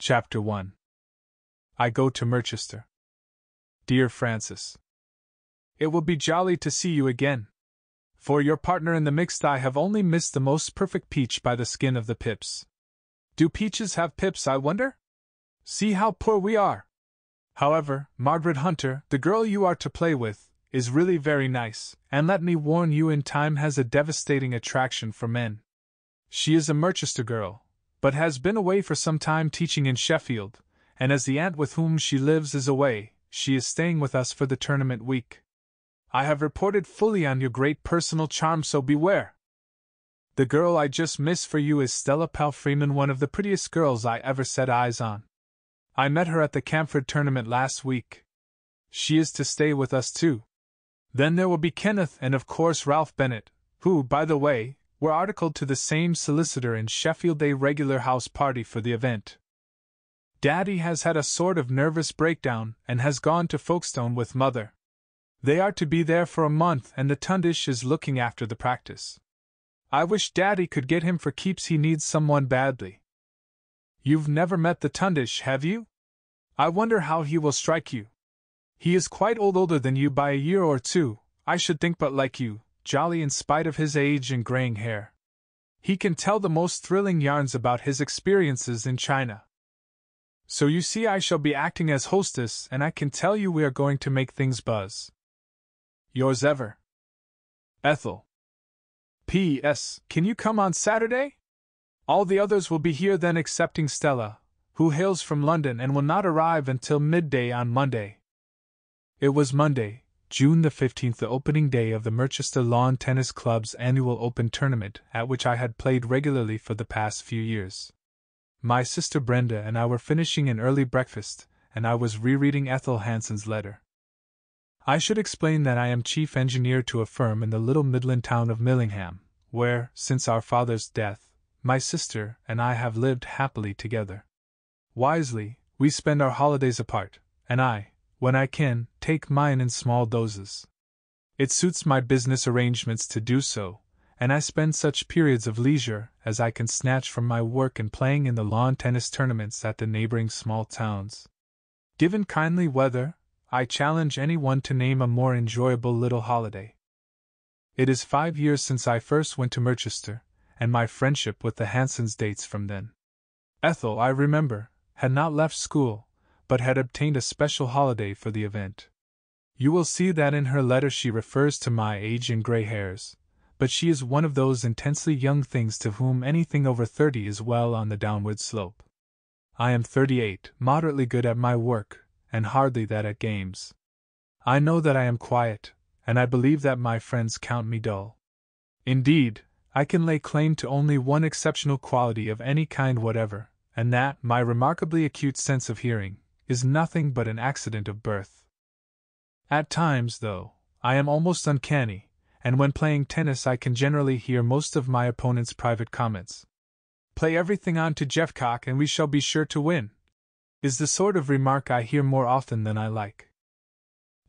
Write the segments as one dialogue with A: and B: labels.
A: Chapter 1. I go to Merchester. Dear Francis, it will be jolly to see you again. For your partner in the mixed I have only missed the most perfect peach by the skin of the pips. Do peaches have pips, I wonder? See how poor we are. However, Margaret Hunter, the girl you are to play with, is really very nice, and let me warn you in time has a devastating attraction for men. She is a Merchester girl, but has been away for some time teaching in Sheffield, and as the aunt with whom she lives is away, she is staying with us for the tournament week. I have reported fully on your great personal charm, so beware. The girl I just missed for you is Stella Palfreeman, one of the prettiest girls I ever set eyes on. I met her at the Camford tournament last week. She is to stay with us too. Then there will be Kenneth and of course Ralph Bennett, who, by the way, were articled to the same solicitor in Sheffield, a regular house party for the event. Daddy has had a sort of nervous breakdown and has gone to Folkestone with Mother. They are to be there for a month and the Tundish is looking after the practice. I wish Daddy could get him for keeps, he needs someone badly. You've never met the Tundish, have you? I wonder how he will strike you. He is quite older than you by a year or two, I should think, but like you, jolly in spite of his age and graying hair. He can tell the most thrilling yarns about his experiences in China. So you see I shall be acting as hostess, and I can tell you we are going to make things buzz. Yours ever, Ethel. P.S. Can you come on Saturday? All the others will be here then excepting Stella, who hails from London and will not arrive until midday on Monday. It was Monday, June the 15th, the opening day of the Merchester Lawn Tennis Club's annual Open Tournament, at which I had played regularly for the past few years. My sister Brenda and I were finishing an early breakfast, and I was rereading Ethel Hanson's letter. I should explain that I am chief engineer to a firm in the little Midland town of Millingham, where, since our father's death, my sister and I have lived happily together. Wisely, we spend our holidays apart, and I, when I can, take mine in small doses. It suits my business arrangements to do so, and I spend such periods of leisure as I can snatch from my work in playing in the lawn tennis tournaments at the neighboring small towns. Given kindly weather, I challenge anyone to name a more enjoyable little holiday. It is 5 years since I first went to Merchester, and my friendship with the Hansons dates from then. Ethel, I remember, had not left school, but had obtained a special holiday for the event. You will see that in her letter she refers to my age and gray hairs, but she is one of those intensely young things to whom anything over 30 is well on the downward slope. I am 38, moderately good at my work, and hardly that at games. I know that I am quiet, and I believe that my friends count me dull. Indeed, I can lay claim to only one exceptional quality of any kind whatever, and that, my remarkably acute sense of hearing, is nothing but an accident of birth. At times, though, I am almost uncanny, and when playing tennis I can generally hear most of my opponent's private comments. "Play everything on to Jeffcock and we shall be sure to win," is the sort of remark I hear more often than I like.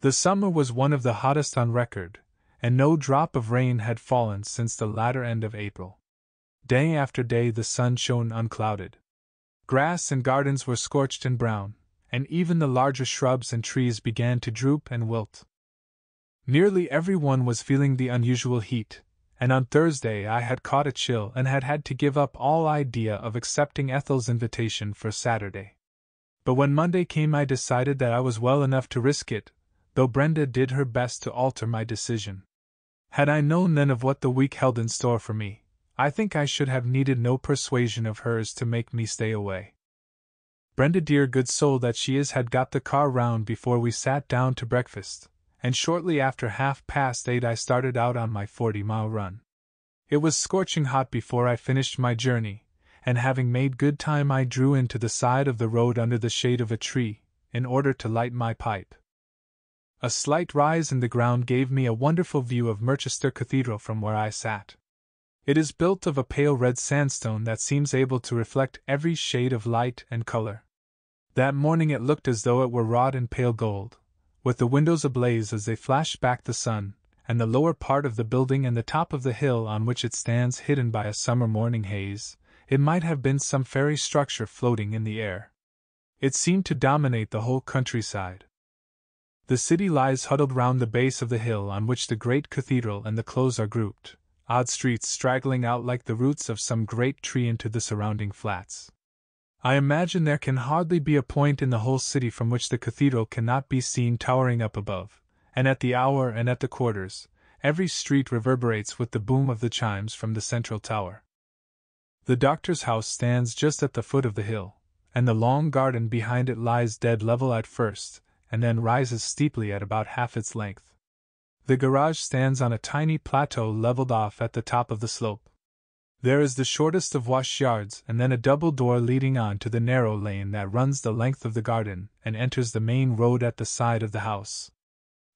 A: The summer was one of the hottest on record, and no drop of rain had fallen since the latter end of April. Day after day the sun shone unclouded. Grass and gardens were scorched and brown, and even the larger shrubs and trees began to droop and wilt. Nearly everyone was feeling the unusual heat, and on Thursday I had caught a chill and had had to give up all idea of accepting Ethel's invitation for Saturday. But when Monday came I decided that I was well enough to risk it, though Brenda did her best to alter my decision. Had I known then of what the week held in store for me, I think I should have needed no persuasion of hers to make me stay away. Brenda, dear good soul that she is, had got the car round before we sat down to breakfast, and shortly after 8:30 I started out on my 40-mile run. It was scorching hot before I finished my journey, and having made good time I drew in to the side of the road under the shade of a tree, in order to light my pipe. A slight rise in the ground gave me a wonderful view of Merchester Cathedral from where I sat. It is built of a pale red sandstone that seems able to reflect every shade of light and color. That morning it looked as though it were wrought in pale gold, with the windows ablaze as they flashed back the sun, and the lower part of the building and the top of the hill on which it stands hidden by a summer morning haze. It might have been some fairy structure floating in the air. It seemed to dominate the whole countryside. The city lies huddled round the base of the hill on which the great cathedral and the close are grouped, odd streets straggling out like the roots of some great tree into the surrounding flats. I imagine there can hardly be a point in the whole city from which the cathedral cannot be seen towering up above, and at the hour and at the quarters, every street reverberates with the boom of the chimes from the central tower. The doctor's house stands just at the foot of the hill, and the long garden behind it lies dead level at first, and then rises steeply at about half its length. The garage stands on a tiny plateau leveled off at the top of the slope. There is the shortest of wash yards, and then a double door leading on to the narrow lane that runs the length of the garden and enters the main road at the side of the house.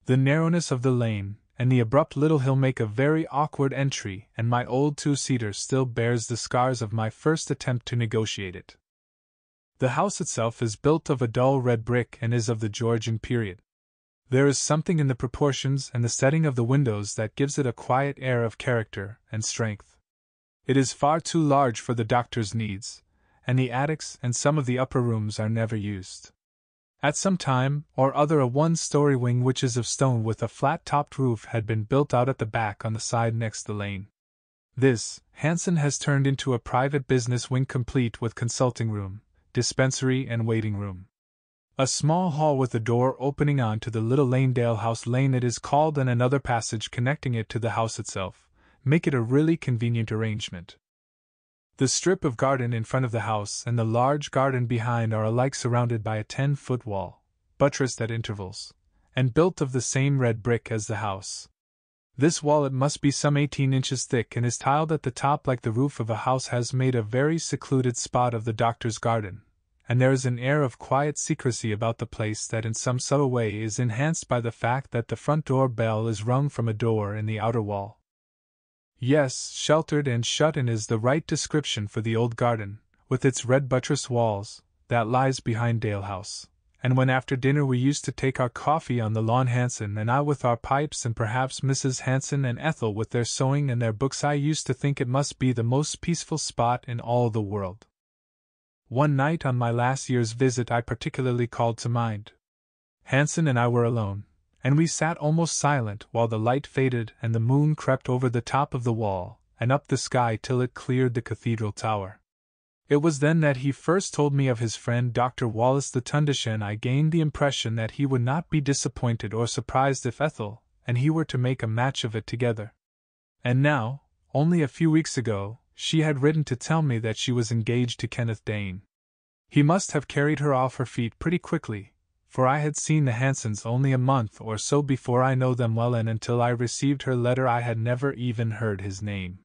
A: The narrowness of the lane and the abrupt little hill make a very awkward entry, and my old two-seater still bears the scars of my first attempt to negotiate it. The house itself is built of a dull red brick and is of the Georgian period. There is something in the proportions and the setting of the windows that gives it a quiet air of character and strength. It is far too large for the doctor's needs, and the attics and some of the upper rooms are never used. At some time or other a one-story wing which is of stone with a flat-topped roof had been built out at the back on the side next the lane. This, Hansen has turned into a private business wing complete with consulting room, dispensary and waiting room. A small hall with a door opening on to the little lane, Dalehouse Lane it is called, and another passage connecting it to the house itself, make it a really convenient arrangement. The strip of garden in front of the house and the large garden behind are alike surrounded by a 10-foot wall, buttressed at intervals, and built of the same red brick as the house. This wall, it must be some 18 inches thick and is tiled at the top like the roof of a house, has made a very secluded spot of the doctor's garden, and there is an air of quiet secrecy about the place that in some subtle way is enhanced by the fact that the front door bell is rung from a door in the outer wall. Yes, sheltered and shut in is the right description for the old garden, with its red buttress walls, that lies behind Dalehouse, and when after dinner we used to take our coffee on the lawn, Hansen and I with our pipes, and perhaps Mrs. Hansen and Ethel with their sewing and their books, I used to think it must be the most peaceful spot in all the world. One night on my last year's visit I particularly called to mind. Hansen and I were alone, and we sat almost silent while the light faded and the moon crept over the top of the wall and up the sky till it cleared the cathedral tower. It was then that he first told me of his friend Dr. Wallace the Tundish, and I gained the impression that he would not be disappointed or surprised if Ethel and he were to make a match of it together. And now, only a few weeks ago, she had written to tell me that she was engaged to Kenneth Dane. He must have carried her off her feet pretty quickly, for I had seen the Hansens only a month or so before I know them well, and until I received her letter I had never even heard his name.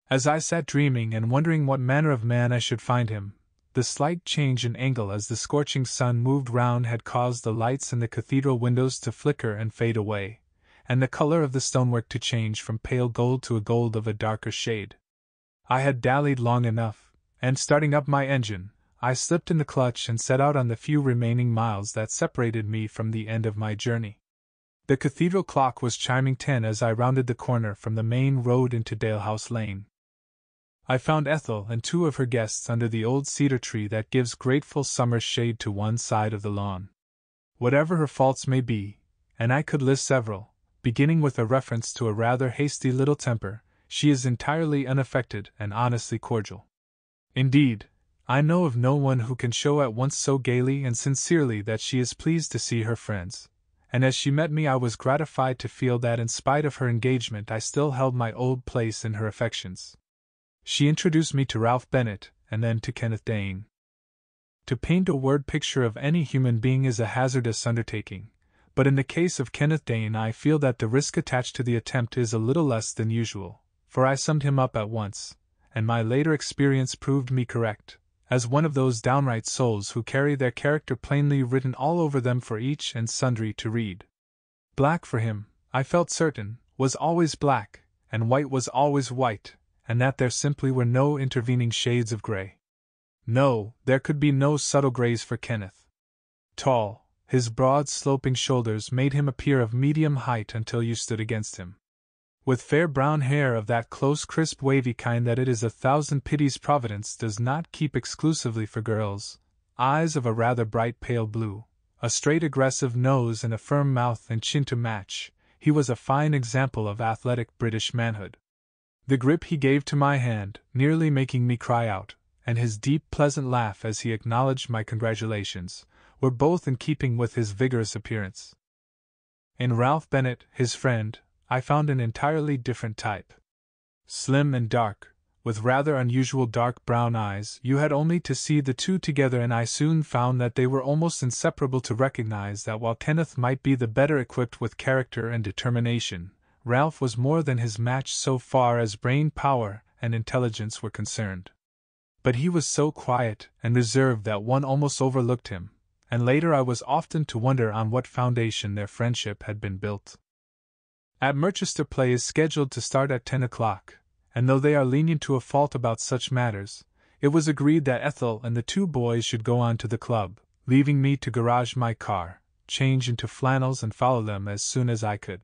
A: As I sat dreaming and wondering what manner of man I should find him, the slight change in angle as the scorching sun moved round had caused the lights in the cathedral windows to flicker and fade away, and the color of the stonework to change from pale gold to a gold of a darker shade. I had dallied long enough, and starting up my engine, I slipped in the clutch and set out on the few remaining miles that separated me from the end of my journey. The cathedral clock was chiming 10 as I rounded the corner from the main road into Dalehouse Lane. I found Ethel and two of her guests under the old cedar tree that gives grateful summer shade to one side of the lawn. Whatever her faults may be, and I could list several, beginning with a reference to a rather hasty little temper, she is entirely unaffected and honestly cordial. Indeed, I know of no one who can show at once so gaily and sincerely that she is pleased to see her friends, and as she met me I was gratified to feel that in spite of her engagement I still held my old place in her affections. She introduced me to Ralph Bennett, and then to Kenneth Dane. To paint a word picture of any human being is a hazardous undertaking, but in the case of Kenneth Dane I feel that the risk attached to the attempt is a little less than usual, for I summed him up at once, and my later experience proved me correct, as one of those downright souls who carry their character plainly written all over them for each and sundry to read. Black for him, I felt certain, was always black, and white was always white, and that there simply were no intervening shades of gray. No, there could be no subtle grays for Kenneth. Tall, his broad sloping shoulders made him appear of medium height until you stood against him. With fair brown hair of that close crisp wavy kind that it is a thousand pities Providence does not keep exclusively for girls, eyes of a rather bright pale blue, a straight aggressive nose and a firm mouth and chin to match. He was a fine example of athletic British manhood. The grip he gave to my hand, nearly making me cry out, and his deep, pleasant laugh as he acknowledged my congratulations, were both in keeping with his vigorous appearance. In Ralph Bennett, his friend, I found an entirely different type. Slim and dark, with rather unusual dark brown eyes, you had only to see the two together and I soon found that they were almost inseparable. To recognize that while Kenneth might be the better equipped with character and determination, Ralph was more than his match so far as brain power and intelligence were concerned. But he was so quiet and reserved that one almost overlooked him, and later I was often to wonder on what foundation their friendship had been built. At Merchester play is scheduled to start at 10 o'clock, and though they are lenient to a fault about such matters, it was agreed that Ethel and the two boys should go on to the club, leaving me to garage my car, change into flannels and follow them as soon as I could.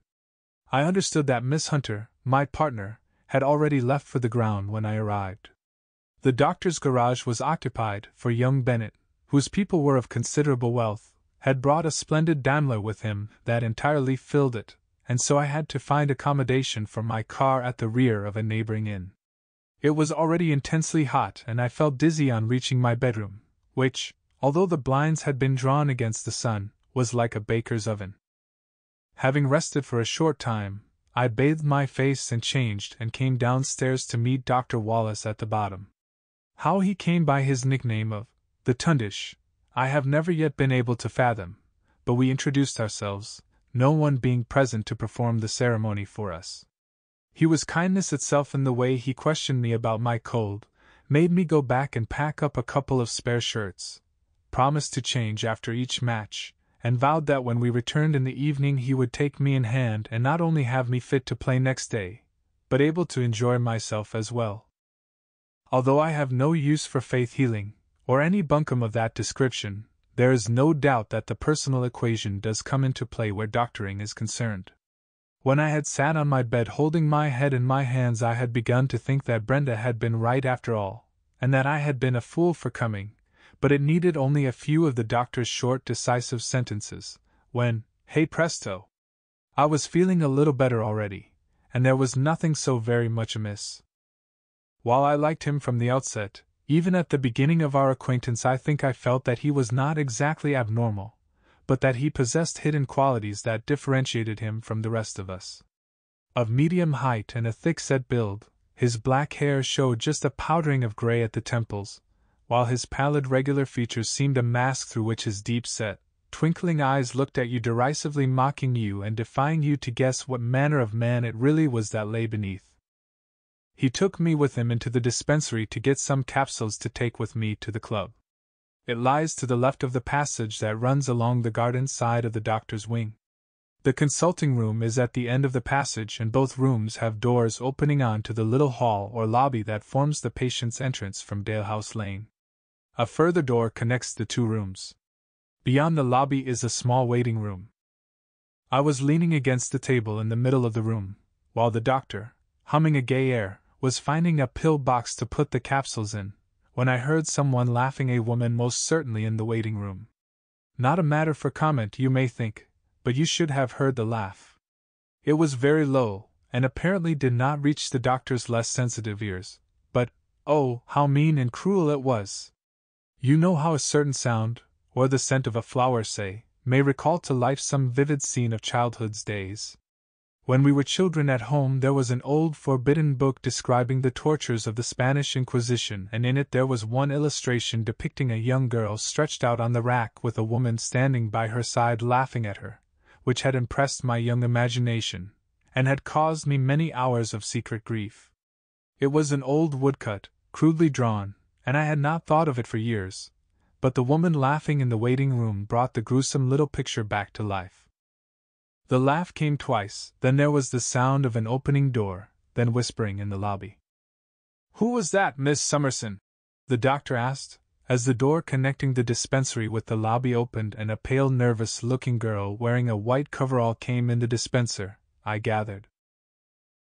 A: I understood that Miss Hunter, my partner, had already left for the ground when I arrived. The doctor's garage was occupied, for young Bennett, whose people were of considerable wealth, had brought a splendid Daimler with him that entirely filled it, and so I had to find accommodation for my car at the rear of a neighboring inn. It was already intensely hot and I felt dizzy on reaching my bedroom, which, although the blinds had been drawn against the sun, was like a baker's oven. Having rested for a short time, I bathed my face and changed and came downstairs to meet Dr. Wallace at the bottom. How he came by his nickname of the Tundish, I have never yet been able to fathom, but we introduced ourselves, no one being present to perform the ceremony for us. He was kindness itself in the way he questioned me about my cold, made me go back and pack up a couple of spare shirts, promised to change after each match, and vowed that when we returned in the evening he would take me in hand and not only have me fit to play next day, but able to enjoy myself as well. Although I have no use for faith healing, or any bunkum of that description, there is no doubt that the personal equation does come into play where doctoring is concerned. When I had sat on my bed holding my head in my hands, I had begun to think that Brenda had been right after all, and that I had been a fool for coming, but it needed only a few of the doctor's short, decisive sentences, when, hey presto! I was feeling a little better already, and there was nothing so very much amiss. While I liked him from the outset, even at the beginning of our acquaintance I think I felt that he was not exactly abnormal, but that he possessed hidden qualities that differentiated him from the rest of us. Of medium height and a thick-set build, his black hair showed just a powdering of gray at the temples, while his pallid regular features seemed a mask through which his deep-set, twinkling eyes looked at you derisively, mocking you and defying you to guess what manner of man it really was that lay beneath. He took me with him into the dispensary to get some capsules to take with me to the club. It lies to the left of the passage that runs along the garden side of the doctor's wing. The consulting room is at the end of the passage, and both rooms have doors opening on to the little hall or lobby that forms the patient's entrance from Dalehouse Lane. A further door connects the two rooms. Beyond the lobby is a small waiting room. I was leaning against the table in the middle of the room, while the doctor, humming a gay air, was finding a pill box to put the capsules in, when I heard someone laughing, a woman most certainly in the waiting room. Not a matter for comment, you may think, but you should have heard the laugh. It was very low, and apparently did not reach the doctor's less sensitive ears, but, oh, how mean and cruel it was! You know how a certain sound, or the scent of a flower, say, may recall to life some vivid scene of childhood's days. When we were children at home there was an old forbidden book describing the tortures of the Spanish Inquisition, and in it there was one illustration depicting a young girl stretched out on the rack with a woman standing by her side laughing at her, which had impressed my young imagination, and had caused me many hours of secret grief. It was an old woodcut, crudely drawn, and I had not thought of it for years, but the woman laughing in the waiting room brought the gruesome little picture back to life. The laugh came twice, then there was the sound of an opening door, then whispering in the lobby. "Who was that, Miss Summerson?" the doctor asked, as the door connecting the dispensary with the lobby opened and a pale, nervous-looking girl wearing a white coverall came in the dispenser, I gathered.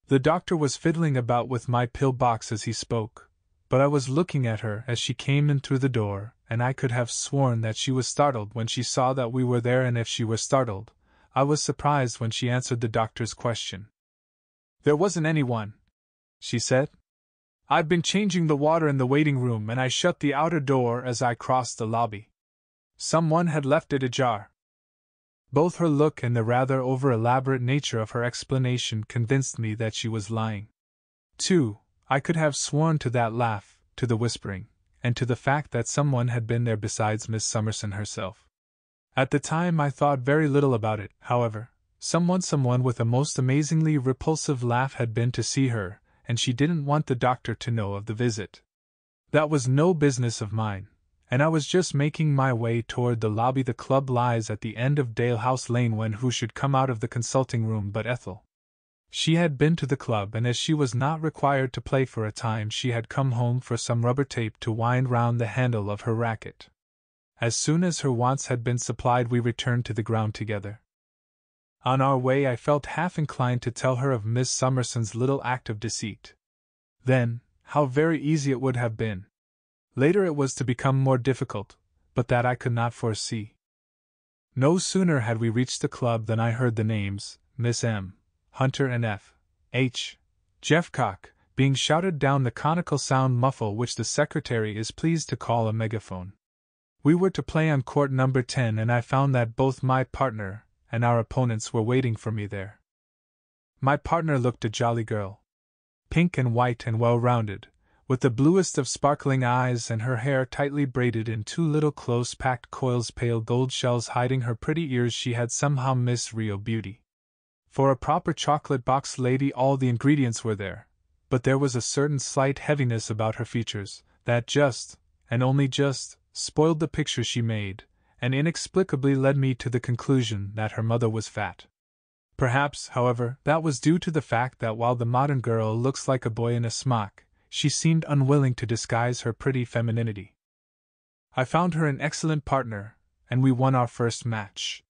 A: The doctor was fiddling about with my pill box as he spoke, but I was looking at her as she came in through the door, and I could have sworn that she was startled when she saw that we were there, and if she were startled, I was surprised when she answered the doctor's question. "There wasn't anyone," she said. "I've been changing the water in the waiting room, and I shut the outer door as I crossed the lobby. Someone had left it ajar." Both her look and the rather over-elaborate nature of her explanation convinced me that she was lying. Too, I could have sworn to that laugh, to the whispering, and to the fact that someone had been there besides Miss Summerson herself. At the time I thought very little about it, however. Someone with a most amazingly repulsive laugh had been to see her, and she didn't want the doctor to know of the visit. That was no business of mine, and I was just making my way toward the lobby. The club lies at the end of Dalehouse Lane. When who should come out of the consulting room but Ethel? She had been to the club, and as she was not required to play for a time, she had come home for some rubber tape to wind round the handle of her racket. As soon as her wants had been supplied, we returned to the ground together. On our way I felt half inclined to tell her of Miss Summerson's little act of deceit. Then, how very easy it would have been. Later it was to become more difficult, but that I could not foresee. No sooner had we reached the club than I heard the names, Miss M. Hunter and F. H. Jeffcock, being shouted down the conical sound muffle which the secretary is pleased to call a megaphone. We were to play on court number 10, and I found that both my partner and our opponents were waiting for me there. My partner looked a jolly girl. Pink and white and well-rounded, with the bluest of sparkling eyes, and her hair tightly braided in two little close-packed coils, pale gold shells hiding her pretty ears. She had somehow Miss Rio beauty. For a proper chocolate box lady all the ingredients were there, but there was a certain slight heaviness about her features that just, and only just, spoiled the picture she made, and inexplicably led me to the conclusion that her mother was fat. Perhaps, however, that was due to the fact that while the modern girl looks like a boy in a smock, she seemed unwilling to disguise her pretty femininity. I found her an excellent partner, and we won our first match.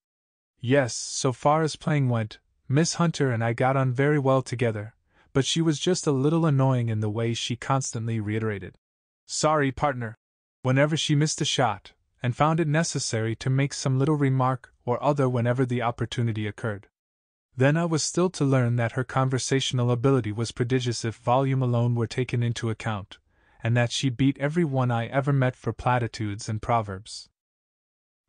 A: Yes, so far as playing went, Miss Hunter and I got on very well together, but she was just a little annoying in the way she constantly reiterated, "Sorry, partner," whenever she missed a shot, and found it necessary to make some little remark or other whenever the opportunity occurred. Then I was still to learn that her conversational ability was prodigious if volume alone were taken into account, and that she beat every one I ever met for platitudes and proverbs.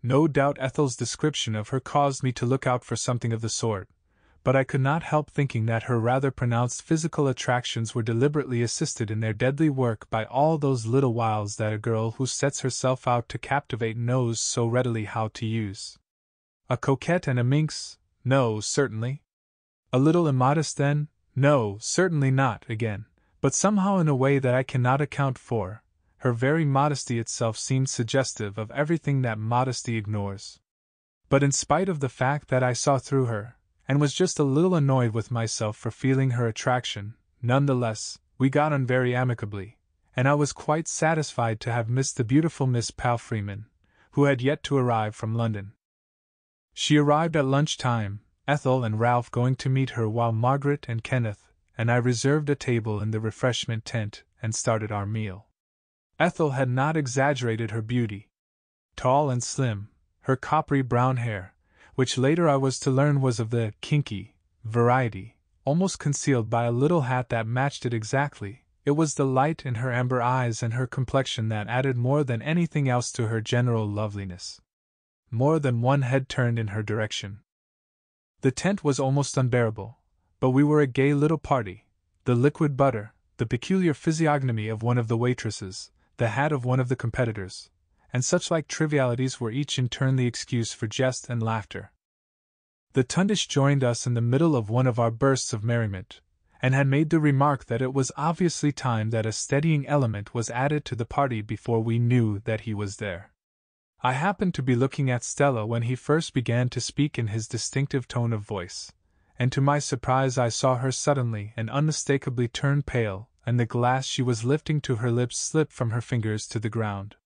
A: No doubt Ethel's description of her caused me to look out for something of the sort, but I could not help thinking that her rather pronounced physical attractions were deliberately assisted in their deadly work by all those little wiles that a girl who sets herself out to captivate knows so readily how to use. A coquette and a minx? No, certainly. A little immodest then? No, certainly not, again, but somehow in a way that I cannot account for, her very modesty itself seemed suggestive of everything that modesty ignores. But in spite of the fact that I saw through her, and was just a little annoyed with myself for feeling her attraction, nonetheless, we got on very amicably, and I was quite satisfied to have missed the beautiful Miss Palfreeman, who had yet to arrive from London. She arrived at lunch-time, Ethel and Ralph going to meet her while Margaret and Kenneth and I reserved a table in the refreshment tent and started our meal. Ethel had not exaggerated her beauty. Tall and slim, her coppery brown hair, which later I was to learn was of the kinky variety, almost concealed by a little hat that matched it exactly. It was the light in her amber eyes and her complexion that added more than anything else to her general loveliness. More than one head turned in her direction. The tent was almost unbearable, but we were a gay little party. The liquid butter, the peculiar physiognomy of one of the waitresses, the hat of one of the competitors, and such like trivialities were each in turn the excuse for jest and laughter. The Tundish joined us in the middle of one of our bursts of merriment, and had made the remark that it was obviously time that a steadying element was added to the party before we knew that he was there. I happened to be looking at Stella when he first began to speak in his distinctive tone of voice, and to my surprise I saw her suddenly and unmistakably turn pale, and the glass she was lifting to her lips slip from her fingers to the ground.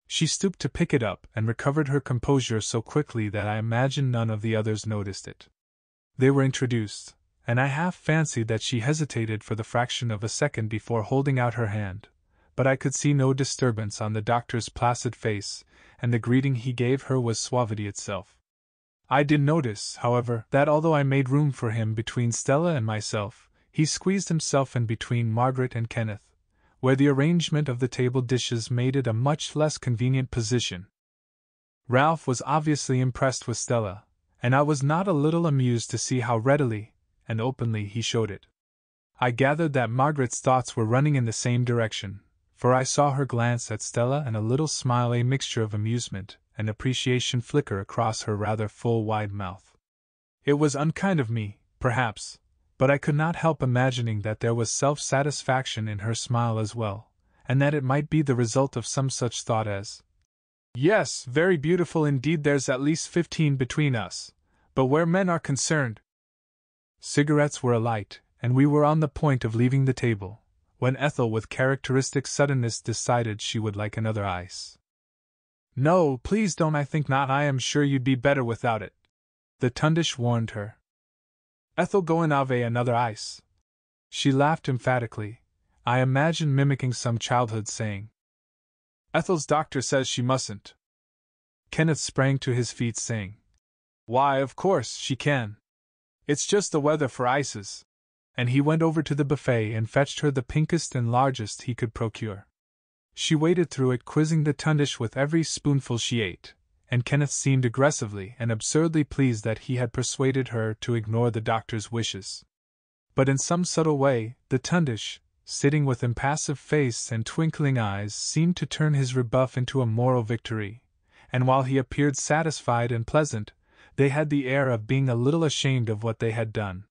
A: She stooped to pick it up and recovered her composure so quickly that I imagine none of the others noticed it. They were introduced, and I half fancied that she hesitated for the fraction of a second before holding out her hand, but I could see no disturbance on the doctor's placid face, and the greeting he gave her was suavity itself. I did notice, however, that although I made room for him between Stella and myself, he squeezed himself in between Margaret and Kenneth, where the arrangement of the table dishes made it a much less convenient position. Ralph was obviously impressed with Stella, and I was not a little amused to see how readily and openly he showed it. I gathered that Margaret's thoughts were running in the same direction, for I saw her glance at Stella and a little smile, a mixture of amusement and appreciation, flicker across her rather full, wide mouth. It was unkind of me, perhaps, but I could not help imagining that there was self-satisfaction in her smile as well, and that it might be the result of some such thought as, "Yes, very beautiful indeed, there's at least 15 between us, but where men are concerned." Cigarettes were alight, and we were on the point of leaving the table, when Ethel with characteristic suddenness decided she would like another ice. "No, please don't, I think not, I am sure you'd be better without it," the Tundish warned her. "Ethel, go and have another ice." She laughed emphatically, I imagine mimicking some childhood saying. "Ethel's doctor says she mustn't." Kenneth sprang to his feet saying, "Why, of course, she can. It's just the weather for ices." And he went over to the buffet and fetched her the pinkest and largest he could procure. She waded through it, quizzing the Tundish with every spoonful she ate, and Kenneth seemed aggressively and absurdly pleased that he had persuaded her to ignore the doctor's wishes. But in some subtle way, the Tundish, sitting with impassive face and twinkling eyes, seemed to turn his rebuff into a moral victory, and while he appeared satisfied and pleasant, they had the air of being a little ashamed of what they had done.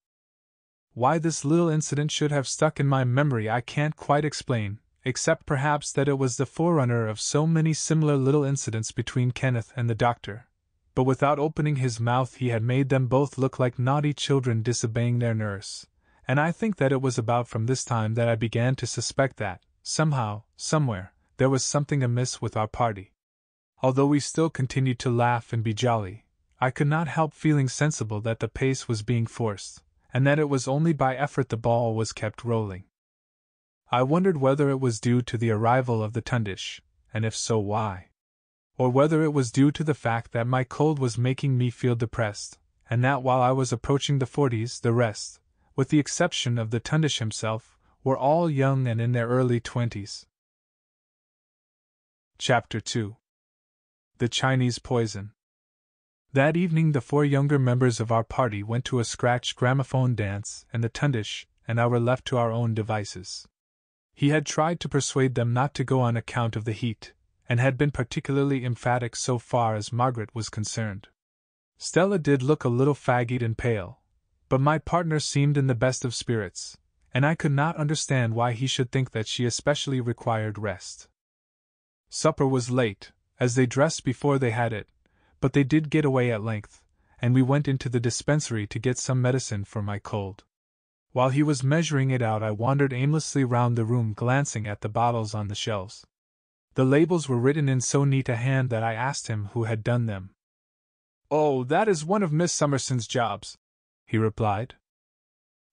A: Why this little incident should have stuck in my memory I can't quite explain, except perhaps that it was the forerunner of so many similar little incidents between Kenneth and the doctor, but without opening his mouth he had made them both look like naughty children disobeying their nurse, and I think that it was about from this time that I began to suspect that, somehow, somewhere, there was something amiss with our party. Although we still continued to laugh and be jolly, I could not help feeling sensible that the pace was being forced, and that it was only by effort the ball was kept rolling. I wondered whether it was due to the arrival of the Tundish, and if so, why. Or whether it was due to the fact that my cold was making me feel depressed, and that while I was approaching the 40s, the rest, with the exception of the Tundish himself, were all young and in their early 20s. Chapter 2. The Chinese Poison. That evening the 4 younger members of our party went to a scratch gramophone dance, and the Tundish and I were left to our own devices. He had tried to persuade them not to go on account of the heat, and had been particularly emphatic so far as Margaret was concerned. Stella did look a little fagged and pale, but my partner seemed in the best of spirits, and I could not understand why he should think that she especially required rest. Supper was late, as they dressed before they had it, but they did get away at length, and we went into the dispensary to get some medicine for my cold. While he was measuring it out, I wandered aimlessly round the room, glancing at the bottles on the shelves. The labels were written in so neat a hand that I asked him who had done them. "Oh, that is one of Miss Summerson's jobs," he replied.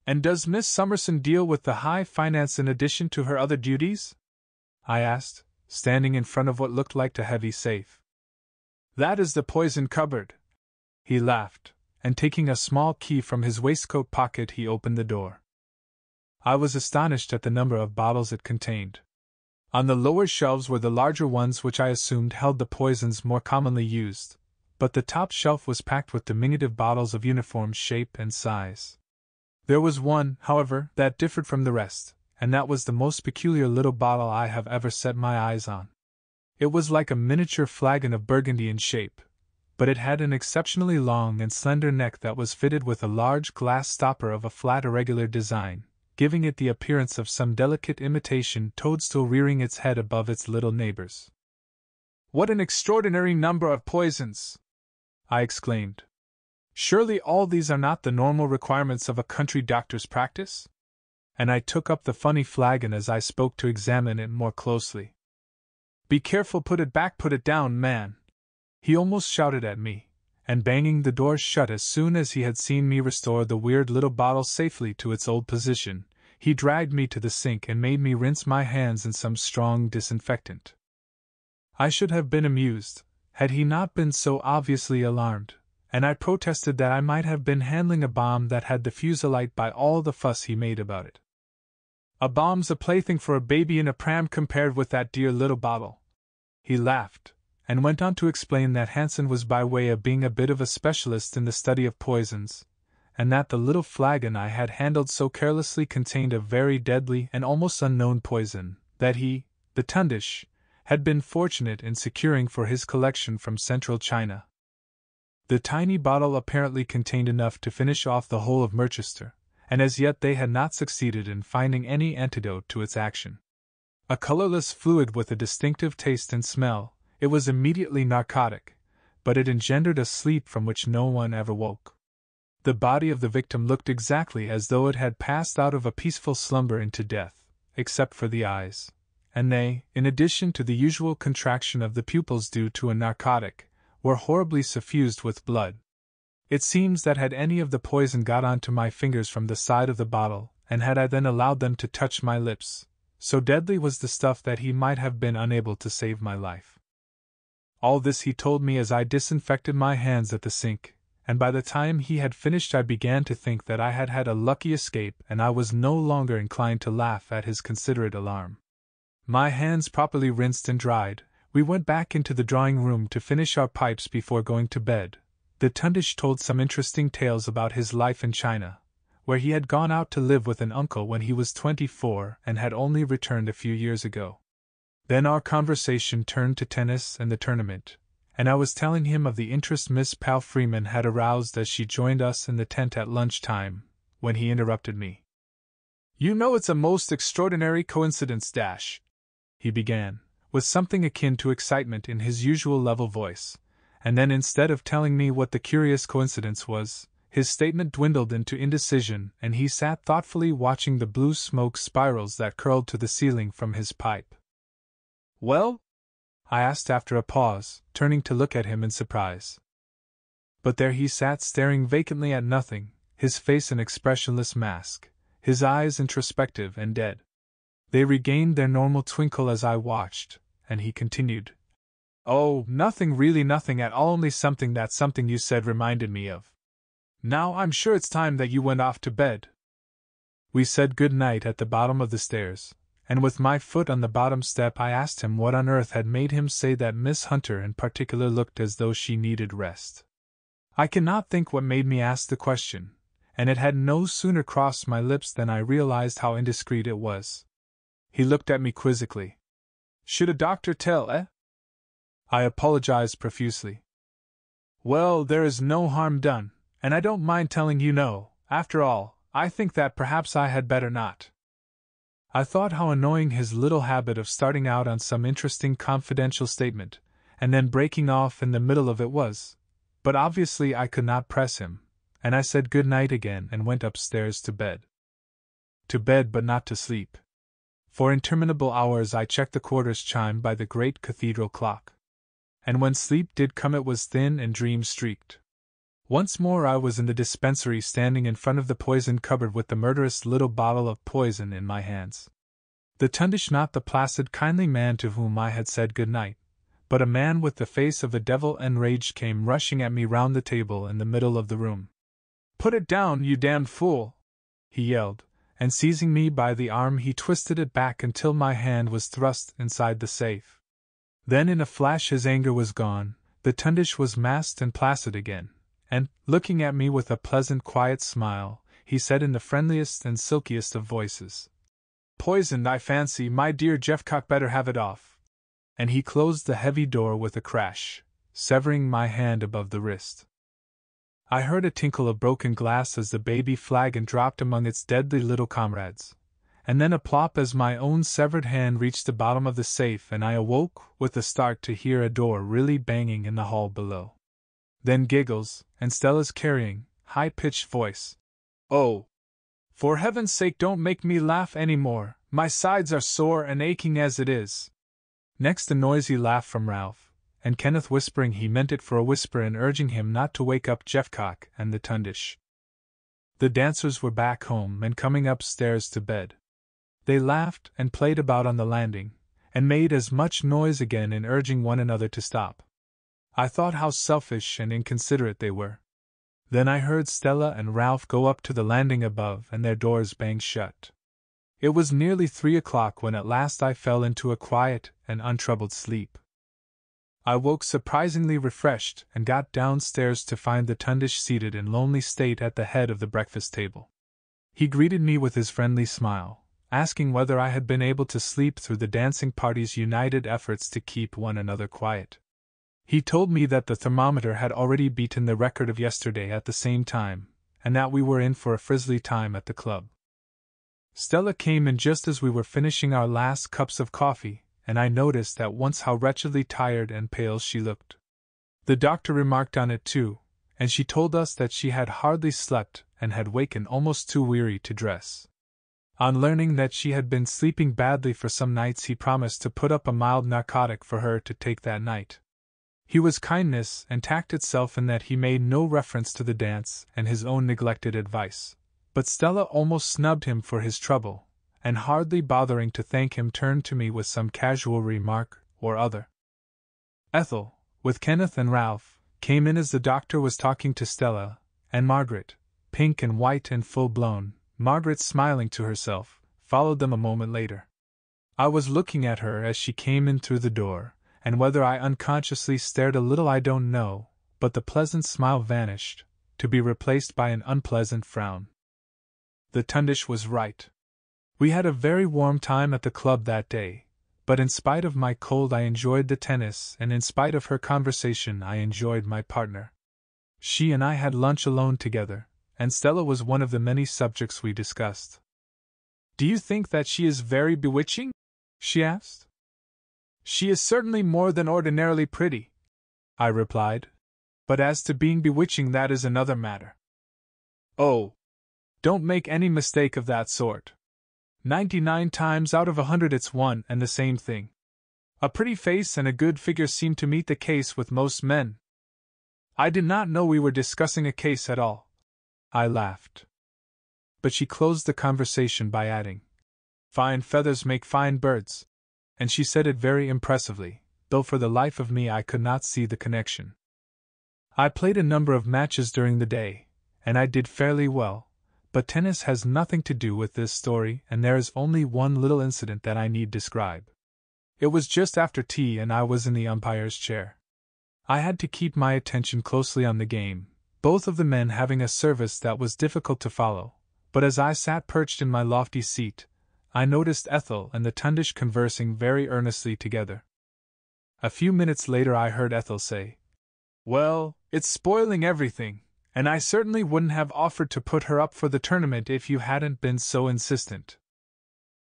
A: "And does Miss Summerson deal with the high finance in addition to her other duties?" I asked, standing in front of what looked like a heavy safe. "That is the poison cupboard." He laughed, and taking a small key from his waistcoat pocket he opened the door. I was astonished at the number of bottles it contained. On the lower shelves were the larger ones which I assumed held the poisons more commonly used, but the top shelf was packed with diminutive bottles of uniform shape and size. There was one, however, that differed from the rest, and that was the most peculiar little bottle I have ever set my eyes on. It was like a miniature flagon of Burgundy in shape, but it had an exceptionally long and slender neck that was fitted with a large glass stopper of a flat irregular design, giving it the appearance of some delicate imitation toadstool rearing its head above its little neighbors. "What an extraordinary number of poisons!" I exclaimed. "Surely all these are not the normal requirements of a country doctor's practice?" And I took up the funny flagon as I spoke to examine it more closely. "Be careful, put it back, put it down, man!" he almost shouted at me, and banging the door shut as soon as he had seen me restore the weird little bottle safely to its old position, he dragged me to the sink and made me rinse my hands in some strong disinfectant. I should have been amused, had he not been so obviously alarmed, and I protested that I might have been handling a bomb that had the fuse alight by all the fuss he made about it. A bomb's a plaything for a baby in a pram compared with that dear little bottle. He laughed, and went on to explain that Hansen was by way of being a bit of a specialist in the study of poisons, and that the little flagon I had handled so carelessly contained a very deadly and almost unknown poison, that he, the Tundish, had been fortunate in securing for his collection from central China. The tiny bottle apparently contained enough to finish off the whole of Merchester, and as yet they had not succeeded in finding any antidote to its action. A colorless fluid with a distinctive taste and smell, it was immediately narcotic, but it engendered a sleep from which no one ever woke. The body of the victim looked exactly as though it had passed out of a peaceful slumber into death, except for the eyes, and they, in addition to the usual contraction of the pupils due to a narcotic, were horribly suffused with blood. It seems that had any of the poison got onto my fingers from the side of the bottle, and had I then allowed them to touch my lips, so deadly was the stuff that he might have been unable to save my life. All this he told me as I disinfected my hands at the sink, and by the time he had finished I began to think that I had had a lucky escape, and I was no longer inclined to laugh at his considerate alarm. My hands properly rinsed and dried, we went back into the drawing-room to finish our pipes before going to bed. The Tundish told some interesting tales about his life in China, where he had gone out to live with an uncle when he was 24 and had only returned a few years ago. Then our conversation turned to tennis and the tournament, and I was telling him of the interest Miss Pal Freeman had aroused as she joined us in the tent at lunch-time, when he interrupted me. "You know it's a most extraordinary coincidence, he began, with something akin to excitement in his usual level voice, and then instead of telling me what the curious coincidence was, his statement dwindled into indecision and he sat thoughtfully watching the blue smoke spirals that curled to the ceiling from his pipe. "Well?" I asked after a pause, turning to look at him in surprise. But there he sat staring vacantly at nothing, his face an expressionless mask, his eyes introspective and dead. They regained their normal twinkle as I watched, and he continued, "Oh, nothing, really nothing at all, only something you said reminded me of. Now I'm sure it's time that you went off to bed." We said good night at the bottom of the stairs, and with my foot on the bottom step I asked him what on earth had made him say that Miss Hunter in particular looked as though she needed rest. I cannot think what made me ask the question, and it had no sooner crossed my lips than I realized how indiscreet it was. He looked at me quizzically. "Should a doctor tell, eh?" I apologized profusely. "Well, there is no harm done, and I don't mind telling you no. After all, I think that perhaps I had better not." I thought how annoying his little habit of starting out on some interesting confidential statement, and then breaking off in the middle of it was, but obviously I could not press him, and I said good night again and went upstairs to bed. To bed, but not to sleep. For interminable hours I checked the quarters chime by the great cathedral clock. And when sleep did come it was thin and dream-streaked. Once more I was in the dispensary standing in front of the poison cupboard with the murderous little bottle of poison in my hands. The Tundish, not the placid kindly man to whom I had said good night, but a man with the face of a devil enraged, came rushing at me round the table in the middle of the room. "Put it down, you damned fool!" he yelled, and seizing me by the arm he twisted it back until my hand was thrust inside the safe. Then in a flash his anger was gone, the Tundish was masked and placid again, and, looking at me with a pleasant quiet smile, he said in the friendliest and silkiest of voices, "Poisoned, I fancy, my dear Jeffcock, better have it off." And he closed the heavy door with a crash, severing my hand above the wrist. I heard a tinkle of broken glass as the baby flagon dropped among its deadly little comrades, and then a plop as my own severed hand reached the bottom of the safe, and I awoke with a start to hear a door really banging in the hall below. Then giggles, and Stella's carrying, high-pitched voice. "Oh! For heaven's sake, don't make me laugh any more, my sides are sore and aching as it is." Next a noisy laugh from Ralph, and Kenneth whispering he meant it for a whisper and urging him not to wake up Jeffcock and the Tundish. The dancers were back home and coming upstairs to bed. They laughed and played about on the landing, and made as much noise again in urging one another to stop. I thought how selfish and inconsiderate they were. Then I heard Stella and Ralph go up to the landing above and their doors bang shut. It was nearly 3 o'clock when at last I fell into a quiet and untroubled sleep. I woke surprisingly refreshed and got downstairs to find the Tundish seated in lonely state at the head of the breakfast table. He greeted me with his friendly smile, asking whether I had been able to sleep through the dancing party's united efforts to keep one another quiet. He told me that the thermometer had already beaten the record of yesterday at the same time, and that we were in for a frizzly time at the club. Stella came in just as we were finishing our last cups of coffee, and I noticed at once how wretchedly tired and pale she looked. The doctor remarked on it too, and she told us that she had hardly slept and had wakened almost too weary to dress. On learning that she had been sleeping badly for some nights, he promised to put up a mild narcotic for her to take that night. He was kindness and tact itself in that he made no reference to the dance and his own neglected advice, but Stella almost snubbed him for his trouble, and hardly bothering to thank him turned to me with some casual remark or other. Ethel, with Kenneth and Ralph, came in as the doctor was talking to Stella, and Margaret, pink and white and full-blown, Margaret smiling to herself, followed them a moment later. I was looking at her as she came in through the door, and whether I unconsciously stared a little I don't know, but the pleasant smile vanished, to be replaced by an unpleasant frown. The Tundish was right. We had a very warm time at the club that day, but in spite of my cold I enjoyed the tennis, and in spite of her conversation I enjoyed my partner. She and I had lunch alone together, and Stella was one of the many subjects we discussed. "Do you think that she is very bewitching?" she asked. "She is certainly more than ordinarily pretty," I replied, "but as to being bewitching, that is another matter." "Oh, don't make any mistake of that sort. 99 times out of 100 it's one and the same thing. A pretty face and a good figure seem to meet the case with most men." I did not know we were discussing a case at all. I laughed. But she closed the conversation by adding, "Fine feathers make fine birds," and she said it very impressively, though for the life of me I could not see the connection. I played a number of matches during the day, and I did fairly well, but tennis has nothing to do with this story, and there is only one little incident that I need describe. It was just after tea and I was in the umpire's chair. I had to keep my attention closely on the game, both of the men having a service that was difficult to follow, but as I sat perched in my lofty seat, I noticed Ethel and the Tundish conversing very earnestly together. A few minutes later I heard Ethel say, "Well, it's spoiling everything, and I certainly wouldn't have offered to put her up for the tournament if you hadn't been so insistent."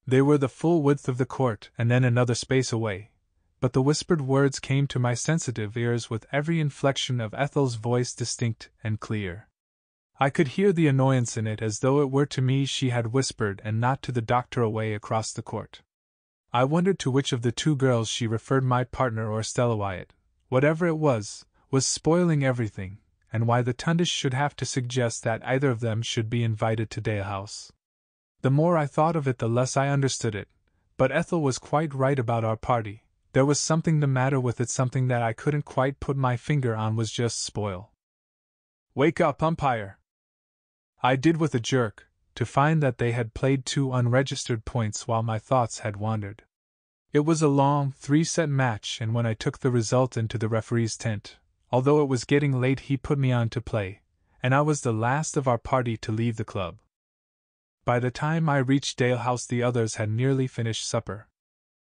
A: They were the full width of the court and then another space away, but the whispered words came to my sensitive ears with every inflection of Ethel's voice distinct and clear. I could hear the annoyance in it as though it were to me she had whispered and not to the doctor away across the court. I wondered to which of the two girls she referred, my partner or Stella Wyatt. Whatever it was spoiling everything, and why the Tundish should have to suggest that either of them should be invited to Dalehouse. The more I thought of it the less I understood it, but Ethel was quite right about our party. There was something the matter with it, something that I couldn't quite put my finger on was just spoil. "Wake up, umpire!" I did with a jerk, to find that they had played 2 unregistered points while my thoughts had wandered. It was a long 3-set match, and when I took the result into the referee's tent, although it was getting late, he put me on to play, and I was the last of our party to leave the club. By the time I reached Dalehouse the others had nearly finished supper.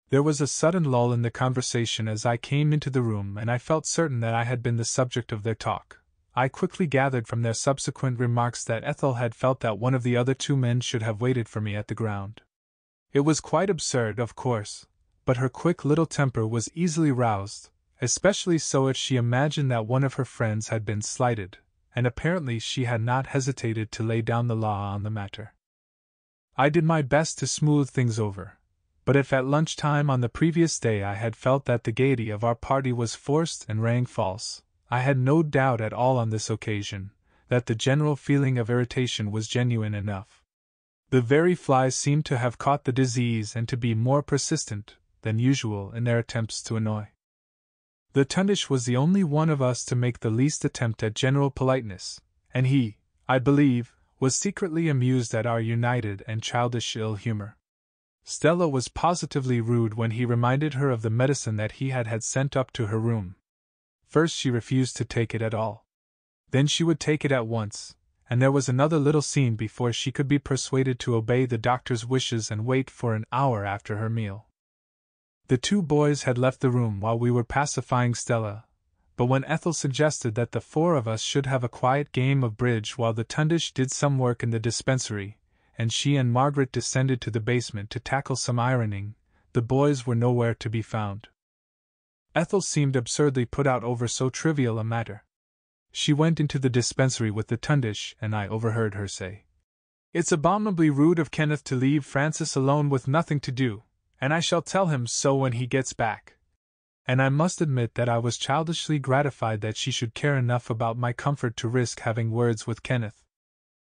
A: There was a sudden lull in the conversation as I came into the room, and I felt certain that I had been the subject of their talk. I quickly gathered from their subsequent remarks that Ethel had felt that one of the other 2 men should have waited for me at the ground. It was quite absurd, of course, but her quick little temper was easily roused, especially so if she imagined that one of her friends had been slighted, and apparently she had not hesitated to lay down the law on the matter. I did my best to smooth things over, but if at lunchtime on the previous day I had felt that the gaiety of our party was forced and rang false, I had no doubt at all on this occasion that the general feeling of irritation was genuine enough. The very flies seemed to have caught the disease and to be more persistent than usual in their attempts to annoy. The tundish was the only one of us to make the least attempt at general politeness, and he, I believe, was secretly amused at our united and childish ill humor. Stella was positively rude when he reminded her of the medicine that he had sent up to her room. First she refused to take it at all. Then she would take it at once, and there was another little scene before she could be persuaded to obey the doctor's wishes and wait for an hour after her meal. The two boys had left the room while we were pacifying Stella, but when Ethel suggested that the four of us should have a quiet game of bridge while the tundish did some work in the dispensary, and she and Margaret descended to the basement to tackle some ironing, the boys were nowhere to be found. Ethel seemed absurdly put out over so trivial a matter. She went into the dispensary with the tundish, and I overheard her say, "It's abominably rude of Kenneth to leave Francis alone with nothing to do, and I shall tell him so when he gets back." And I must admit that I was childishly gratified that she should care enough about my comfort to risk having words with Kenneth.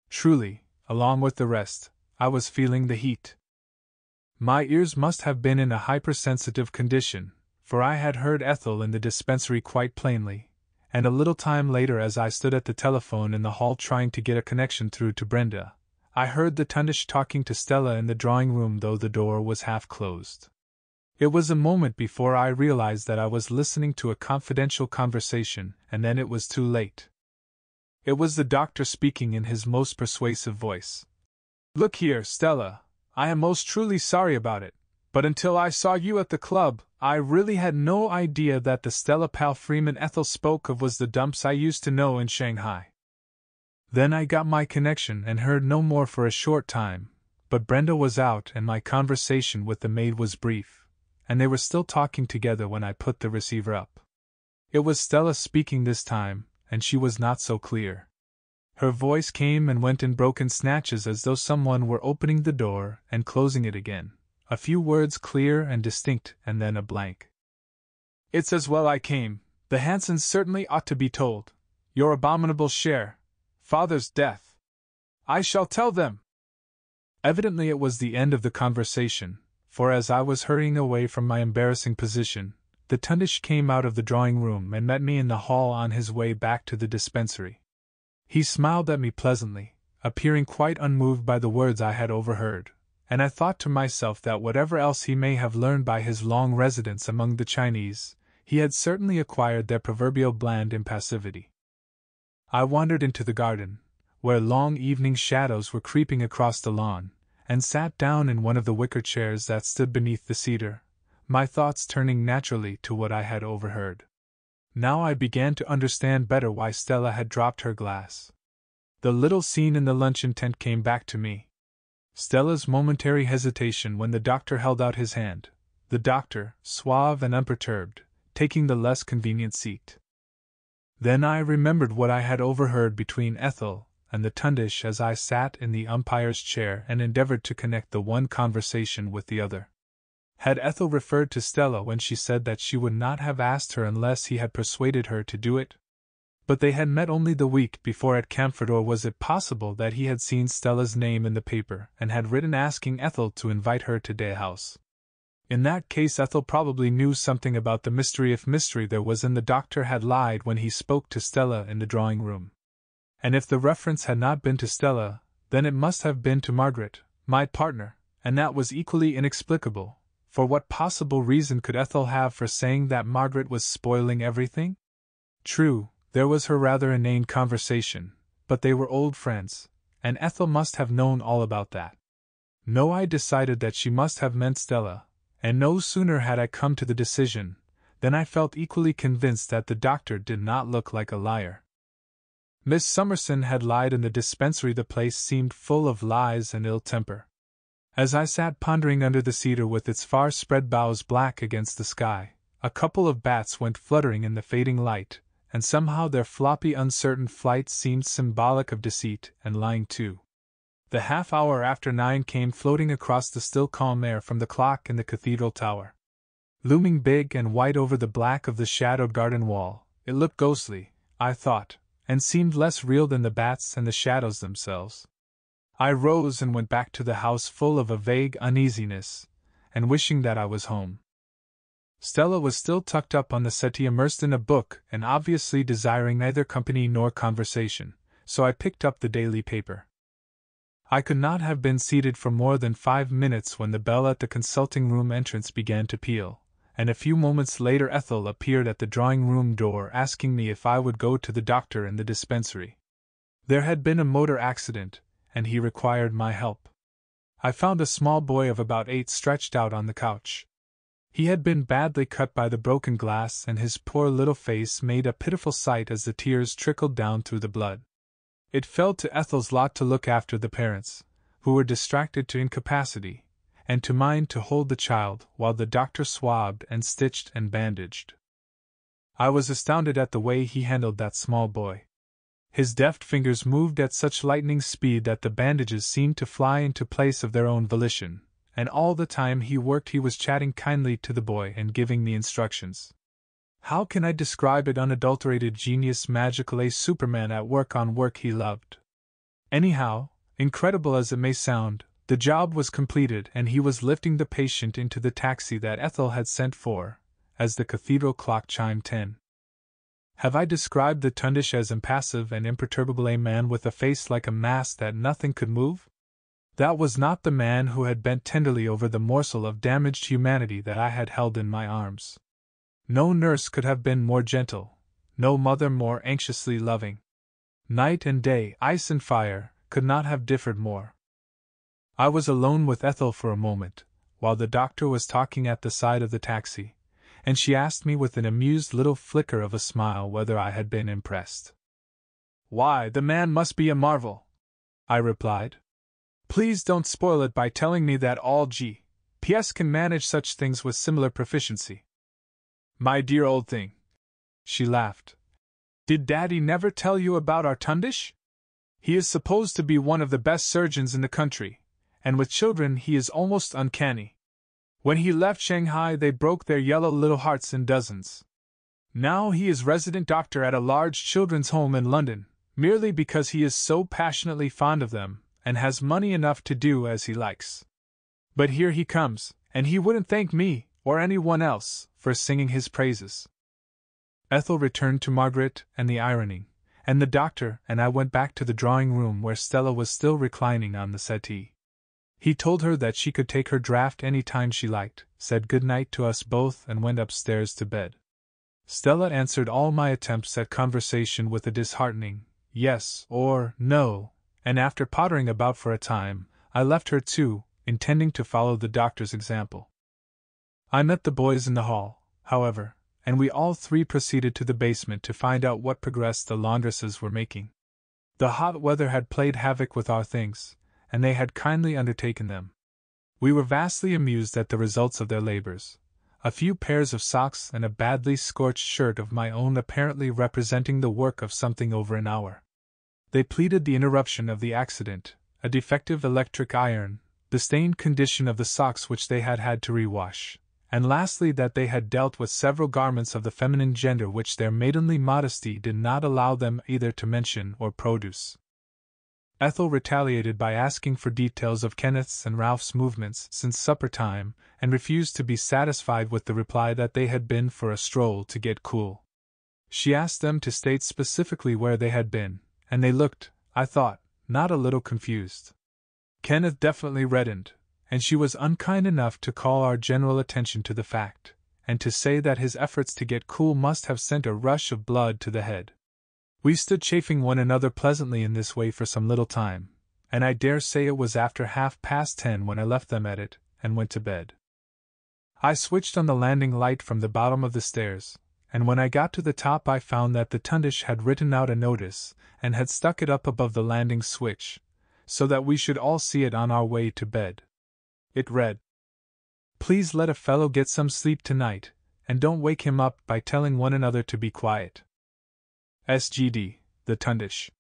A: Truly, along with the rest, I was feeling the heat. My ears must have been in a hypersensitive condition, for I had heard Ethel in the dispensary quite plainly, and a little time later as I stood at the telephone in the hall trying to get a connection through to Brenda, I heard the tundish talking to Stella in the drawing room though the door was half closed. It was a moment before I realized that I was listening to a confidential conversation, and then it was too late. It was the doctor speaking in his most persuasive voice. "Look here, Stella, I am most truly sorry about it, but until I saw you at the club, I really had no idea that the Stella Palfreeman Ethel spoke of was the dumps I used to know in Shanghai." Then I got my connection and heard no more for a short time, but Brenda was out and my conversation with the maid was brief, and they were still talking together when I put the receiver up. It was Stella speaking this time, and she was not so clear. Her voice came and went in broken snatches as though someone were opening the door and closing it again, a few words clear and distinct and then a blank. "It's as well I came, the Hansons certainly ought to be told. Your abominable share, father's death. I shall tell them." Evidently it was the end of the conversation, for as I was hurrying away from my embarrassing position, the tundish came out of the drawing room and met me in the hall on his way back to the dispensary. He smiled at me pleasantly, appearing quite unmoved by the words I had overheard, and I thought to myself that whatever else he may have learned by his long residence among the Chinese, he had certainly acquired their proverbial bland impassivity. I wandered into the garden, where long evening shadows were creeping across the lawn, and sat down in one of the wicker chairs that stood beneath the cedar, my thoughts turning naturally to what I had overheard. Now I began to understand better why Stella had dropped her glass. The little scene in the luncheon tent came back to me. Stella's momentary hesitation when the doctor held out his hand, the doctor, suave and unperturbed, taking the less convenient seat. Then I remembered what I had overheard between Ethel and the tundish as I sat in the umpire's chair and endeavored to connect the one conversation with the other. Had Ethel referred to Stella when she said that she would not have asked her unless he had persuaded her to do it? But they had met only the week before at Camford, or was it possible that he had seen Stella's name in the paper and had written asking Ethel to invite her to Dalehouse? In that case Ethel probably knew something about the mystery if mystery there was, and the doctor had lied when he spoke to Stella in the drawing room. And if the reference had not been to Stella, then it must have been to Margaret, my partner, and that was equally inexplicable, for what possible reason could Ethel have for saying that Margaret was spoiling everything? True, there was her rather inane conversation, but they were old friends, and Ethel must have known all about that. No, I decided that she must have meant Stella, and no sooner had I come to the decision than I felt equally convinced that the doctor did not look like a liar. Miss Summerson had lied in the dispensary. The place seemed full of lies and ill temper. As I sat pondering under the cedar with its far-spread boughs black against the sky, a couple of bats went fluttering in the fading light, and somehow their floppy, uncertain flight seemed symbolic of deceit and lying too. The half-hour after 9 came floating across the still calm air from the clock in the cathedral tower. Looming big and white over the black of the shadowed garden wall, it looked ghostly, I thought, and seemed less real than the bats and the shadows themselves. I rose and went back to the house full of a vague uneasiness, and wishing that I was home. Stella was still tucked up on the settee immersed in a book and obviously desiring neither company nor conversation, so I picked up the daily paper. I could not have been seated for more than 5 minutes when the bell at the consulting room entrance began to peal, and a few moments later Ethel appeared at the drawing-room door asking me if I would go to the doctor in the dispensary. There had been a motor accident, and he required my help. I found a small boy of about 8 stretched out on the couch. He had been badly cut by the broken glass, and his poor little face made a pitiful sight as the tears trickled down through the blood. It fell to Ethel's lot to look after the parents, who were distracted to incapacity, and to mine to hold the child while the doctor swabbed and stitched and bandaged. I was astounded at the way he handled that small boy. His deft fingers moved at such lightning speed that the bandages seemed to fly into place of their own volition, and all the time he worked he was chatting kindly to the boy and giving the instructions. How can I describe it? Unadulterated genius, magical a Superman at work on work he loved. Anyhow, incredible as it may sound, the job was completed and he was lifting the patient into the taxi that Ethel had sent for, as the cathedral clock chimed 10. Have I described the Tundish as impassive and imperturbable, a man with a face like a mask that nothing could move? That was not the man who had bent tenderly over the morsel of damaged humanity that I had held in my arms. No nurse could have been more gentle, no mother more anxiously loving. Night and day, ice and fire, could not have differed more. I was alone with Ethel for a moment, while the doctor was talking at the side of the taxi, and she asked me with an amused little flicker of a smile whether I had been impressed. "Why, the man must be a marvel," I replied. "Please don't spoil it by telling me that all G.P.S. can manage such things with similar proficiency." "My dear old thing," she laughed. "Did Daddy never tell you about our Tundish? He is supposed to be one of the best surgeons in the country, and with children he is almost uncanny. When he left Shanghai they broke their yellow little hearts in dozens. Now he is resident doctor at a large children's home in London, merely because he is so passionately fond of them, and has money enough to do as he likes. But here he comes, and he wouldn't thank me, or anyone else, for singing his praises." Ethel returned to Margaret and the ironing, and the doctor and I went back to the drawing-room where Stella was still reclining on the settee. He told her that she could take her draught any time she liked, said good night to us both, and went upstairs to bed. Stella answered all my attempts at conversation with a disheartening yes or no, and after pottering about for a time, I left her too, intending to follow the doctor's example. I met the boys in the hall, however, and we all 3 proceeded to the basement to find out what progress the laundresses were making. The hot weather had played havoc with our things, and they had kindly undertaken them. We were vastly amused at the results of their labors, a few pairs of socks and a badly scorched shirt of my own apparently representing the work of something over an hour. They pleaded the interruption of the accident, a defective electric iron, the stained condition of the socks which they had had to rewash, and lastly that they had dealt with several garments of the feminine gender which their maidenly modesty did not allow them either to mention or produce. Ethel retaliated by asking for details of Kenneth's and Ralph's movements since supper time, and refused to be satisfied with the reply that they had been for a stroll to get cool. She asked them to state specifically where they had been, and they looked, I thought, not a little confused. Kenneth definitely reddened, and she was unkind enough to call our general attention to the fact, and to say that his efforts to get cool must have sent a rush of blood to the head. We stood chaffing one another pleasantly in this way for some little time, and I dare say it was after 10:30 when I left them at it, and went to bed. I switched on the landing light from the bottom of the stairs, and when I got to the top I found that the Tundish had written out a notice, and had stuck it up above the landing switch, so that we should all see it on our way to bed. It read, "Please let a fellow get some sleep tonight, and don't wake him up by telling one another to be quiet. SGD, the Tundish."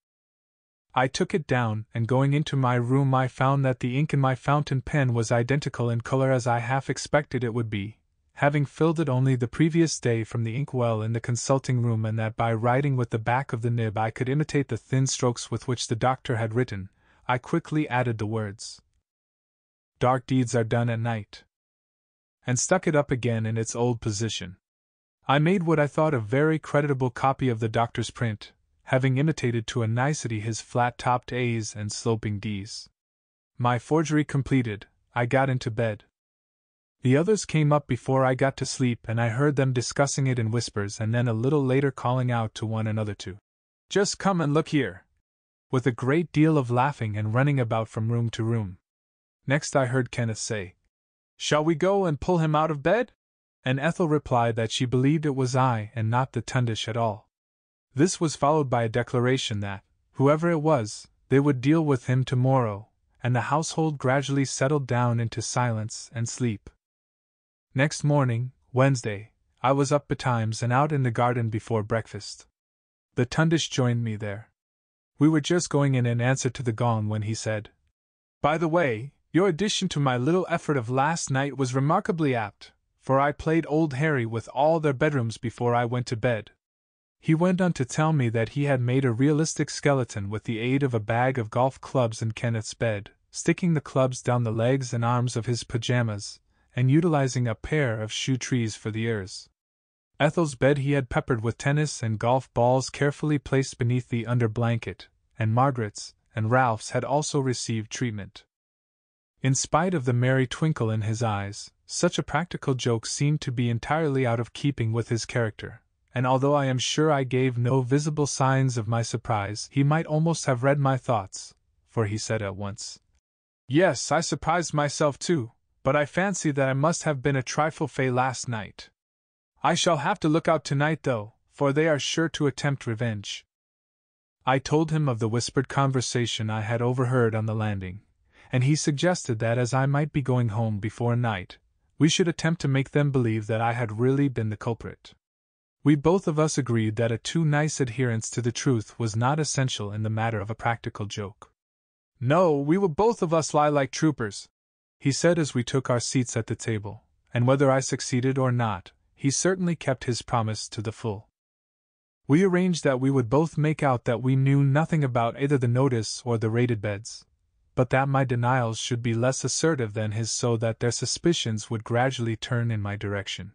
A: I took it down, and going into my room I found that the ink in my fountain pen was identical in color as I half expected it would be, having filled it only the previous day from the inkwell in the consulting room, and that by writing with the back of the nib I could imitate the thin strokes with which the doctor had written, I quickly added the words, "Dark deeds are done at night," and stuck it up again in its old position. I made what I thought a very creditable copy of the doctor's print, having imitated to a nicety his flat-topped A's and sloping D's. My forgery completed, I got into bed. The others came up before I got to sleep, and I heard them discussing it in whispers, and then a little later calling out to one another to "Just come and look here," with a great deal of laughing and running about from room to room. Next I heard Kenneth say, "Shall we go and pull him out of bed?" And Ethel replied that she believed it was I and not the tundish at all. This was followed by a declaration that, whoever it was, they would deal with him tomorrow, and the household gradually settled down into silence and sleep. Next morning, Wednesday, I was up betimes and out in the garden before breakfast. The tundish joined me there. We were just going in answer to the gong when he said, "By the way, your addition to my little effort of last night was remarkably apt, for I played Old Harry with all their bedrooms before I went to bed." He went on to tell me that he had made a realistic skeleton with the aid of a bag of golf clubs in Kenneth's bed, sticking the clubs down the legs and arms of his pajamas, and utilizing a pair of shoe trees for the ears. Ethel's bed he had peppered with tennis and golf balls carefully placed beneath the under blanket, and Margaret's and Ralph's had also received treatment. In spite of the merry twinkle in his eyes, such a practical joke seemed to be entirely out of keeping with his character, and although I am sure I gave no visible signs of my surprise, he might almost have read my thoughts, for he said at once, "Yes, I surprised myself too, but I fancy that I must have been a trifle fey last night. I shall have to look out tonight though, for they are sure to attempt revenge." I told him of the whispered conversation I had overheard on the landing, and he suggested that as I might be going home before night, we should attempt to make them believe that I had really been the culprit. We both of us agreed that a too nice adherence to the truth was not essential in the matter of a practical joke. "No, we will both of us lie like troopers," he said as we took our seats at the table, and whether I succeeded or not, he certainly kept his promise to the full. We arranged that we would both make out that we knew nothing about either the notice or the raided beds, but that my denials should be less assertive than his so that their suspicions would gradually turn in my direction.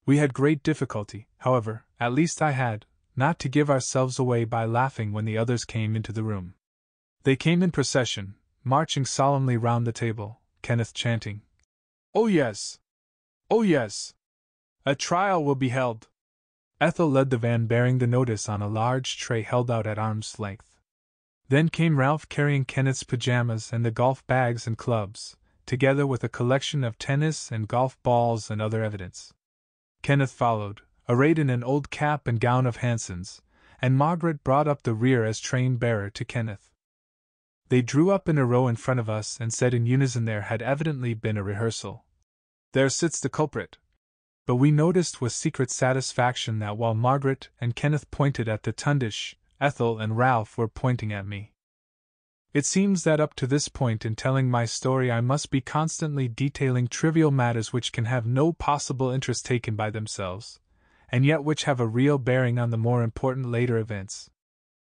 A: We had great difficulty, however, at least I had, not to give ourselves away by laughing when the others came into the room. They came in procession, marching solemnly round the table, Kenneth chanting, "Oh yes! Oh yes! A trial will be held." Ethel led the van bearing the notice on a large tray held out at arm's length. Then came Ralph carrying Kenneth's pajamas and the golf bags and clubs, together with a collection of tennis and golf balls and other evidence. Kenneth followed, arrayed in an old cap and gown of Hanson's, and Margaret brought up the rear as train-bearer to Kenneth. They drew up in a row in front of us and said in unison there had evidently been a rehearsal. "There sits the culprit." But we noticed with secret satisfaction that while Margaret and Kenneth pointed at the tundish, Ethel and Ralph were pointing at me. It seems that up to this point in telling my story I must be constantly detailing trivial matters which can have no possible interest taken by themselves, and yet which have a real bearing on the more important later events.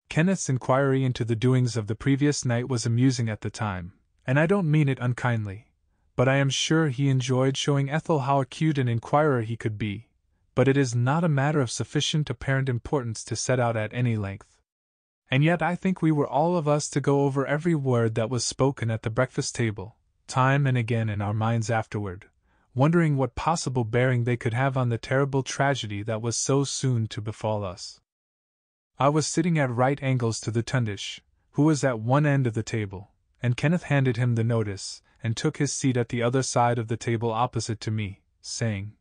A: Kenneth's inquiry into the doings of the previous night was amusing at the time, and I don't mean it unkindly, but I am sure he enjoyed showing Ethel how acute an inquirer he could be, but it is not a matter of sufficient apparent importance to set out at any length. And yet I think we were all of us to go over every word that was spoken at the breakfast table, time and again in our minds afterward, wondering what possible bearing they could have on the terrible tragedy that was so soon to befall us. I was sitting at right angles to the tundish, who was at one end of the table, and Kenneth handed him the notice, and took his seat at the other side of the table opposite to me, saying,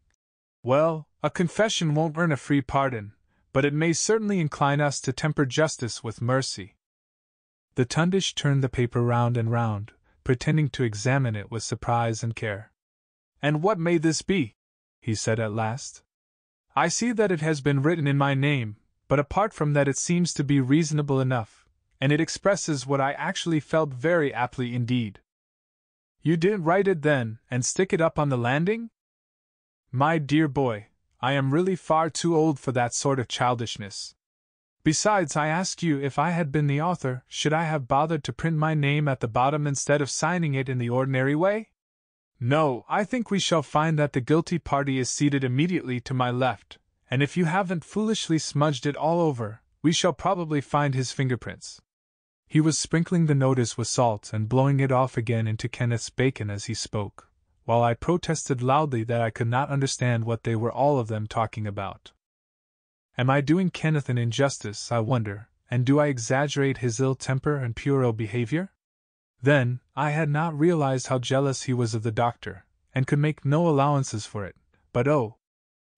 A: "Well, a confession won't earn a free pardon, but it may certainly incline us to temper justice with mercy." The tundish turned the paper round and round, pretending to examine it with surprise and care. "And what may this be?" he said at last. "I see that it has been written in my name, but apart from that it seems to be reasonable enough, and it expresses what I actually felt very aptly indeed." "You didn't write it then, and stick it up on the landing?" My dear boy, I am really far too old for that sort of childishness. Besides, I ask you, if I had been the author, should I have bothered to print my name at the bottom instead of signing it in the ordinary way? No, I think we shall find that the guilty party is seated immediately to my left, and if you haven't foolishly smudged it all over, we shall probably find his fingerprints. He was sprinkling the notice with salt and blowing it off again into Kenneth's bacon as he spoke, while I protested loudly that I could not understand what they were all of them talking about. Am I doing Kenneth an injustice, I wonder, and do I exaggerate his ill temper and puerile behavior? Then, I had not realized how jealous he was of the doctor, and could make no allowances for it, but oh,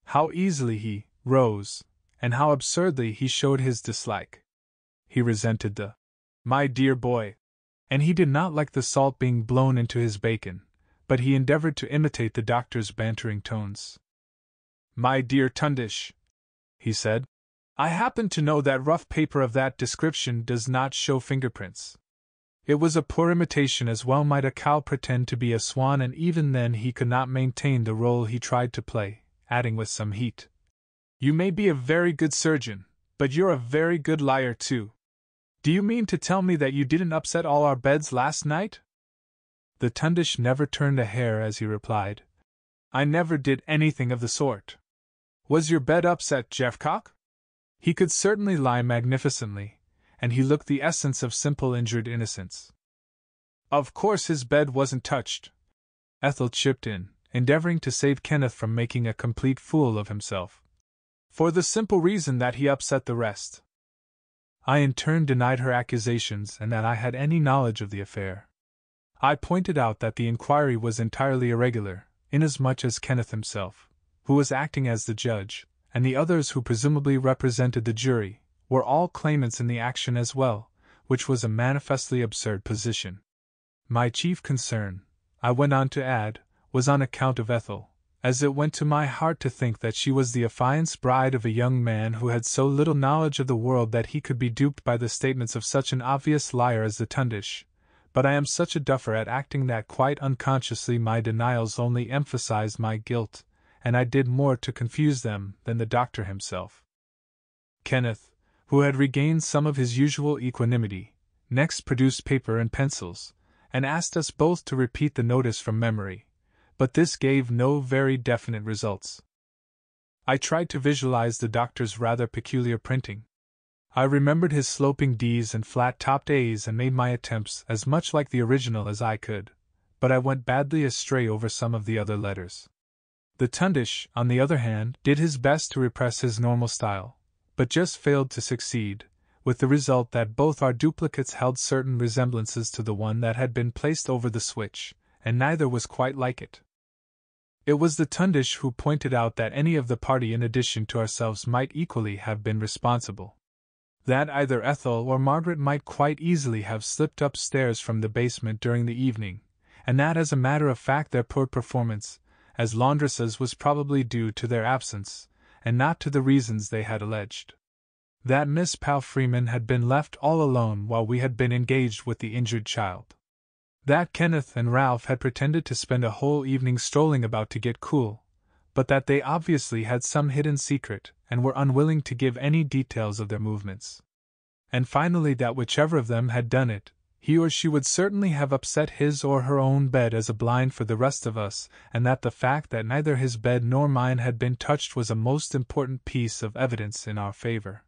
A: how easily he rose, and how absurdly he showed his dislike. He resented the "my dear boy," and he did not like the salt being blown into his bacon, but he endeavored to imitate the doctor's bantering tones. "My dear Tundish," he said, "I happen to know that rough paper of that description does not show fingerprints. It was a poor imitation, as well might a cow pretend to be a swan, and even then he could not maintain the role he tried to play," adding with some heat, "You may be a very good surgeon, but you're a very good liar too. Do you mean to tell me that you didn't upset all our beds last night?" The Tundish never turned a hair as he replied, "I never did anything of the sort. Was your bed upset, Jeffcock?" He could certainly lie magnificently, and he looked the essence of simple injured innocence. "Of course his bed wasn't touched," Ethel chipped in, endeavoring to save Kenneth from making a complete fool of himself, "for the simple reason that he upset the rest." I in turn denied her accusations and that I had any knowledge of the affair. I pointed out that the inquiry was entirely irregular, inasmuch as Kenneth himself, who was acting as the judge, and the others who presumably represented the jury, were all claimants in the action as well, which was a manifestly absurd position. My chief concern, I went on to add, was on account of Ethel, as it went to my heart to think that she was the affianced bride of a young man who had so little knowledge of the world that he could be duped by the statements of such an obvious liar as the Tundish, but I am such a duffer at acting that quite unconsciously my denials only emphasized my guilt, and I did more to confuse them than the doctor himself. Kenneth, who had regained some of his usual equanimity, next produced paper and pencils, and asked us both to repeat the notice from memory, but this gave no very definite results. I tried to visualize the doctor's rather peculiar printing. I remembered his sloping D's and flat-topped A's and made my attempts as much like the original as I could, but I went badly astray over some of the other letters. The Tundish, on the other hand, did his best to repress his normal style, but just failed to succeed, with the result that both our duplicates held certain resemblances to the one that had been placed over the switch, and neither was quite like it. It was the Tundish who pointed out that any of the party in addition to ourselves might equally have been responsible. That either Ethel or Margaret might quite easily have slipped upstairs from the basement during the evening, and that as a matter of fact their poor performance as laundresses was probably due to their absence, and not to the reasons they had alleged. That Miss Palfreeman had been left all alone while we had been engaged with the injured child. That Kenneth and Ralph had pretended to spend a whole evening strolling about to get cool, but that they obviously had some hidden secret and were unwilling to give any details of their movements. And finally that whichever of them had done it, he or she would certainly have upset his or her own bed as a blind for the rest of us, and that the fact that neither his bed nor mine had been touched was a most important piece of evidence in our favor.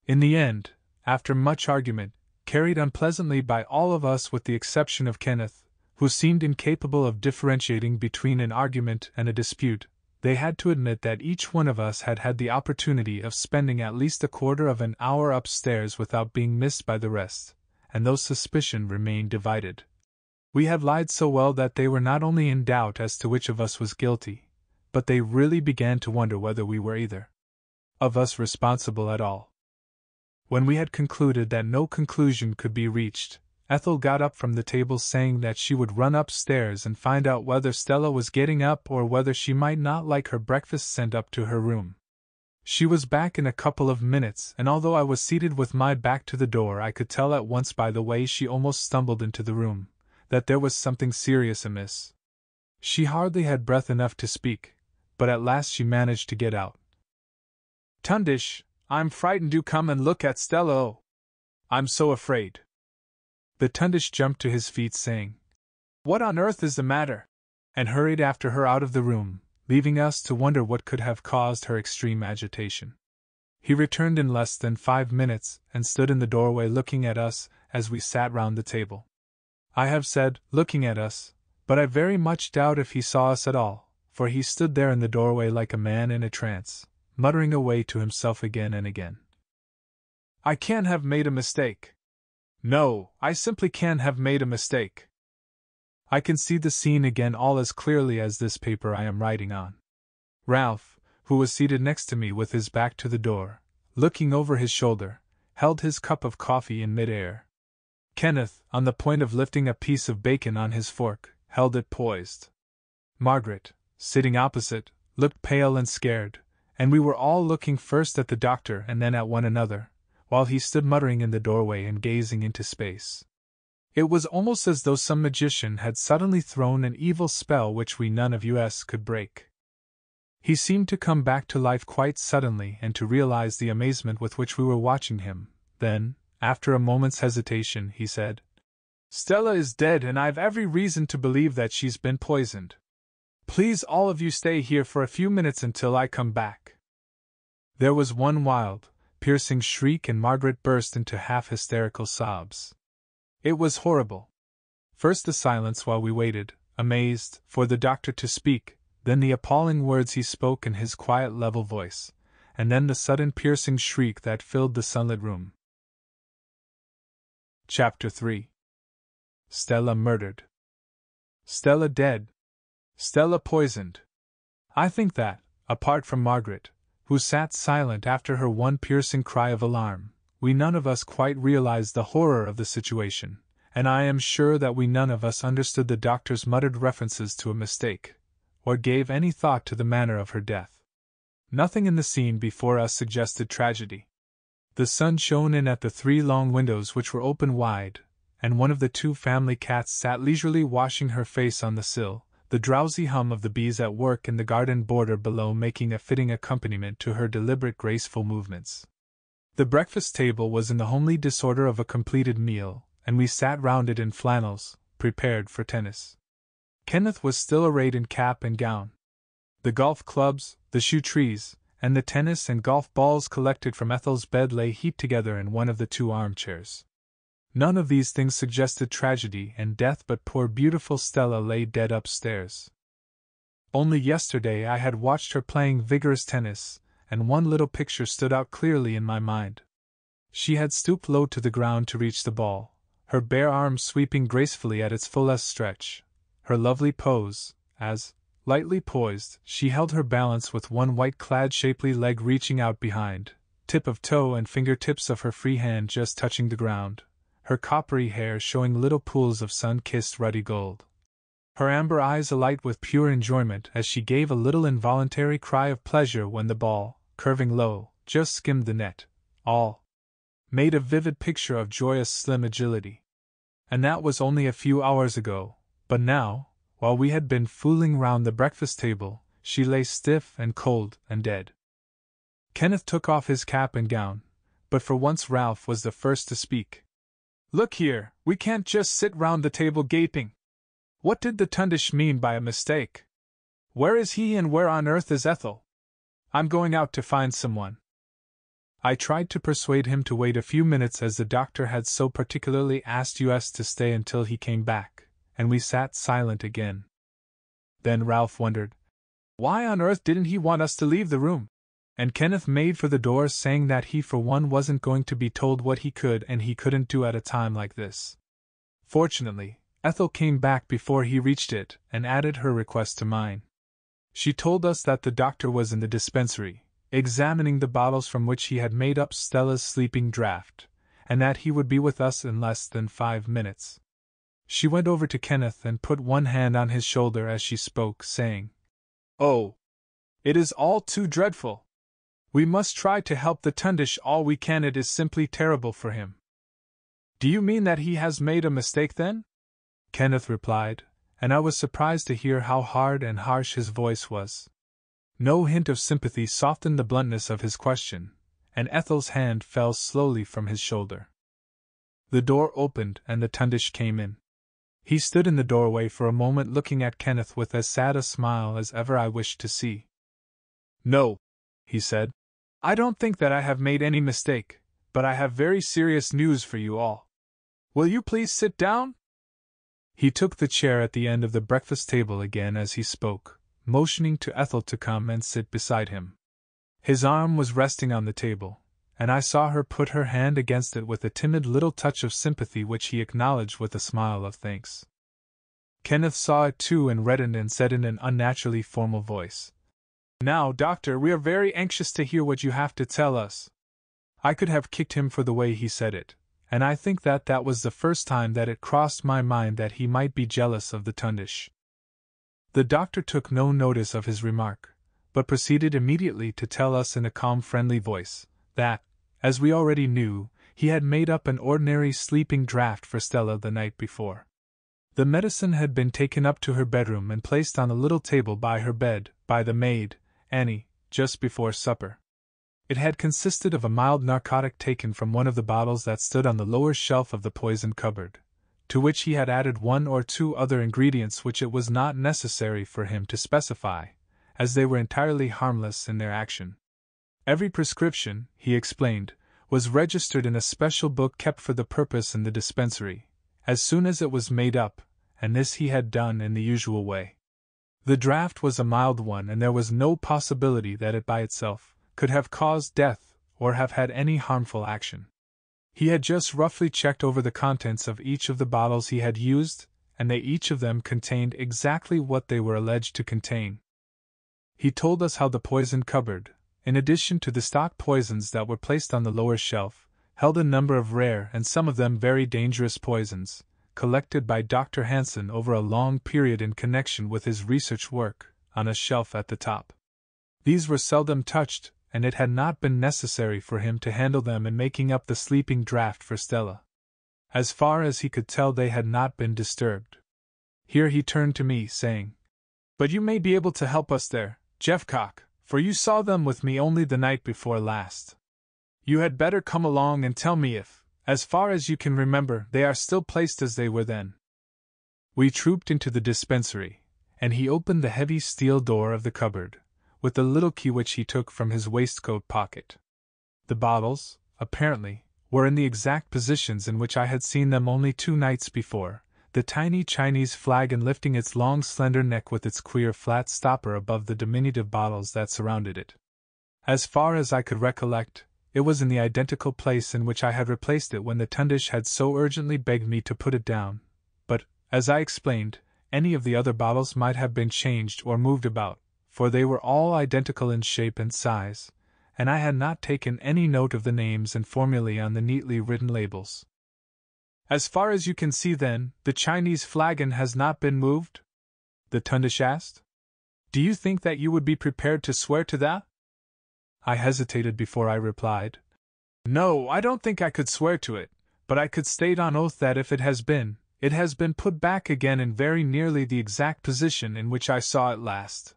A: In the end, after much argument, carried unpleasantly by all of us with the exception of Kenneth, who seemed incapable of differentiating between an argument and a dispute, they had to admit that each one of us had had the opportunity of spending at least a quarter of an hour upstairs without being missed by the rest, and though suspicion remained divided, we had lied so well that they were not only in doubt as to which of us was guilty, but they really began to wonder whether we were either of us responsible at all. When we had concluded that no conclusion could be reached, Ethel got up from the table saying that she would run upstairs and find out whether Stella was getting up or whether she might not like her breakfast sent up to her room. She was back in a couple of minutes, and although I was seated with my back to the door, I could tell at once by the way she almost stumbled into the room that there was something serious amiss. She hardly had breath enough to speak, but at last she managed to get out. "Tundish, I'm frightened. Do come and look at Stella. Oh, I'm so afraid." The Tundish jumped to his feet, saying, "What on earth is the matter?" and hurried after her out of the room, leaving us to wonder what could have caused her extreme agitation. He returned in less than 5 minutes and stood in the doorway looking at us as we sat round the table. I have said, looking at us, but I very much doubt if he saw us at all, for he stood there in the doorway like a man in a trance, muttering away to himself again and again. "I can't have made a mistake. No, I simply can't have made a mistake." I can see the scene again all as clearly as this paper I am writing on. Ralph, who was seated next to me with his back to the door, looking over his shoulder, held his cup of coffee in mid-air. Kenneth, on the point of lifting a piece of bacon on his fork, held it poised. Margaret, sitting opposite, looked pale and scared, and we were all looking first at the doctor and then at one another, while he stood muttering in the doorway and gazing into space. It was almost as though some magician had suddenly thrown an evil spell which we none of us could break. He seemed to come back to life quite suddenly and to realize the amazement with which we were watching him. Then, after a moment's hesitation, he said, "Stella is dead, and I've every reason to believe that she's been poisoned. Please all of you stay here for a few minutes until I come back." There was one wild, piercing shriek and Margaret burst into half-hysterical sobs. It was horrible. First the silence while we waited, amazed, for the doctor to speak, then the appalling words he spoke in his quiet level voice, and then the sudden piercing shriek that filled the sunlit room. Chapter 3. Stella murdered. Stella dead. Stella poisoned. I think that, apart from Margaret, who sat silent after her one piercing cry of alarm, we none of us quite realized the horror of the situation, and I am sure that we none of us understood the doctor's muttered references to a mistake, or gave any thought to the manner of her death. Nothing in the scene before us suggested tragedy. The sun shone in at the 3 long windows which were open wide, and one of the 2 family cats sat leisurely washing her face on the sill, the drowsy hum of the bees at work in the garden border below making a fitting accompaniment to her deliberate graceful movements. The breakfast table was in the homely disorder of a completed meal, and we sat round it in flannels, prepared for tennis. Kenneth was still arrayed in cap and gown. The golf clubs, the shoe trees, and the tennis and golf balls collected from Ethel's bed lay heaped together in one of the 2 armchairs. None of these things suggested tragedy and death, but poor beautiful Stella lay dead upstairs. Only yesterday I had watched her playing vigorous tennis, and one little picture stood out clearly in my mind. She had stooped low to the ground to reach the ball, her bare arm sweeping gracefully at its fullest stretch, her lovely pose, as, lightly poised, she held her balance with one white-clad shapely leg reaching out behind, tip of toe and fingertips of her free hand just touching the ground, her coppery hair showing little pools of sun-kissed ruddy gold. Her amber eyes alight with pure enjoyment as she gave a little involuntary cry of pleasure when the ball, curving low, just skimmed the net, all made a vivid picture of joyous slim agility. And that was only a few hours ago, but now, while we had been fooling round the breakfast table, she lay stiff and cold and dead. Kenneth took off his cap and gown, but for once Ralph was the first to speak. "Look here, we can't just sit round the table gaping. What did the Tundish mean by a mistake? Where is he and where on earth is Ethel? I'm going out to find someone." I tried to persuade him to wait a few minutes as the doctor had so particularly asked us to stay until he came back, and we sat silent again. Then Ralph wondered, why on earth didn't he want us to leave the room? And Kenneth made for the door, saying that he for one wasn't going to be told what he could and he couldn't do at a time like this. Fortunately, Ethel came back before he reached it and added her request to mine. She told us that the doctor was in the dispensary, examining the bottles from which he had made up Stella's sleeping draught, and that he would be with us in less than 5 minutes. She went over to Kenneth and put one hand on his shoulder as she spoke, saying, "Oh, it is all too dreadful. We must try to help the Tundish all we can. It is simply terrible for him." "Do you mean that he has made a mistake then?" Kenneth replied, and I was surprised to hear how hard and harsh his voice was. No hint of sympathy softened the bluntness of his question, and Ethel's hand fell slowly from his shoulder. The door opened and the Tundish came in. He stood in the doorway for a moment looking at Kenneth with as sad a smile as ever I wished to see. "No," he said. "I don't think that I have made any mistake, but I have very serious news for you all. Will you please sit down?" He took the chair at the end of the breakfast table again as he spoke, motioning to Ethel to come and sit beside him. His arm was resting on the table, and I saw her put her hand against it with a timid little touch of sympathy which he acknowledged with a smile of thanks. Kenneth saw it too and reddened and said in an unnaturally formal voice, "Now, Doctor, we are very anxious to hear what you have to tell us." I could have kicked him for the way he said it, and I think that that was the first time that it crossed my mind that he might be jealous of the Tundish. The doctor took no notice of his remark, but proceeded immediately to tell us in a calm, friendly voice, that, as we already knew, he had made up an ordinary sleeping draught for Stella the night before. The medicine had been taken up to her bedroom and placed on a little table by her bed, by the maid, Annie, just before supper. It had consisted of a mild narcotic taken from one of the bottles that stood on the lower shelf of the poison cupboard, to which he had added one or two other ingredients which it was not necessary for him to specify, as they were entirely harmless in their action. Every prescription, he explained, was registered in a special book kept for the purpose in the dispensary, as soon as it was made up, and this he had done in the usual way. The draught was a mild one, and there was no possibility that it by itself could have caused death or have had any harmful action. He had just roughly checked over the contents of each of the bottles he had used, and they each of them contained exactly what they were alleged to contain. He told us how the poison cupboard, in addition to the stock poisons that were placed on the lower shelf, held a number of rare and some of them very dangerous poisons, collected by Dr. Hansen over a long period in connection with his research work, on a shelf at the top. These were seldom touched, and it had not been necessary for him to handle them in making up the sleeping draught for Stella. As far as he could tell, they had not been disturbed. Here he turned to me, saying, "But you may be able to help us there, Jeffcock, for you saw them with me only the night before last. You had better come along and tell me if, as far as you can remember, they are still placed as they were then." We trooped into the dispensary, and he opened the heavy steel door of the cupboard, with the little key which he took from his waistcoat pocket. The bottles, apparently, were in the exact positions in which I had seen them only 2 nights before, the tiny Chinese flagon lifting its long slender neck with its queer flat stopper above the diminutive bottles that surrounded it. As far as I could recollect, it was in the identical place in which I had replaced it when the Tundish had so urgently begged me to put it down, but, as I explained, any of the other bottles might have been changed or moved about, for they were all identical in shape and size, and I had not taken any note of the names and formulae on the neatly written labels. "As far as you can see, then, the Chinese flagon has not been moved?" the Tundish asked. "Do you think that you would be prepared to swear to that?" I hesitated before I replied. "No, I don't think I could swear to it, but I could state on oath that if it has been put back again in very nearly the exact position in which I saw it last."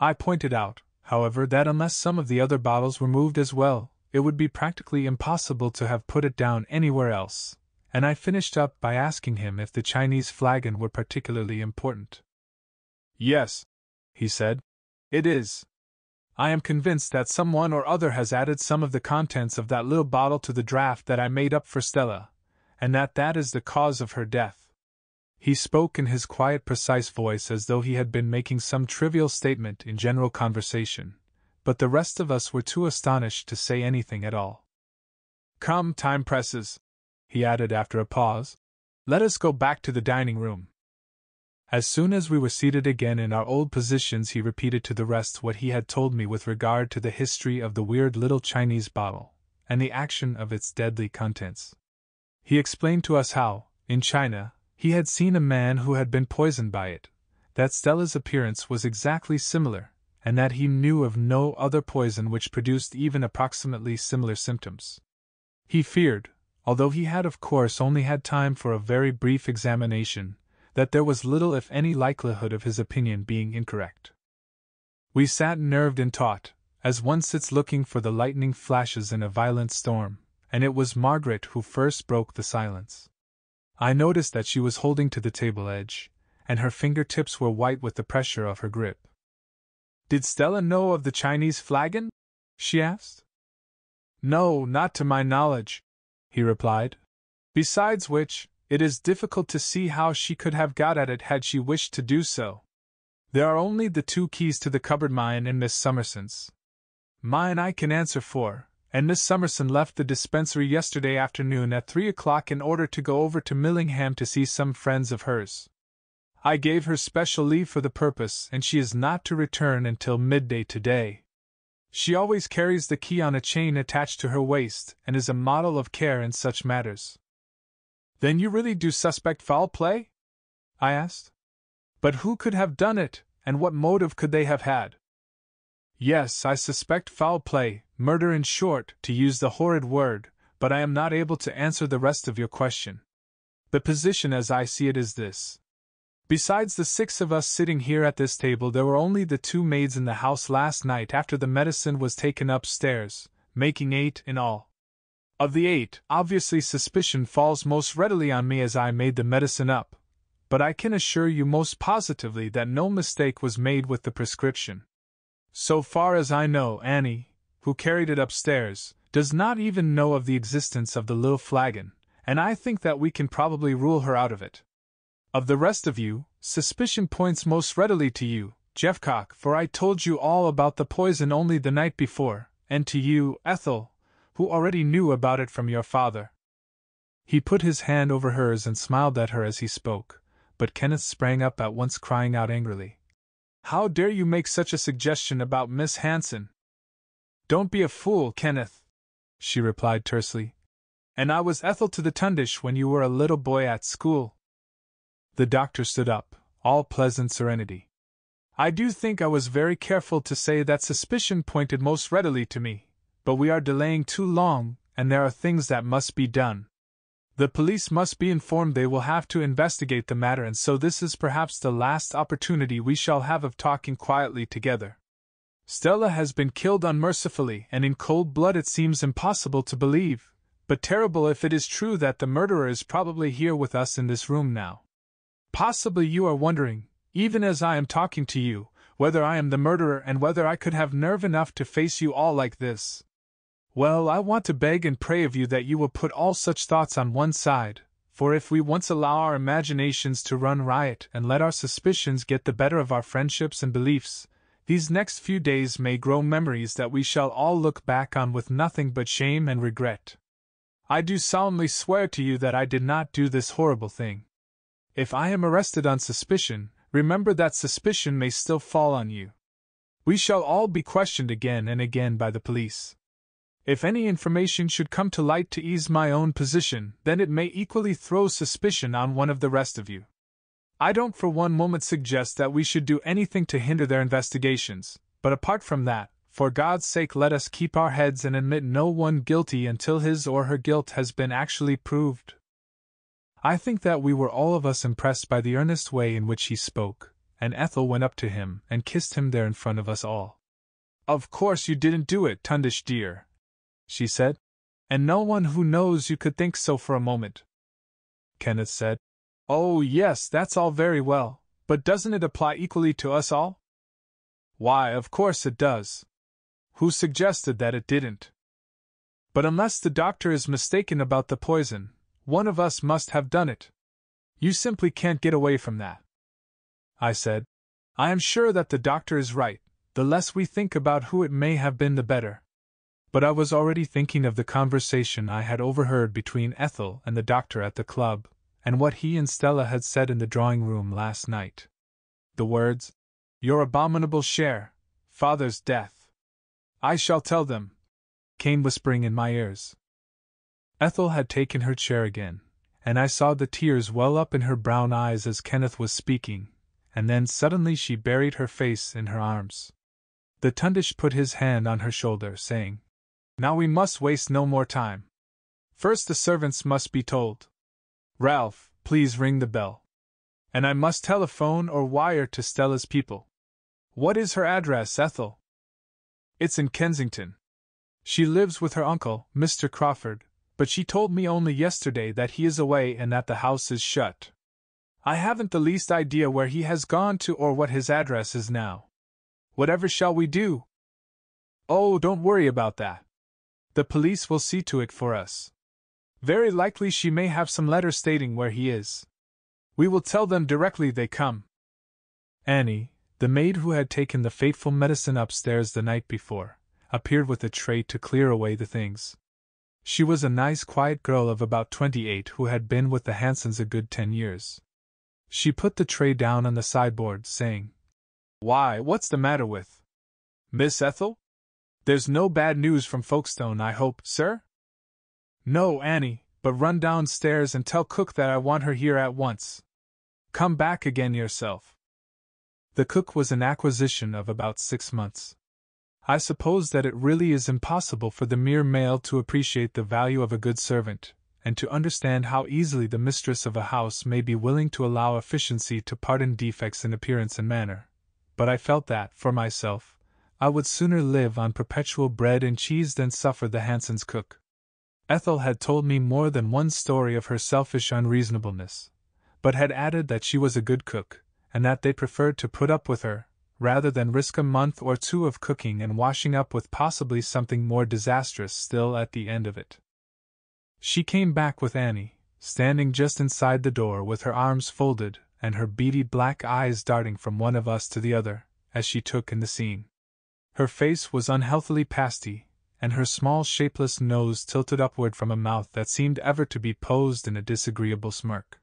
A: I pointed out, however, that unless some of the other bottles were moved as well, it would be practically impossible to have put it down anywhere else, and I finished up by asking him if the Chinese flagon were particularly important. "Yes," he said, "it is. I am convinced that someone or other has added some of the contents of that little bottle to the draught that I made up for Stella, and that is the cause of her death." He spoke in his quiet, precise voice as though he had been making some trivial statement in general conversation, but the rest of us were too astonished to say anything at all. "Come, time presses," he added after a pause. "Let us go back to the dining room." As soon as we were seated again in our old positions, he repeated to the rest what he had told me with regard to the history of the weird little Chinese bottle, and the action of its deadly contents. He explained to us how, in China, he had seen a man who had been poisoned by it, that Stella's appearance was exactly similar, and that he knew of no other poison which produced even approximately similar symptoms. He feared, although he had of course only had time for a very brief examination, that there was little if any likelihood of his opinion being incorrect. We sat nerved and taut, as one sits looking for the lightning flashes in a violent storm, and it was Margaret who first broke the silence. I noticed that she was holding to the table edge, and her fingertips were white with the pressure of her grip. "Did Stella know of the Chinese flagon?" she asked. "No, not to my knowledge," he replied. "Besides which, it is difficult to see how she could have got at it had she wished to do so. There are only the 2 keys to the cupboard, mine and Miss Summerson's. Mine I can answer for, and Miss Summerson left the dispensary yesterday afternoon at 3 o'clock in order to go over to Millingham to see some friends of hers. I gave her special leave for the purpose, and she is not to return until midday today. She always carries the key on a chain attached to her waist, and is a model of care in such matters." "Then you really do suspect foul play?" I asked. "But who could have done it, and what motive could they have had?" "Yes, I suspect foul play, murder in short, to use the horrid word, but I am not able to answer the rest of your question. The position as I see it is this. Besides the 6 of us sitting here at this table, there were only the 2 maids in the house last night after the medicine was taken upstairs, making 8 in all. Of the 8, obviously suspicion falls most readily on me as I made the medicine up, but I can assure you most positively that no mistake was made with the prescription. So far as I know, Annie, who carried it upstairs, does not even know of the existence of the little flagon, and I think that we can probably rule her out of it. Of the rest of you, suspicion points most readily to you, Jeffcock, for I told you all about the poison only the night before, and to you, Ethel, who already knew about it from your father." He put his hand over hers and smiled at her as he spoke, but Kenneth sprang up at once, crying out angrily, "How dare you make such a suggestion about Miss Hanson?" "Don't be a fool, Kenneth," she replied tersely. "And I was Ethel to the tundish when you were a little boy at school." The doctor stood up, all pleasant serenity. "I do think I was very careful to say that suspicion pointed most readily to me, but we are delaying too long, and there are things that must be done. The police must be informed, they will have to investigate the matter, and so this is perhaps the last opportunity we shall have of talking quietly together. Stella has been killed unmercifully and in cold blood. It seems impossible to believe, but terrible if it is true, that the murderer is probably here with us in this room now. Possibly you are wondering, even as I am talking to you, whether I am the murderer and whether I could have nerve enough to face you all like this. Well, I want to beg and pray of you that you will put all such thoughts on one side, for if we once allow our imaginations to run riot and let our suspicions get the better of our friendships and beliefs, these next few days may grow memories that we shall all look back on with nothing but shame and regret. I do solemnly swear to you that I did not do this horrible thing. If I am arrested on suspicion, remember that suspicion may still fall on you. We shall all be questioned again and again by the police. If any information should come to light to ease my own position, then it may equally throw suspicion on one of the rest of you. I don't for one moment suggest that we should do anything to hinder their investigations, but apart from that, for God's sake let us keep our heads and admit no one guilty until his or her guilt has been actually proved." I think that we were all of us impressed by the earnest way in which he spoke, and Ethel went up to him and kissed him there in front of us all. "Of course you didn't do it, Tundish dear," she said, "and no one who knows you could think so for a moment." Kenneth said, "Oh yes, that's all very well, but doesn't it apply equally to us all?" "Why, of course it does. Who suggested that it didn't? But unless the doctor is mistaken about the poison, one of us must have done it. You simply can't get away from that." I said, "I am sure that the doctor is right, the less we think about who it may have been the better." But I was already thinking of the conversation I had overheard between Ethel and the doctor at the club, and what he and Stella had said in the drawing-room last night. The words, "Your abominable share, father's death. I shall tell them," came whispering in my ears. Ethel had taken her chair again, and I saw the tears well up in her brown eyes as Kenneth was speaking, and then suddenly she buried her face in her arms. The Tundish put his hand on her shoulder, saying, "Now we must waste no more time. First the servants must be told. Ralph, please ring the bell. And I must telephone or wire to Stella's people." What is her address, Ethel? It's in Kensington. She lives with her uncle, Mr. Crawford, but she told me only yesterday that he is away and that the house is shut. I haven't the least idea where he has gone to or what his address is now. Whatever shall we do? Oh, don't worry about that. The police will see to it for us. Very likely she may have some letter stating where he is. We will tell them directly they come. Annie, the maid who had taken the fateful medicine upstairs the night before, appeared with a tray to clear away the things. She was a nice quiet girl of about 28 who had been with the Hansons a good 10 years. She put the tray down on the sideboard, saying, "Why, what's the matter with Miss Ethel? There's no bad news from Folkestone, I hope, sir?" "No, Annie, but run downstairs and tell cook that I want her here at once. Come back again yourself." The cook was an acquisition of about 6 months. I suppose that it really is impossible for the mere male to appreciate the value of a good servant, and to understand how easily the mistress of a house may be willing to allow efficiency to pardon defects in appearance and manner. But I felt that, for myself, I would sooner live on perpetual bread and cheese than suffer the Hansons' cook. Ethel had told me more than one story of her selfish unreasonableness, but had added that she was a good cook, and that they preferred to put up with her, rather than risk a month or two of cooking and washing up with possibly something more disastrous still at the end of it. She came back with Annie, standing just inside the door with her arms folded and her beady black eyes darting from one of us to the other, as she took in the scene. Her face was unhealthily pasty, and her small shapeless nose tilted upward from a mouth that seemed ever to be posed in a disagreeable smirk.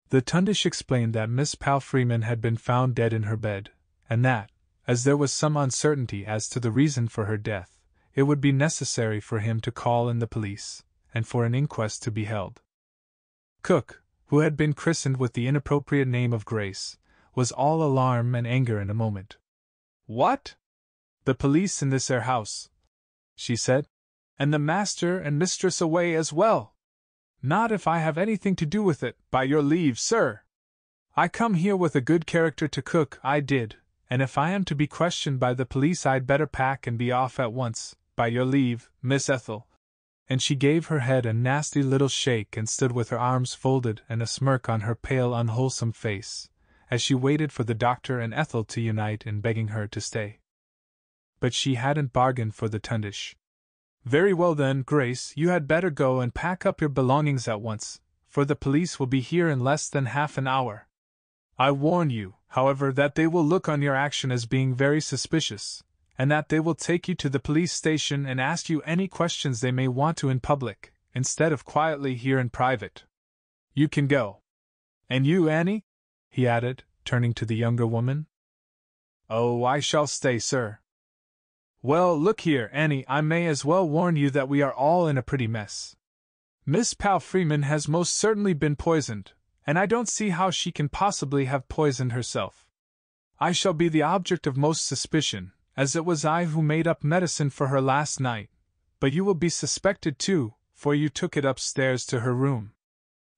A: The Tundish explained that Miss Palfreeman had been found dead in her bed, and that, as there was some uncertainty as to the reason for her death, it would be necessary for him to call in the police, and for an inquest to be held. Cook, who had been christened with the inappropriate name of Grace, was all alarm and anger in a moment. "What? The police in this 'ere house," she said, "and the master and mistress away as well? Not if I have anything to do with it, by your leave, sir. I come here with a good character to cook, I did, and if I am to be questioned by the police I'd better pack and be off at once, by your leave, Miss Ethel." And she gave her head a nasty little shake and stood with her arms folded and a smirk on her pale, unwholesome face, as she waited for the doctor and Ethel to unite in begging her to stay. But she hadn't bargained for the Tundish. "Very well then, Grace, you had better go and pack up your belongings at once, for the police will be here in less than half an hour. I warn you, however, that they will look on your action as being very suspicious, and that they will take you to the police station and ask you any questions they may want to in public, instead of quietly here in private. You can go. And you, Annie?" he added, turning to the younger woman. "Oh, I shall stay, sir." "Well, look here, Annie, I may as well warn you that we are all in a pretty mess. Miss Palfreeman has most certainly been poisoned, and I don't see how she can possibly have poisoned herself. I shall be the object of most suspicion, as it was I who made up medicine for her last night, but you will be suspected too, for you took it upstairs to her room.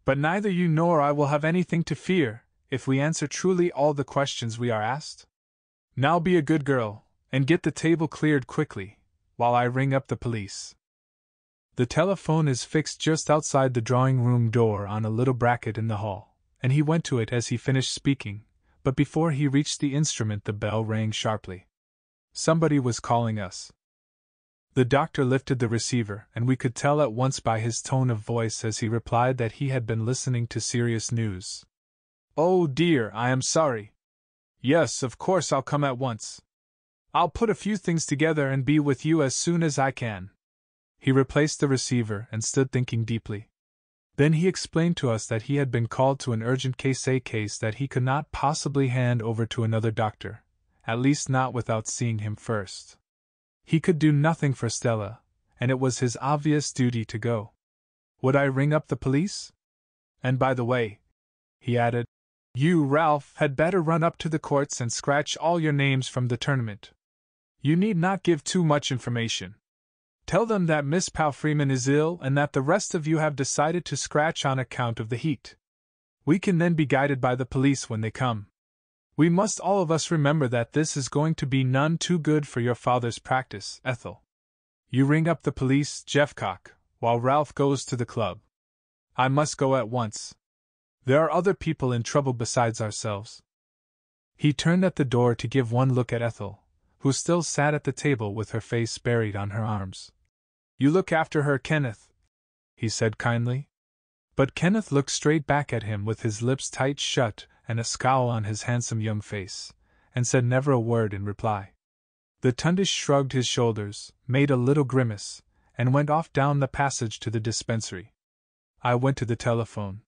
A: But neither you nor I will have anything to fear, if we answer truly all the questions we are asked. Now be a good girl, and get the table cleared quickly, while I ring up the police. The telephone is fixed just outside the drawing-room door on a little bracket in the hall, and he went to it as he finished speaking, but before he reached the instrument the bell rang sharply. Somebody was calling us. The doctor lifted the receiver, and we could tell at once by his tone of voice as he replied that he had been listening to serious news. "Oh dear, I am sorry. Yes, of course I'll come at once. I'll put a few things together and be with you as soon as I can." He replaced the receiver and stood thinking deeply. Then he explained to us that he had been called to an urgent case, a case that he could not possibly hand over to another doctor, at least not without seeing him first. He could do nothing for Stella, and it was his obvious duty to go. Would I ring up the police? And by the way, he added, you, Ralph, had better run up to the courts and scratch all your names from the tournament. You need not give too much information. Tell them that Miss Palfreeman is ill and that the rest of you have decided to scratch on account of the heat. We can then be guided by the police when they come. We must all of us remember that this is going to be none too good for your father's practice, Ethel. You ring up the police, Jeffcock, while Ralph goes to the club. I must go at once. There are other people in trouble besides ourselves. He turned at the door to give one look at Ethel, who still sat at the table with her face buried on her arms. You look after her, Kenneth, he said kindly. But Kenneth looked straight back at him with his lips tight shut and a scowl on his handsome young face, and said never a word in reply. The Tundish shrugged his shoulders, made a little grimace, and went off down the passage to the dispensary. I went to the telephone.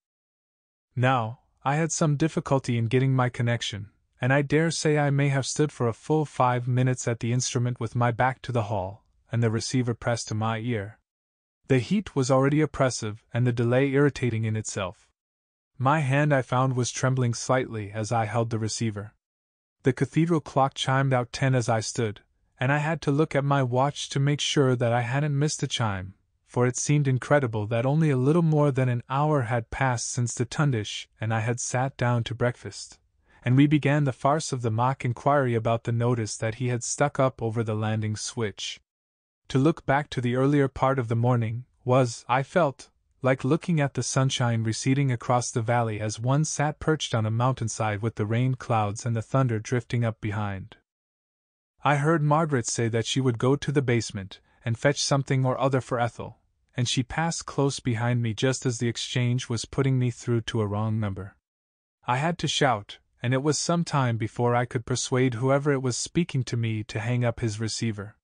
A: Now, I had some difficulty in getting my connection, and I dare say I may have stood for a full 5 minutes at the instrument with my back to the hall, and the receiver pressed to my ear. The heat was already oppressive, and the delay irritating in itself. My hand, I found, was trembling slightly as I held the receiver. The cathedral clock chimed out 10 as I stood, and I had to look at my watch to make sure that I hadn't missed a chime, for it seemed incredible that only a little more than an hour had passed since the Tundish and I had sat down to breakfast, and we began the farce of the mock inquiry about the notice that he had stuck up over the landing switch. To look back to the earlier part of the morning was, I felt, like looking at the sunshine receding across the valley as one sat perched on a mountainside with the rain clouds and the thunder drifting up behind. I heard Margaret say that she would go to the basement and fetch something or other for Ethel, and she passed close behind me just as the exchange was putting me through to a wrong number. I had to shout, and it was some time before I could persuade whoever it was speaking to me to hang up his receiver.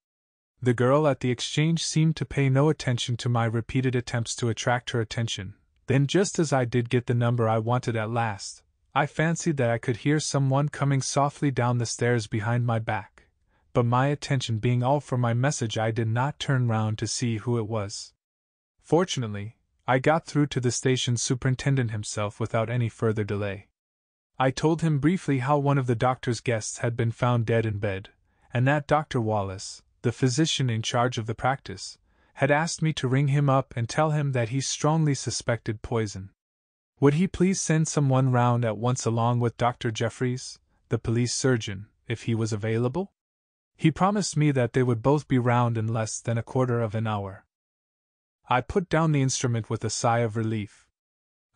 A: The girl at the exchange seemed to pay no attention to my repeated attempts to attract her attention. Then, just as I did get the number I wanted at last, I fancied that I could hear someone coming softly down the stairs behind my back, but my attention being all for my message, I did not turn round to see who it was. Fortunately, I got through to the station superintendent himself without any further delay. I told him briefly how one of the doctor's guests had been found dead in bed, and that Dr. Wallace, the physician in charge of the practice, had asked me to ring him up and tell him that he strongly suspected poison. Would he please send someone round at once along with Dr. Jeffries, the police surgeon, if he was available? He promised me that they would both be round in less than a quarter of an hour. I put down the instrument with a sigh of relief.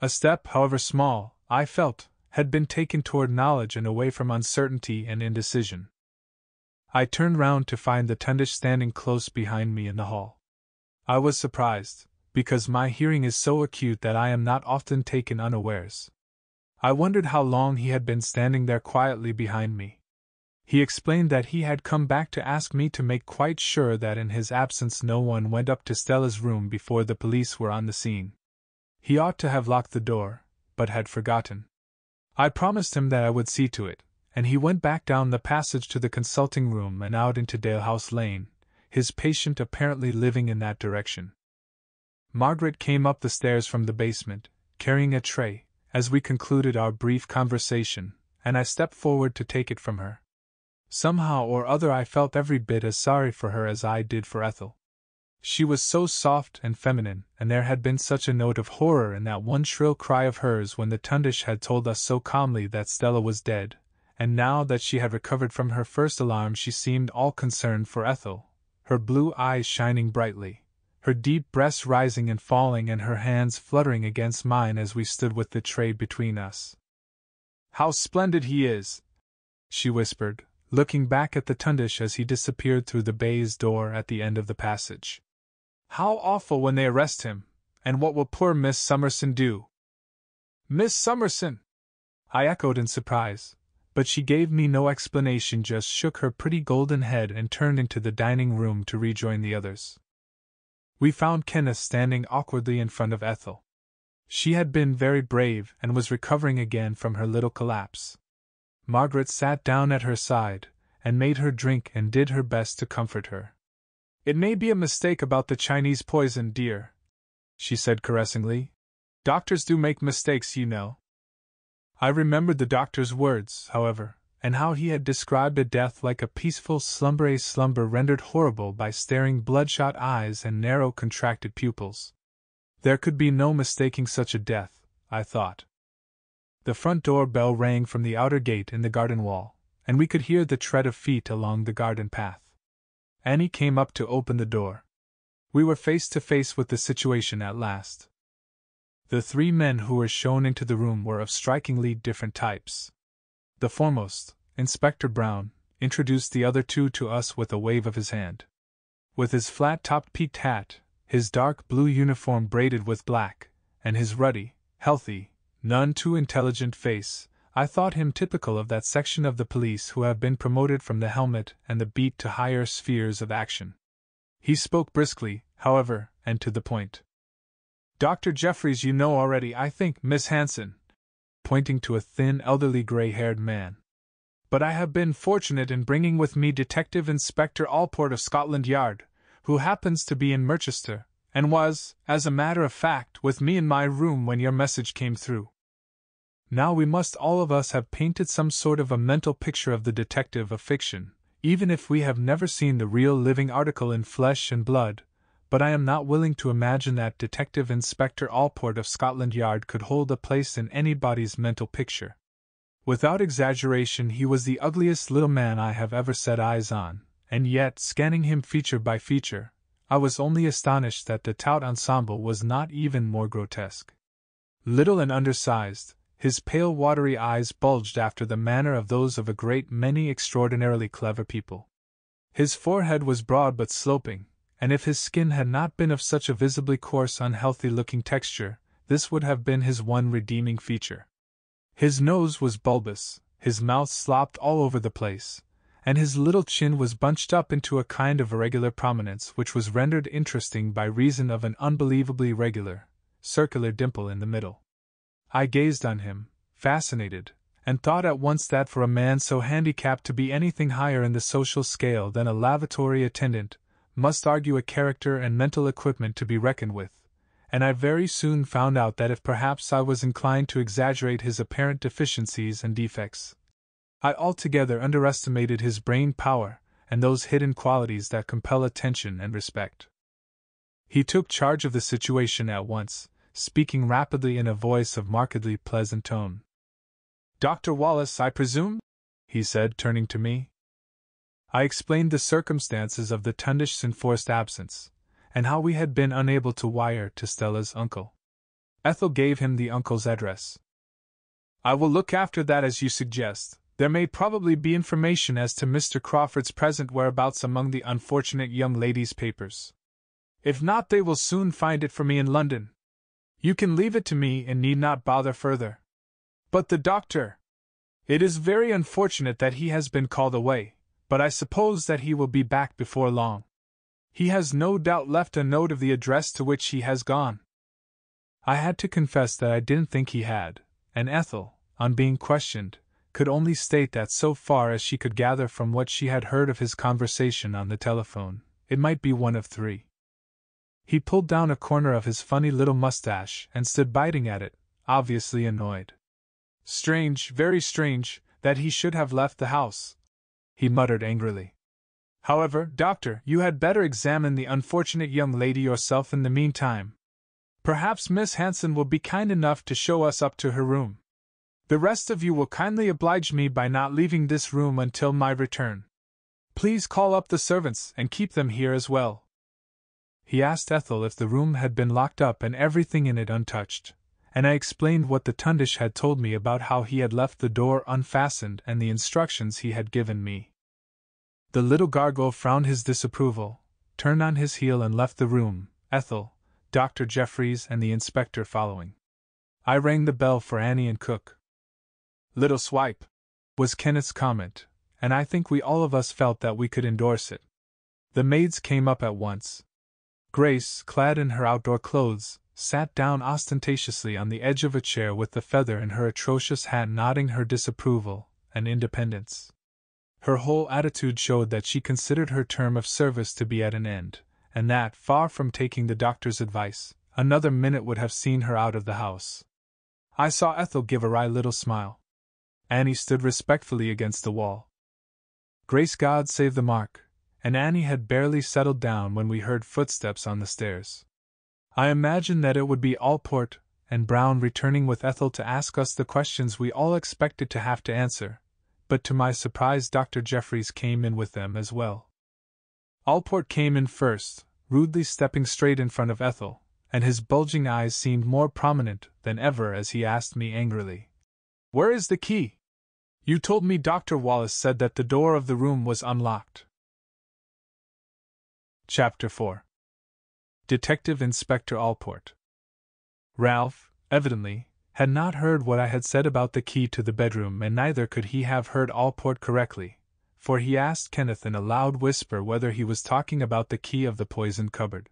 A: A step, however small, I felt, had been taken toward knowledge and away from uncertainty and indecision. I turned round to find the Tundish standing close behind me in the hall. I was surprised, because my hearing is so acute that I am not often taken unawares. I wondered how long he had been standing there quietly behind me. He explained that he had come back to ask me to make quite sure that in his absence no one went up to Stella's room before the police were on the scene. He ought to have locked the door, but had forgotten. I promised him that I would see to it, and he went back down the passage to the consulting room and out into Dalehouse Lane, his patient apparently living in that direction. Margaret came up the stairs from the basement, carrying a tray, as we concluded our brief conversation, and I stepped forward to take it from her. Somehow or other I felt every bit as sorry for her as I did for Ethel. She was so soft and feminine, and there had been such a note of horror in that one shrill cry of hers when the Tundish had told us so calmly that Stella was dead, and now that she had recovered from her first alarm she seemed all concerned for Ethel, her blue eyes shining brightly, her deep breast rising and falling and her hands fluttering against mine as we stood with the tray between us. "How splendid he is!" she whispered, looking back at the Tundish as he disappeared through the baize door at the end of the passage. "How awful when they arrest him, and what will poor Miss Summerson do?" "Miss Summerson!" I echoed in surprise, but she gave me no explanation, just shook her pretty golden head and turned into the dining room to rejoin the others. We found Kenneth standing awkwardly in front of Ethel. She had been very brave and was recovering again from her little collapse. Margaret sat down at her side, and made her drink and did her best to comfort her. "It may be a mistake about the Chinese poison, dear," she said caressingly. "Doctors do make mistakes, you know." I remembered the doctor's words, however, and how he had described a death like a peaceful slumber, a slumber rendered horrible by staring bloodshot eyes and narrow contracted pupils. There could be no mistaking such a death, I thought. The front door bell rang from the outer gate in the garden wall, and we could hear the tread of feet along the garden path. Annie came up to open the door. We were face to face with the situation at last. The three men who were shown into the room were of strikingly different types. The foremost, Inspector Brown, introduced the other two to us with a wave of his hand. With his flat-topped peaked hat, his dark blue uniform braided with black, and his ruddy, healthy, none too intelligent face, I thought him typical of that section of the police who have been promoted from the helmet and the beat to higher spheres of action. He spoke briskly, however, and to the point. "Dr. Jeffries you know already, I think, Miss Hanson," pointing to a thin, elderly gray-haired man. "But I have been fortunate in bringing with me Detective Inspector Allport of Scotland Yard, who happens to be in Merchester, and was, as a matter of fact, with me in my room when your message came through." Now we must all of us have painted some sort of a mental picture of the detective of fiction, even if we have never seen the real living article in flesh and blood, but I am not willing to imagine that Detective Inspector Allport of Scotland Yard could hold a place in anybody's mental picture. Without exaggeration, he was the ugliest little man I have ever set eyes on, and yet, scanning him feature by feature, I was only astonished that the tout ensemble was not even more grotesque. Little and undersized, his pale watery eyes bulged after the manner of those of a great many extraordinarily clever people. His forehead was broad but sloping, and if his skin had not been of such a visibly coarse, unhealthy-looking texture, this would have been his one redeeming feature. His nose was bulbous, his mouth slopped all over the place, and his little chin was bunched up into a kind of irregular prominence which was rendered interesting by reason of an unbelievably regular, circular dimple in the middle. I gazed on him, fascinated, and thought at once that for a man so handicapped to be anything higher in the social scale than a lavatory attendant must argue a character and mental equipment to be reckoned with, and I very soon found out that if perhaps I was inclined to exaggerate his apparent deficiencies and defects, I altogether underestimated his brain power and those hidden qualities that compel attention and respect. He took charge of the situation at once, speaking rapidly in a voice of markedly pleasant tone. "Dr. Wallace, I presume?" he said, turning to me. I explained the circumstances of the Tundish's enforced absence, and how we had been unable to wire to Stella's uncle. Ethel gave him the uncle's address. "I will look after that as you suggest. There may probably be information as to Mr. Crawford's present whereabouts among the unfortunate young lady's papers. If not, they will soon find it for me in London. You can leave it to me and need not bother further. But the doctor? It is very unfortunate that he has been called away, but I suppose that he will be back before long. He has no doubt left a note of the address to which he has gone." I had to confess that I didn't think he had, and Ethel, on being questioned, could only state that so far as she could gather from what she had heard of his conversation on the telephone, it might be one of three. He pulled down a corner of his funny little mustache and stood biting at it, obviously annoyed. "Strange, very strange, that he should have left the house," he muttered angrily. "However, doctor, you had better examine the unfortunate young lady yourself in the meantime. Perhaps Miss Hanson will be kind enough to show us up to her room. The rest of you will kindly oblige me by not leaving this room until my return. Please call up the servants and keep them here as well." He asked Ethel if the room had been locked up and everything in it untouched, and I explained what the Tundish had told me about how he had left the door unfastened and the instructions he had given me. The little gargoyle frowned his disapproval, turned on his heel and left the room, Ethel, Dr. Jeffries and the inspector following. I rang the bell for Annie and cook. "Little swipe," was Kenneth's comment, and I think we all of us felt that we could endorse it. The maids came up at once. Grace, clad in her outdoor clothes, sat down ostentatiously on the edge of a chair with the feather in her atrocious hat nodding her disapproval and independence. Her whole attitude showed that she considered her term of service to be at an end, and that, far from taking the doctor's advice, another minute would have seen her out of the house. I saw Ethel give a wry little smile. Annie stood respectfully against the wall. Grace God save the mark, and Annie had barely settled down when we heard footsteps on the stairs. I imagined that it would be Allport and Brown returning with Ethel to ask us the questions we all expected to have to answer, but to my surprise Dr. Jeffries came in with them as well. Allport came in first, rudely stepping straight in front of Ethel, and his bulging eyes seemed more prominent than ever as he asked me angrily, "Where is the key? You told me Dr. Wallace said that the door of the room was unlocked." Chapter 4. Detective Inspector Allport. Ralph, evidently, had not heard what I had said about the key to the bedroom, and neither could he have heard Allport correctly, for he asked Kenneth in a loud whisper whether he was talking about the key of the poisoned cupboard.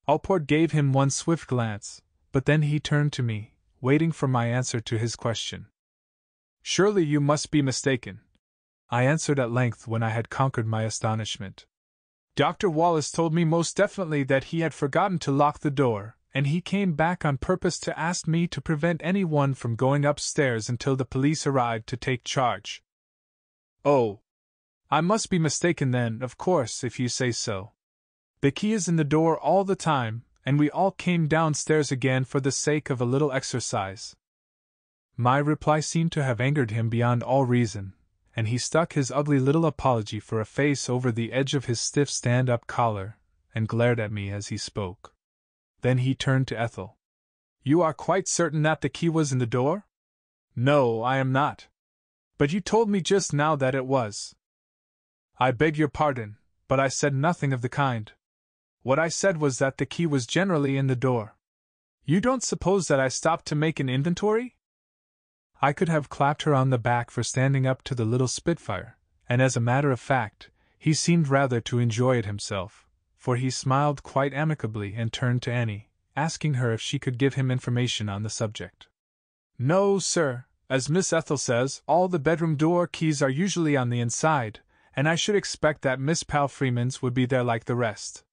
A: Allport gave him one swift glance, but then he turned to me, waiting for my answer to his question. "Surely you must be mistaken," I answered at length when I had conquered my astonishment. "Dr. Wallace told me most definitely that he had forgotten to lock the door, and he came back on purpose to ask me to prevent anyone from going upstairs until the police arrived to take charge." "Oh, I must be mistaken then, of course, if you say so. The key is in the door all the time, and we all came downstairs again for the sake of a little exercise." My reply seemed to have angered him beyond all reason, and he stuck his ugly little apology for a face over the edge of his stiff stand-up collar, and glared at me as he spoke. Then he turned to Ethel. "You are quite certain that the key was in the door?" "No, I am not. But you told me just now that it was." "I beg your pardon, but I said nothing of the kind. What I said was that the key was generally in the door. You don't suppose that I stopped to make an inventory?" I could have clapped her on the back for standing up to the little spitfire, and as a matter of fact, he seemed rather to enjoy it himself, for he smiled quite amicably and turned to Annie, asking her if she could give him information on the subject. "No, sir, as Miss Ethel says, all the bedroom door keys are usually on the inside, and I should expect that Miss Palfreeman's would be there like the rest."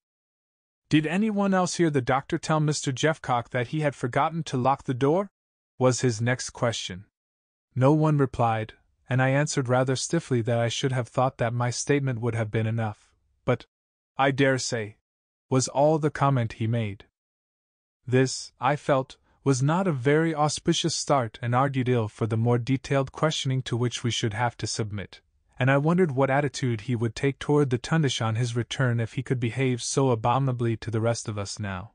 A: "Did anyone else hear the doctor tell Mr. Jeffcock that he had forgotten to lock the door?" was his next question. No one replied, and I answered rather stiffly that I should have thought that my statement would have been enough, but "I dare say," was all the comment he made. This, I felt, was not a very auspicious start and argued ill for the more detailed questioning to which we should have to submit, and I wondered what attitude he would take toward the Tundish on his return if he could behave so abominably to the rest of us now.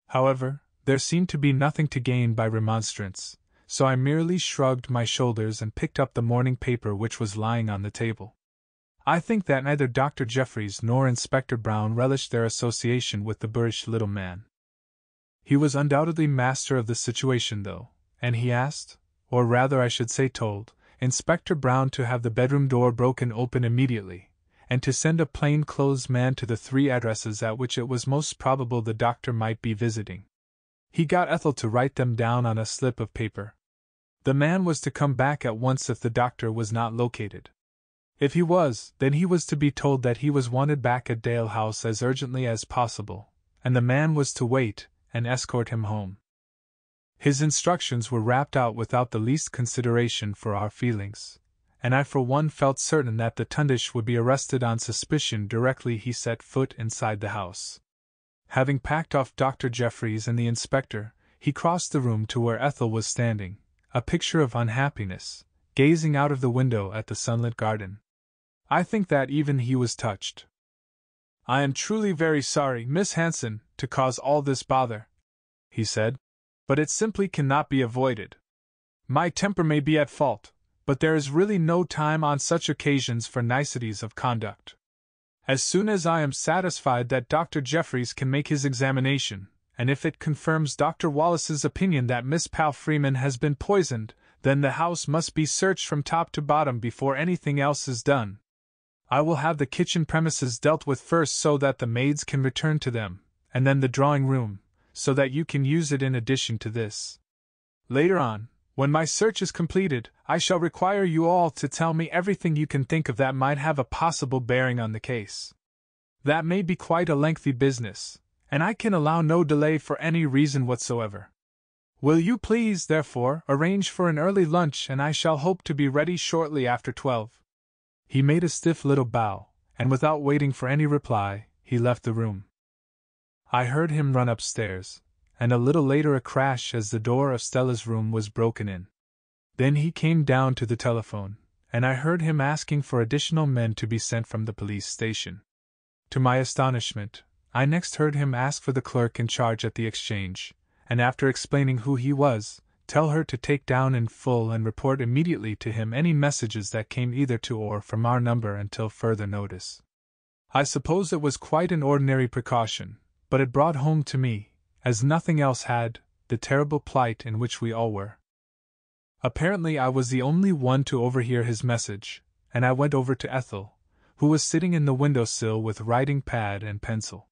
A: However, there seemed to be nothing to gain by remonstrance, so I merely shrugged my shoulders and picked up the morning paper which was lying on the table. I think that neither Dr. Jeffries nor Inspector Brown relished their association with the boorish little man. He was undoubtedly master of the situation, though, and he asked, or rather I should say told, Inspector Brown to have the bedroom door broken open immediately, and to send a plain-clothes man to the 3 addresses at which it was most probable the doctor might be visiting. He got Ethel to write them down on a slip of paper. The man was to come back at once if the doctor was not located. If he was, then he was to be told that he was wanted back at Dalehouse as urgently as possible, and the man was to wait and escort him home. His instructions were rapped out without the least consideration for our feelings, and I for one felt certain that the Tundish would be arrested on suspicion directly he set foot inside the house. Having packed off Dr. Jeffries and the inspector, he crossed the room to where Ethel was standing, a picture of unhappiness, gazing out of the window at the sunlit garden. I think that even he was touched. "I am truly very sorry, Miss Hanson, to cause all this bother," he said, "but it simply cannot be avoided. My temper may be at fault, but there is really no time on such occasions for niceties of conduct. As soon as I am satisfied that Dr. Jeffries can make his examination, and if it confirms Dr. Wallace's opinion that Miss Palfreeman has been poisoned, then the house must be searched from top to bottom before anything else is done. I will have the kitchen premises dealt with first so that the maids can return to them, and then the drawing room, so that you can use it in addition to this. Later on, when my search is completed, I shall require you all to tell me everything you can think of that might have a possible bearing on the case. That may be quite a lengthy business, and I can allow no delay for any reason whatsoever. Will you please, therefore, arrange for an early lunch, and I shall hope to be ready shortly after 12. He made a stiff little bow, and without waiting for any reply, he left the room. I heard him run upstairs, and a little later a crash as the door of Stella's room was broken in. Then he came down to the telephone, and I heard him asking for additional men to be sent from the police station. To my astonishment, I next heard him ask for the clerk in charge at the exchange, and after explaining who he was, tell her to take down in full and report immediately to him any messages that came either to or from our number until further notice. I suppose it was quite an ordinary precaution, but it brought home to me, as nothing else had, the terrible plight in which we all were. Apparently I was the only one to overhear his message, and I went over to Ethel, who was sitting in the window-sill with writing pad and pencil.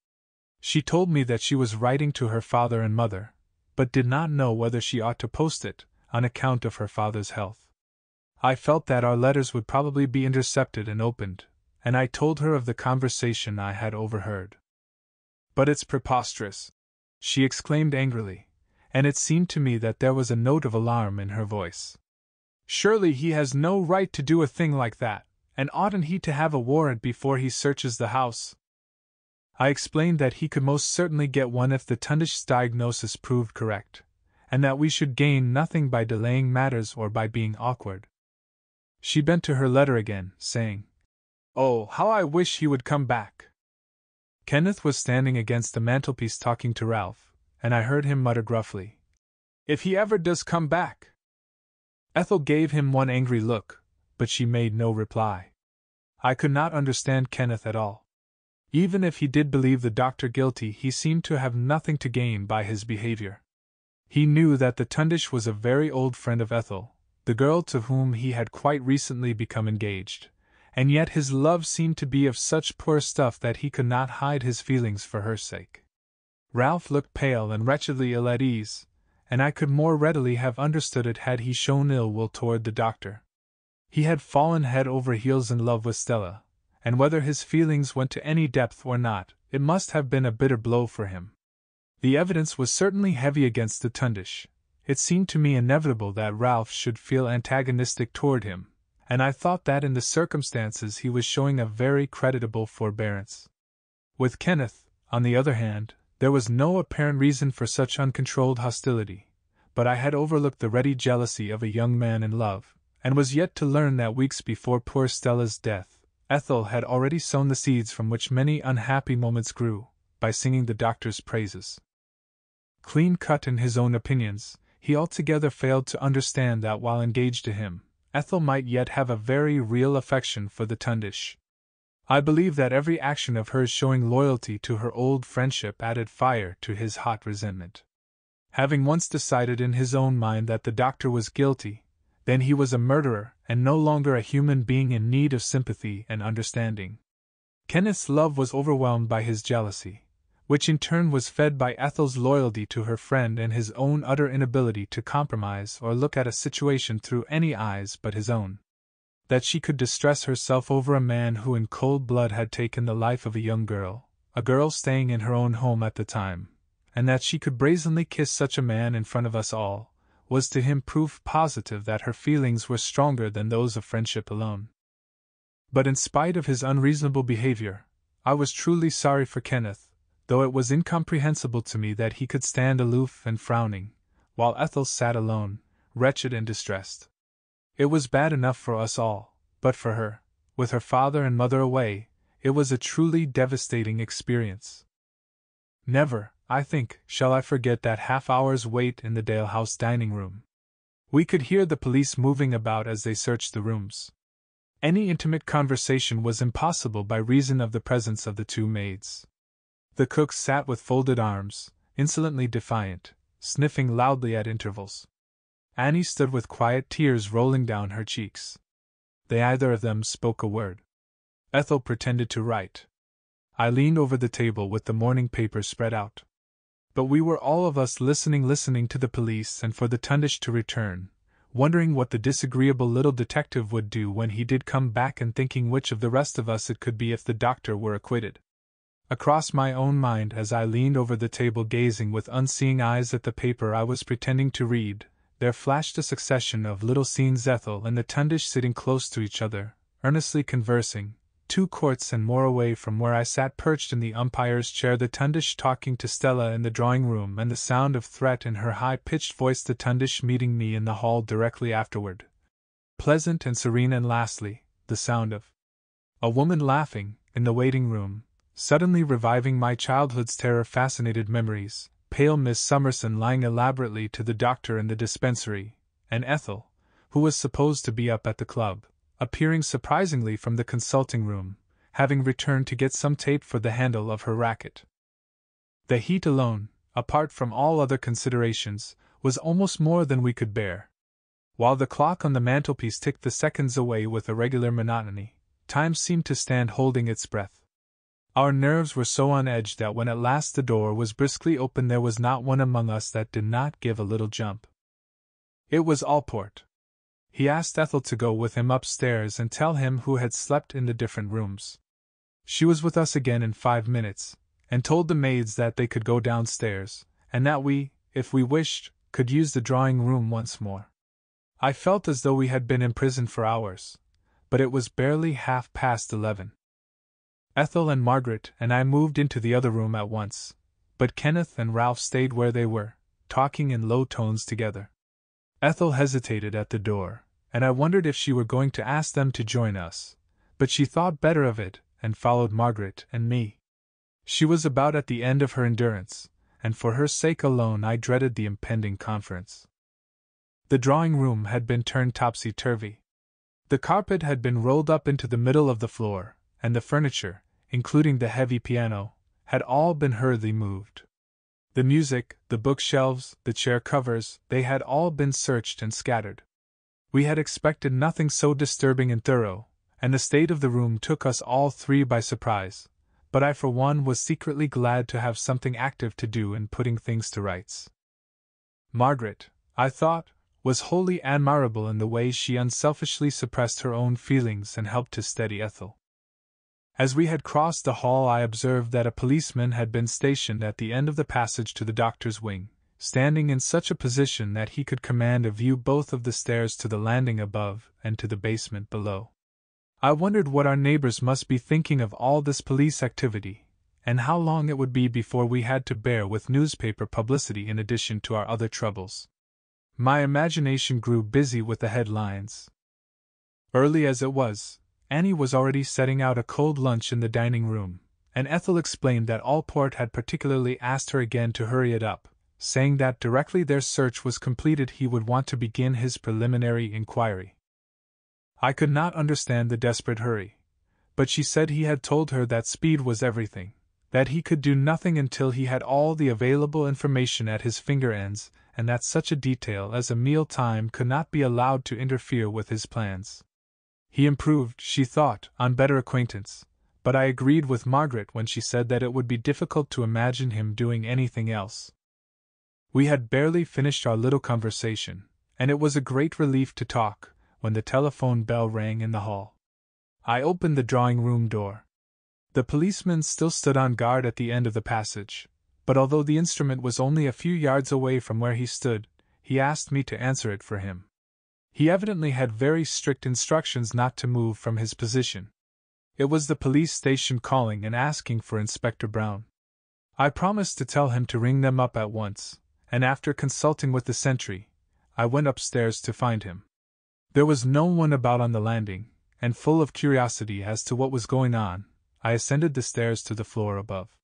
A: She told me that she was writing to her father and mother, but did not know whether she ought to post it, on account of her father's health. I felt that our letters would probably be intercepted and opened, and I told her of the conversation I had overheard. "But it's preposterous!" she exclaimed angrily, and it seemed to me that there was a note of alarm in her voice. "Surely he has no right to do a thing like that, and oughtn't he to have a warrant before he searches the house?" I explained that he could most certainly get one if the Tundish's diagnosis proved correct, and that we should gain nothing by delaying matters or by being awkward. She bent to her letter again, saying, "Oh, how I wish he would come back!" Kenneth was standing against the mantelpiece talking to Ralph, and I heard him mutter gruffly, "If he ever does come back!" Ethel gave him one angry look, but she made no reply. I could not understand Kenneth at all. Even if he did believe the doctor guilty, he seemed to have nothing to gain by his behavior. He knew that the Tundish was a very old friend of Ethel, the girl to whom he had quite recently become engaged, and yet his love seemed to be of such poor stuff that he could not hide his feelings for her sake. Ralph looked pale and wretchedly ill at ease, and I could more readily have understood it had he shown ill will toward the doctor. He had fallen head over heels in love with Stella, and whether his feelings went to any depth or not, it must have been a bitter blow for him. The evidence was certainly heavy against the Tundish. It seemed to me inevitable that Ralph should feel antagonistic toward him, and I thought that in the circumstances he was showing a very creditable forbearance. With Kenneth, on the other hand, there was no apparent reason for such uncontrolled hostility, but I had overlooked the ready jealousy of a young man in love, and was yet to learn that weeks before poor Stella's death, Ethel had already sown the seeds from which many unhappy moments grew, by singing the doctor's praises. Clean-cut in his own opinions, he altogether failed to understand that while engaged to him, Ethel might yet have a very real affection for the Tundish. I believe that every action of hers showing loyalty to her old friendship added fire to his hot resentment. Having once decided in his own mind that the doctor was guilty, then he was a murderer and no longer a human being in need of sympathy and understanding. Kenneth's love was overwhelmed by his jealousy, which in turn was fed by Ethel's loyalty to her friend and his own utter inability to compromise or look at a situation through any eyes but his own. That she could distress herself over a man who in cold blood had taken the life of a young girl, a girl staying in her own home at the time, and that she could brazenly kiss such a man in front of us all, was to him proof positive that her feelings were stronger than those of friendship alone. But in spite of his unreasonable behavior, I was truly sorry for Kenneth, though it was incomprehensible to me that he could stand aloof and frowning, while Ethel sat alone, wretched and distressed. It was bad enough for us all, but for her, with her father and mother away, it was a truly devastating experience. Never, I think, shall I forget that half-hour's wait in the Dalehouse dining room. We could hear the police moving about as they searched the rooms. Any intimate conversation was impossible by reason of the presence of the two maids. The cook sat with folded arms, insolently defiant, sniffing loudly at intervals. Annie stood with quiet tears rolling down her cheeks. They either of them spoke a word. Ethel pretended to write. I leaned over the table with the morning paper spread out. But we were all of us listening to the police and for the Tundish to return, wondering what the disagreeable little detective would do when he did come back and thinking which of the rest of us it could be if the doctor were acquitted. Across my own mind as I leaned over the table gazing with unseeing eyes at the paper I was pretending to read, there flashed a succession of little scenes, Ethel and the Tundish sitting close to each other, earnestly conversing, 2 courts and more away from where I sat perched in the umpire's chair, the Tundish talking to Stella in the drawing-room, and the sound of threat in her high-pitched voice, the Tundish meeting me in the hall directly afterward. Pleasant and serene, and lastly, the sound of a woman laughing in the waiting-room, suddenly reviving my childhood's terror-fascinated memories, pale Miss Summerson lying elaborately to the doctor in the dispensary, and Ethel, who was supposed to be up at the club, appearing surprisingly from the consulting-room, having returned to get some tape for the handle of her racket. The heat alone, apart from all other considerations, was almost more than we could bear. While the clock on the mantelpiece ticked the seconds away with a regular monotony, time seemed to stand holding its breath. Our nerves were so on edge that when at last the door was briskly opened there was not one among us that did not give a little jump. It was Allport. He asked Ethel to go with him upstairs and tell him who had slept in the different rooms. She was with us again in 5 minutes, and told the maids that they could go downstairs, and that we, if we wished, could use the drawing-room once more. I felt as though we had been imprisoned for hours, but it was barely 11:30. Ethel and Margaret and I moved into the other room at once, but Kenneth and Ralph stayed where they were, talking in low tones together. Ethel hesitated at the door, and I wondered if she were going to ask them to join us, but she thought better of it and followed Margaret and me. She was about at the end of her endurance, and for her sake alone I dreaded the impending conference. The drawing-room had been turned topsy-turvy. The carpet had been rolled up into the middle of the floor, and the furniture, including the heavy piano, had all been hurriedly moved. The music, the bookshelves, the chair covers, they had all been searched and scattered. We had expected nothing so disturbing and thorough, and the state of the room took us all 3 by surprise, but I for one was secretly glad to have something active to do in putting things to rights. Margaret, I thought, was wholly admirable in the way she unselfishly suppressed her own feelings and helped to steady Ethel. As we had crossed the hall I observed that a policeman had been stationed at the end of the passage to the doctor's wing, standing in such a position that he could command a view both of the stairs to the landing above and to the basement below. I wondered what our neighbors must be thinking of all this police activity, and how long it would be before we had to bear with newspaper publicity in addition to our other troubles. My imagination grew busy with the headlines. Early as it was, Annie was already setting out a cold lunch in the dining room, and Ethel explained that Allport had particularly asked her again to hurry it up, saying that directly their search was completed he would want to begin his preliminary inquiry. I could not understand the desperate hurry, but she said he had told her that speed was everything, that he could do nothing until he had all the available information at his finger ends, and that such a detail as a meal time could not be allowed to interfere with his plans. He improved, she thought, on better acquaintance, but I agreed with Margaret when she said that it would be difficult to imagine him doing anything else. We had barely finished our little conversation, and it was a great relief to talk, when the telephone bell rang in the hall. I opened the drawing-room door. The policeman still stood on guard at the end of the passage, but although the instrument was only a few yards away from where he stood, he asked me to answer it for him. He evidently had very strict instructions not to move from his position. It was the police station calling and asking for Inspector Brown. I promised to tell him to ring them up at once, and after consulting with the sentry, I went upstairs to find him. There was no one about on the landing, and full of curiosity as to what was going on, I ascended the stairs to the floor above.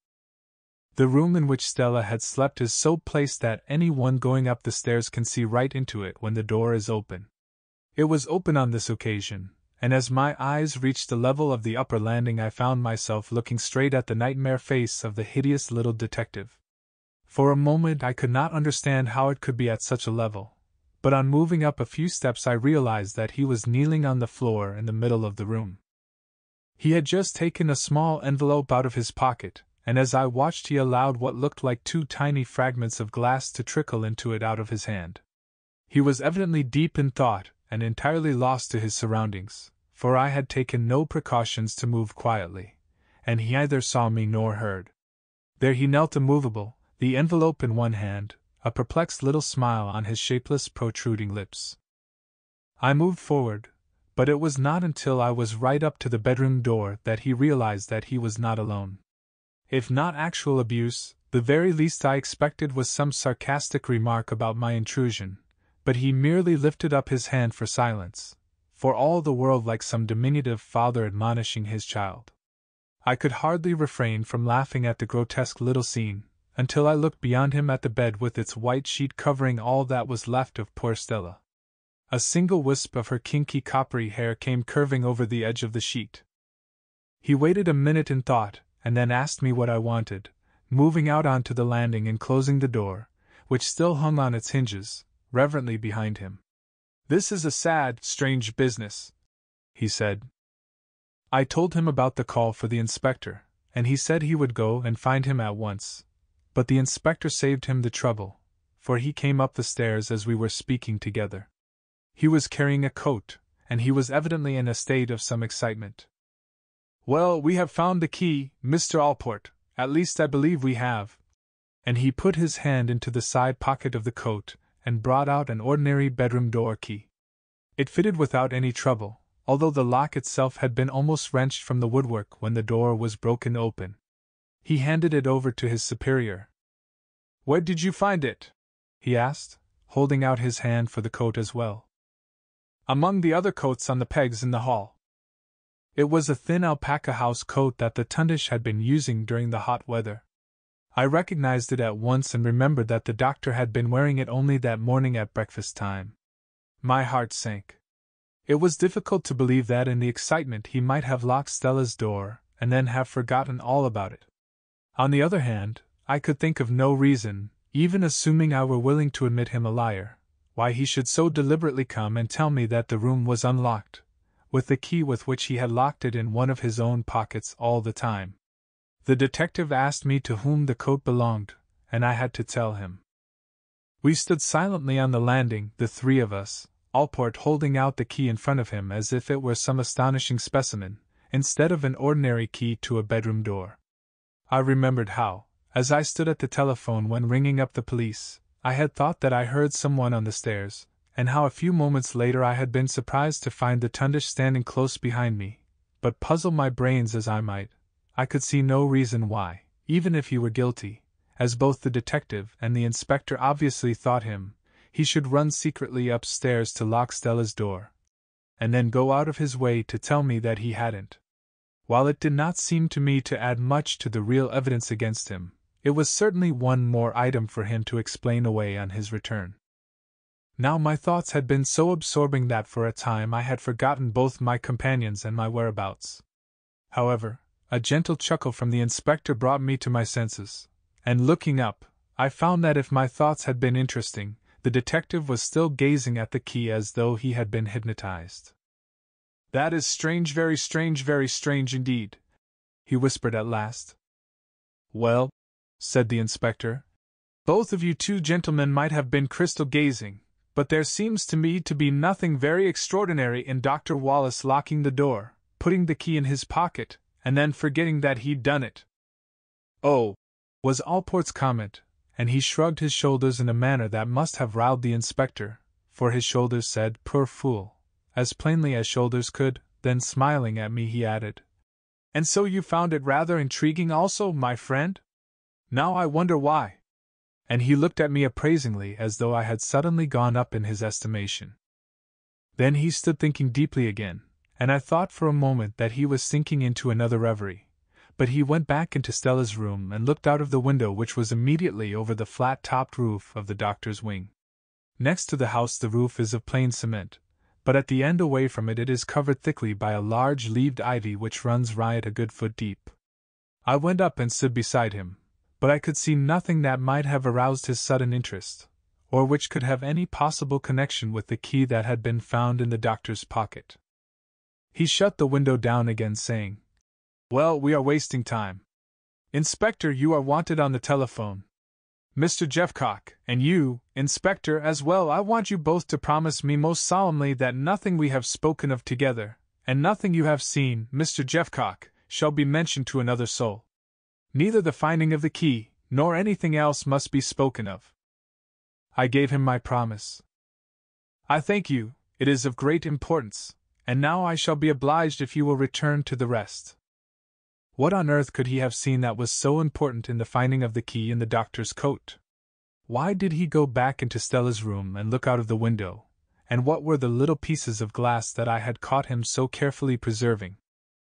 A: The room in which Stella had slept is so placed that anyone going up the stairs can see right into it when the door is open. It was open on this occasion, and as my eyes reached the level of the upper landing I found myself looking straight at the nightmare face of the hideous little detective. For a moment I could not understand how it could be at such a level, but on moving up a few steps I realized that he was kneeling on the floor in the middle of the room. He had just taken a small envelope out of his pocket, and as I watched he allowed what looked like 2 tiny fragments of glass to trickle into it out of his hand. He was evidently deep in thought, and entirely lost to his surroundings, for I had taken no precautions to move quietly, and he neither saw me nor heard. There he knelt immovable, the envelope in one hand, a perplexed little smile on his shapeless, protruding lips. I moved forward, but it was not until I was right up to the bedroom door that he realized that he was not alone. If not actual abuse, the very least I expected was some sarcastic remark about my intrusion, but he merely lifted up his hand for silence, for all the world like some diminutive father admonishing his child. I could hardly refrain from laughing at the grotesque little scene, until I looked beyond him at the bed with its white sheet covering all that was left of poor Stella. A single wisp of her kinky coppery hair came curving over the edge of the sheet. He waited a minute in thought, and then asked me what I wanted, moving out onto the landing and closing the door, which still hung on its hinges, reverently behind him. "This is a sad, strange business," he said. I told him about the call for the inspector, and he said he would go and find him at once, but the inspector saved him the trouble, for he came up the stairs as we were speaking together. He was carrying a coat, and he was evidently in a state of some excitement. "Well, we have found the key, Mr. Allport, at least I believe we have." And he put his hand into the side pocket of the coat and brought out an ordinary bedroom door key. It fitted without any trouble, although the lock itself had been almost wrenched from the woodwork when the door was broken open. He handed it over to his superior. "Where did you find it?" he asked, holding out his hand for the coat as well. "Among the other coats on the pegs in the hall." It was a thin alpaca house coat that the Tundish had been using during the hot weather. I recognized it at once and remembered that the doctor had been wearing it only that morning at breakfast time. My heart sank. It was difficult to believe that in the excitement he might have locked Stella's door and then have forgotten all about it. On the other hand, I could think of no reason, even assuming I were willing to admit him a liar, why he should so deliberately come and tell me that the room was unlocked, with the key with which he had locked it in one of his own pockets all the time. The detective asked me to whom the coat belonged, and I had to tell him. We stood silently on the landing, the three of us, Allport holding out the key in front of him as if it were some astonishing specimen, instead of an ordinary key to a bedroom door. I remembered how, as I stood at the telephone when ringing up the police, I had thought that I heard someone on the stairs, and how a few moments later I had been surprised to find the Tundish standing close behind me, but puzzle my brains as I might, I could see no reason why, even if he were guilty, as both the detective and the inspector obviously thought him, he should run secretly upstairs to lock Stella's door, and then go out of his way to tell me that he hadn't. While it did not seem to me to add much to the real evidence against him, it was certainly one more item for him to explain away on his return. Now my thoughts had been so absorbing that for a time I had forgotten both my companions and my whereabouts. However, a gentle chuckle from the inspector brought me to my senses, and looking up, I found that if my thoughts had been interesting, the detective was still gazing at the key as though he had been hypnotized. "That is strange, very strange indeed," he whispered at last. "Well," said the inspector, "both of you two gentlemen might have been crystal gazing, but there seems to me to be nothing very extraordinary in Dr. Wallace locking the door, putting the key in his pocket, and then forgetting that he'd done it." "Oh," was Allport's comment, and he shrugged his shoulders in a manner that must have riled the inspector, for his shoulders said, "Poor fool," as plainly as shoulders could. Then smiling at me he added, "And so you found it rather intriguing also, my friend? Now I wonder why." And he looked at me appraisingly as though I had suddenly gone up in his estimation. Then he stood thinking deeply again, and I thought for a moment that he was sinking into another reverie, but he went back into Stella's room and looked out of the window which was immediately over the flat-topped roof of the doctor's wing. Next to the house the roof is of plain cement, but at the end away from it is covered thickly by a large leaved ivy which runs riot a good foot deep. I went up and stood beside him, but I could see nothing that might have aroused his sudden interest, or which could have any possible connection with the key that had been found in the doctor's pocket. He shut the window down again, saying, "Well, we are wasting time. Inspector, you are wanted on the telephone. Mr. Jeffcock, and you, Inspector, as well, I want you both to promise me most solemnly that nothing we have spoken of together, and nothing you have seen, Mr. Jeffcock, shall be mentioned to another soul. Neither the finding of the key, nor anything else must be spoken of." I gave him my promise. "I thank you, it is of great importance, And now I shall be obliged if you will return to the rest. What on earth could he have seen that was so important in the finding of the key in the doctor's coat? Why did he go back into Stella's room and look out of the window, and what were the little pieces of glass that I had caught him so carefully preserving?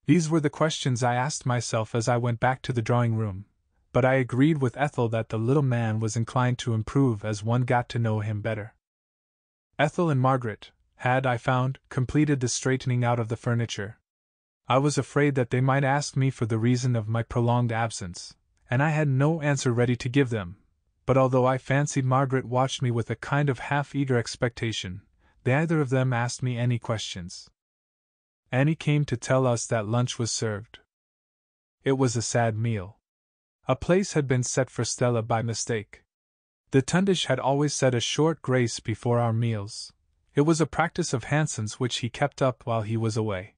A: These were the questions I asked myself as I went back to the drawing room, but I agreed with Ethel that the little man was inclined to improve as one got to know him better. Ethel and Margaret had, I found, completed the straightening out of the furniture. I was afraid that they might ask me for the reason of my prolonged absence, and I had no answer ready to give them, but although I fancied Margaret watched me with a kind of half-eager expectation, neither of them asked me any questions. Annie came to tell us that lunch was served. It was a sad meal. A place had been set for Stella by mistake. The Tundish had always said a short grace before our meals. It was a practice of Hanson's which he kept up while he was away.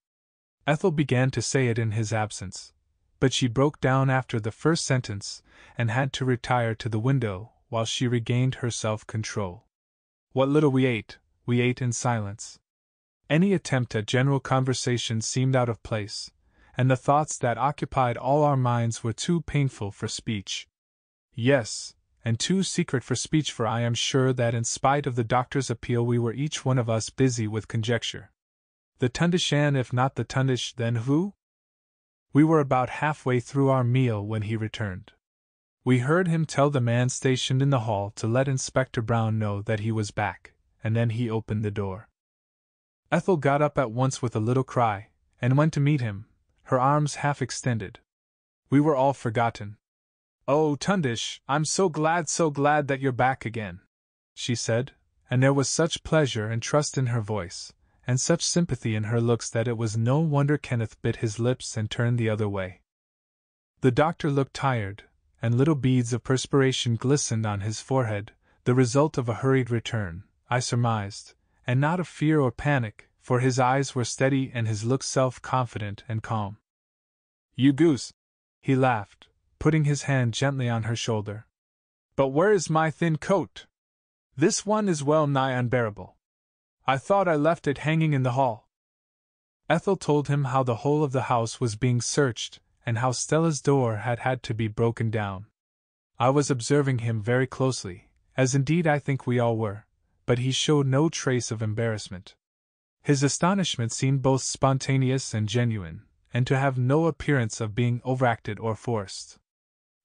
A: Ethel began to say it in his absence, but she broke down after the first sentence and had to retire to the window while she regained her self-control. What little we ate in silence. Any attempt at general conversation seemed out of place, and the thoughts that occupied all our minds were too painful for speech. Yes, and too secret for speech, for I am sure that in spite of the doctor's appeal we were each one of us busy with conjecture. The Tundish, and if not the Tundish, then who? We were about halfway through our meal when he returned. We heard him tell the man stationed in the hall to let Inspector Brown know that he was back, and then he opened the door. Ethel got up at once with a little cry, and went to meet him, her arms half extended. We were all forgotten. "Oh, Tundish, I'm so glad that you're back again," she said, and there was such pleasure and trust in her voice, and such sympathy in her looks that it was no wonder Kenneth bit his lips and turned the other way. The doctor looked tired, and little beads of perspiration glistened on his forehead, the result of a hurried return, I surmised, and not of fear or panic, for his eyes were steady and his look self-confident and calm. "You goose!" he laughed, putting his hand gently on her shoulder. "But where is my thin coat? This one is well nigh unbearable. I thought I left it hanging in the hall." Ethel told him how the whole of the house was being searched, and how Stella's door had had to be broken down. I was observing him very closely, as indeed I think we all were, but he showed no trace of embarrassment. His astonishment seemed both spontaneous and genuine, and to have no appearance of being overacted or forced.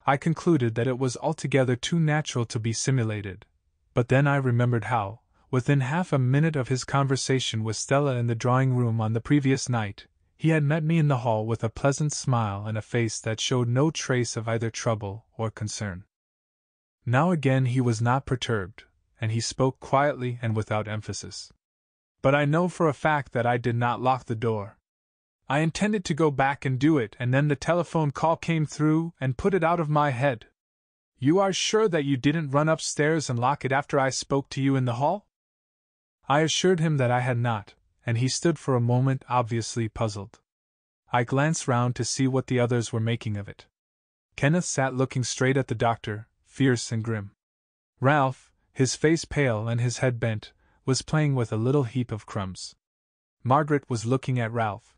A: I concluded that it was altogether too natural to be simulated, but then I remembered how, within half a minute of his conversation with Stella in the drawing-room on the previous night, he had met me in the hall with a pleasant smile and a face that showed no trace of either trouble or concern. Now again he was not perturbed, and he spoke quietly and without emphasis. "But I know for a fact that I did not lock the door. I intended to go back and do it, and then the telephone call came through and put it out of my head." "You are sure that you didn't run upstairs and lock it after I spoke to you in the hall?" I assured him that I had not, and he stood for a moment obviously puzzled. I glanced round to see what the others were making of it. Kenneth sat looking straight at the doctor, fierce and grim. Ralph, his face pale and his head bent, was playing with a little heap of crumbs. Margaret was looking at Ralph.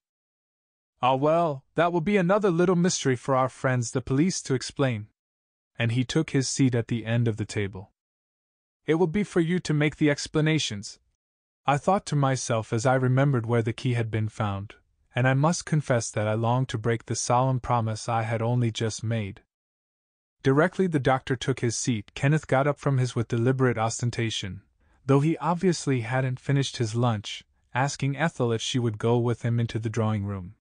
A: "Ah well, that will be another little mystery for our friends the police to explain." And he took his seat at the end of the table. "It will be for you to make the explanations," I thought to myself as I remembered where the key had been found, and I must confess that I longed to break the solemn promise I had only just made. Directly the doctor took his seat, Kenneth got up from his with deliberate ostentation, though he obviously hadn't finished his lunch, asking Ethel if she would go with him into the drawing-room.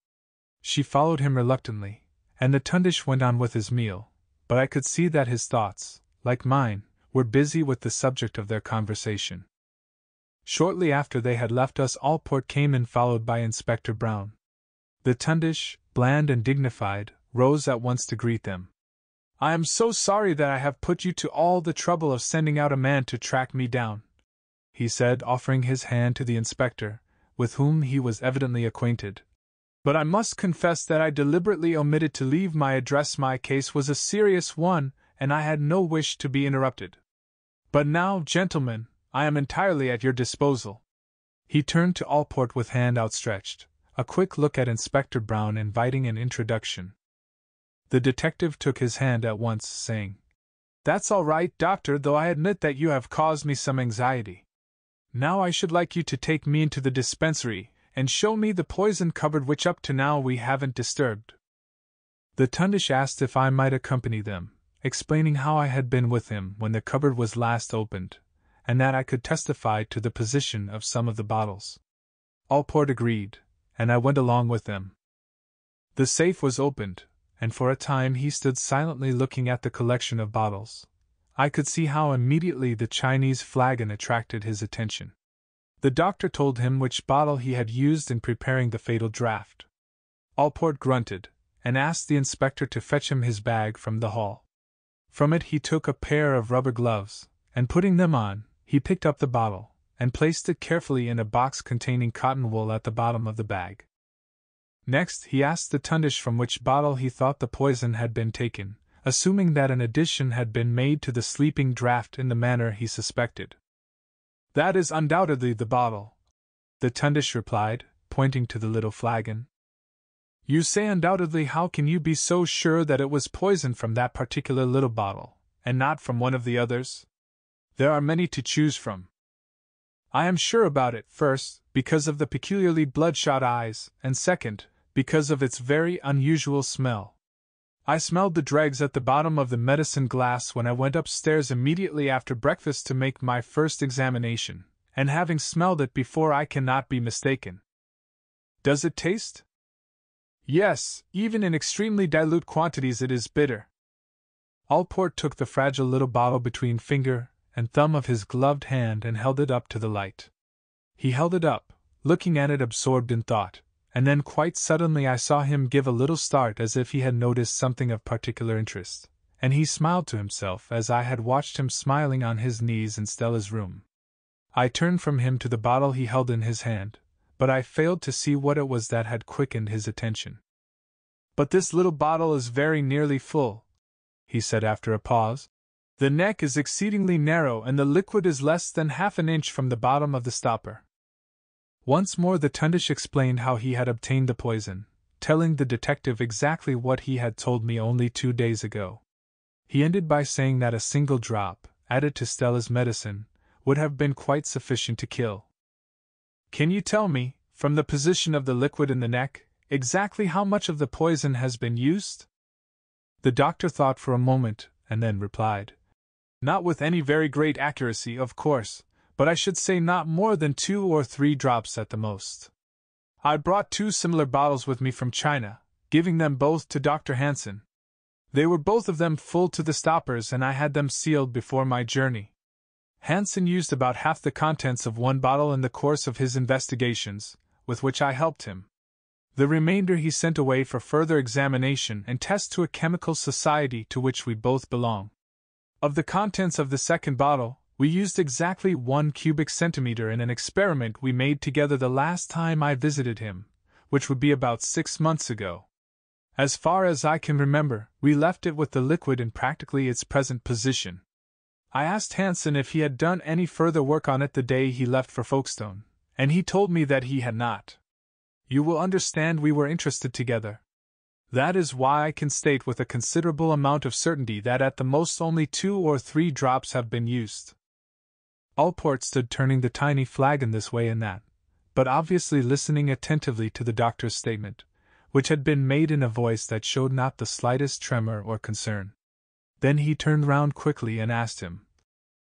A: She followed him reluctantly, and the Tundish went on with his meal, but I could see that his thoughts, like mine, were busy with the subject of their conversation. Shortly after they had left us, Allport came in, followed by Inspector Brown. The Tundish, bland and dignified, rose at once to greet them. "I am so sorry that I have put you to all the trouble of sending out a man to track me down," he said, offering his hand to the inspector, with whom he was evidently acquainted. "But I must confess that I deliberately omitted to leave my address. My case was a serious one, and I had no wish to be interrupted. But now, gentlemen, I am entirely at your disposal." He turned to Allport with hand outstretched, a quick look at Inspector Brown inviting an introduction. The detective took his hand at once, saying, "That's all right, Doctor, though I admit that you have caused me some anxiety. Now I should like you to take me into the dispensary and show me the poison cupboard which up to now we haven't disturbed." The Tundish asked if I might accompany them, explaining how I had been with him when the cupboard was last opened, and that I could testify to the position of some of the bottles. Allport agreed, and I went along with them. The safe was opened, and for a time he stood silently looking at the collection of bottles. I could see how immediately the Chinese flagon attracted his attention. The doctor told him which bottle he had used in preparing the fatal draught. Allport grunted, and asked the inspector to fetch him his bag from the hall. From it he took a pair of rubber gloves, and putting them on, he picked up the bottle, and placed it carefully in a box containing cotton wool at the bottom of the bag. Next he asked the Tundish from which bottle he thought the poison had been taken, assuming that an addition had been made to the sleeping draught in the manner he suspected. "That is undoubtedly the bottle," the Tundish replied, pointing to the little flagon. "You say undoubtedly, how can you be so sure that it was poison from that particular little bottle, and not from one of the others? There are many to choose from." "I am sure about it, first, because of the peculiarly bloodshot eyes, and second, because of its very unusual smell. I smelled the dregs at the bottom of the medicine glass when I went upstairs immediately after breakfast to make my first examination, and having smelled it before I cannot be mistaken." "Does it taste?" "Yes, even in extremely dilute quantities it is bitter." Allport took the fragile little bottle between finger and thumb of his gloved hand and held it up to the light. He held it up, looking at it absorbed in thought, and then quite suddenly I saw him give a little start as if he had noticed something of particular interest, and he smiled to himself as I had watched him smiling on his knees in Stella's room. I turned from him to the bottle he held in his hand, but I failed to see what it was that had quickened his attention. "But this little bottle is very nearly full," he said after a pause. "The neck is exceedingly narrow and the liquid is less than half an inch from the bottom of the stopper." Once more the Tundish explained how he had obtained the poison, telling the detective exactly what he had told me only 2 days ago. He ended by saying that a single drop, added to Stella's medicine, would have been quite sufficient to kill. "Can you tell me, from the position of the liquid in the neck, exactly how much of the poison has been used?" The doctor thought for a moment, and then replied, "Not with any very great accuracy, of course, but I should say not more than 2 or 3 drops at the most. I brought 2 similar bottles with me from China, giving them both to Dr. Hansen. They were both of them full to the stoppers and I had them sealed before my journey. Hansen used about half the contents of one bottle in the course of his investigations, with which I helped him. The remainder he sent away for further examination and test to a chemical society to which we both belong. Of the contents of the second bottle, we used exactly 1 cubic centimeter in an experiment we made together the last time I visited him, which would be about 6 months ago. As far as I can remember, we left it with the liquid in practically its present position. I asked Hansen if he had done any further work on it the day he left for Folkestone, and he told me that he had not. You will understand we were interested together. That is why I can state with a considerable amount of certainty that at the most only 2 or 3 drops have been used." Allport stood turning the tiny flagon this way and that, but obviously listening attentively to the doctor's statement, which had been made in a voice that showed not the slightest tremor or concern. Then he turned round quickly and asked him,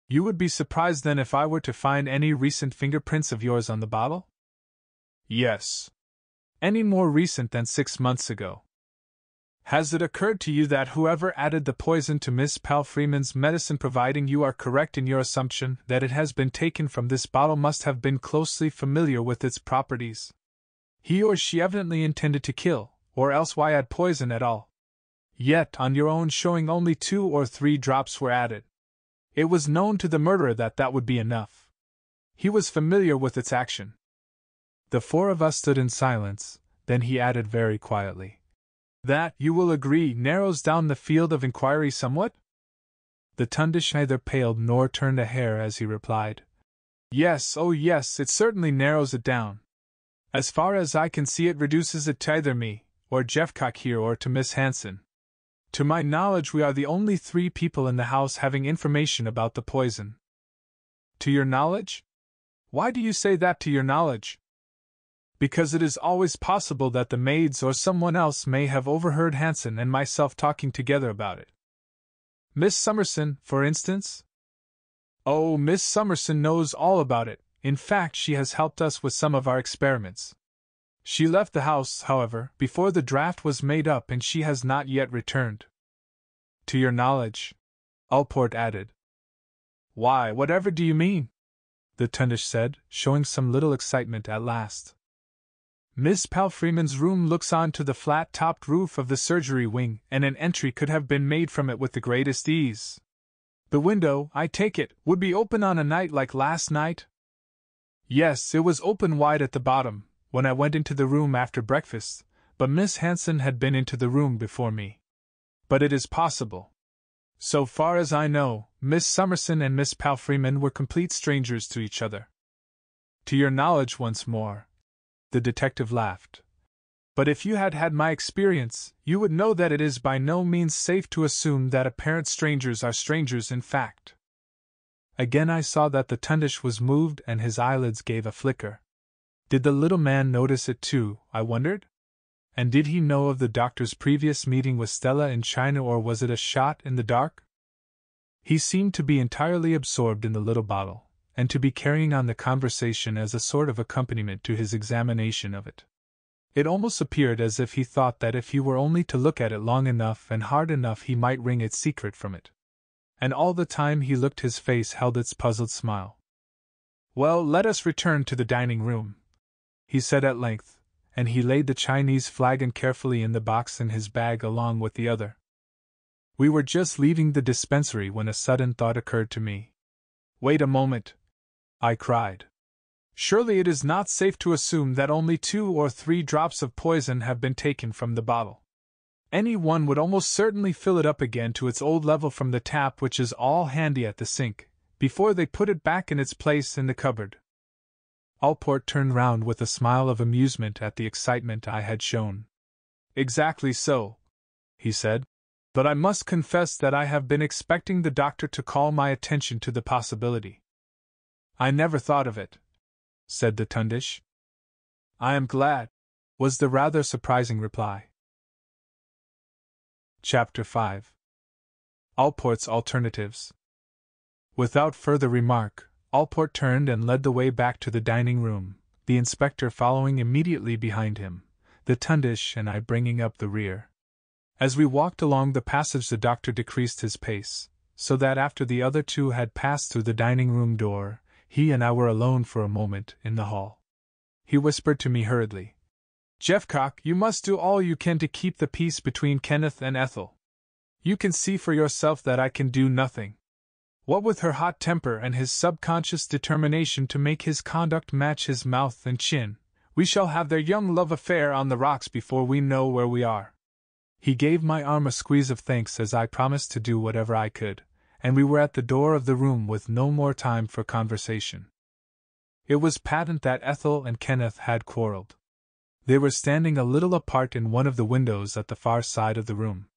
A: "You would be surprised then if I were to find any recent fingerprints of yours on the bottle?" "Yes." "Any more recent than 6 months ago?" "Has it occurred to you that whoever added the poison to Miss Palfreeman's medicine, providing you are correct in your assumption that it has been taken from this bottle, must have been closely familiar with its properties? He or she evidently intended to kill, or else why add poison at all? Yet, on your own showing, only 2 or 3 drops were added. It was known to the murderer that would be enough. He was familiar with its action." The 4 of us stood in silence, then he added very quietly, "That, you will agree, narrows down the field of inquiry somewhat?" The Tundish neither paled nor turned a hair as he replied, Yes, oh yes, it certainly narrows it down. As far as I can see, it reduces it to either me, or Jeffcock here, or to Miss Hanson. To my knowledge, we are the only 3 people in the house having information about the poison. To your knowledge? Why do you say that, to your knowledge? Because it is always possible that the maids or someone else may have overheard Hanson and myself talking together about it. Miss Summerson, for instance? Oh, Miss Summerson knows all about it. In fact, she has helped us with some of our experiments. She left the house, however, before the draft was made up, and she has not yet returned. To your knowledge, Allport added. Why, whatever do you mean? The Tundish said, showing some little excitement at last. Miss Palfreeman's room looks on to the flat-topped roof of the surgery wing, and an entry could have been made from it with the greatest ease. The window, I take it, would be open on a night like last night? Yes, it was open wide at the bottom, when I went into the room after breakfast, but Miss Hanson had been into the room before me. But it is possible. So far as I know, Miss Summerson and Miss Palfreeman were complete strangers to each other. To your knowledge once more. The detective laughed. But if you had had my experience, you would know that it is by no means safe to assume that apparent strangers are strangers in fact. Again I saw that the Tundish was moved and his eyelids gave a flicker. Did the little man notice it too, I wondered? And did he know of the doctor's previous meeting with Stella in China, or was it a shot in the dark? He seemed to be entirely absorbed in the little bottle, and to be carrying on the conversation as a sort of accompaniment to his examination of it. It almost appeared as if he thought that if he were only to look at it long enough and hard enough he might wring its secret from it. And all the time he looked his face held its puzzled smile. Well, let us return to the dining room, he said at length, and he laid the Chinese flagon carefully in the box in his bag along with the other. We were just leaving the dispensary when a sudden thought occurred to me. Wait a moment, I cried. Surely it is not safe to assume that only 2 or 3 drops of poison have been taken from the bottle. Any one would almost certainly fill it up again to its old level from the tap, which is all handy at the sink, before they put it back in its place in the cupboard. Allport turned round with a smile of amusement at the excitement I had shown. Exactly so, he said. But I must confess that I have been expecting the doctor to call my attention to the possibility. I never thought of it, said the Tundish. I am glad, was the rather surprising reply. Chapter 5. Allport's Alternatives. Without further remark, Allport turned and led the way back to the dining room, the inspector following immediately behind him, the Tundish and I bringing up the rear. As we walked along the passage, the doctor decreased his pace, so that after the other 2 had passed through the dining room door, he and I were alone for a moment in the hall. He whispered to me hurriedly, Jeffcock, you must do all you can to keep the peace between Kenneth and Ethel. You can see for yourself that I can do nothing. What with her hot temper and his subconscious determination to make his conduct match his mouth and chin, we shall have their young love affair on the rocks before we know where we are. He gave my arm a squeeze of thanks as I promised to do whatever I could, and we were at the door of the room with no more time for conversation. It was patent that Ethel and Kenneth had quarreled. They were standing a little apart in one of the windows at the far side of the room.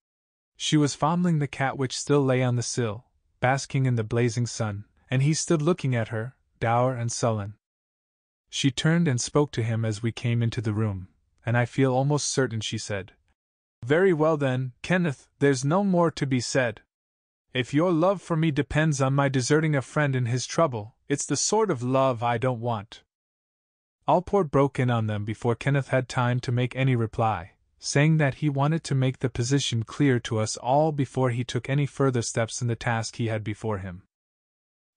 A: She was fondling the cat which still lay on the sill, basking in the blazing sun, and he stood looking at her, dour and sullen. She turned and spoke to him as we came into the room, and I feel almost certain she said, Very well then, Kenneth, there's no more to be said. If your love for me depends on my deserting a friend in his trouble, it's the sort of love I don't want. Allport broke in on them before Kenneth had time to make any reply, saying that he wanted to make the position clear to us all before he took any further steps in the task he had before him.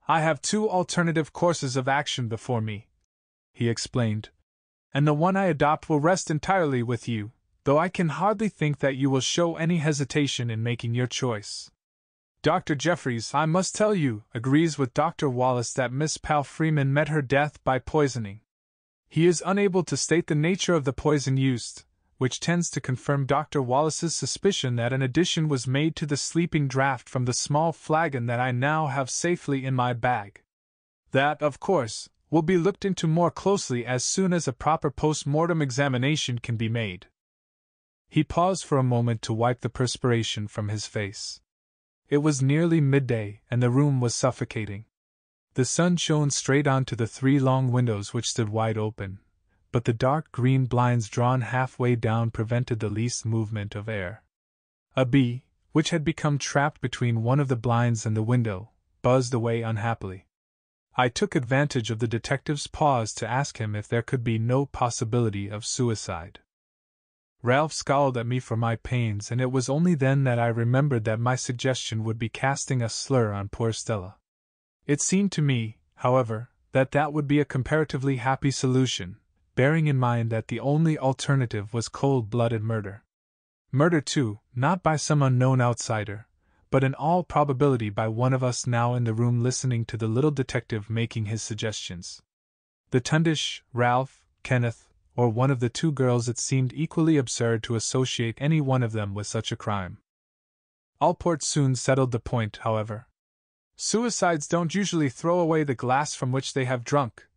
A: I have 2 alternative courses of action before me, he explained, and the one I adopt will rest entirely with you, though I can hardly think that you will show any hesitation in making your choice. Dr. Jeffries, I must tell you, agrees with Dr. Wallace that Miss Palfreeman met her death by poisoning. He is unable to state the nature of the poison used, which tends to confirm Dr. Wallace's suspicion that an addition was made to the sleeping draught from the small flagon that I now have safely in my bag. That, of course, will be looked into more closely as soon as a proper post-mortem examination can be made." He paused for a moment to wipe the perspiration from his face. It was nearly midday, and the room was suffocating. The sun shone straight onto the 3 long windows which stood wide open, but the dark green blinds drawn halfway down prevented the least movement of air. A bee, which had become trapped between one of the blinds and the window, buzzed away unhappily. I took advantage of the detective's pause to ask him if there could be no possibility of suicide. Ralph scowled at me for my pains, and it was only then that I remembered that my suggestion would be casting a slur on poor Stella. It seemed to me, however, that would be a comparatively happy solution, bearing in mind that the only alternative was cold-blooded murder. Murder, too, not by some unknown outsider, but in all probability by one of us now in the room listening to the little detective making his suggestions. The Tundish, Ralph, Kenneth, or one of the 2 girls, it seemed equally absurd to associate any one of them with such a crime. Allport soon settled the point, however. "Suicides don't usually throw away the glass from which they have drunk,"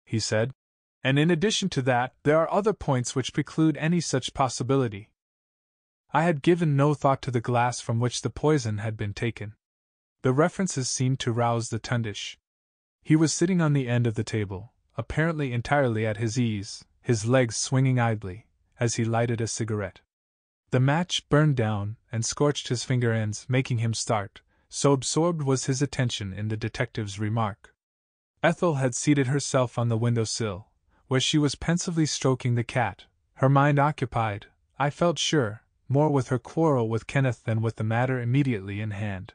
A: he said, "and in addition to that, there are other points which preclude any such possibility." I had given no thought to the glass from which the poison had been taken. The references seemed to rouse the Tundish. He was sitting on the end of the table, apparently entirely at his ease, his legs swinging idly, as he lighted a cigarette. The match burned down and scorched his finger ends, making him start, so absorbed was his attention in the detective's remark. Ethel had seated herself on the window-sill, where she was pensively stroking the cat, her mind occupied, I felt sure, more with her quarrel with Kenneth than with the matter immediately in hand.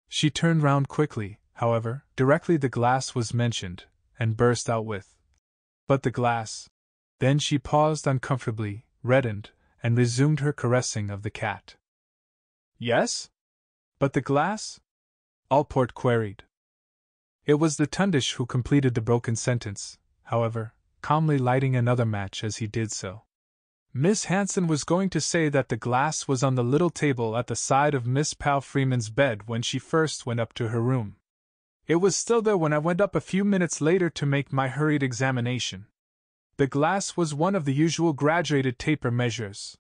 A: She turned round quickly, however, directly the glass was mentioned, and burst out with, "But the glass." Then she paused uncomfortably, reddened, and resumed her caressing of the cat. "Yes? But the glass?" Allport queried. It was the Tundish who completed the broken sentence, however, calmly lighting another match as he did so. "Miss Hanson was going to say that the glass was on the little table at the side of Miss Palfreeman's bed when she first went up to her room. It was still there when I went up a few minutes later to make my hurried examination. The glass was one of the usual graduated taper measures.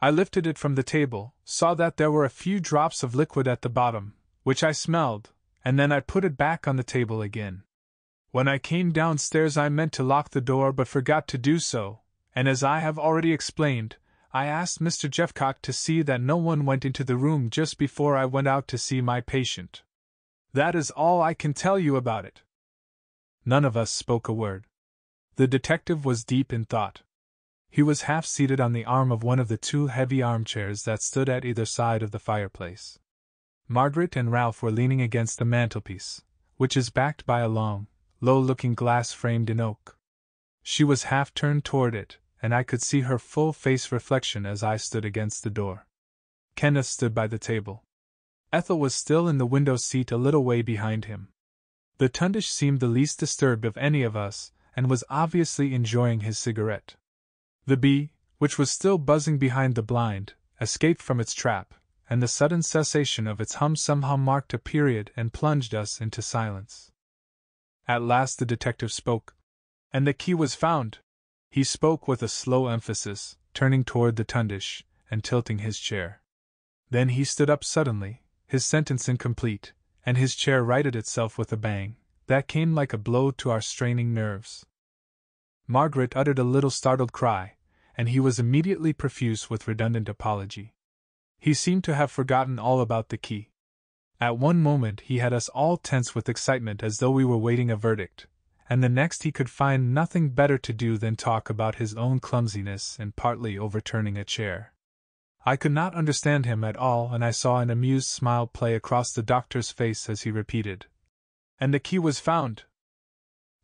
A: I lifted it from the table, saw that there were a few drops of liquid at the bottom, which I smelled, and then I put it back on the table again. When I came downstairs I meant to lock the door but forgot to do so, and as I have already explained, I asked Mr. Jeffcock to see that no one went into the room just before I went out to see my patient. That is all I can tell you about it." None of us spoke a word. The detective was deep in thought. He was half seated on the arm of one of the 2 heavy armchairs that stood at either side of the fireplace. Margaret and Ralph were leaning against the mantelpiece, which is backed by a long, low-looking glass framed in oak. She was half turned toward it, and I could see her full face reflection as I stood against the door. Kenneth stood by the table. Ethel was still in the window seat a little way behind him. The Tundish seemed the least disturbed of any of us, and was obviously enjoying his cigarette. The bee, which was still buzzing behind the blind, escaped from its trap, and the sudden cessation of its hum somehow marked a period and plunged us into silence. At last the detective spoke. "And the key was found." He spoke with a slow emphasis, turning toward the Tundish, and tilting his chair. Then he stood up suddenly, his sentence incomplete, and his chair righted itself with a bang that came like a blow to our straining nerves. Margaret uttered a little startled cry, and he was immediately profuse with redundant apology. He seemed to have forgotten all about the key. At one moment he had us all tense with excitement as though we were waiting a verdict, and the next he could find nothing better to do than talk about his own clumsiness and partly overturning a chair. I could not understand him at all, and I saw an amused smile play across the doctor's face as he repeated, "And the key was found."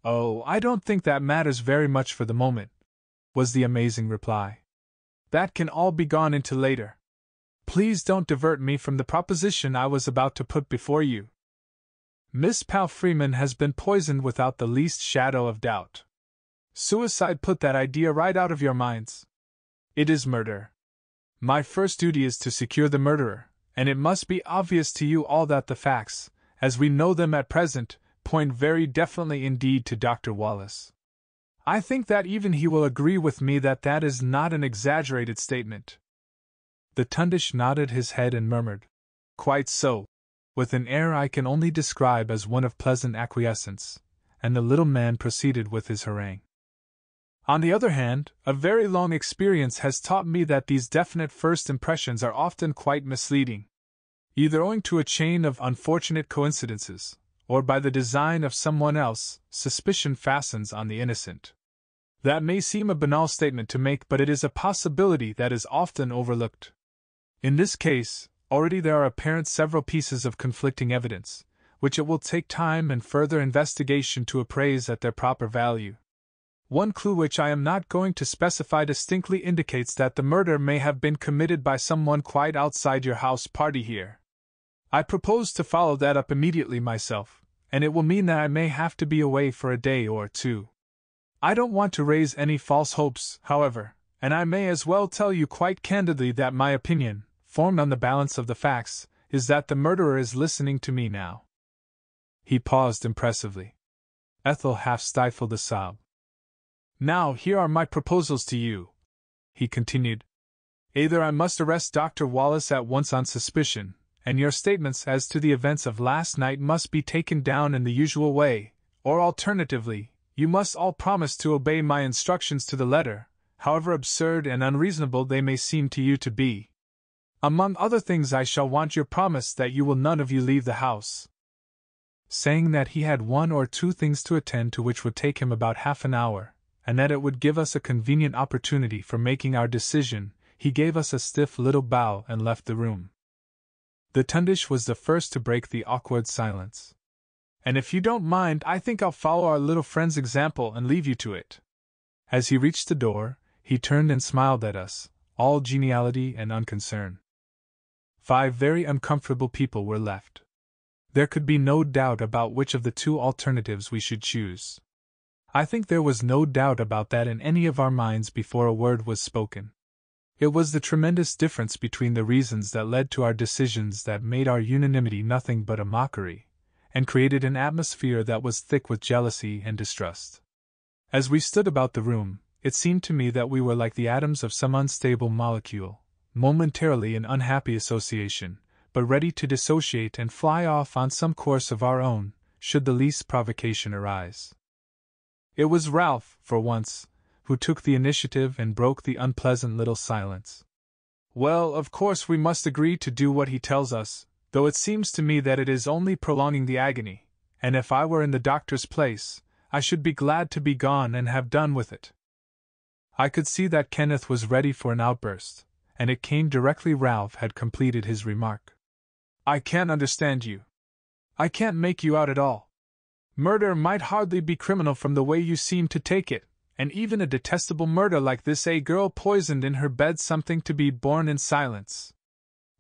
A: "Oh, I don't think that matters very much for the moment," was the amazing reply. "That can all be gone into later. Please don't divert me from the proposition I was about to put before you. Miss Palfreeman has been poisoned without the least shadow of doubt. Suicide put that idea right out of your minds. It is murder. My first duty is to secure the murderer, and it must be obvious to you all that the facts, as we know them at present, point very definitely indeed to Dr. Wallace. I think that even he will agree with me that that is not an exaggerated statement. The Tundish nodded his head and murmured, "Quite so," with an air I can only describe as one of pleasant acquiescence, and the little man proceeded with his harangue. On the other hand, a very long experience has taught me that these definite first impressions are often quite misleading. Either owing to a chain of unfortunate coincidences, or by the design of someone else, suspicion fastens on the innocent. That may seem a banal statement to make, but it is a possibility that is often overlooked. In this case, already there are apparent several pieces of conflicting evidence, which it will take time and further investigation to appraise at their proper value. One clue which I am not going to specify distinctly indicates that the murder may have been committed by someone quite outside your house party here. I propose to follow that up immediately myself, and it will mean that I may have to be away for a day or two. I don't want to raise any false hopes, however, and I may as well tell you quite candidly that my opinion, formed on the balance of the facts, is that the murderer is listening to me now. He paused impressively. Ethel half stifled a sob. "Now here are my proposals to you," he continued. "Either I must arrest Dr. Wallace at once on suspicion, and your statements as to the events of last night must be taken down in the usual way, or alternatively, you must all promise to obey my instructions to the letter, however absurd and unreasonable they may seem to you to be. Among other things, I shall want your promise that you will none of you leave the house." Saying that he had one or two things to attend to which would take him about half an hour, and that it would give us a convenient opportunity for making our decision, he gave us a stiff little bow and left the room. The Tundish was the first to break the awkward silence. "And if you don't mind, I think I'll follow our little friend's example and leave you to it." As he reached the door, he turned and smiled at us, all geniality and unconcern. 5 very uncomfortable people were left. There could be no doubt about which of the two alternatives we should choose. I think there was no doubt about that in any of our minds before a word was spoken. It was the tremendous difference between the reasons that led to our decisions that made our unanimity nothing but a mockery, and created an atmosphere that was thick with jealousy and distrust. As we stood about the room, it seemed to me that we were like the atoms of some unstable molecule, momentarily in unhappy association, but ready to dissociate and fly off on some course of our own, should the least provocation arise. It was Ralph, for once, who took the initiative and broke the unpleasant little silence. "Well, of course we must agree to do what he tells us, though it seems to me that it is only prolonging the agony, and if I were in the doctor's place, I should be glad to be gone and have done with it." I could see that Kenneth was ready for an outburst, and it came directly Ralph had completed his remark. "I can't understand you. I can't make you out at all. Murder might hardly be criminal from the way you seem to take it, and even a detestable murder like this, a girl poisoned in her bed, something to be borne in silence.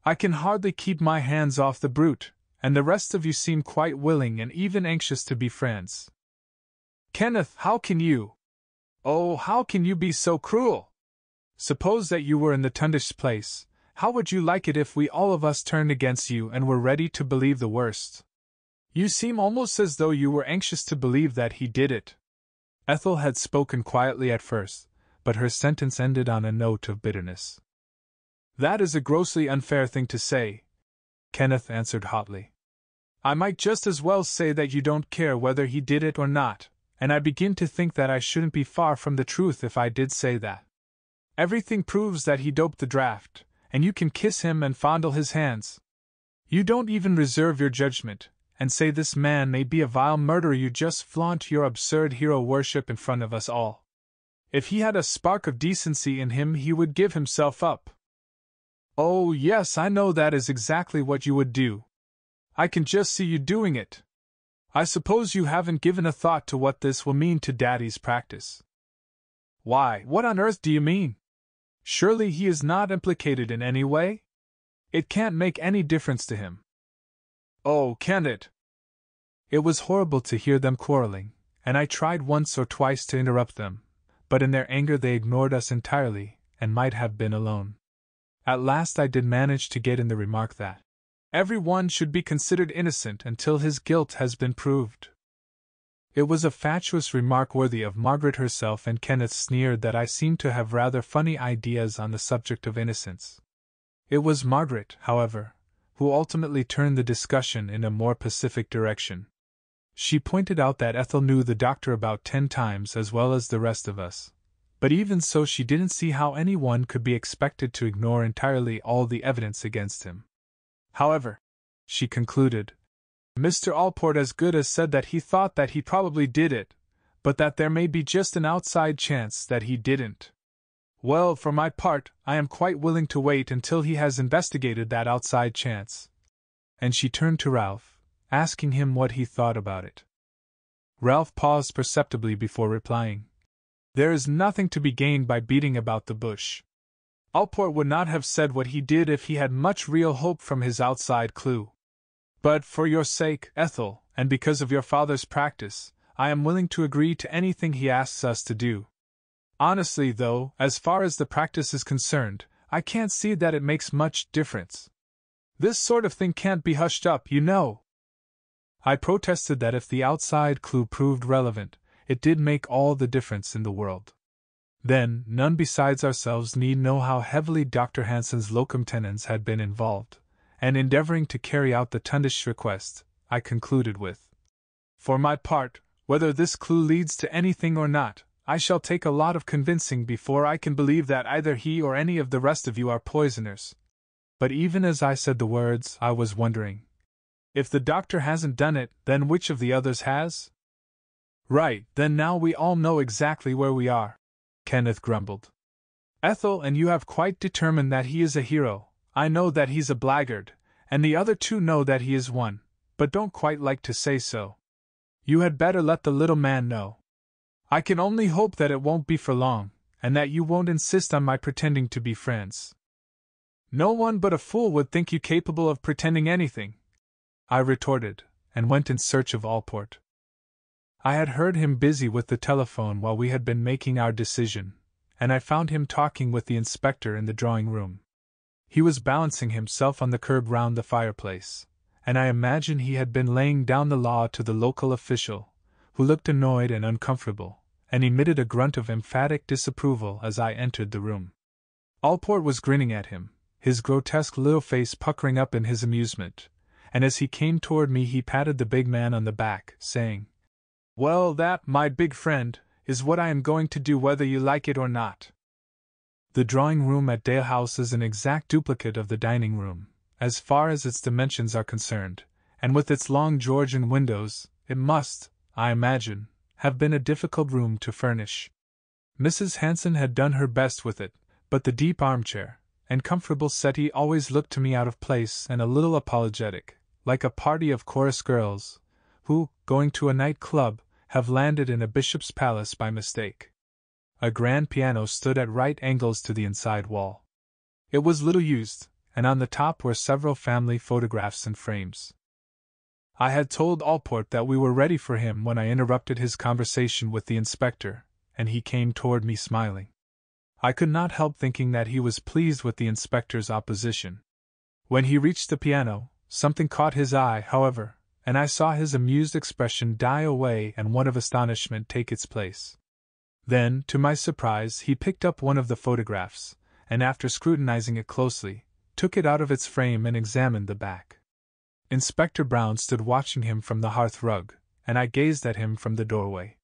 A: I can hardly keep my hands off the brute, and the rest of you seem quite willing and even anxious to be friends. Kenneth, how can you? Oh, how can you be so cruel? Suppose that you were in the Tundish's place, how would you like it if we all of us turned against you and were ready to believe the worst? You seem almost as though you were anxious to believe that he did it." Ethel had spoken quietly at first, but her sentence ended on a note of bitterness. "That is a grossly unfair thing to say," Kenneth answered hotly. "I might just as well say that you don't care whether he did it or not, and I begin to think that I shouldn't be far from the truth if I did say that. Everything proves that he doped the draft, and you can kiss him and fondle his hands. You don't even reserve your judgment, and say this man may be a vile murderer. You just flaunt your absurd hero worship in front of us all. If he had a spark of decency in him, he would give himself up." "Oh, yes, I know that is exactly what you would do. I can just see you doing it. I suppose you haven't given a thought to what this will mean to Daddy's practice." "Why, what on earth do you mean? Surely he is not implicated in any way? It can't make any difference to him." "Oh, can it?" It was horrible to hear them quarreling, and I tried once or twice to interrupt them, but in their anger they ignored us entirely, and might have been alone. At last I did manage to get in the remark that every one should be considered innocent until his guilt has been proved. It was a fatuous remark worthy of Margaret herself, and Kenneth sneered that I seemed to have rather funny ideas on the subject of innocence. It was Margaret, however, who ultimately turned the discussion in a more pacific direction. She pointed out that Ethel knew the doctor about 10 times as well as the rest of us, but even so she didn't see how anyone could be expected to ignore entirely all the evidence against him. However, she concluded, Mr. Allport as good as said that he thought that he probably did it, but that there may be just an outside chance that he didn't. Well, for my part, I am quite willing to wait until he has investigated that outside chance. And she turned to Ralph, asking him what he thought about it. Ralph paused perceptibly before replying. There is nothing to be gained by beating about the bush. Allport would not have said what he did if he had much real hope from his outside clue. But for your sake, Ethel, and because of your father's practice, I am willing to agree to anything he asks us to do. Honestly, though, as far as the practice is concerned, I can't see that it makes much difference. This sort of thing can't be hushed up, you know. I protested that if the outside clue proved relevant, it did make all the difference in the world. Then, none besides ourselves need know how heavily Dr. Hansen's locum tenens had been involved, and endeavoring to carry out the Tundish request, I concluded with, For my part, whether this clue leads to anything or not, I shall take a lot of convincing before I can believe that either he or any of the rest of you are poisoners. But even as I said the words, I was wondering, if the doctor hasn't done it, then which of the others has? Right, then now we all know exactly where we are, Kenneth grumbled. Ethel and you have quite determined that he is a hero. I know that he's a blackguard, and the other two know that he is one, but don't quite like to say so. You had better let the little man know. I can only hope that it won't be for long, and that you won't insist on my pretending to be friends. No one but a fool would think you capable of pretending anything, I retorted, and went in search of Allport. I had heard him busy with the telephone while we had been making our decision, and I found him talking with the inspector in the drawing room. He was balancing himself on the curb round the fireplace, and I imagine he had been laying down the law to the local official, who looked annoyed and uncomfortable, and emitted a grunt of emphatic disapproval as I entered the room. Allport was grinning at him, his grotesque little face puckering up in his amusement, and as he came toward me he patted the big man on the back, saying, Well, that, my big friend, is what I am going to do whether you like it or not. The drawing room at Dalehouse is an exact duplicate of the dining room, as far as its dimensions are concerned, and with its long Georgian windows, it must, I imagine, have been a difficult room to furnish. Mrs. Hansen had done her best with it, but the deep armchair and comfortable settee always looked to me out of place and a little apologetic, like a party of chorus girls, who, going to a night club, have landed in a bishop's palace by mistake. A grand piano stood at right angles to the inside wall. It was little used, and on the top were several family photographs in frames. I had told Allport that we were ready for him when I interrupted his conversation with the inspector, and he came toward me smiling. I could not help thinking that he was pleased with the inspector's opposition. When he reached the piano, something caught his eye, however, and I saw his amused expression die away and one of astonishment take its place. Then, to my surprise, he picked up one of the photographs, and after scrutinizing it closely, took it out of its frame and examined the back. Inspector Brown stood watching him from the hearth rug, and I gazed at him from the doorway.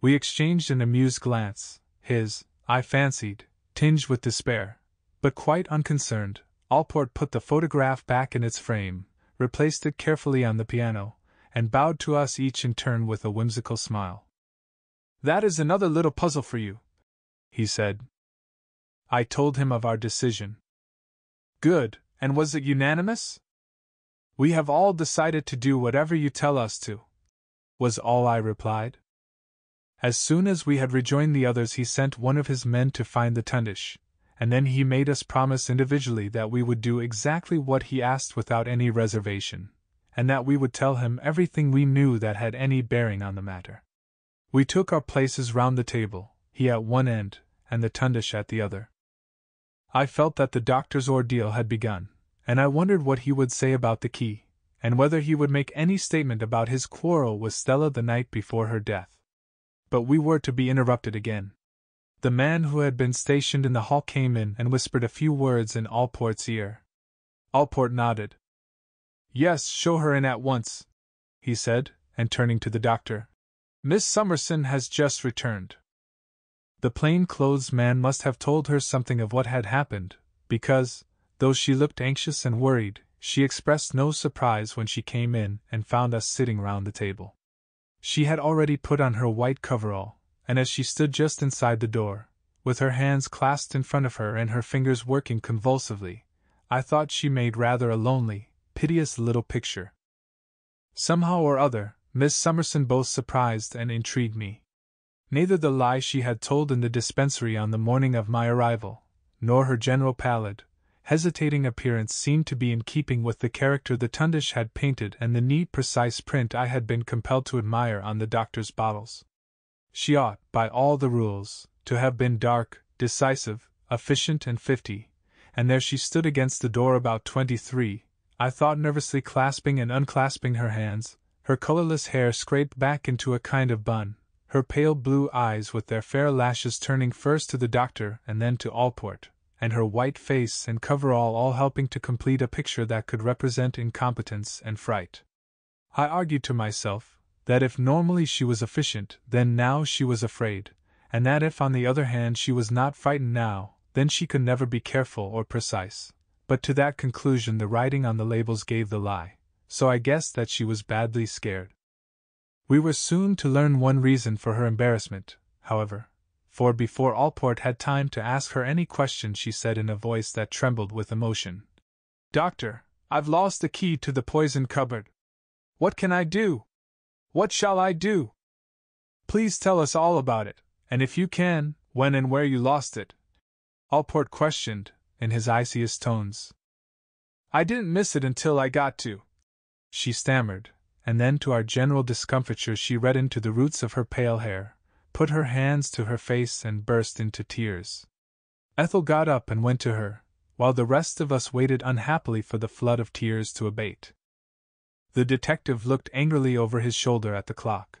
A: We exchanged an amused glance, his, I fancied, tinged with despair, but quite unconcerned. Allport put the photograph back in its frame, replaced it carefully on the piano, and bowed to us each in turn with a whimsical smile. That is another little puzzle for you, he said. I told him of our decision. Good, and was it unanimous? We have all decided to do whatever you tell us to, was all I replied. As soon as we had rejoined the others, he sent one of his men to find the Tundish, and then he made us promise individually that we would do exactly what he asked without any reservation, and that we would tell him everything we knew that had any bearing on the matter. We took our places round the table, he at one end, and the Tundish at the other. I felt that the doctor's ordeal had begun, and I wondered what he would say about the key, and whether he would make any statement about his quarrel with Stella the night before her death. But we were to be interrupted again. The man who had been stationed in the hall came in and whispered a few words in Allport's ear. Allport nodded. "Yes, show her in at once," he said, and turning to the doctor, "Miss Summerson has just returned." The plain-clothes man must have told her something of what had happened, because, though she looked anxious and worried, she expressed no surprise when she came in and found us sitting round the table. She had already put on her white coverall, and as she stood just inside the door, with her hands clasped in front of her and her fingers working convulsively, I thought she made rather a lonely, piteous little picture. Somehow or other, Miss Summerson both surprised and intrigued me. Neither the lie she had told in the dispensary on the morning of my arrival, nor her general pallid, hesitating appearance seemed to be in keeping with the character the Tundish had painted and the neat, precise print I had been compelled to admire on the doctor's bottles. She ought, by all the rules, to have been dark, decisive, efficient, and 50, and there she stood against the door about 23, I thought, nervously clasping and unclasping her hands, her colorless hair scraped back into a kind of bun, her pale blue eyes with their fair lashes turning first to the doctor and then to Allport, and her white face and coverall all helping to complete a picture that could represent incompetence and fright. I argued to myself that if normally she was efficient, then now she was afraid, and that if on the other hand she was not frightened now, then she could never be careful or precise. But to that conclusion the writing on the labels gave the lie, so I guessed that she was badly scared. We were soon to learn one reason for her embarrassment, however, for before Allport had time to ask her any question she said in a voice that trembled with emotion, "Doctor, I've lost the key to the poison cupboard. What can I do? What shall I do? Please tell us all about it, and if you can, when and where you lost it," Allport questioned, in his iciest tones. "I didn't miss it until I got to," she stammered, and then to our general discomfiture she read into the roots of her pale hair, put her hands to her face and burst into tears. Ethel got up and went to her, while the rest of us waited unhappily for the flood of tears to abate. The detective looked angrily over his shoulder at the clock.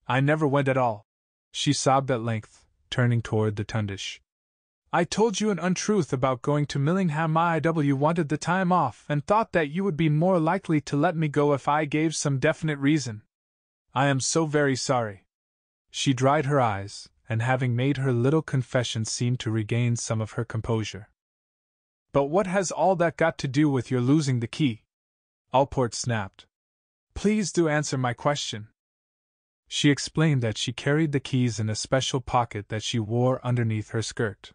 A: "I never went at all," she sobbed at length, turning toward the Tundish. "I told you an untruth about going to Millingham. I wanted the time off and thought that you would be more likely to let me go if I gave some definite reason. I am so very sorry." She dried her eyes, and having made her little confession seemed to regain some of her composure. "But what has all that got to do with your losing the key?" Allport snapped. "Please do answer my question." She explained that she carried the keys in a special pocket that she wore underneath her skirt.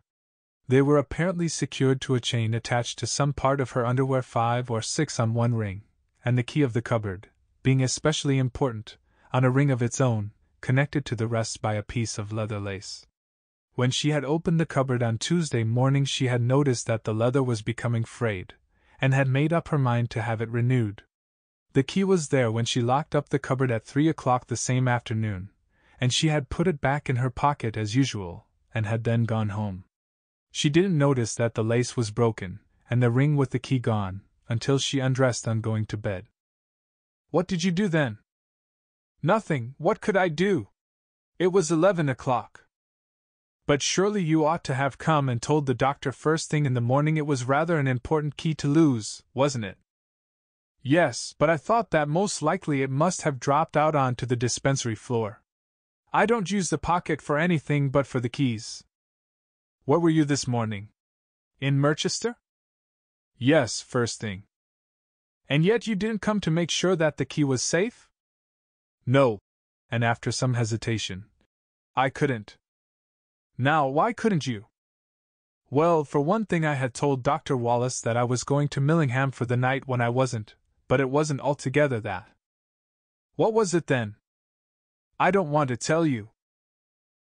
A: They were apparently secured to a chain attached to some part of her underwear, 5 or 6 on one ring, and the key of the cupboard, being especially important, on a ring of its own, connected to the rest by a piece of leather lace. When she had opened the cupboard on Tuesday morning she had noticed that the leather was becoming frayed, and had made up her mind to have it renewed. The key was there when she locked up the cupboard at 3 o'clock the same afternoon, and she had put it back in her pocket as usual, and had then gone home. She didn't notice that the lace was broken, and the ring with the key gone, until she undressed on going to bed. "What did you do then?" "Nothing. What could I do? It was 11 o'clock. "But surely you ought to have come and told the doctor first thing in the morning. It was rather an important key to lose, wasn't it?" "Yes, but I thought that most likely it must have dropped out onto the dispensary floor. I don't use the pocket for anything but for the keys." "Where were you this morning? In Merchester?" "Yes, first thing." "And yet you didn't come to make sure that the key was safe?" "No," and after some hesitation, "I couldn't." "Now, why couldn't you?" "Well, for one thing I had told Dr. Wallace that I was going to Millingham for the night when I wasn't, but it wasn't altogether that." "What was it then?" "I don't want to tell you."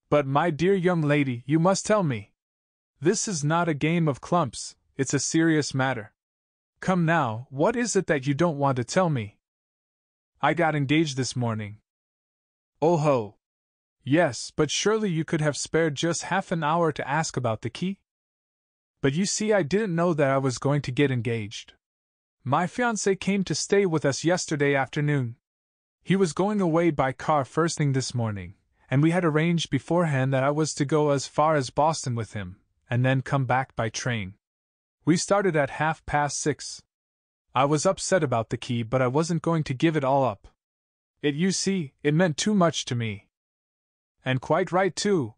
A: "But my dear young lady, you must tell me. This is not a game of clumps, it's a serious matter. Come now, what is it that you don't want to tell me?" "I got engaged this morning." "Oh ho! Yes, but surely you could have spared just half an hour to ask about the key?" "But you see I didn't know that I was going to get engaged." My fiancé came to stay with us yesterday afternoon. He was going away by car first thing this morning, and we had arranged beforehand that I was to go as far as Boston with him, and then come back by train. We started at 6:30. I was upset about the key, but I wasn't going to give it all up. You see, it meant too much to me. And quite right, too,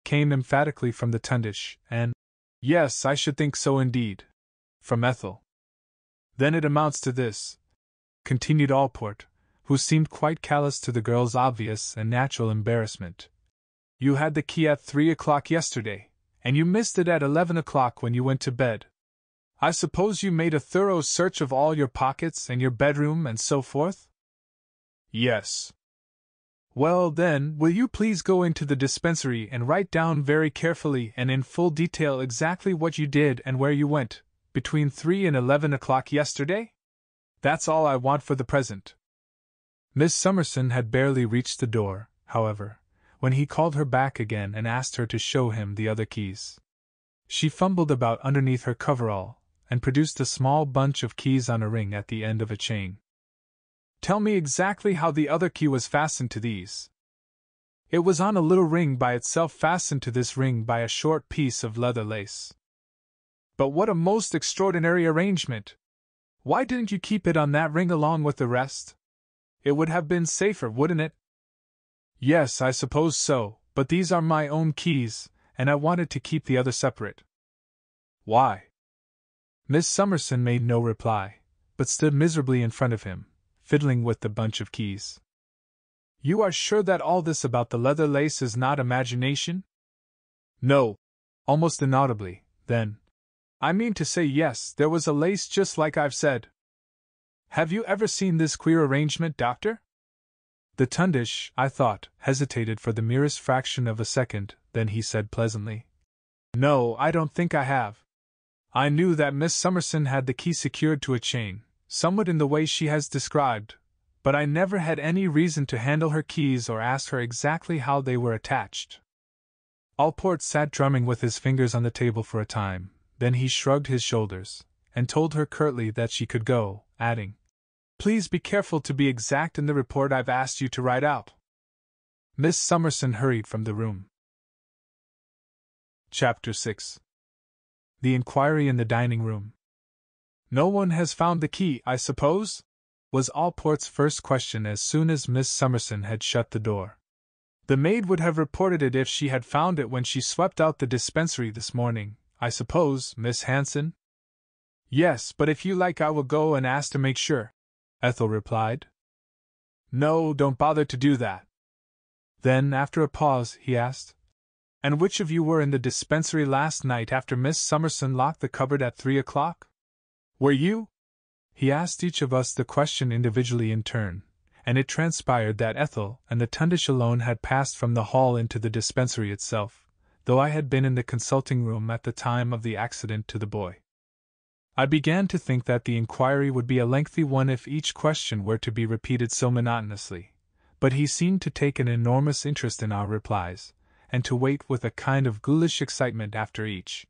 A: came emphatically from the Tundish, and, yes, I should think so indeed, from Ethel. Then it amounts to this, continued Allport, who seemed quite callous to the girl's obvious and natural embarrassment. You had the key at 3 o'clock yesterday, and you missed it at 11 o'clock when you went to bed. I suppose you made a thorough search of all your pockets and your bedroom and so forth? Yes. Well, then, will you please go into the dispensary and write down very carefully and in full detail exactly what you did and where you went, between 3 and 11 o'clock yesterday? That's all I want for the present. Miss Summerson had barely reached the door, however, when he called her back again and asked her to show him the other keys. She fumbled about underneath her coverall, and produced a small bunch of keys on a ring at the end of a chain. Tell me exactly how the other key was fastened to these. It was on a little ring by itself, fastened to this ring by a short piece of leather lace. But what a most extraordinary arrangement! Why didn't you keep it on that ring along with the rest? It would have been safer, wouldn't it? Yes, I suppose so, but these are my own keys, and I wanted to keep the other separate. Why? Miss Summerson made no reply, but stood miserably in front of him, fiddling with the bunch of keys. You are sure that all this about the leather lace is not imagination? No. Almost inaudibly, then. I mean to say yes, there was a lace just like I've said. Have you ever seen this queer arrangement, Doctor? The Tundish, I thought, hesitated for the merest fraction of a second, then he said pleasantly, No, I don't think I have. I knew that Miss Summerson had the key secured to a chain, somewhat in the way she has described, but I never had any reason to handle her keys or ask her exactly how they were attached. Allport sat drumming with his fingers on the table for a time, then he shrugged his shoulders, and told her curtly that she could go, adding, Please be careful to be exact in the report I've asked you to write out. Miss Summerson hurried from the room. Chapter 6. The inquiry in the dining room. No one has found the key, I suppose? Was Allport's first question as soon as Miss Summerson had shut the door. The maid would have reported it if she had found it when she swept out the dispensary this morning, I suppose, Miss Hanson? Yes, but if you like I will go and ask to make sure, Ethel replied. No, don't bother to do that. Then, after a pause, he asked, And which of you were in the dispensary last night after Miss Summerson locked the cupboard at 3 o'clock? Were you? He asked each of us the question individually in turn, and it transpired that Ethel and the Tundish alone had passed from the hall into the dispensary itself, though I had been in the consulting room at the time of the accident to the boy. I began to think that the inquiry would be a lengthy one if each question were to be repeated so monotonously, but he seemed to take an enormous interest in our replies, and to wait with a kind of ghoulish excitement after each.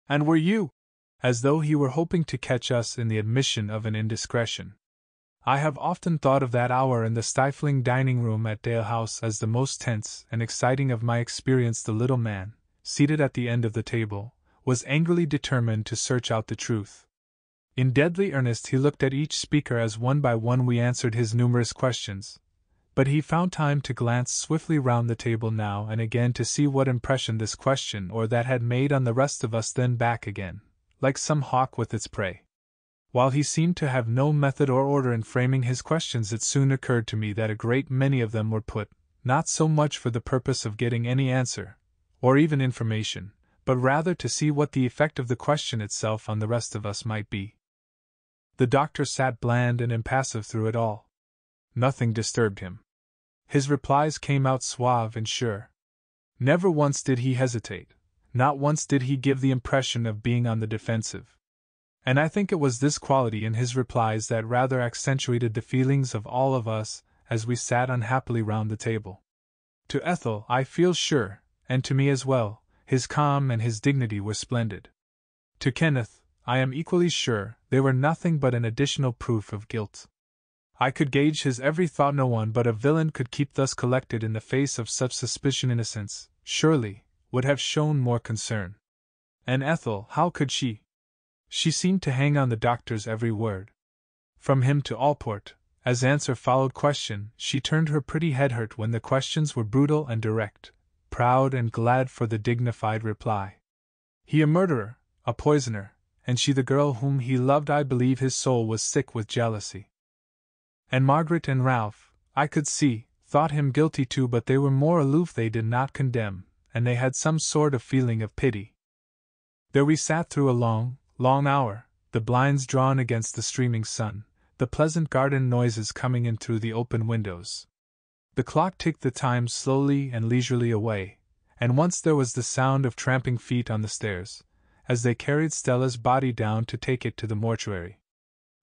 A: And were you? As though he were hoping to catch us in the admission of an indiscretion. I have often thought of that hour in the stifling dining room at Dalehouse as the most tense and exciting of my experience. The little man, seated at the end of the table, was angrily determined to search out the truth. In deadly earnest he looked at each speaker as one by one we answered his numerous questions, but he found time to glance swiftly round the table now and again to see what impression this question or that had made on the rest of us, then back again, like some hawk with its prey. While he seemed to have no method or order in framing his questions, it soon occurred to me that a great many of them were put, not so much for the purpose of getting any answer, or even information, but rather to see what the effect of the question itself on the rest of us might be. The doctor sat bland and impassive through it all. Nothing disturbed him. His replies came out suave and sure. Never once did he hesitate, not once did he give the impression of being on the defensive. And I think it was this quality in his replies that rather accentuated the feelings of all of us as we sat unhappily round the table. To Ethel, I feel sure, and to me as well, his calm and his dignity were splendid. To Kenneth, I am equally sure, they were nothing but an additional proof of guilt. I could gauge his every thought. No one but a villain could keep thus collected in the face of such suspicion. Innocence, surely, would have shown more concern. And Ethel, how could she? She seemed to hang on the doctor's every word. From him to Allport, as answer followed question, she turned her pretty head. Hurt when the questions were brutal and direct, proud and glad for the dignified reply. He a murderer, a poisoner, and she the girl whom he loved. I believe his soul was sick with jealousy. And Margaret and Ralph, I could see, thought him guilty too, but they were more aloof. They did not condemn, and they had some sort of feeling of pity. There we sat through a long, long hour, the blinds drawn against the streaming sun, the pleasant garden noises coming in through the open windows. The clock ticked the time slowly and leisurely away, and once there was the sound of tramping feet on the stairs, as they carried Stella's body down to take it to the mortuary.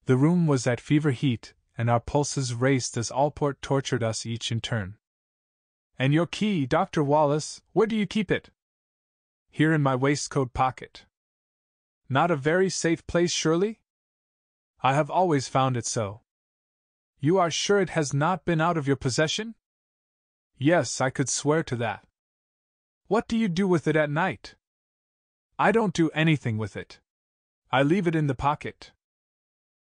A: The room was at fever heat, and our pulses raced as Allport tortured us each in turn. "And your key, Dr. Wallace, where do you keep it?" "Here in my waistcoat pocket." "Not a very safe place, surely?" "I have always found it so." "You are sure it has not been out of your possession?" "Yes, I could swear to that." "What do you do with it at night?" "I don't do anything with it. I leave it in the pocket."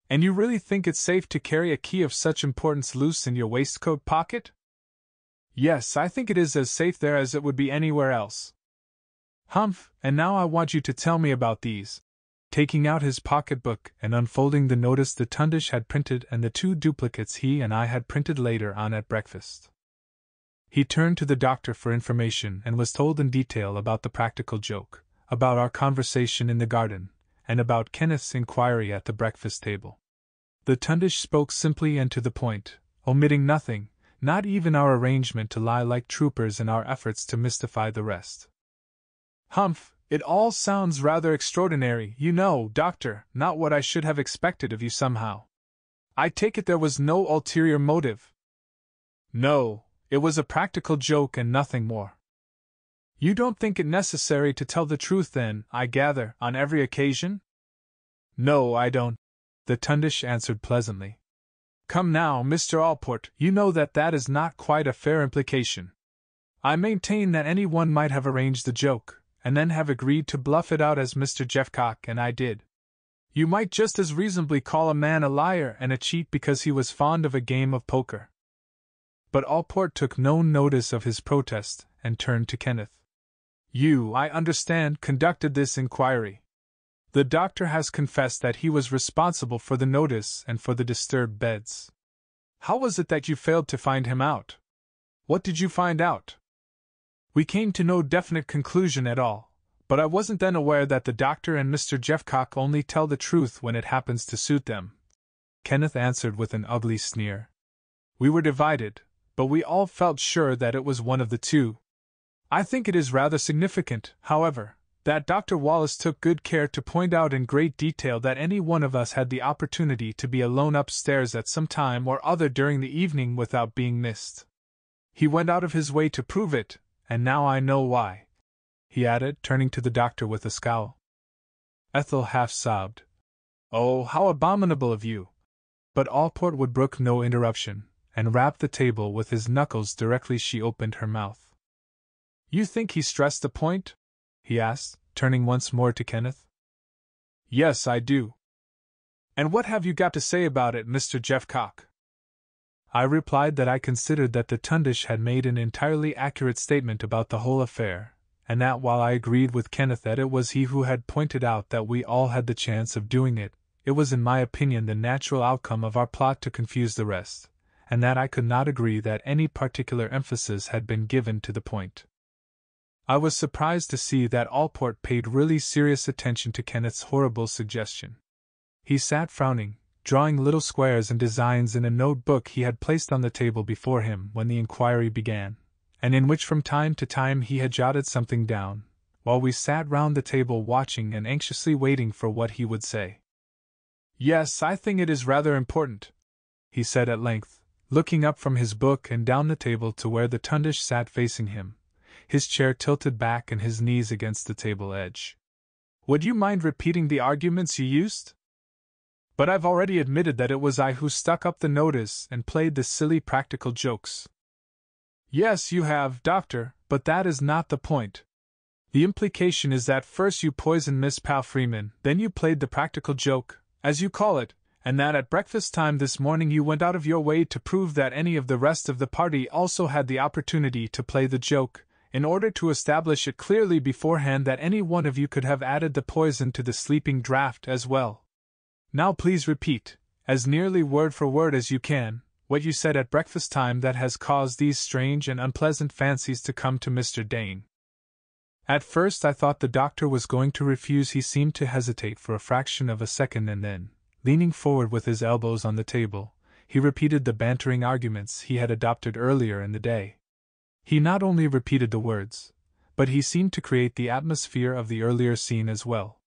A: "And you really think it's safe to carry a key of such importance loose in your waistcoat pocket?" "Yes, I think it is as safe there as it would be anywhere else." "Humph, and now I want you to tell me about these." Taking out his pocketbook and unfolding the notice the Tundish had printed and the 2 duplicates he and I had printed later on at breakfast, he turned to the doctor for information and was told in detail about the practical joke, about our conversation in the garden, and about Kenneth's inquiry at the breakfast table. The Tundish spoke simply and to the point, omitting nothing, not even our arrangement to lie like troopers in our efforts to mystify the rest. "Humph, it all sounds rather extraordinary, you know, Doctor, not what I should have expected of you somehow. I take it there was no ulterior motive?" "No, it was a practical joke and nothing more." "You don't think it necessary to tell the truth then, I gather, on every occasion?" "No, I don't," the Tundish answered pleasantly. "Come now, Mr. Allport, you know that is not quite a fair implication. I maintain that any one might have arranged the joke, and then have agreed to bluff it out as Mr. Jeffcock and I did. You might just as reasonably call a man a liar and a cheat because he was fond of a game of poker." But Allport took no notice of his protest, and turned to Kenneth. "You, I understand, conducted this inquiry. The doctor has confessed that he was responsible for the notice and for the disturbed beds. How was it that you failed to find him out? What did you find out?" "We came to no definite conclusion at all, but I wasn't then aware that the doctor and Mr. Jeffcock only tell the truth when it happens to suit them," Kenneth answered with an ugly sneer. "We were divided, but we all felt sure that it was one of the two. I think it is rather significant, however, that Dr. Wallace took good care to point out in great detail that any one of us had the opportunity to be alone upstairs at some time or other during the evening without being missed. He went out of his way to prove it, and now I know why," he added, turning to the doctor with a scowl. Ethel half sobbed. "Oh, how abominable of you!" But Allport would brook no interruption, and rapped the table with his knuckles directly she opened her mouth. "You think he stressed the point?" he asked, turning once more to Kenneth. "Yes, I do." "And what have you got to say about it, Mr. Jeffcock?" I replied that I considered that the Tundish had made an entirely accurate statement about the whole affair, and that while I agreed with Kenneth that it was he who had pointed out that we all had the chance of doing it, it was in my opinion the natural outcome of our plot to confuse the rest, and that I could not agree that any particular emphasis had been given to the point. I was surprised to see that Allport paid really serious attention to Kenneth's horrible suggestion. He sat frowning, drawing little squares and designs in a notebook he had placed on the table before him when the inquiry began, and in which from time to time he had jotted something down, while we sat round the table watching and anxiously waiting for what he would say. "Yes, I think it is rather important," he said at length, looking up from his book and down the table to where the Tundish sat facing him, his chair tilted back and his knees against the table edge. Would you mind repeating the arguments you used? But I've already admitted that it was I who stuck up the notice and played the silly practical jokes. Yes, you have, Doctor, but that is not the point. The implication is that first you poisoned Miss Palfreeman, then you played the practical joke, as you call it, and that at breakfast time this morning you went out of your way to prove that any of the rest of the party also had the opportunity to play the joke, in order to establish it clearly beforehand that any one of you could have added the poison to the sleeping draught as well. Now please repeat, as nearly word for word as you can, what you said at breakfast time that has caused these strange and unpleasant fancies to come to Mr. Dane. At first I thought the doctor was going to refuse. He seemed to hesitate for a fraction of a second and then, leaning forward with his elbows on the table, he repeated the bantering arguments he had adopted earlier in the day. He not only repeated the words, but he seemed to create the atmosphere of the earlier scene as well.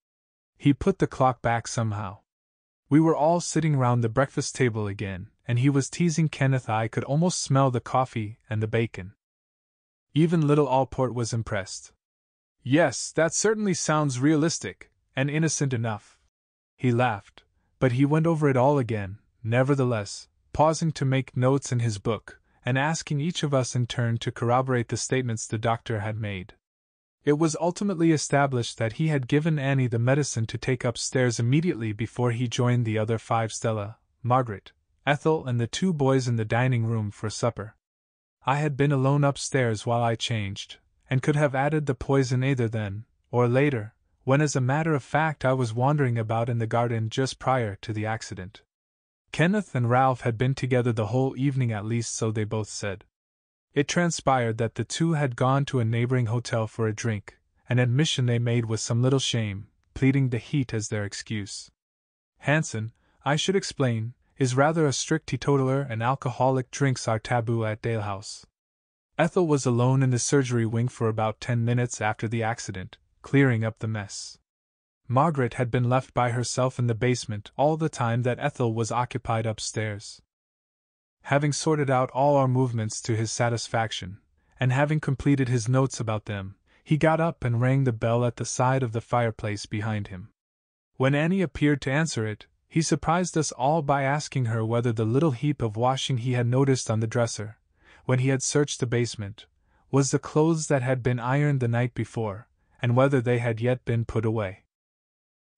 A: He put the clock back somehow. We were all sitting round the breakfast table again, and he was teasing Kenneth. I could almost smell the coffee and the bacon. Even little Allport was impressed. Yes, that certainly sounds realistic, and innocent enough. He laughed, but he went over it all again, nevertheless, pausing to make notes in his book, and asking each of us in turn to corroborate the statements the doctor had made. It was ultimately established that he had given Annie the medicine to take upstairs immediately before he joined the other 5, Stella, Margaret, Ethel, and the 2 boys in the dining room for supper. I had been alone upstairs while I changed, and could have added the poison either then, or later, when as a matter of fact I was wandering about in the garden just prior to the accident. Kenneth and Ralph had been together the whole evening, at least so they both said. It transpired that the 2 had gone to a neighboring hotel for a drink, an admission they made with some little shame, pleading the heat as their excuse. Hanson, I should explain, is rather a strict teetotaler and alcoholic drinks are taboo at Dalehouse. Ethel was alone in the surgery wing for about 10 minutes after the accident, clearing up the mess. Margaret had been left by herself in the basement all the time that Ethel was occupied upstairs. Having sorted out all our movements to his satisfaction, and having completed his notes about them, he got up and rang the bell at the side of the fireplace behind him. When Annie appeared to answer it, he surprised us all by asking her whether the little heap of washing he had noticed on the dresser, when he had searched the basement, was the clothes that had been ironed the night before, and whether they had yet been put away.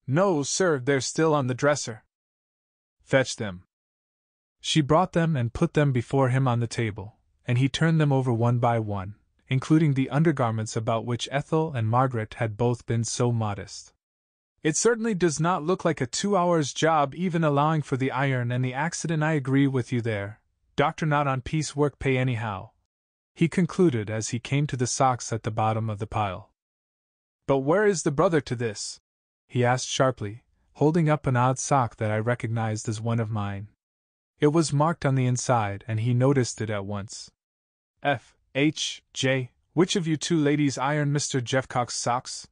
A: No, sir, they're still on the dresser. Fetch them. She brought them and put them before him on the table, and he turned them over one by one, including the undergarments about which Ethel and Margaret had both been so modest. It certainly does not look like a 2 hours' job, even allowing for the iron and the accident. I agree with you there, Doctor. Not on piecework pay anyhow, he concluded as he came to the socks at the bottom of the pile. But where is the brother to this? He asked sharply, holding up an odd sock that I recognized as one of mine. It was marked on the inside, and he noticed it at once. F. H. J. Which of you 2 ladies ironed Mr. Jeffcock's socks?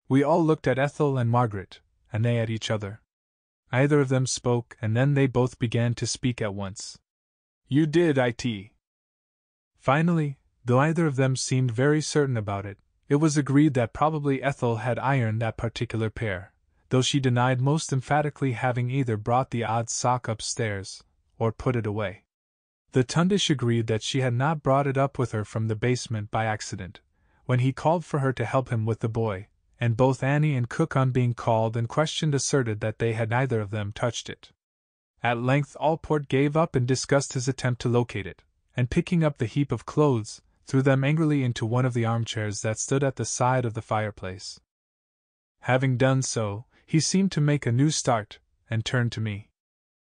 A: We all looked at Ethel and Margaret, and they at each other. Either of them spoke, and then they both began to speak at once. You did, it. Finally, though either of them seemed very certain about it, it was agreed that probably Ethel had ironed that particular pair, though she denied most emphatically having either brought the odd sock upstairs, or put it away. The Tundish agreed that she had not brought it up with her from the basement by accident, when he called for her to help him with the boy, and both Annie and Cook, on being called and questioned, asserted that they had neither of them touched it. At length Allport gave up in disgust his attempt to locate it, and picking up the heap of clothes, threw them angrily into one of the armchairs that stood at the side of the fireplace. Having done so, he seemed to make a new start, and turned to me.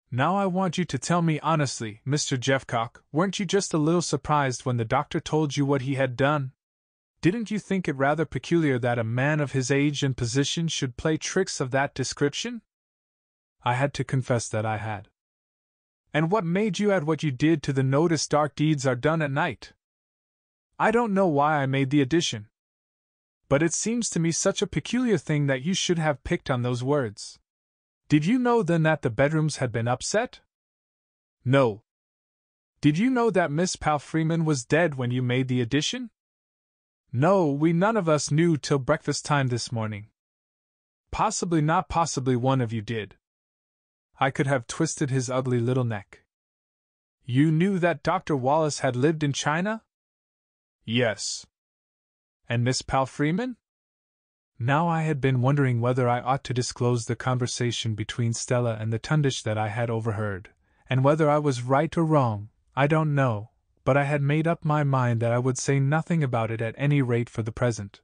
A: Now I want you to tell me honestly, Mr. Jeffcock, weren't you just a little surprised when the doctor told you what he had done? Didn't you think it rather peculiar that a man of his age and position should play tricks of that description? I had to confess that I had. And what made you add what you did to the notice dark deeds are done at night? I don't know why I made the addition. But it seems to me such a peculiar thing that you should have picked on those words. Did you know then that the bedrooms had been upset? No. Did you know that Miss Palfreeman was dead when you made the addition? No, we none of us knew till breakfast time this morning. possibly not possibly one of you did. I could have twisted his ugly little neck. You knew that Dr. Wallace had lived in China? Yes. And Miss Palfreeman? Now I had been wondering whether I ought to disclose the conversation between Stella and the Tundish that I had overheard, and whether I was right or wrong, I don't know, but I had made up my mind that I would say nothing about it at any rate for the present.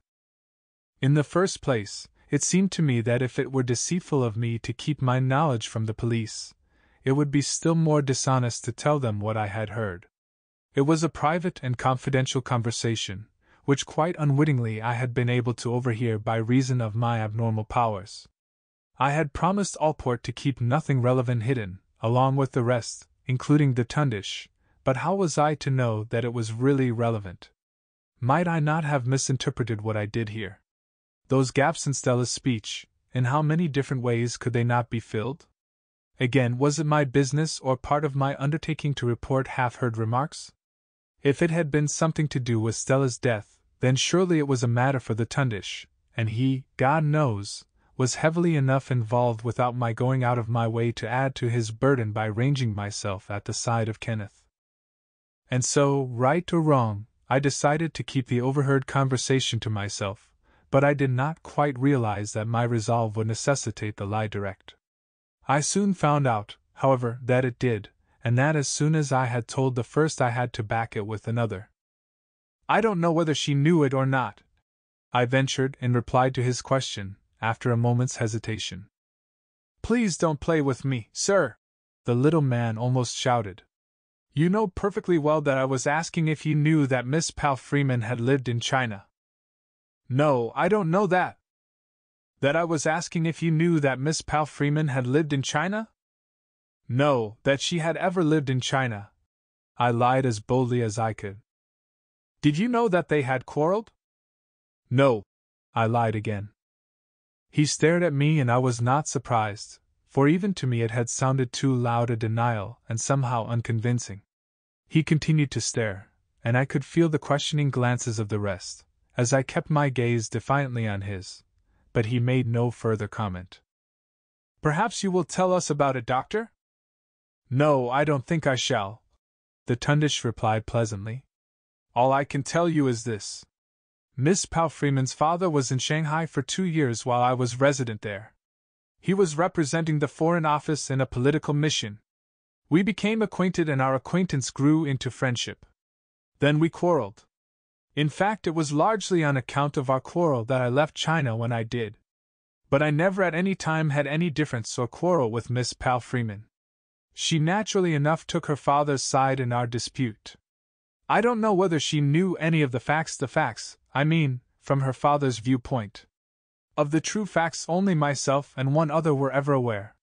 A: In the first place, it seemed to me that if it were deceitful of me to keep my knowledge from the police, it would be still more dishonest to tell them what I had heard. It was a private and confidential conversation, which quite unwittingly I had been able to overhear by reason of my abnormal powers. I had promised Allport to keep nothing relevant hidden, along with the rest, including the Tundish, but how was I to know that it was really relevant? Might I not have misinterpreted what I did hear? Those gaps in Stella's speech, in how many different ways could they not be filled? Again, was it my business or part of my undertaking to report half-heard remarks? If it had been something to do with Stella's death, then surely it was a matter for the Tundish, and he, God knows, was heavily enough involved without my going out of my way to add to his burden by ranging myself at the side of Kenneth. And so, right or wrong, I decided to keep the overheard conversation to myself, but I did not quite realize that my resolve would necessitate the lie direct. I soon found out, however, that it did, and that as soon as I had told the first I had to back it with another. I don't know whether she knew it or not, I ventured in reply to his question, after a moment's hesitation. Please don't play with me, sir, the little man almost shouted. You know perfectly well that I was asking if you knew that Miss Palfreeman had lived in China. No, I don't know that. That I was asking if you knew that Miss Palfreeman had lived in China? No, that she had ever lived in China. I lied as boldly as I could. Did you know that they had quarreled? No, I lied again. He stared at me and I was not surprised, for even to me it had sounded too loud a denial and somehow unconvincing. He continued to stare, and I could feel the questioning glances of the rest, as I kept my gaze defiantly on his, but he made no further comment. Perhaps you will tell us about it, Doctor? No, I don't think I shall, the Tundish replied pleasantly. All I can tell you is this. Miss Palfreeman's father was in Shanghai for 2 years while I was resident there. He was representing the Foreign Office in a political mission. We became acquainted and our acquaintance grew into friendship. Then we quarreled. In fact, it was largely on account of our quarrel that I left China when I did. But I never at any time had any difference or quarrel with Miss Palfreeman. She naturally enough took her father's side in our dispute. I don't know whether she knew any of the facts, I mean, from her father's viewpoint. Of the true facts only myself and one other were ever aware.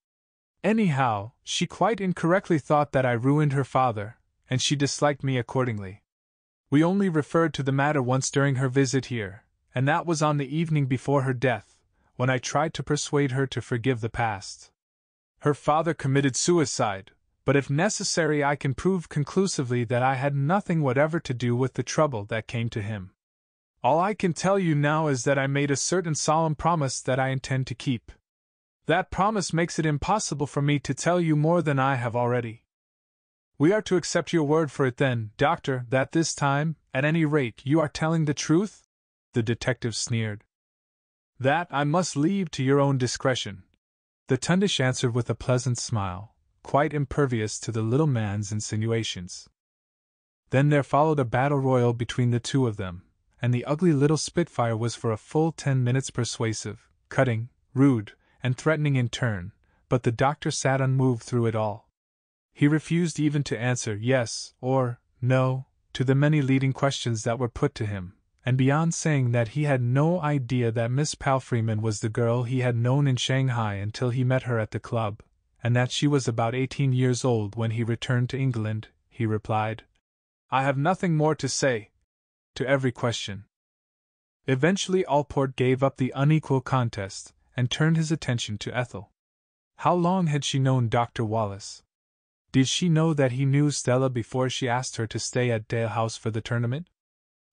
A: Anyhow, she quite incorrectly thought that I ruined her father, and she disliked me accordingly. We only referred to the matter once during her visit here, and that was on the evening before her death, when I tried to persuade her to forgive the past. Her father committed suicide, but if necessary I can prove conclusively that I had nothing whatever to do with the trouble that came to him. All I can tell you now is that I made a certain solemn promise that I intend to keep. That promise makes it impossible for me to tell you more than I have already. We are to accept your word for it then, Doctor, that this time, at any rate, you are telling the truth? The detective sneered. That I must leave to your own discretion, the Tundish answered with a pleasant smile, quite impervious to the little man's insinuations. Then there followed a battle royal between the two of them, and the ugly little Spitfire was for a full 10 minutes persuasive, cutting, rude, and threatening in turn, but the doctor sat unmoved through it all. He refused even to answer yes or no to the many leading questions that were put to him, and beyond saying that he had no idea that Miss Palfreeman was the girl he had known in Shanghai until he met her at the club, and that she was about 18 years old when he returned to England, he replied, I have nothing more to say, to every question. Eventually Allport gave up the unequal contest, and turned his attention to Ethel. How long had she known Dr. Wallace? Did she know that he knew Stella before she asked her to stay at Dalehouse for the tournament?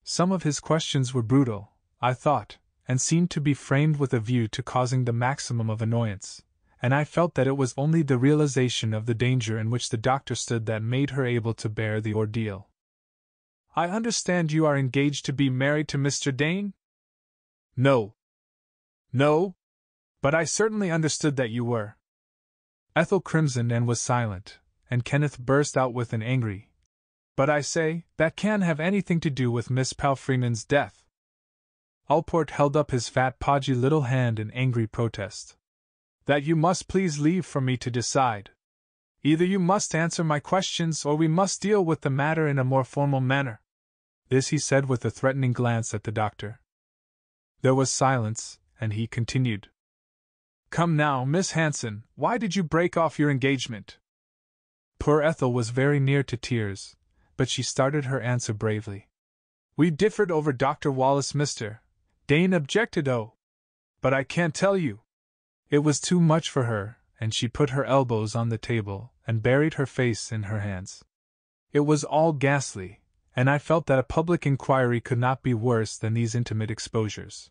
A: Some of his questions were brutal, I thought, and seemed to be framed with a view to causing the maximum of annoyance, and I felt that it was only the realization of the danger in which the doctor stood that made her able to bear the ordeal. "I understand you are engaged to be married to Mr. Dane?" "No. No? But I certainly understood that you were." Ethel crimsoned and was silent, and Kenneth burst out with an angry, "But I say, that can't have anything to do with Miss Palfreeman's death." Alport held up his fat, podgy little hand in angry protest. "That you must please leave for me to decide. Either you must answer my questions or we must deal with the matter in a more formal manner." This he said with a threatening glance at the doctor. There was silence, and he continued. "Come now, Miss Hanson, why did you break off your engagement?" Poor Ethel was very near to tears, but she started her answer bravely. "We differed over Dr. Wallace. Mr. Dane objected. Oh, but I can't tell you." It was too much for her, and she put her elbows on the table and buried her face in her hands. It was all ghastly, and I felt that a public inquiry could not be worse than these intimate exposures.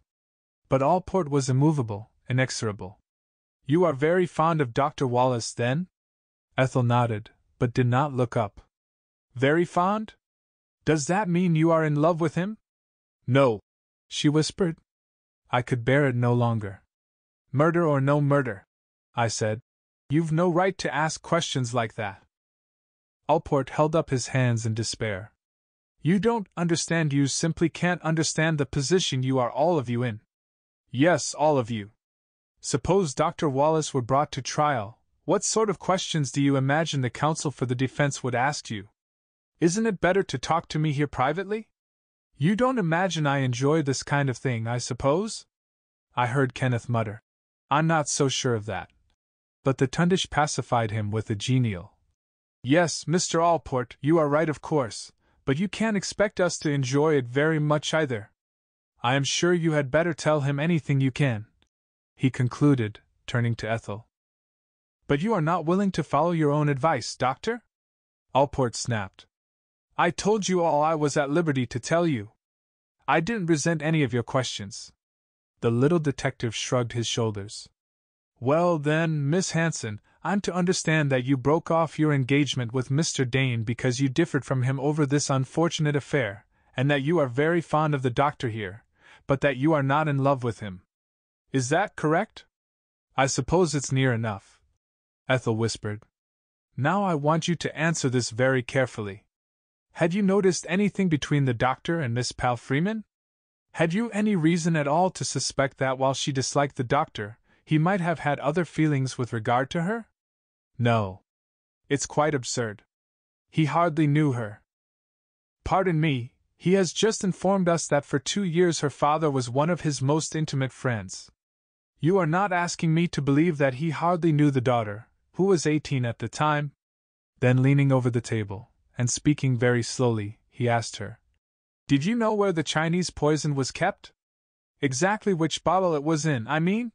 A: But Alport was immovable, inexorable. "You are very fond of Dr. Wallace, then?" Ethel nodded, but did not look up. "Very fond? Does that mean you are in love with him?" "No," she whispered. I could bear it no longer. "Murder or no murder," I said, "you've no right to ask questions like that." Alport held up his hands in despair. "You don't understand. You simply can't understand the position you are all of you in." "Yes, all of you. Suppose Dr. Wallace were brought to trial, what sort of questions do you imagine the counsel for the defense would ask you? Isn't it better to talk to me here privately? You don't imagine I enjoy this kind of thing, I suppose?" I heard Kenneth mutter, "I'm not so sure of that." But the tundish pacified him with a genial, "Yes, Mr. Alport, you are right, of course, but you can't expect us to enjoy it very much either. I am sure you had better tell him anything you can," he concluded, turning to Ethel. "But you are not willing to follow your own advice, Doctor?" Alport snapped. "I told you all I was at liberty to tell you. I didn't resent any of your questions." The little detective shrugged his shoulders. "Well then, Miss Hanson, I'm to understand that you broke off your engagement with Mr. Dane because you differed from him over this unfortunate affair, and that you are very fond of the doctor here, but that you are not in love with him. Is that correct?" "I suppose it's near enough," Ethel whispered. "Now I want you to answer this very carefully. Had you noticed anything between the doctor and Miss Palfreeman? Had you any reason at all to suspect that while she disliked the doctor, he might have had other feelings with regard to her?" "No. It's quite absurd. He hardly knew her." "Pardon me, he has just informed us that for 2 years her father was one of his most intimate friends. You are not asking me to believe that he hardly knew the daughter, who was 18 at the time?" Then leaning over the table, and speaking very slowly, he asked her, "Did you know where the Chinese poison was kept? Exactly which bottle it was in, I mean?"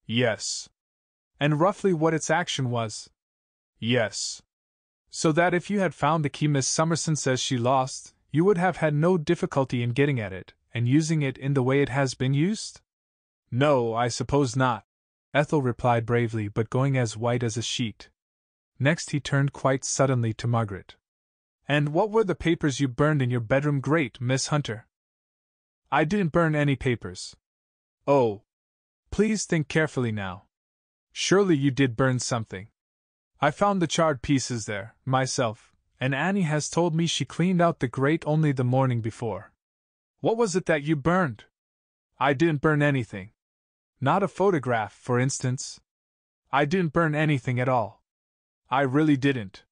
A: "Yes." "And roughly what its action was?" "Yes." "So that if you had found the key Miss Summerson says she lost, you would have had no difficulty in getting at it, and using it in the way it has been used?" "No, I suppose not," Ethel replied bravely, but going as white as a sheet. Next he turned quite suddenly to Margaret. "And what were the papers you burned in your bedroom grate, Miss Hunter?" "I didn't burn any papers." "Oh. Please think carefully now. Surely you did burn something. I found the charred pieces there, myself, and Annie has told me she cleaned out the grate only the morning before." "What was it that you burned?" "I didn't burn anything." "Not a photograph, for instance?" "I didn't burn anything at all. I really didn't."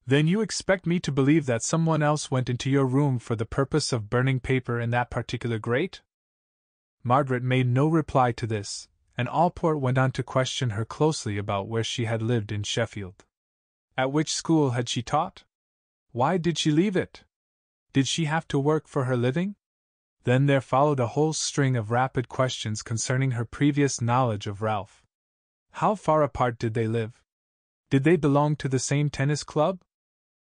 A: "Then you expect me to believe that someone else went into your room for the purpose of burning paper in that particular grate?" Margaret made no reply to this, and Alport went on to question her closely about where she had lived in Sheffield. At which school had she taught? Why did she leave it? Did she have to work for her living? Then there followed a whole string of rapid questions concerning her previous knowledge of Ralph. How far apart did they live? Did they belong to the same tennis club?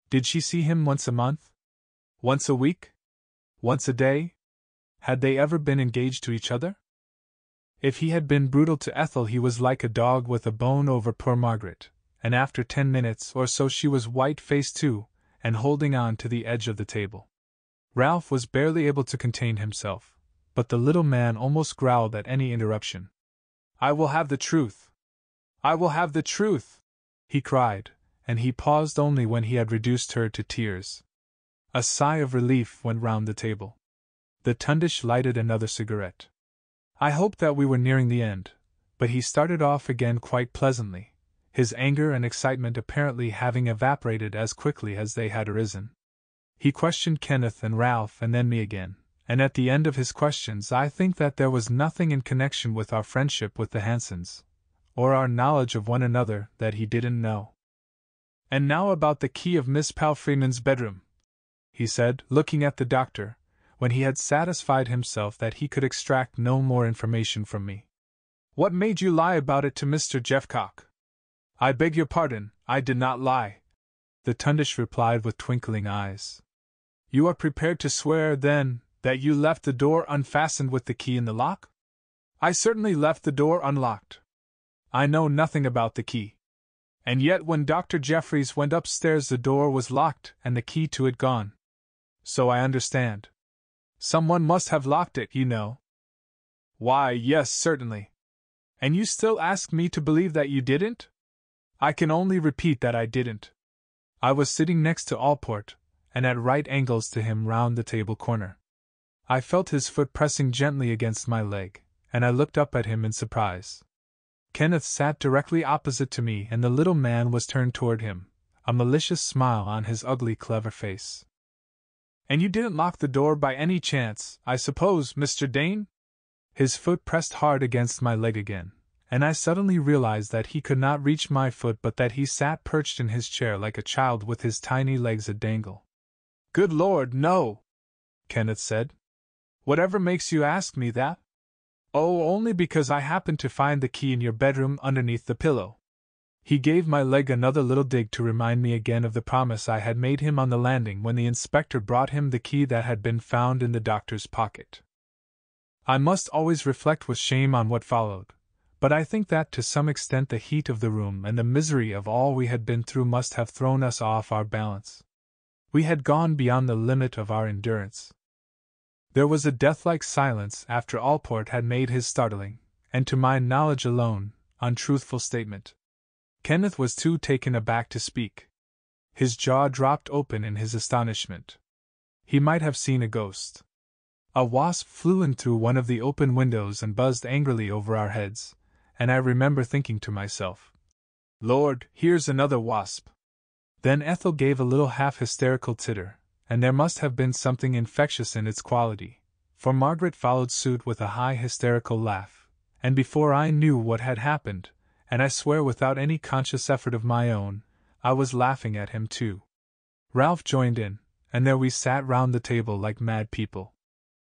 A: Did she see him once a month? Once a week? Once a day? Had they ever been engaged to each other? If he had been brutal to Ethel, he was like a dog with a bone over poor Margaret, and after 10 minutes or so she was white-faced too, and holding on to the edge of the table. Ralph was barely able to contain himself, but the little man almost growled at any interruption. "I will have the truth! I will have the truth!" he cried, and he paused only when he had reduced her to tears. A sigh of relief went round the table. The Tundish lighted another cigarette. I hoped that we were nearing the end, but he started off again quite pleasantly, his anger and excitement apparently having evaporated as quickly as they had arisen. He questioned Kenneth and Ralph and then me again, and at the end of his questions I think that there was nothing in connection with our friendship with the Hansons, or our knowledge of one another, that he didn't know. "And now about the key of Miss Palfreyman's bedroom," he said, looking at the doctor, when he had satisfied himself that he could extract no more information from me. "What made you lie about it to Mr. Jeffcock?" "I beg your pardon, I did not lie," the Tundish replied with twinkling eyes. "You are prepared to swear, then, that you left the door unfastened with the key in the lock?" "I certainly left the door unlocked. I know nothing about the key. And yet when Dr. Jeffreys went upstairs the door was locked and the key to it gone." "So I understand. Someone must have locked it, you know." "Why, yes, certainly. And you still ask me to believe that you didn't?" "I can only repeat that I didn't." I was sitting next to Allport, and at right angles to him round the table corner. I felt his foot pressing gently against my leg, and I looked up at him in surprise. Kenneth sat directly opposite to me, and the little man was turned toward him, a malicious smile on his ugly, clever face. "And you didn't lock the door by any chance, I suppose, Mr. Dane?" His foot pressed hard against my leg again, and I suddenly realized that he could not reach my foot but that he sat perched in his chair like a child with his tiny legs a dangle. "Good Lord, no!" Kenneth said. "Whatever makes you ask me that?" "Oh, only because I happened to find the key in your bedroom underneath the pillow." He gave my leg another little dig to remind me again of the promise I had made him on the landing when the inspector brought him the key that had been found in the doctor's pocket. I must always reflect with shame on what followed, but I think that to some extent the heat of the room and the misery of all we had been through must have thrown us off our balance. We had gone beyond the limit of our endurance. There was a deathlike silence after Allport had made his startling, and to my knowledge alone, untruthful statement. Kenneth was too taken aback to speak. His jaw dropped open in his astonishment. He might have seen a ghost. A wasp flew in through one of the open windows and buzzed angrily over our heads, and I remember thinking to myself, "Lord, here's another wasp." Then Ethel gave a little half-hysterical titter, and there must have been something infectious in its quality, for Margaret followed suit with a high hysterical laugh, and before I knew what had happened, and I swear without any conscious effort of my own, I was laughing at him too. Ralph joined in, and there we sat round the table like mad people.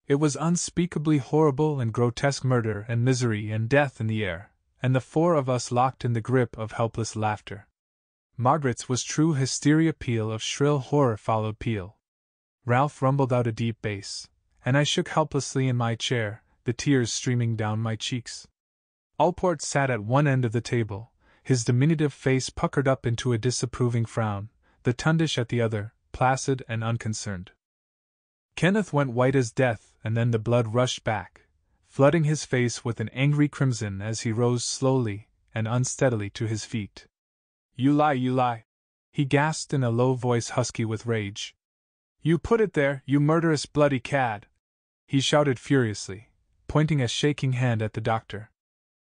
A: It was unspeakably horrible and grotesque, murder and misery and death in the air, and the four of us locked in the grip of helpless laughter. Margaret's was true hysteria, peal of shrill horror followed peal. Ralph rumbled out a deep bass, and I shook helplessly in my chair, the tears streaming down my cheeks. Allport sat at one end of the table, his diminutive face puckered up into a disapproving frown, the Tundish at the other, placid and unconcerned. Kenneth went white as death, and then the blood rushed back, flooding his face with an angry crimson as he rose slowly and unsteadily to his feet. "You lie," he gasped in a low voice husky with rage. "You put it there, you murderous bloody cad!" he shouted furiously, pointing a shaking hand at the doctor.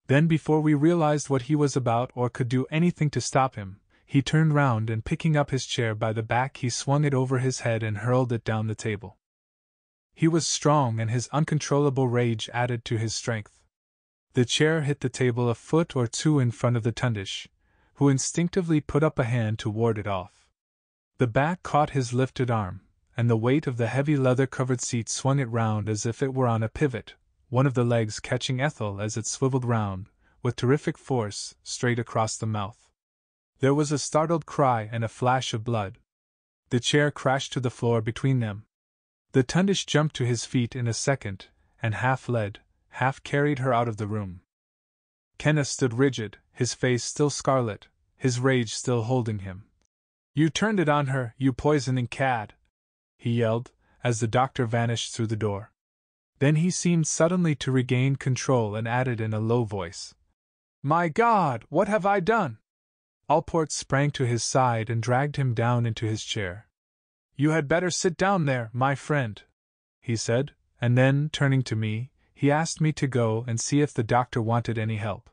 A: Then, before we realized what he was about or could do anything to stop him, he turned round and picking up his chair by the back he swung it over his head and hurled it down the table. He was strong and his uncontrollable rage added to his strength. The chair hit the table a foot or two in front of the Tundish, who instinctively put up a hand to ward it off. The back caught his lifted arm, and the weight of the heavy leather-covered seat swung it round as if it were on a pivot, one of the legs catching Ethel as it swiveled round, with terrific force, straight across the mouth. There was a startled cry and a flash of blood. The chair crashed to the floor between them. The Tundish jumped to his feet in a second, and half led, half carried her out of the room. Kenneth stood rigid, his face still scarlet, his rage still holding him. "You turned it on her, you poisoning cad!" he yelled, as the doctor vanished through the door. Then he seemed suddenly to regain control and added in a low voice, "My God, what have I done?" Allport sprang to his side and dragged him down into his chair. "You had better sit down there, my friend," he said, and then, turning to me, he asked me to go and see if the doctor wanted any help.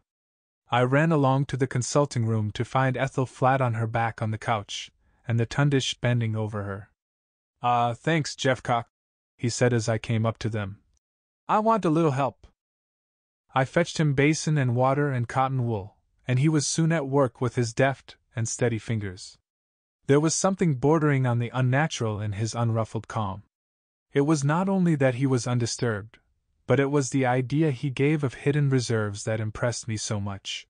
A: I ran along to the consulting room to find Ethel flat on her back on the couch, and the Tundish bending over her. Thanks, Jeffcock," he said as I came up to them. "I want a little help." I fetched him basin and water and cotton wool, and he was soon at work with his deft and steady fingers. There was something bordering on the unnatural in his unruffled calm. It was not only that he was undisturbed, but it was the idea he gave of hidden reserves that impressed me so much.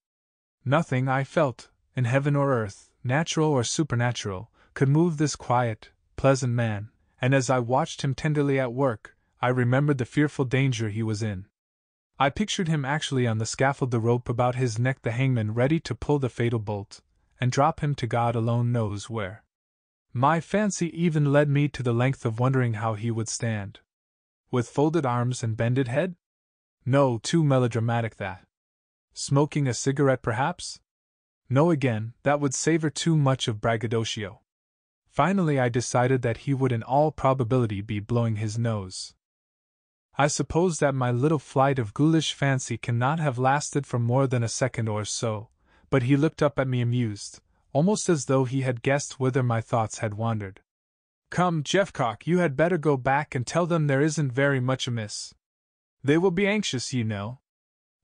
A: Nothing, I felt, in heaven or earth, natural or supernatural, could move this quiet, pleasant man, and as I watched him tenderly at work, I remembered the fearful danger he was in. I pictured him actually on the scaffold, the rope about his neck, the hangman ready to pull the fatal bolt, and drop him to God alone knows where. My fancy even led me to the length of wondering how he would stand. With folded arms and bended head? No, too melodramatic that. Smoking a cigarette, perhaps? No, again, that would savor too much of braggadocio. Finally, I decided that he would in all probability be blowing his nose. I suppose that my little flight of ghoulish fancy cannot have lasted for more than a second or so, but he looked up at me amused, almost as though he had guessed whither my thoughts had wandered. "Come, Jeffcock, you had better go back and tell them there isn't very much amiss. They will be anxious, you know.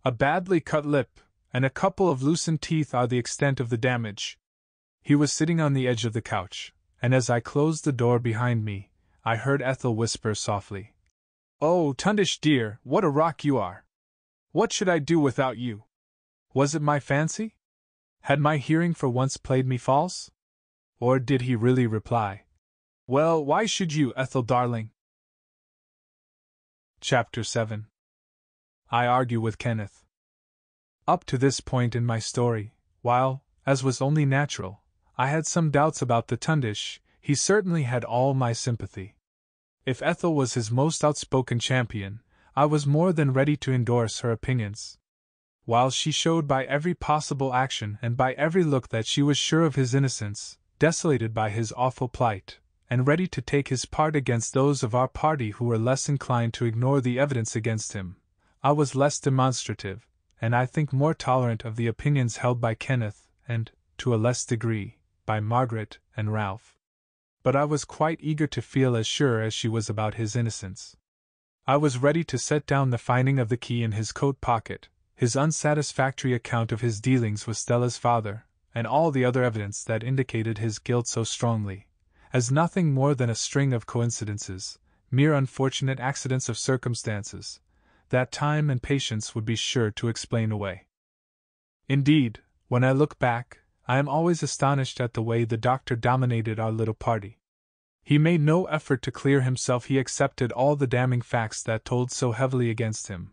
A: A badly cut lip and a couple of loosened teeth are the extent of the damage." He was sitting on the edge of the couch, and as I closed the door behind me, I heard Ethel whisper softly, "Oh, Tundish dear, what a rock you are! What should I do without you?" Was it my fancy? Had my hearing for once played me false? Or did he really reply, "Well, why should you, Ethel darling?" Chapter 7. I argue with Kenneth. Up to this point in my story, while, as was only natural, I had some doubts about the Tundish, he certainly had all my sympathy. If Ethel was his most outspoken champion, I was more than ready to endorse her opinions. While she showed by every possible action and by every look that she was sure of his innocence, desolated by his awful plight, and ready to take his part against those of our party who were less inclined to ignore the evidence against him, I was less demonstrative, and I think more tolerant of the opinions held by Kenneth and, to a less degree, by Margaret and Ralph. But I was quite eager to feel as sure as she was about his innocence. I was ready to set down the finding of the key in his coat pocket, his unsatisfactory account of his dealings with Stella's father, and all the other evidence that indicated his guilt so strongly, as nothing more than a string of coincidences, mere unfortunate accidents of circumstances, that time and patience would be sure to explain away. Indeed, when I look back, I am always astonished at the way the doctor dominated our little party. He made no effort to clear himself, he accepted all the damning facts that told so heavily against him,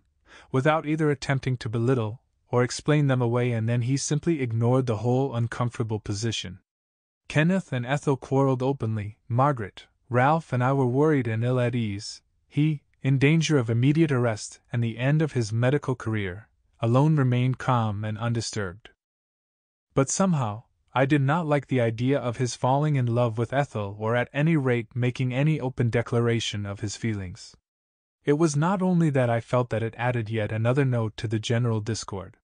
A: without either attempting to belittle or explain them away, and then he simply ignored the whole uncomfortable position. Kenneth and Ethel quarreled openly, Margaret, Ralph and I were worried and ill at ease, he, in danger of immediate arrest and the end of his medical career, alone remained calm and undisturbed. But somehow, I did not like the idea of his falling in love with Ethel, or at any rate making any open declaration of his feelings. It was not only that I felt that it added yet another note to the general discord.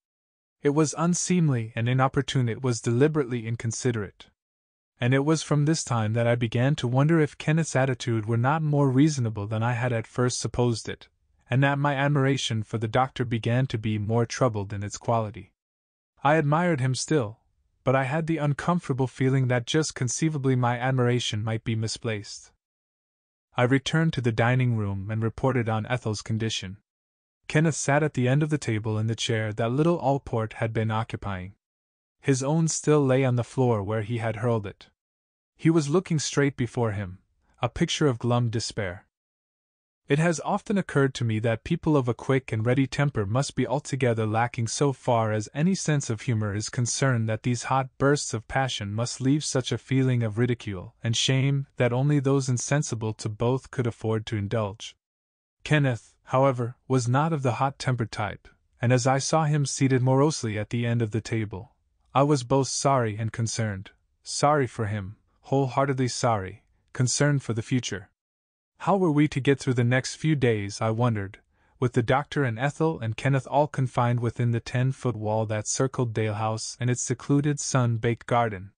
A: It was unseemly and inopportune, it was deliberately inconsiderate. And it was from this time that I began to wonder if Kenneth's attitude were not more reasonable than I had at first supposed it, and that my admiration for the doctor began to be more troubled in its quality. I admired him still, but I had the uncomfortable feeling that just conceivably my admiration might be misplaced. I returned to the dining room and reported on Ethel's condition. Kenneth sat at the end of the table in the chair that little Allport had been occupying. His own still lay on the floor where he had hurled it. He was looking straight before him, a picture of glum despair. It has often occurred to me that people of a quick and ready temper must be altogether lacking so far as any sense of humor is concerned, that these hot bursts of passion must leave such a feeling of ridicule and shame that only those insensible to both could afford to indulge. Kenneth, however, was not of the hot-tempered type, and as I saw him seated morosely at the end of the table, I was both sorry and concerned. Sorry for him, wholeheartedly sorry, concerned for the future. How were we to get through the next few days, I wondered, with the doctor and Ethel and Kenneth all confined within the 10-foot wall that circled Dalehouse and its secluded sun-baked garden?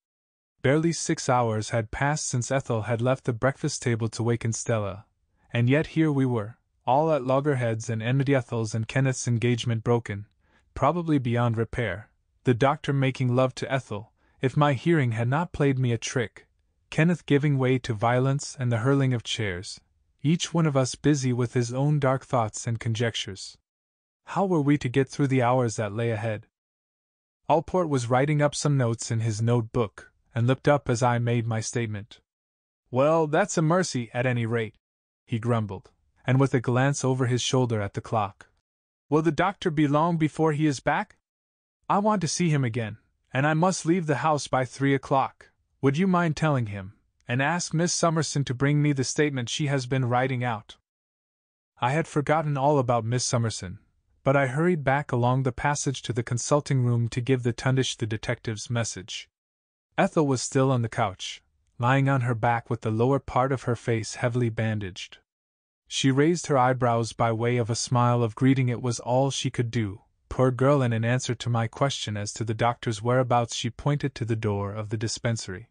A: Barely 6 hours had passed since Ethel had left the breakfast table to waken Stella, and yet here we were, all at loggerheads and enmity. Ethel's and Kenneth's engagement broken, probably beyond repair, the doctor making love to Ethel, if my hearing had not played me a trick, Kenneth giving way to violence and the hurling of chairs, each one of us busy with his own dark thoughts and conjectures. How were we to get through the hours that lay ahead? Allport was writing up some notes in his notebook, and looked up as I made my statement. "Well, that's a mercy, at any rate," he grumbled, and with a glance over his shoulder at the clock. "Will the doctor be long before he is back? I want to see him again, and I must leave the house by 3 o'clock. Would you mind telling him, and ask Miss Summerson to bring me the statement she has been writing out?" I had forgotten all about Miss Summerson, but I hurried back along the passage to the consulting room to give the Tundish the detective's message. Ethel was still on the couch, lying on her back with the lower part of her face heavily bandaged. She raised her eyebrows by way of a smile of greeting. It was all she could do, poor girl, and in answer to my question as to the doctor's whereabouts she pointed to the door of the dispensary.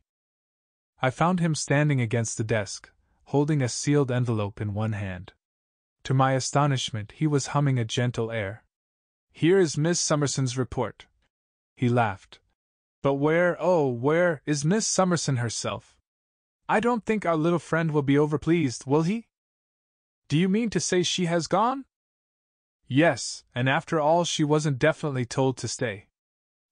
A: I found him standing against the desk, holding a sealed envelope in one hand. To my astonishment, he was humming a gentle air. "Here is Miss Summerson's report." He laughed. "But where is Miss Summerson herself? I don't think our little friend will be overpleased, will he? Do you mean to say she has gone?" "Yes, and after all she wasn't definitely told to stay.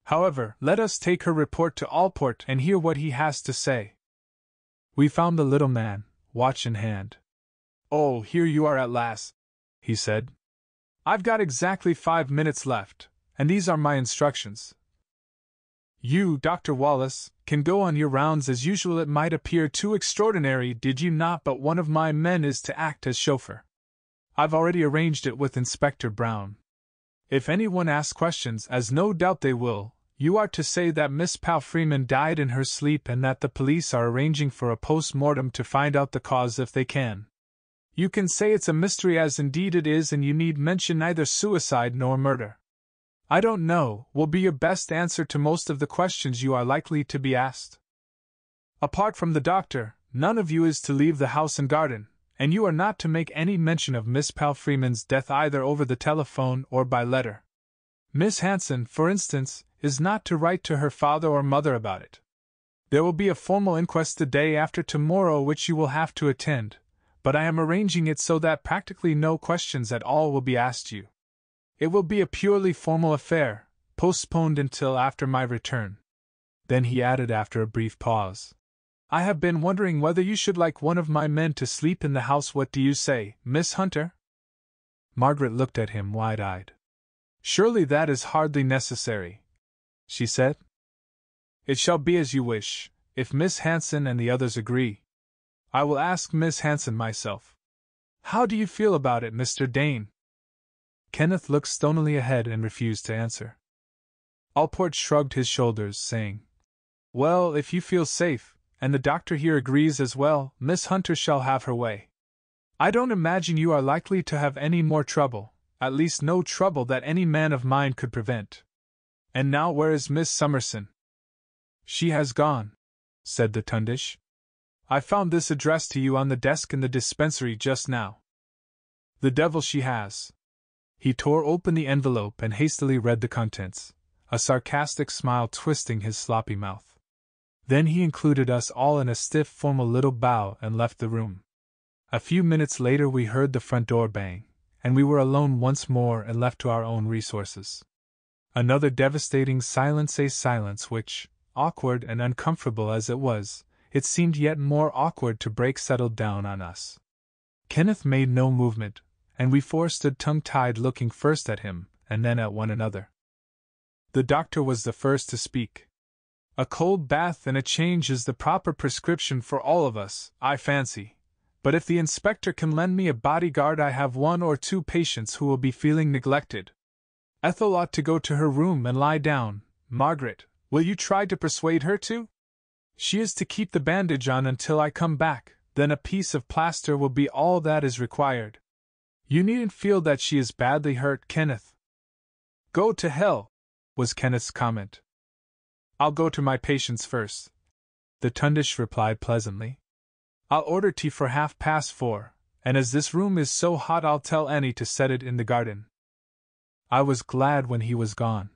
A: However, let us take her report to Allport and hear what he has to say." We found the little man, watch in hand. "Oh, here you are at last," he said. "I've got exactly 5 minutes left, and these are my instructions. You, Dr. Wallace, can go on your rounds as usual. It might appear too extraordinary, did you not, but one of my men is to act as chauffeur. I've already arranged it with Inspector Brown. If anyone asks questions, as no doubt they will, you are to say that Miss Pal Freeman died in her sleep and that the police are arranging for a post-mortem to find out the cause if they can. You can say it's a mystery, as indeed it is, and you need mention neither suicide nor murder. I don't know, will be your best answer to most of the questions you are likely to be asked. Apart from the doctor, none of you is to leave the house and garden, and you are not to make any mention of Miss Pal Freeman's death either over the telephone or by letter. Miss Hanson, for instance, is not to write to her father or mother about it. There will be a formal inquest the day after tomorrow which you will have to attend, but I am arranging it so that practically no questions at all will be asked you. It will be a purely formal affair, postponed until after my return." Then he added after a brief pause, "I have been wondering whether you should like one of my men to sleep in the house. What do you say, Miss Hunter?" Margaret looked at him wide-eyed. "Surely that is hardly necessary," she said. "It shall be as you wish, if Miss Hanson and the others agree. I will ask Miss Hanson myself. How do you feel about it, Mr. Dane?" Kenneth looked stonily ahead and refused to answer. Allport shrugged his shoulders, saying, "Well, if you feel safe, and the doctor here agrees as well, Miss Hunter shall have her way. I don't imagine you are likely to have any more trouble, at least no trouble that any man of mine could prevent. And now where is Miss Summerson?" "She has gone," said the Tundish. "I found this addressed to you on the desk in the dispensary just now." "The devil she has." He tore open the envelope and hastily read the contents, a sarcastic smile twisting his sloppy mouth. Then he included us all in a stiff, formal little bow and left the room. A few minutes later we heard the front door bang, and we were alone once more and left to our own resources. Another devastating silence, a silence which, awkward and uncomfortable as it was, it seemed yet more awkward to break, settled down on us. Kenneth made no movement, and we four stood tongue-tied looking first at him, and then at one another. The doctor was the first to speak. A cold bath and a change is the proper prescription for all of us, I fancy. But if the inspector can lend me a bodyguard, I have 1 or 2 patients who will be feeling neglected. Ethel ought to go to her room and lie down. Margaret, will you try to persuade her to? She is to keep the bandage on until I come back, then a piece of plaster will be all that is required. You needn't feel that she is badly hurt, Kenneth. Go to hell, was Kenneth's comment. I'll go to my patients first, the Tundish replied pleasantly. I'll order tea for 4:30, and as this room is so hot I'll tell Annie to set it in the garden. I was glad when he was gone.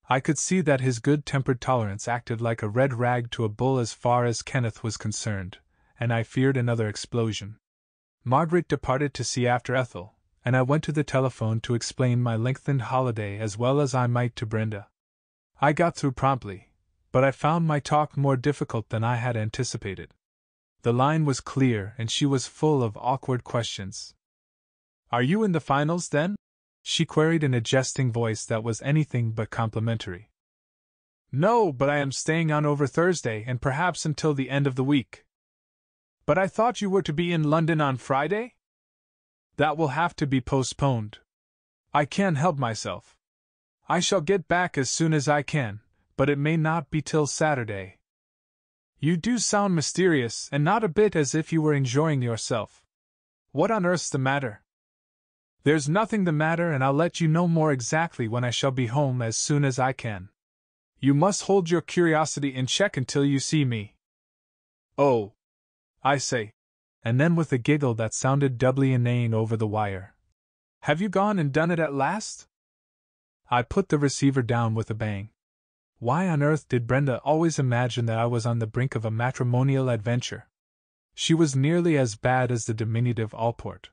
A: I could see that his good-tempered tolerance acted like a red rag to a bull as far as Kenneth was concerned, and I feared another explosion. Margaret departed to see after Ethel, and I went to the telephone to explain my lengthened holiday as well as I might to Brenda. I got through promptly, but I found my talk more difficult than I had anticipated. The line was clear and she was full of awkward questions. Are you in the finals, then? She queried in a jesting voice that was anything but complimentary. No, but I am staying on over Thursday and perhaps until the end of the week. But I thought you were to be in London on Friday? That will have to be postponed. I can't help myself. I shall get back as soon as I can, but it may not be till Saturday. You do sound mysterious and not a bit as if you were enjoying yourself. What on earth's the matter? There's nothing the matter, and I'll let you know more exactly when I shall be home as soon as I can. You must hold your curiosity in check until you see me. Oh, I say. And then with a giggle that sounded doubly inane over the wire. Have you gone and done it at last? I put the receiver down with a bang. Why on earth did Brenda always imagine that I was on the brink of a matrimonial adventure? She was nearly as bad as the diminutive Allport.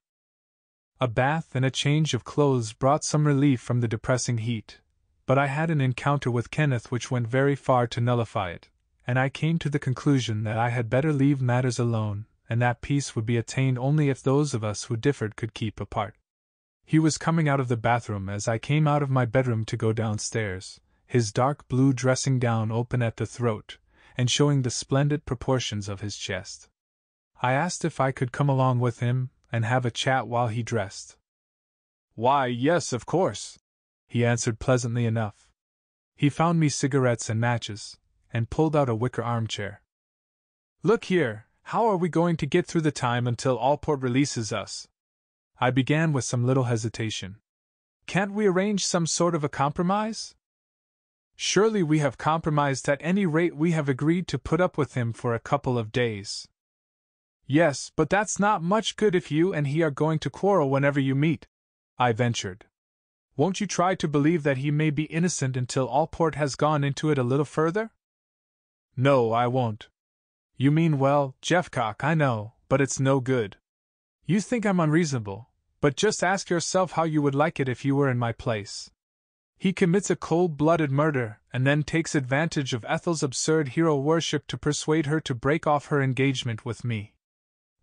A: A bath and a change of clothes brought some relief from the depressing heat, but I had an encounter with Kenneth which went very far to nullify it, and I came to the conclusion that I had better leave matters alone, and that peace would be attained only if those of us who differed could keep apart. He was coming out of the bathroom as I came out of my bedroom to go downstairs, his dark blue dressing gown open at the throat, and showing the splendid proportions of his chest. I asked if I could come along with him and have a chat while he dressed. Why, yes, of course, he answered pleasantly enough. He found me cigarettes and matches, and pulled out a wicker armchair. Look here, how are we going to get through the time until Allport releases us? I began with some little hesitation. Can't we arrange some sort of a compromise? Surely we have compromised. At any rate we have agreed to put up with him for a couple of days. Yes, but that's not much good if you and he are going to quarrel whenever you meet, I ventured. Won't you try to believe that he may be innocent until Allport has gone into it a little further? No, I won't. You mean well, Jeffcock, I know, but it's no good. You think I'm unreasonable, but just ask yourself how you would like it if you were in my place. He commits a cold-blooded murder, and then takes advantage of Ethel's absurd hero worship to persuade her to break off her engagement with me.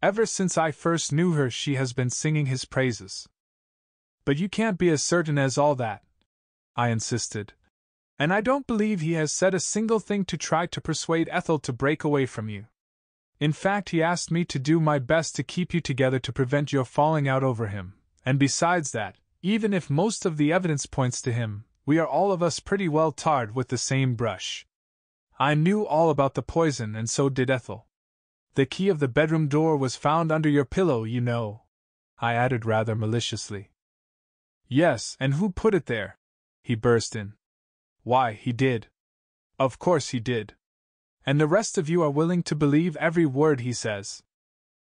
A: Ever since I first knew her she has been singing his praises. But you can't be as certain as all that, I insisted. And I don't believe he has said a single thing to try to persuade Ethel to break away from you. In fact, he asked me to do my best to keep you together to prevent your falling out over him, and besides that, even if most of the evidence points to him, we are all of us pretty well tarred with the same brush. I knew all about the poison, and so did Ethel. The key of the bedroom door was found under your pillow, you know, I added rather maliciously. Yes, and who put it there? He burst in. Why, he did. Of course he did. And the rest of you are willing to believe every word he says.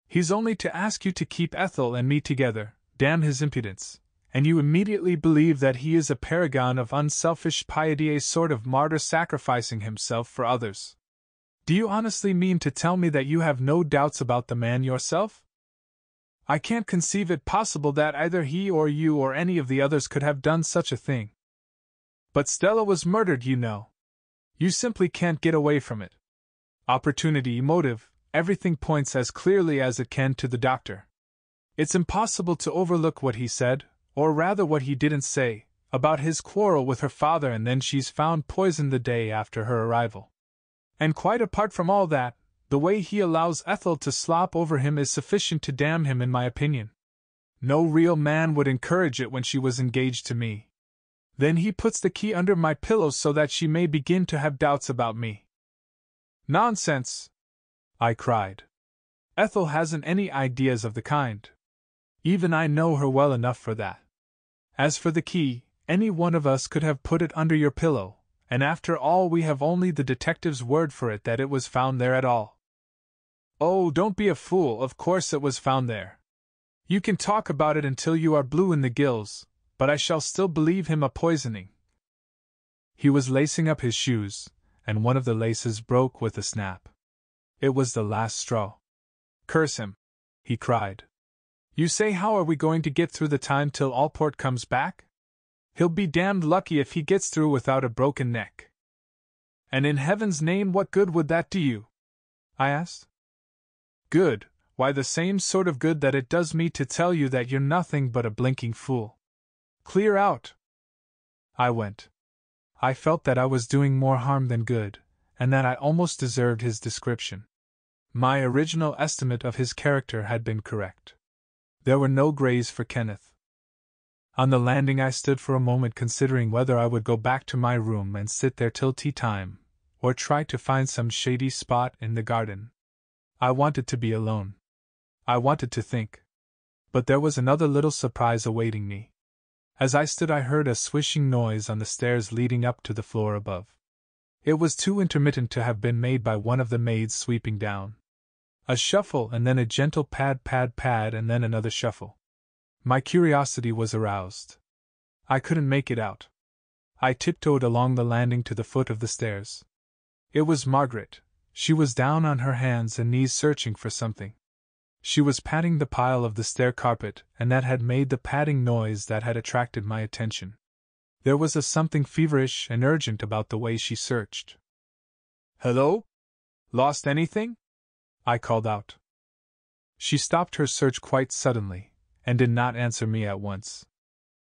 A: He's only to ask you to keep Ethel and me together, damn his impudence, and you immediately believe that he is a paragon of unselfish piety, a sort of martyr sacrificing himself for others. Do you honestly mean to tell me that you have no doubts about the man yourself? I can't conceive it possible that either he or you or any of the others could have done such a thing. But Stella was murdered, you know. You simply can't get away from it. Opportunity, motive, everything points as clearly as it can to the doctor. It's impossible to overlook what he said, or rather what he didn't say, about his quarrel with her father, and then she's found poisoned the day after her arrival. And quite apart from all that, the way he allows Ethel to slop over him is sufficient to damn him, in my opinion. No real man would encourage it when she was engaged to me. Then he puts the key under my pillow so that she may begin to have doubts about me. Nonsense! I cried. Ethel hasn't any ideas of the kind. Even I know her well enough for that. As for the key, any one of us could have put it under your pillow, and after all we have only the detective's word for it that it was found there at all. Oh, don't be a fool, of course it was found there. You can talk about it until you are blue in the gills, but I shall still believe him a poisoning. He was lacing up his shoes, and one of the laces broke with a snap. It was the last straw. Curse him! He cried. You say, how are we going to get through the time till Allport comes back? He'll be damned lucky if he gets through without a broken neck. And in heaven's name, what good would that do you? I asked. Good? Why, the same sort of good that it does me to tell you that you're nothing but a blinking fool. Clear out! I went. I felt that I was doing more harm than good, and that I almost deserved his description. My original estimate of his character had been correct. There were no grays for Kenneth. On the landing I stood for a moment considering whether I would go back to my room and sit there till tea time, or try to find some shady spot in the garden. I wanted to be alone. I wanted to think. But there was another little surprise awaiting me. As I stood I heard a swishing noise on the stairs leading up to the floor above. It was too intermittent to have been made by one of the maids sweeping down. A shuffle and then a gentle pad pad pad and then another shuffle. My curiosity was aroused. I couldn't make it out. I tiptoed along the landing to the foot of the stairs. It was Margaret. She was down on her hands and knees searching for something. She was patting the pile of the stair carpet, and that had made the padding noise that had attracted my attention. There was a something feverish and urgent about the way she searched. Hello? Lost anything? I called out. She stopped her search quite suddenly, and did not answer me at once.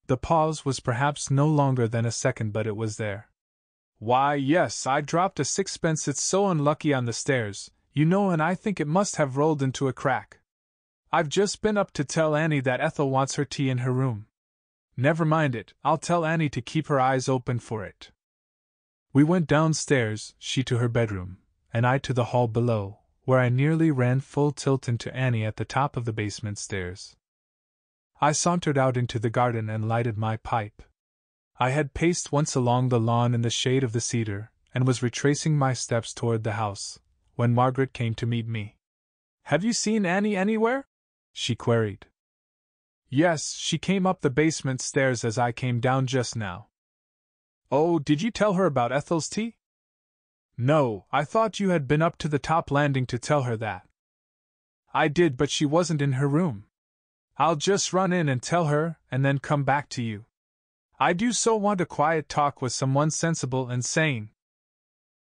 A: The pause was perhaps no longer than a second, but it was there. Why, yes, I dropped a sixpence. It's so unlucky on the stairs, you know, and I think it must have rolled into a crack. I've just been up to tell Annie that Ethel wants her tea in her room. Never mind it, I'll tell Annie to keep her eyes open for it. We went downstairs, she to her bedroom, and I to the hall below, where I nearly ran full tilt into Annie at the top of the basement stairs. I sauntered out into the garden and lighted my pipe. I had paced once along the lawn in the shade of the cedar, and was retracing my steps toward the house, when Margaret came to meet me. Have you seen Annie anywhere? She queried. Yes, she came up the basement stairs as I came down just now. Oh, did you tell her about Ethel's tea? No, I thought you had been up to the top landing to tell her that. I did, but she wasn't in her room. I'll just run in and tell her, and then come back to you. I do so want a quiet talk with someone sensible and sane.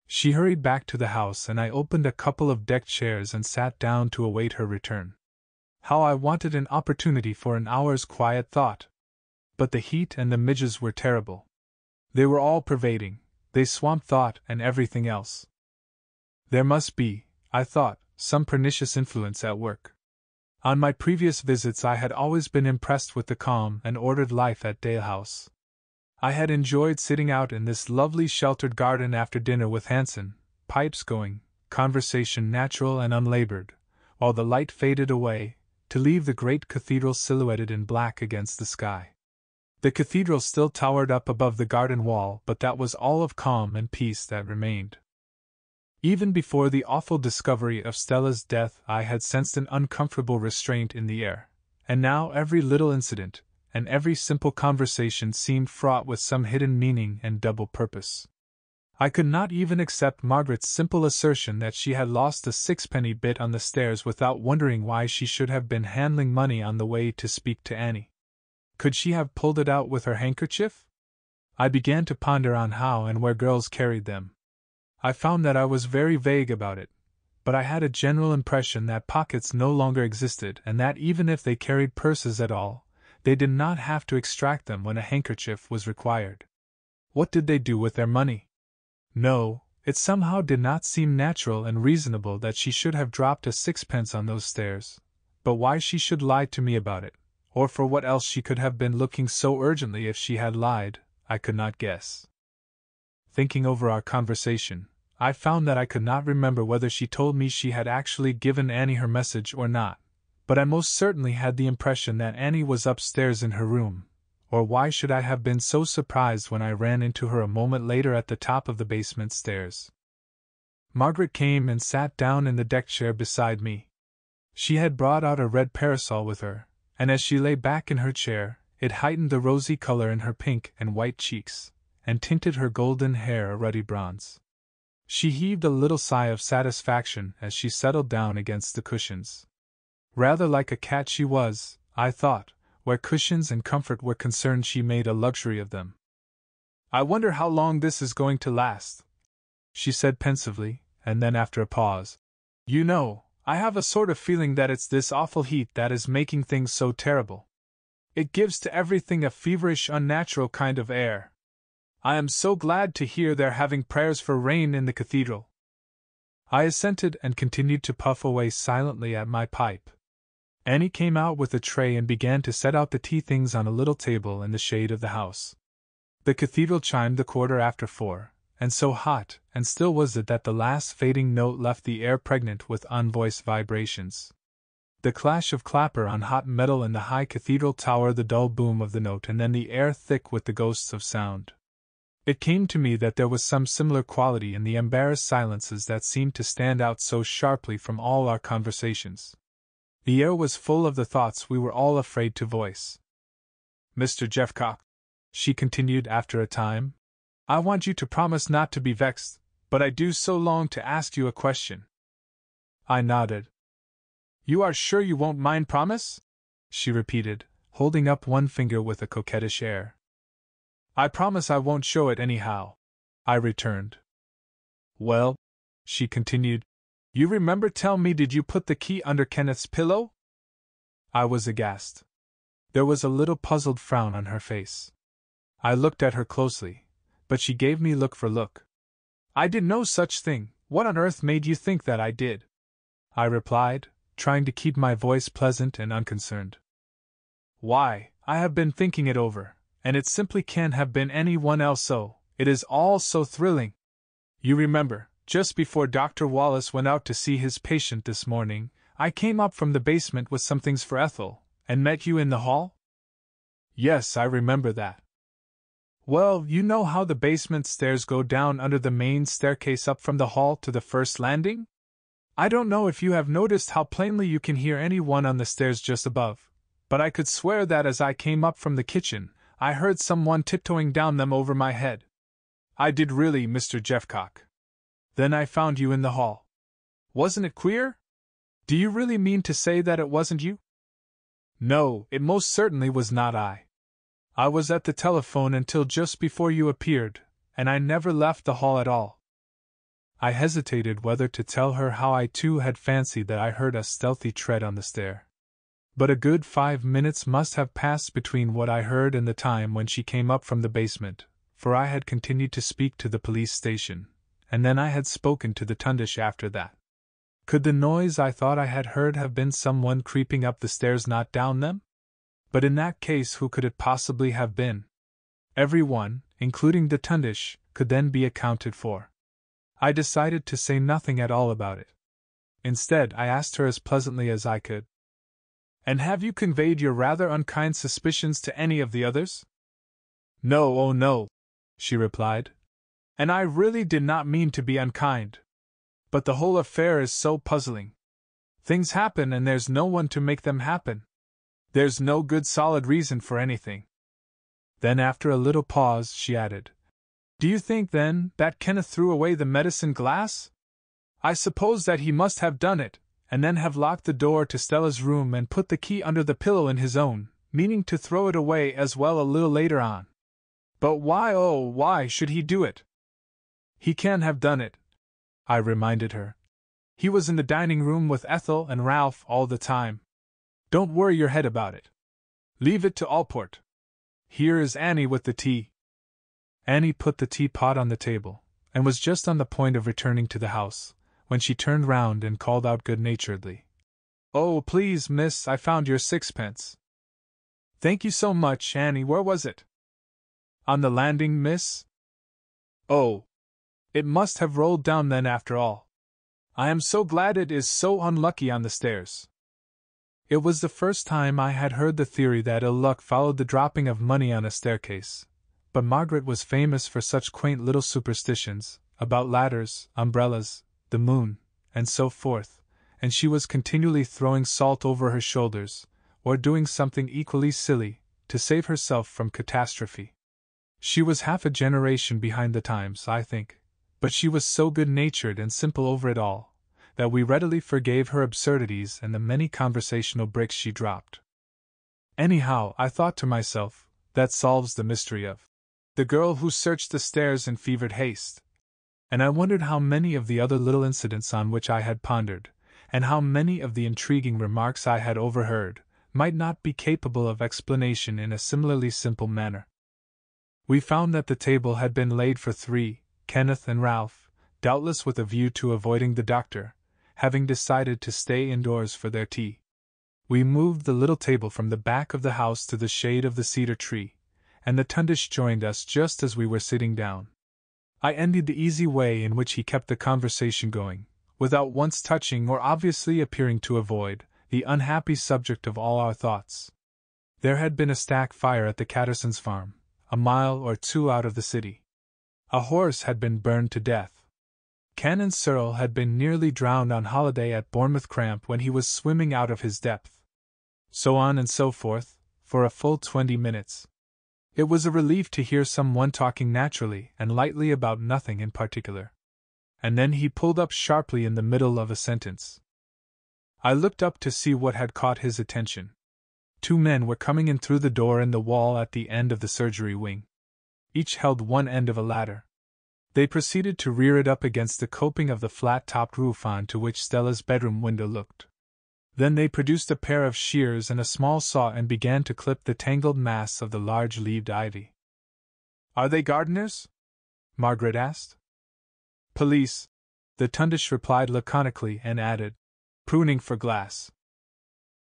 A: She hurried back to the house, and I opened a couple of deck chairs and sat down to await her return. How I wanted an opportunity for an hour's quiet thought! But the heat and the midges were terrible. They were all-pervading, they swamped thought and everything else. There must be, I thought, some pernicious influence at work. On my previous visits I had always been impressed with the calm and ordered life at Dalehouse. I had enjoyed sitting out in this lovely sheltered garden after dinner with Hanson, pipes going, conversation natural and unlabored, while the light faded away, to leave the great cathedral silhouetted in black against the sky. The cathedral still towered up above the garden wall, but that was all of calm and peace that remained. Even before the awful discovery of Stella's death I had sensed an uncomfortable restraint in the air, and now every little incident, and every simple conversation seemed fraught with some hidden meaning and double purpose. I could not even accept Margaret's simple assertion that she had lost a sixpenny bit on the stairs without wondering why she should have been handling money on the way to speak to Annie. Could she have pulled it out with her handkerchief? I began to ponder on how and where girls carried them. I found that I was very vague about it, but I had a general impression that pockets no longer existed and that even if they carried purses at all, they did not have to extract them when a handkerchief was required. What did they do with their money? No, it somehow did not seem natural and reasonable that she should have dropped a sixpence on those stairs, but why she should lie to me about it, or for what else she could have been looking so urgently if she had lied, I could not guess. Thinking over our conversation, I found that I could not remember whether she told me she had actually given Annie her message or not, but I most certainly had the impression that Annie was upstairs in her room, or why should I have been so surprised when I ran into her a moment later at the top of the basement stairs? Margaret came and sat down in the deck chair beside me. She had brought out a red parasol with her, and as she lay back in her chair, it heightened the rosy color in her pink and white cheeks, and tinted her golden hair a ruddy bronze. She heaved a little sigh of satisfaction as she settled down against the cushions. Rather like a cat she was, I thought. Where cushions and comfort were concerned, she made a luxury of them. "I wonder how long this is going to last," she said pensively, and then after a pause, "You know, I have a sort of feeling that it's this awful heat that is making things so terrible. It gives to everything a feverish, unnatural kind of air. I am so glad to hear they're having prayers for rain in the cathedral." I assented and continued to puff away silently at my pipe. Annie came out with a tray and began to set out the tea things on a little table in the shade of the house. The cathedral chimed the 4:15, and so hot and still was it that the last fading note left the air pregnant with unvoiced vibrations. The clash of clapper on hot metal in the high cathedral tower, the dull boom of the note, and then the air thick with the ghosts of sound. It came to me that there was some similar quality in the embarrassed silences that seemed to stand out so sharply from all our conversations. The air was full of the thoughts we were all afraid to voice. "Mr. Jeffcock," she continued after a time, "I want you to promise not to be vexed, but I do so long to ask you a question." I nodded. "You are sure you won't mind, promise?" she repeated, holding up one finger with a coquettish air. "I promise I won't show it anyhow," I returned. "Well," she continued, "you remember, tell me, did you put the key under Kenneth's pillow?" I was aghast. There was a little puzzled frown on her face. I looked at her closely, but she gave me look for look. "I did no such thing. What on earth made you think that I did?" I replied, trying to keep my voice pleasant and unconcerned. "Why, I have been thinking it over, and it simply can't have been any one else, so it is all so thrilling. You remember, just before Dr. Wallace went out to see his patient this morning, I came up from the basement with some things for Ethel, and met you in the hall?" "Yes, I remember that." "Well, you know how the basement stairs go down under the main staircase up from the hall to the first landing? I don't know if you have noticed how plainly you can hear any one on the stairs just above, but I could swear that as I came up from the kitchen, I heard someone tiptoeing down them over my head. I did really, Mr. Jeffcock. Then I found you in the hall. Wasn't it queer? Do you really mean to say that it wasn't you?" "No, it most certainly was not I. I was at the telephone until just before you appeared, and I never left the hall at all." I hesitated whether to tell her how I too had fancied that I heard a stealthy tread on the stair. But a good 5 minutes must have passed between what I heard and the time when she came up from the basement, for I had continued to speak to the police station, and then I had spoken to the Tundish after that. Could the noise I thought I had heard have been someone creeping up the stairs, not down them? But in that case, who could it possibly have been? Everyone, including the Tundish, could then be accounted for. I decided to say nothing at all about it. Instead, I asked her as pleasantly as I could, "And have you conveyed your rather unkind suspicions to any of the others?" "No, oh no," she replied. "And I really did not mean to be unkind. But the whole affair is so puzzling. Things happen and there's no one to make them happen. There's no good solid reason for anything." Then after a little pause she added, "Do you think, then, that Kenneth threw away the medicine glass? I suppose that he must have done it, and then have locked the door to Stella's room and put the key under the pillow in his own, meaning to throw it away as well a little later on. But why, oh, why should he do it?" "He can't have done it," I reminded her. He was in the dining room with Ethel and Ralph all the time. Don't worry your head about it. Leave it to Allport. Here is Annie with the tea. Annie put the teapot on the table, and was just on the point of returning to the house, when she turned round and called out good-naturedly, "Oh, please, miss, I found your sixpence." "Thank you so much, Annie. Where was it?" "On the landing, miss." "Oh. It must have rolled down then after all. I am so glad it is so unlucky on the stairs." It was the first time I had heard the theory that ill luck followed the dropping of money on a staircase, but Margaret was famous for such quaint little superstitions, about ladders, umbrellas, the moon, and so forth, and she was continually throwing salt over her shoulders, or doing something equally silly, to save herself from catastrophe. She was half a generation behind the times, I think, but she was so good-natured and simple over it all, that we readily forgave her absurdities and the many conversational breaks she dropped. Anyhow, I thought to myself, that solves the mystery of the girl who searched the stairs in fevered haste. And I wondered how many of the other little incidents on which I had pondered, and how many of the intriguing remarks I had overheard, might not be capable of explanation in a similarly simple manner. We found that the table had been laid for three, Kenneth and Ralph, doubtless with a view to avoiding the doctor, having decided to stay indoors for their tea. We moved the little table from the back of the house to the shade of the cedar tree, and the Tundish joined us just as we were sitting down. I envied the easy way in which he kept the conversation going, without once touching or obviously appearing to avoid the unhappy subject of all our thoughts. There had been a stack fire at the Cattersons' farm, a mile or two out of the city. A horse had been burned to death. Canon Searle had been nearly drowned on holiday at Bournemouth Cramp when he was swimming out of his depth. So on and so forth, for a full 20 minutes. It was a relief to hear someone talking naturally and lightly about nothing in particular. And then he pulled up sharply in the middle of a sentence. I looked up to see what had caught his attention. Two men were coming in through the door in the wall at the end of the surgery wing. Each held one end of a ladder. They proceeded to rear it up against the coping of the flat-topped roof on to which Stella's bedroom window looked. Then they produced a pair of shears and a small saw and began to clip the tangled mass of the large-leaved ivy. "Are they gardeners?" Margaret asked. "Police," the Tundish replied laconically and added, "pruning for glass."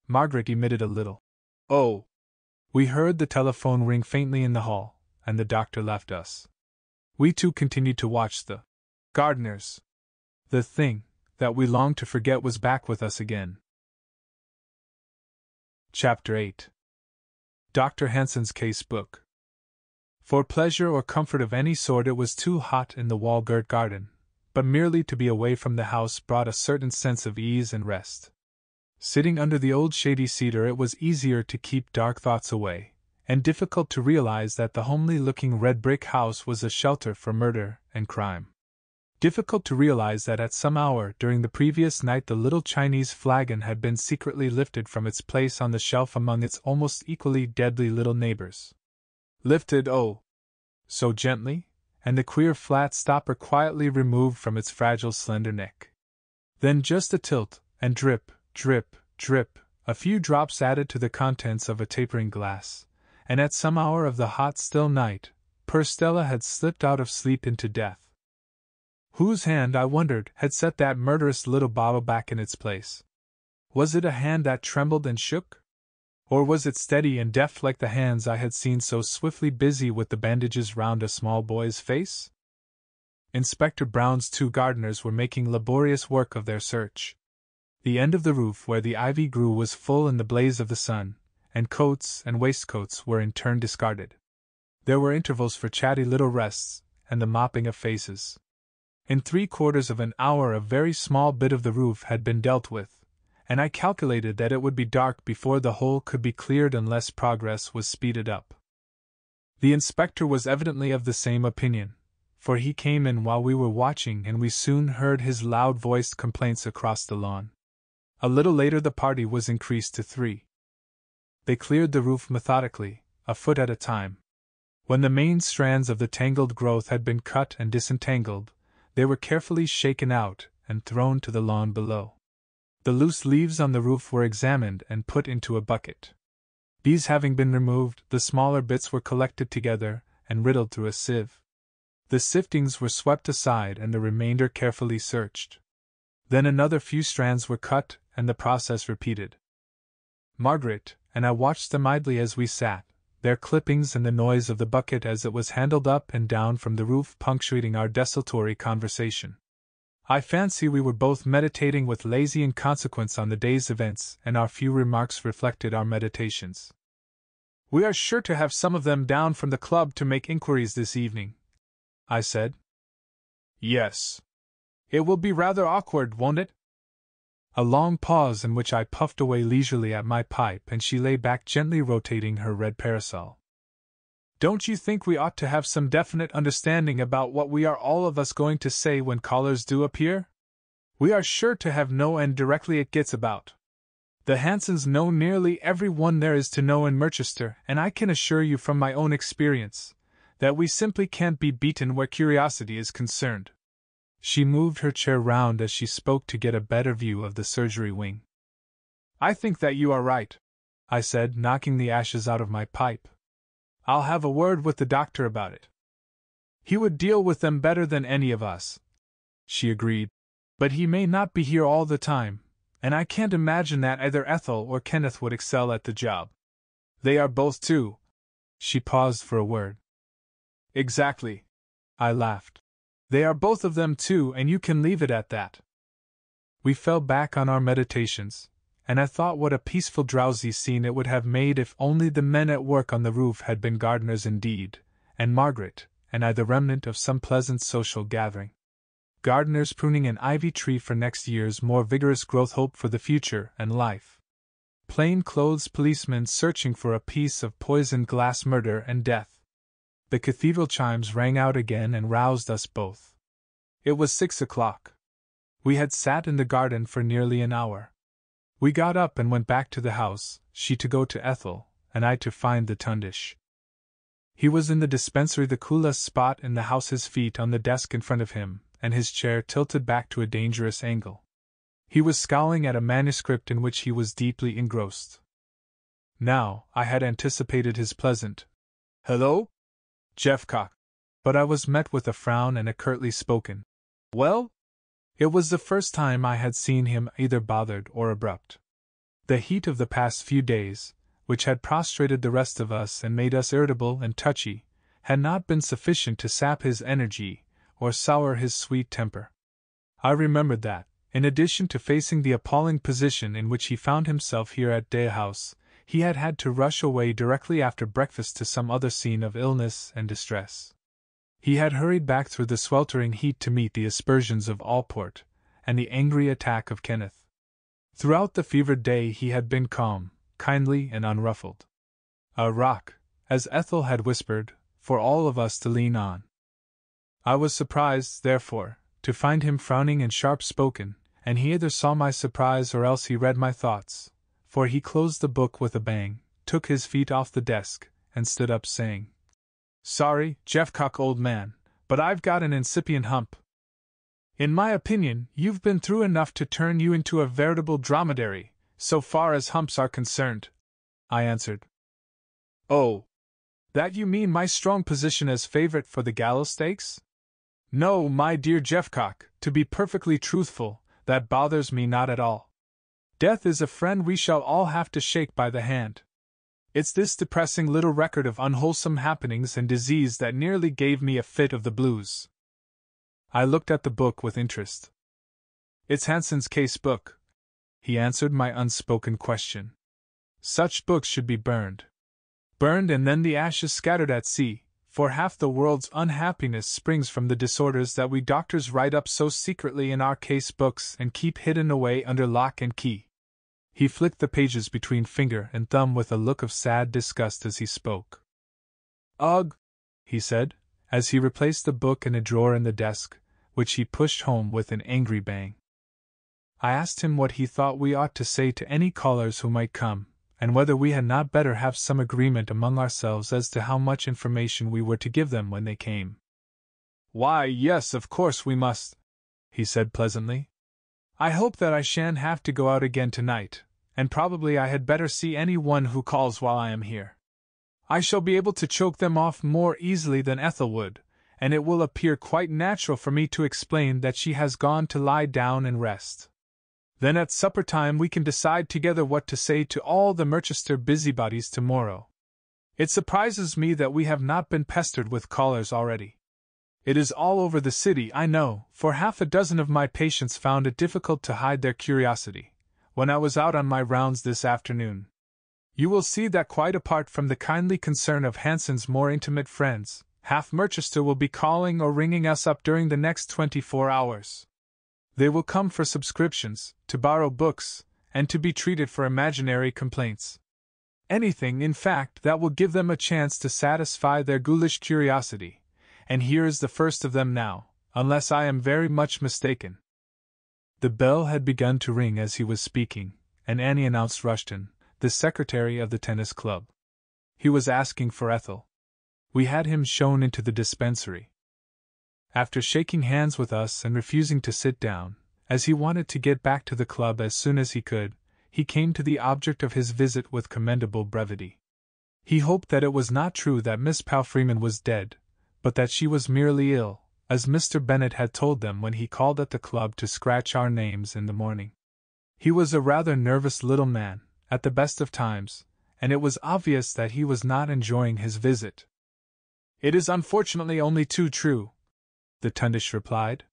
A: Margaret emitted a little "Oh!" We heard the telephone ring faintly in the hall, and the doctor left us. We too continued to watch the gardeners. The thing that we longed to forget was back with us again. Chapter 8. Dr. Hanson's Case Book. For pleasure or comfort of any sort it was too hot in the wall-girt garden, but merely to be away from the house brought a certain sense of ease and rest. Sitting under the old shady cedar it was easier to keep dark thoughts away, and difficult to realize that the homely-looking red-brick house was a shelter for murder and crime. Difficult to realize that at some hour during the previous night the little Chinese flagon had been secretly lifted from its place on the shelf among its almost equally deadly little neighbors. Lifted, oh, so gently, and the queer flat stopper quietly removed from its fragile slender neck. Then just a tilt, and drip, drip, drip, a few drops added to the contents of a tapering glass, and at some hour of the hot still night, poor Stella had slipped out of sleep into death. Whose hand, I wondered, had set that murderous little bottle back in its place? Was it a hand that trembled and shook? Or was it steady and deft like the hands I had seen so swiftly busy with the bandages round a small boy's face? Inspector Brown's two gardeners were making laborious work of their search. The end of the roof where the ivy grew was full in the blaze of the sun, and coats and waistcoats were in turn discarded. There were intervals for chatty little rests, and the mopping of faces. In 3/4 of an hour a very small bit of the roof had been dealt with, and I calculated that it would be dark before the whole could be cleared unless progress was speeded up. The inspector was evidently of the same opinion, for he came in while we were watching and we soon heard his loud-voiced complaints across the lawn. A little later the party was increased to 3. They cleared the roof methodically, a foot at a time. When the main strands of the tangled growth had been cut and disentangled, they were carefully shaken out, and thrown to the lawn below. The loose leaves on the roof were examined and put into a bucket. These having been removed, the smaller bits were collected together and riddled through a sieve. The siftings were swept aside and the remainder carefully searched. Then another few strands were cut and the process repeated. Margaret and I watched them idly as we sat, their clippings and the noise of the bucket as it was handled up and down from the roof punctuating our desultory conversation. I fancy we were both meditating with lazy inconsequence on the day's events, and our few remarks reflected our meditations. "We are sure to have some of them down from the club to make inquiries this evening," I said. "Yes. It will be rather awkward, won't it?" A long pause in which I puffed away leisurely at my pipe and she lay back gently rotating her red parasol. "Don't you think we ought to have some definite understanding about what we are all of us going to say when callers do appear? We are sure to have no end directly it gets about. The Hansons know nearly every one there is to know in Merchester, and I can assure you from my own experience that we simply can't be beaten where curiosity is concerned." She moved her chair round as she spoke to get a better view of the surgery wing. "I think that you are right," I said, knocking the ashes out of my pipe. "I'll have a word with the doctor about it. He would deal with them better than any of us," she agreed. "But he may not be here all the time, and I can't imagine that either Ethel or Kenneth would excel at the job. They are both too—" She paused for a word. "Exactly," I laughed. "They are both of them too, and you can leave it at that." We fell back on our meditations, and I thought what a peaceful drowsy scene it would have made if only the men at work on the roof had been gardeners indeed, and Margaret and I the remnant of some pleasant social gathering. Gardeners pruning an ivy tree for next year's more vigorous growth, hope for the future and life. Plain-clothes policemen searching for a piece of poisoned glass, murder and death. The cathedral chimes rang out again and roused us both. It was 6 o'clock. We had sat in the garden for nearly an hour. We got up and went back to the house, she to go to Ethel, and I to find the tundish. He was in the dispensary, the coolest spot in the house, his feet on the desk in front of him, and his chair tilted back to a dangerous angle. He was scowling at a manuscript in which he was deeply engrossed. Now, I had anticipated his pleasant, "Hello, Jeffcock," but I was met with a frown and a curtly spoken, "Well?" It was the first time I had seen him either bothered or abrupt. The heat of the past few days, which had prostrated the rest of us and made us irritable and touchy, had not been sufficient to sap his energy or sour his sweet temper. I remembered that, in addition to facing the appalling position in which he found himself here at Dalehouse, he had had to rush away directly after breakfast to some other scene of illness and distress. He had hurried back through the sweltering heat to meet the aspersions of Allport and the angry attack of Kenneth. Throughout the fevered day he had been calm, kindly, and unruffled. A rock, as Ethel had whispered, for all of us to lean on. I was surprised, therefore, to find him frowning and sharp-spoken, and he either saw my surprise or else he read my thoughts, for he closed the book with a bang, took his feet off the desk, and stood up saying, "Sorry, Jeffcock, old man, but I've got an incipient hump." "In my opinion, you've been through enough to turn you into a veritable dromedary, so far as humps are concerned," I answered. "Oh, that you mean my strong position as favorite for the gallows stakes? No, my dear Jeffcock, to be perfectly truthful, that bothers me not at all. Death is a friend we shall all have to shake by the hand. It's this depressing little record of unwholesome happenings and disease that nearly gave me a fit of the blues." I looked at the book with interest. "It's Hanson's case book," he answered my unspoken question. "Such books should be burned. Burned and then the ashes scattered at sea, for half the world's unhappiness springs from the disorders that we doctors write up so secretly in our case books and keep hidden away under lock and key." He flicked the pages between finger and thumb with a look of sad disgust as he spoke. "Ugh!" he said, as he replaced the book in a drawer in the desk, which he pushed home with an angry bang. I asked him what he thought we ought to say to any callers who might come, and whether we had not better have some agreement among ourselves as to how much information we were to give them when they came. "Why, yes, of course we must," he said pleasantly. I hope that I shan't have to go out again tonight, and probably I had better see any one who calls while I am here. I shall be able to choke them off more easily than Ethel would, and it will appear quite natural for me to explain that she has gone to lie down and rest. Then at supper time we can decide together what to say to all the Merchester busybodies tomorrow. It surprises me that we have not been pestered with callers already. It is all over the city, I know, for half a dozen of my patients found it difficult to hide their curiosity when I was out on my rounds this afternoon. You will see that quite apart from the kindly concern of Hanson's more intimate friends, half Merchester will be calling or ringing us up during the next 24 hours. They will come for subscriptions, to borrow books, and to be treated for imaginary complaints. Anything, in fact, that will give them a chance to satisfy their ghoulish curiosity. And here is the first of them now, unless I am very much mistaken. The bell had begun to ring as he was speaking, and Annie announced Rushton, the secretary of the tennis club. He was asking for Ethel. We had him shown into the dispensary. After shaking hands with us and refusing to sit down, as he wanted to get back to the club as soon as he could, he came to the object of his visit with commendable brevity. He hoped that it was not true that Miss Palfreeman was dead, but that she was merely ill, as Mr. Bennet had told them when he called at the club to scratch our names in the morning. He was a rather nervous little man, at the best of times, and it was obvious that he was not enjoying his visit. "It is unfortunately only too true," the Tundish replied.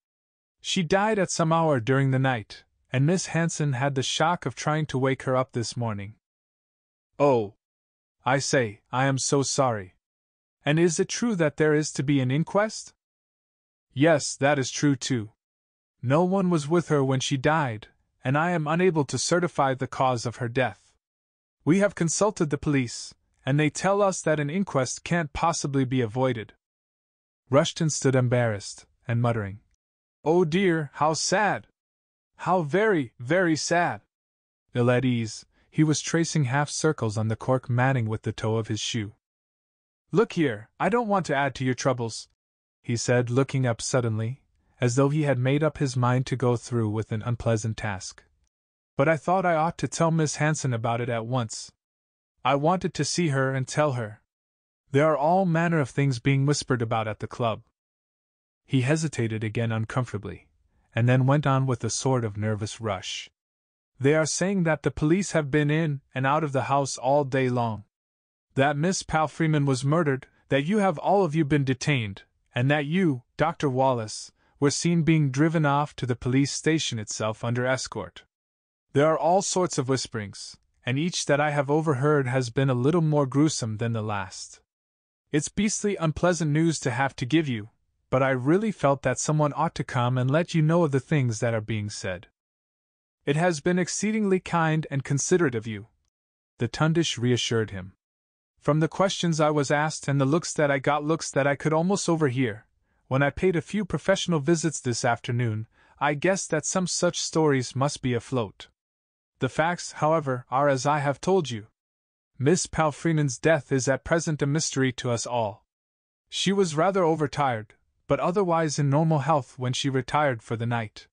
A: "She died at some hour during the night, and Miss Hanson had the shock of trying to wake her up this morning." "Oh! I say, I am so sorry. And is it true that there is to be an inquest?" "Yes, that is true too. No one was with her when she died, and I am unable to certify the cause of her death. We have consulted the police, and they tell us that an inquest can't possibly be avoided." Rushton stood embarrassed, and muttering, "Oh dear, how sad! How very, very sad!" Ill at ease, he was tracing half-circles on the cork matting with the toe of his shoe. "Look here, I don't want to add to your troubles," he said, looking up suddenly, as though he had made up his mind to go through with an unpleasant task. "But I thought I ought to tell Miss Hanson about it at once. I wanted to see her and tell her. There are all manner of things being whispered about at the club." He hesitated again uncomfortably, and then went on with a sort of nervous rush. "They are saying that the police have been in and out of the house all day long. That Miss Palfreeman was murdered, that you have all of you been detained, and that you, Dr. Wallace, were seen being driven off to the police station itself under escort. There are all sorts of whisperings, and each that I have overheard has been a little more gruesome than the last. It's beastly unpleasant news to have to give you, but I really felt that someone ought to come and let you know of the things that are being said." "It has been exceedingly kind and considerate of you," the Tundish reassured him. "From the questions I was asked and the looks that I got, looks that I could almost overhear, when I paid a few professional visits this afternoon, I guessed that some such stories must be afloat. The facts, however, are as I have told you. Miss Palfreeman's death is at present a mystery to us all. She was rather overtired, but otherwise in normal health when she retired for the night.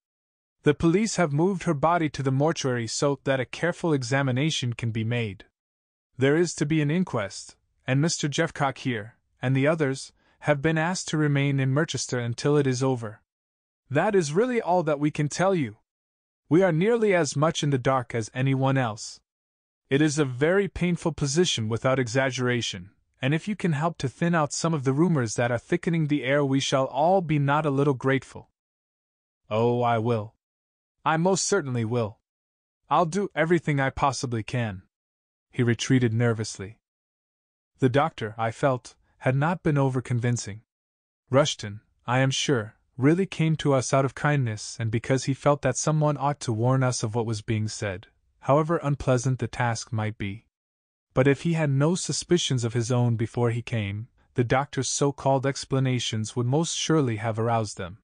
A: The police have moved her body to the mortuary so that a careful examination can be made. There is to be an inquest, and Mr. Jeffcock here, and the others, have been asked to remain in Merchester until it is over. That is really all that we can tell you. We are nearly as much in the dark as anyone else. It is a very painful position without exaggeration, and if you can help to thin out some of the rumors that are thickening the air, we shall all be not a little grateful." "Oh, I will. I most certainly will. I'll do everything I possibly can." He retreated nervously. The doctor, I felt, had not been over-convincing. Rushton, I am sure, really came to us out of kindness and because he felt that someone ought to warn us of what was being said, however unpleasant the task might be. But if he had no suspicions of his own before he came, the doctor's so-called explanations would most surely have aroused them.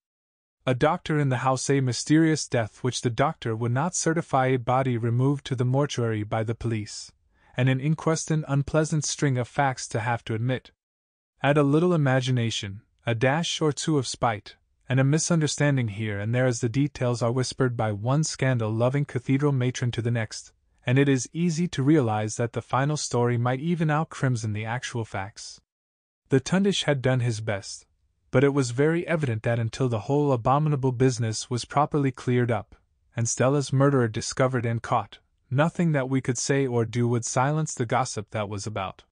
A: A doctor in the house, a mysterious death which the doctor would not certify, a body removed to the mortuary by the police, and an inquest, an unpleasant string of facts to have to admit. Add a little imagination, a dash or two of spite, and a misunderstanding here and there as the details are whispered by one scandal-loving cathedral matron to the next, and it is easy to realize that the final story might even out-crimson the actual facts. The Tundish had done his best, but it was very evident that until the whole abominable business was properly cleared up, and Stella's murderer discovered and caught, nothing that we could say or do would silence the gossip that was about.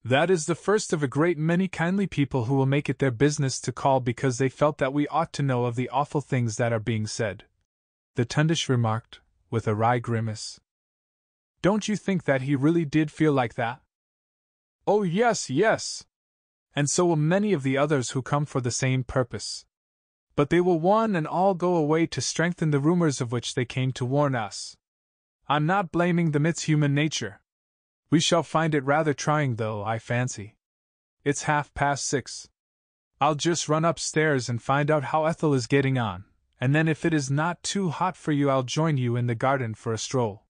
A: That is the first of a great many kindly people who will make it their business to call because they felt that we ought to know of the awful things that are being said, the Tundish remarked, with a wry grimace. Don't you think that he really did feel like that? Oh yes, yes! And so will many of the others who come for the same purpose. But they will one and all go away to strengthen the rumors of which they came to warn us. I'm not blaming them, it's human nature. We shall find it rather trying though, I fancy. It's 6:30. I'll just run upstairs and find out how Ethel is getting on, and then if it is not too hot for you I'll join you in the garden for a stroll.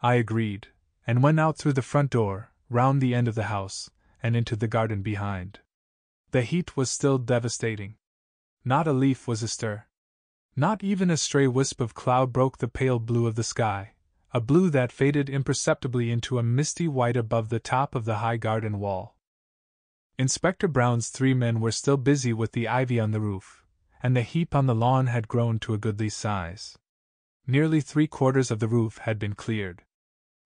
A: I agreed, and went out through the front door, round the end of the house, and into the garden behind. The heat was still devastating. Not a leaf was astir. Not even a stray wisp of cloud broke the pale blue of the sky, a blue that faded imperceptibly into a misty white above the top of the high garden wall. Inspector Brown's 3 men were still busy with the ivy on the roof, and the heap on the lawn had grown to a goodly size. Nearly 3/4 of the roof had been cleared.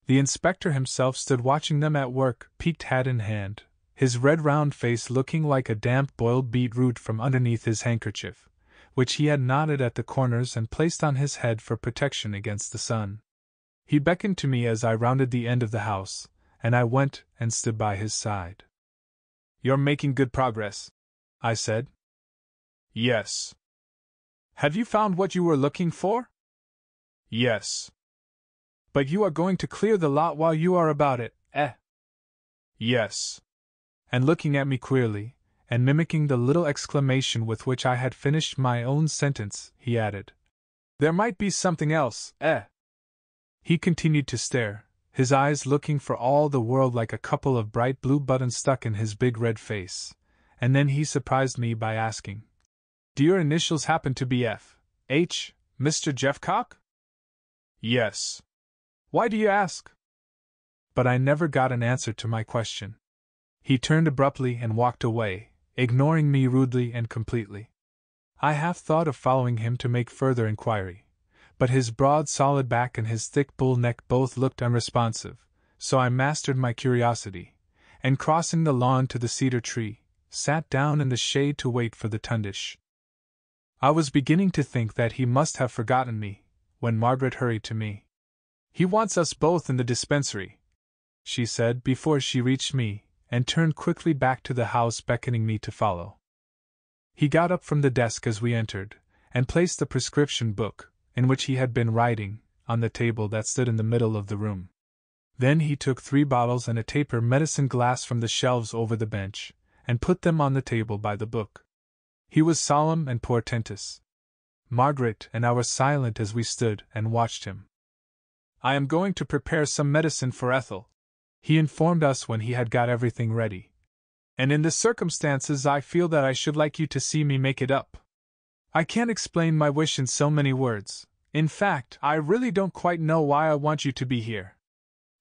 A: The inspector himself stood watching them at work, peaked hat in hand, his red round face looking like a damp boiled beetroot from underneath his handkerchief, which he had knotted at the corners and placed on his head for protection against the sun. He beckoned to me as I rounded the end of the house, and I went and stood by his side. You're making good progress, I said. Yes. Have you found what you were looking for? Yes. But you are going to clear the lot while you are about it, eh? Yes. And looking at me queerly, and mimicking the little exclamation with which I had finished my own sentence, he added, There might be something else, eh? He continued to stare, his eyes looking for all the world like a couple of bright blue buttons stuck in his big red face, and then he surprised me by asking, Do your initials happen to be F.H., Mr. Jeffcock? Yes. Why do you ask? But I never got an answer to my question. He turned abruptly and walked away, ignoring me rudely and completely. I half thought of following him to make further inquiry, but his broad solid back and his thick bull neck both looked unresponsive, so I mastered my curiosity, and crossing the lawn to the cedar tree, sat down in the shade to wait for the Tundish. I was beginning to think that he must have forgotten me, when Margaret hurried to me. He wants us both in the dispensary, she said before she reached me, and turned quickly back to the house beckoning me to follow. He got up from the desk as we entered, and placed the prescription book, in which he had been writing, on the table that stood in the middle of the room. Then he took 3 bottles and a taper medicine glass from the shelves over the bench, and put them on the table by the book. He was solemn and portentous. Margaret and I were silent as we stood and watched him. I am going to prepare some medicine for Ethel, he informed us when he had got everything ready. And in the circumstances I feel that I should like you to see me make it up. I can't explain my wish in so many words. In fact, I really don't quite know why I want you to be here.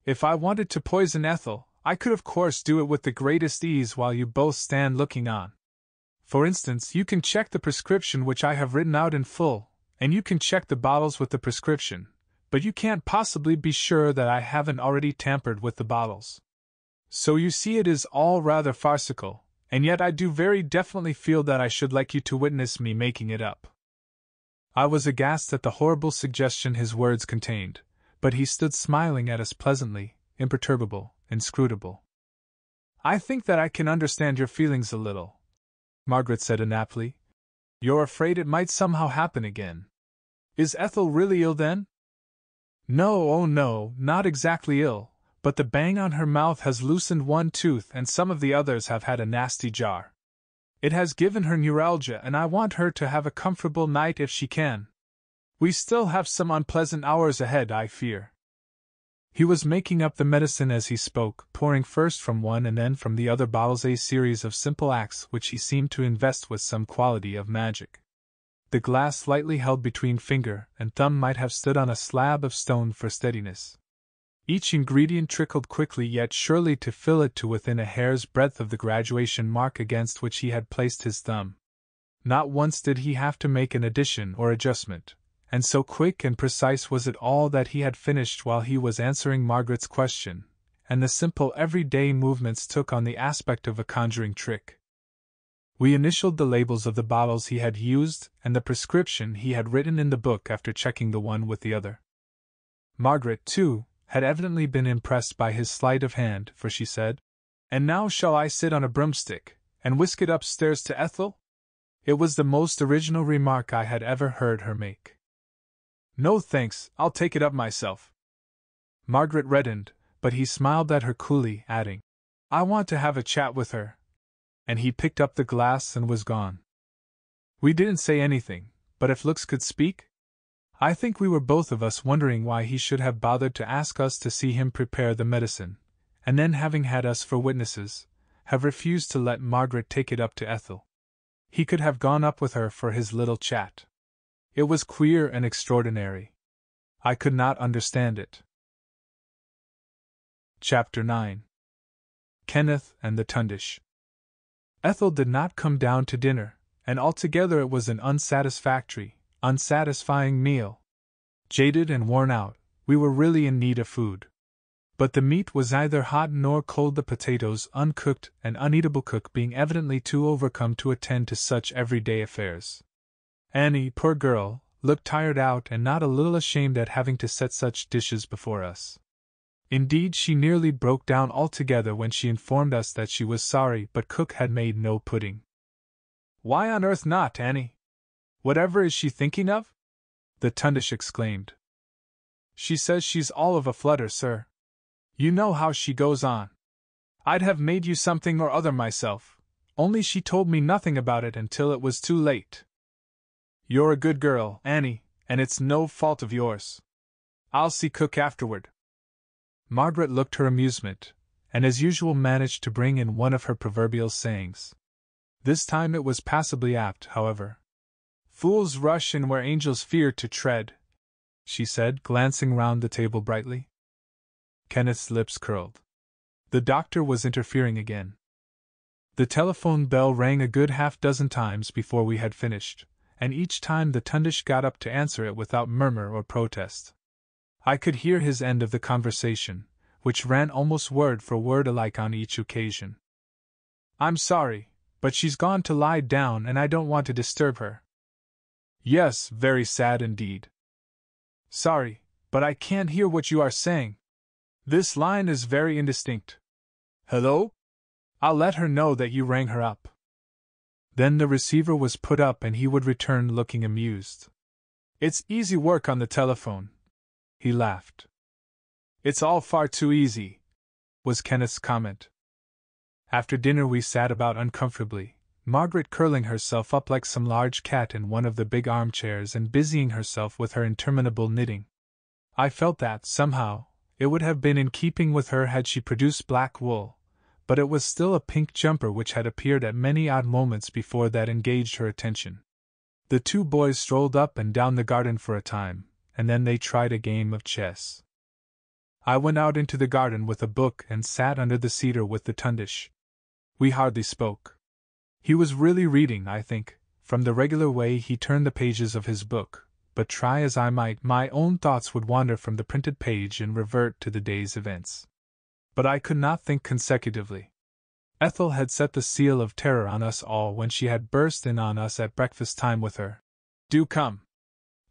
A: If I wanted to poison Ethel, I could of course do it with the greatest ease while you both stand looking on. For instance, you can check the prescription which I have written out in full, and you can check the bottles with the prescription, but you can't possibly be sure that I haven't already tampered with the bottles. So you see it is all rather farcical, and yet I do very definitely feel that I should like you to witness me making it up. I was aghast at the horrible suggestion his words contained, but he stood smiling at us pleasantly, imperturbable, inscrutable. I think that I can understand your feelings a little, Margaret said inaptly. You're afraid it might somehow happen again. Is Ethel really ill then? No, oh no, not exactly ill, but the bang on her mouth has loosened one tooth and some of the others have had a nasty jar. It has given her neuralgia and I want her to have a comfortable night if she can. We still have some unpleasant hours ahead, I fear. He was making up the medicine as he spoke, pouring first from one and then from the other bottles, a series of simple acts which he seemed to invest with some quality of magic. The glass lightly held between finger and thumb might have stood on a slab of stone for steadiness. Each ingredient trickled quickly yet surely to fill it to within a hair's breadth of the graduation mark against which he had placed his thumb. Not once did he have to make an addition or adjustment, and so quick and precise was it all that he had finished while he was answering Margaret's question, and the simple everyday movements took on the aspect of a conjuring trick. We initialed the labels of the bottles he had used and the prescription he had written in the book after checking the one with the other. Margaret, too, had evidently been impressed by his sleight of hand, for she said, "And now shall I sit on a broomstick, and whisk it upstairs to Ethel?" It was the most original remark I had ever heard her make. "No thanks, I'll take it up myself." Margaret reddened, but he smiled at her coolly, adding, "I want to have a chat with her." And he picked up the glass and was gone. We didn't say anything, but if looks could speak, I think we were both of us wondering why he should have bothered to ask us to see him prepare the medicine, and then, having had us for witnesses, have refused to let Margaret take it up to Ethel. He could have gone up with her for his little chat. It was queer and extraordinary. I could not understand it. Chapter 9. Kenneth and the Tundish. Ethel did not come down to dinner, and altogether it was an unsatisfying meal. Jaded and worn out, we were really in need of food. But the meat was neither hot nor cold, the potatoes uncooked and uneatable, cook being evidently too overcome to attend to such everyday affairs. Annie, poor girl, looked tired out and not a little ashamed at having to set such dishes before us. Indeed, she nearly broke down altogether when she informed us that she was sorry but cook had made no pudding. "Why on earth not, Annie? Whatever is she thinking of?" the Tundish exclaimed. "She says she's all of a flutter, sir. You know how she goes on. I'd have made you something or other myself, only she told me nothing about it until it was too late. You're a good girl, Annie, and it's no fault of yours. I'll see cook afterward." Margaret looked her amusement, and as usual managed to bring in one of her proverbial sayings. This time it was passably apt, however. "Fools rush in where angels fear to tread," she said, glancing round the table brightly. Kenneth's lips curled. The doctor was interfering again. The telephone bell rang a good half-dozen times before we had finished, and each time the Tundish got up to answer it without murmur or protest. I could hear his end of the conversation, which ran almost word for word alike on each occasion. "I'm sorry, but she's gone to lie down and I don't want to disturb her." "Yes, very sad indeed." "Sorry, but I can't hear what you are saying. This line is very indistinct. Hello? I'll let her know that you rang her up." Then the receiver was put up and he would return looking amused. "It's easy work on the telephone," he laughed. "It's all far too easy," was Kenneth's comment. After dinner we sat about uncomfortably, Margaret curling herself up like some large cat in one of the big armchairs and busying herself with her interminable knitting. I felt that, somehow, it would have been in keeping with her had she produced black wool, but it was still a pink jumper which had appeared at many odd moments before that engaged her attention. The two boys strolled up and down the garden for a time, and then they tried a game of chess. I went out into the garden with a book and sat under the cedar with the Tundish. We hardly spoke. He was really reading, I think, from the regular way he turned the pages of his book, but try as I might, my own thoughts would wander from the printed page and revert to the day's events. But I could not think consecutively. Ethel had set the seal of terror on us all when she had burst in on us at breakfast time with her "Do come!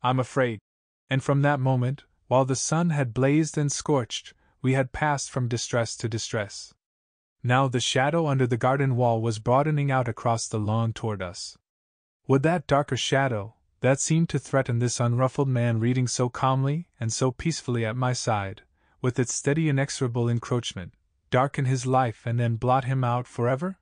A: I'm afraid." And from that moment, while the sun had blazed and scorched, we had passed from distress to distress. Now the shadow under the garden wall was broadening out across the lawn toward us. Would that darker shadow, that seemed to threaten this unruffled man reading so calmly and so peacefully at my side, with its steady inexorable encroachment, darken his life and then blot him out forever?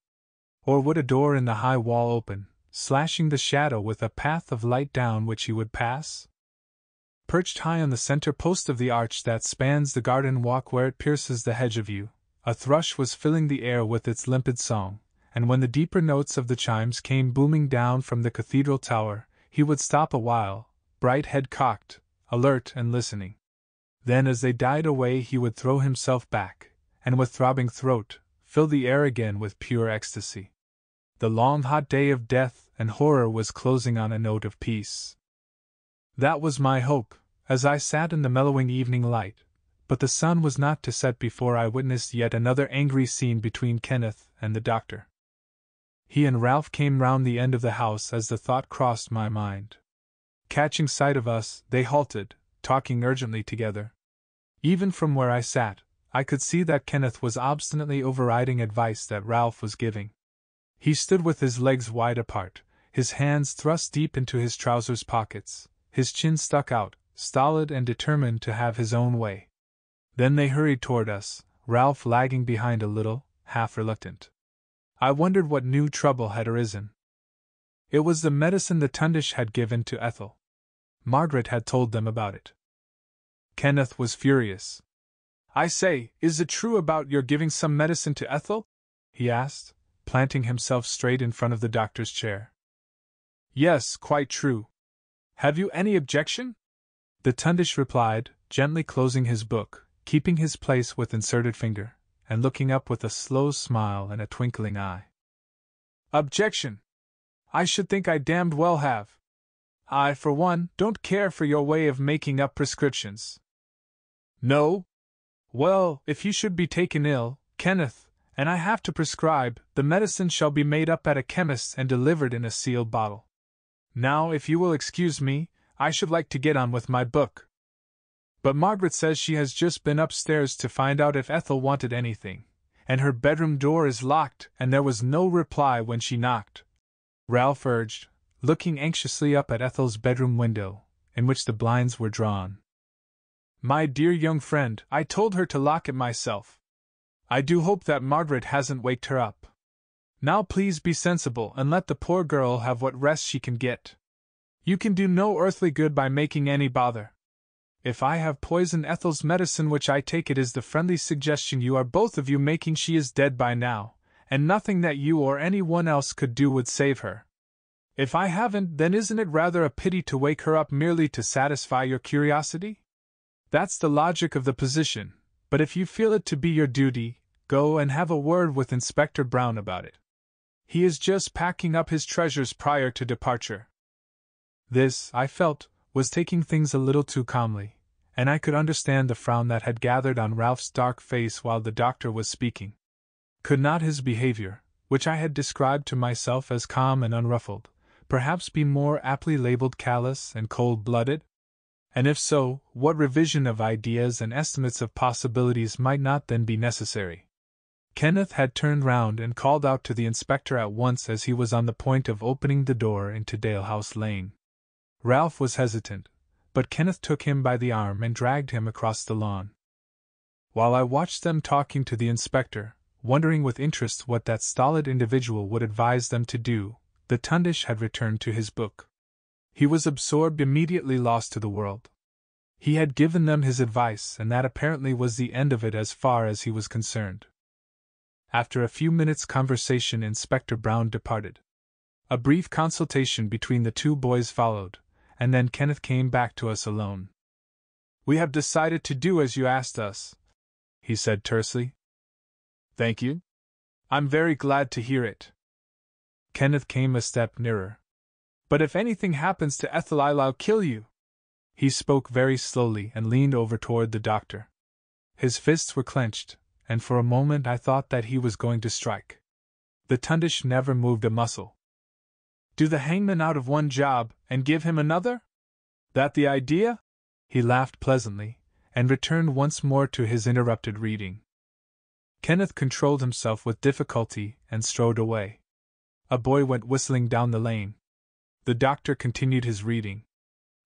A: Or would a door in the high wall open, slashing the shadow with a path of light down which he would pass? Perched high on the center post of the arch that spans the garden walk where it pierces the hedge of yew, a thrush was filling the air with its limpid song, and when the deeper notes of the chimes came booming down from the cathedral tower, he would stop a while, bright head cocked, alert and listening. Then as they died away he would throw himself back, and with throbbing throat, fill the air again with pure ecstasy. The long hot day of death and horror was closing on a note of peace. That was my hope, as I sat in the mellowing evening light, but the sun was not to set before I witnessed yet another angry scene between Kenneth and the doctor. He and Ralph came round the end of the house as the thought crossed my mind. Catching sight of us, they halted, talking urgently together. Even from where I sat, I could see that Kenneth was obstinately overriding advice that Ralph was giving. He stood with his legs wide apart, his hands thrust deep into his trousers pockets, his chin stuck out, stolid and determined to have his own way. Then they hurried toward us, Ralph lagging behind a little, half reluctant. I wondered what new trouble had arisen. It was the medicine the Tundish had given to Ethel. Margaret had told them about it. Kenneth was furious. "I say, is it true about your giving some medicine to Ethel?" he asked, planting himself straight in front of the doctor's chair. "Yes, quite true. Have you any objection?" The Tundish replied, gently closing his book, keeping his place with inserted finger, and looking up with a slow smile and a twinkling eye. "Objection? I should think I damned well have. I, for one, don't care for your way of making up prescriptions." "No? Well, if you should be taken ill, Kenneth, and I have to prescribe, the medicine shall be made up at a chemist's and delivered in a sealed bottle. Now, if you will excuse me, I should like to get on with my book. But Margaret says she has just been upstairs to find out if Ethel wanted anything, and her bedroom door is locked and there was no reply when she knocked," Ralph urged, looking anxiously up at Ethel's bedroom window, in which the blinds were drawn. "My dear young friend, I told her to lock it myself. I do hope that Margaret hasn't waked her up. Now please be sensible and let the poor girl have what rest she can get. You can do no earthly good by making any bother. If I have poisoned Ethel's medicine, which I take it is the friendly suggestion you are both of you making, she is dead by now, and nothing that you or any one else could do would save her. If I haven't, then isn't it rather a pity to wake her up merely to satisfy your curiosity? That's the logic of the position, but if you feel it to be your duty, go and have a word with Inspector Brown about it. He is just packing up his treasures prior to departure." This, I felt, was taking things a little too calmly, and I could understand the frown that had gathered on Ralph's dark face while the doctor was speaking. Could not his behavior, which I had described to myself as calm and unruffled, perhaps be more aptly labeled callous and cold-blooded? And if so, what revision of ideas and estimates of possibilities might not then be necessary? Kenneth had turned round and called out to the inspector at once as he was on the point of opening the door into Dalehouse Lane. Ralph was hesitant, but Kenneth took him by the arm and dragged him across the lawn. While I watched them talking to the inspector, wondering with interest what that stolid individual would advise them to do, the Tundish had returned to his book. He was absorbed, immediately lost to the world. He had given them his advice, and that apparently was the end of it as far as he was concerned. After a few minutes' conversation, Inspector Brown departed. A brief consultation between the two boys followed, and then Kenneth came back to us alone. "We have decided to do as you asked us," he said tersely. "Thank you. I'm very glad to hear it." Kenneth came a step nearer. "But if anything happens to Ethel, I'll kill you." He spoke very slowly and leaned over toward the doctor. His fists were clenched, and for a moment I thought that he was going to strike. The Tundish never moved a muscle. "Do the hangman out of one job, and give him another? That the idea?" He laughed pleasantly, and returned once more to his interrupted reading. Kenneth controlled himself with difficulty and strode away. A boy went whistling down the lane. The doctor continued his reading.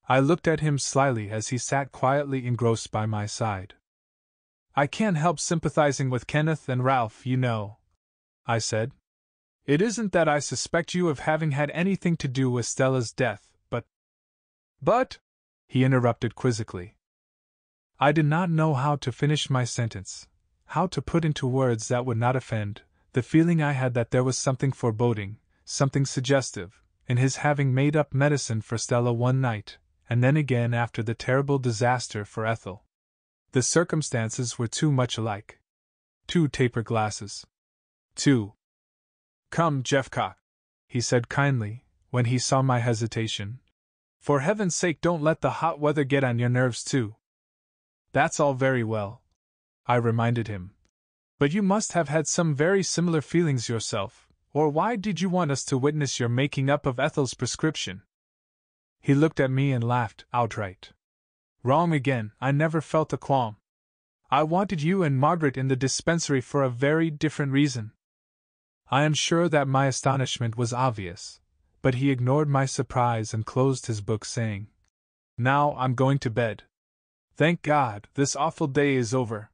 A: I looked at him slyly as he sat quietly engrossed by my side. "I can't help sympathizing with Kenneth and Ralph, you know," I said. "It isn't that I suspect you of having had anything to do with Stella's death, but..." "But?" he interrupted quizzically. I did not know how to finish my sentence, how to put into words that would not offend the feeling I had that there was something foreboding, something suggestive, in his having made up medicine for Stella one night, and then again after the terrible disaster for Ethel. The circumstances were too much alike. 2 taper glasses. 2. Come, Jeffcock, he said kindly, when he saw my hesitation. For heaven's sake, don't let the hot weather get on your nerves too. That's all very well, I reminded him. But you must have had some very similar feelings yourself, or why did you want us to witness your making up of Ethel's prescription? He looked at me and laughed outright. Wrong again, I never felt a qualm. I wanted you and Margaret in the dispensary for a very different reason. I am sure that my astonishment was obvious, but he ignored my surprise and closed his book, saying, Now I'm going to bed. Thank God, this awful day is over.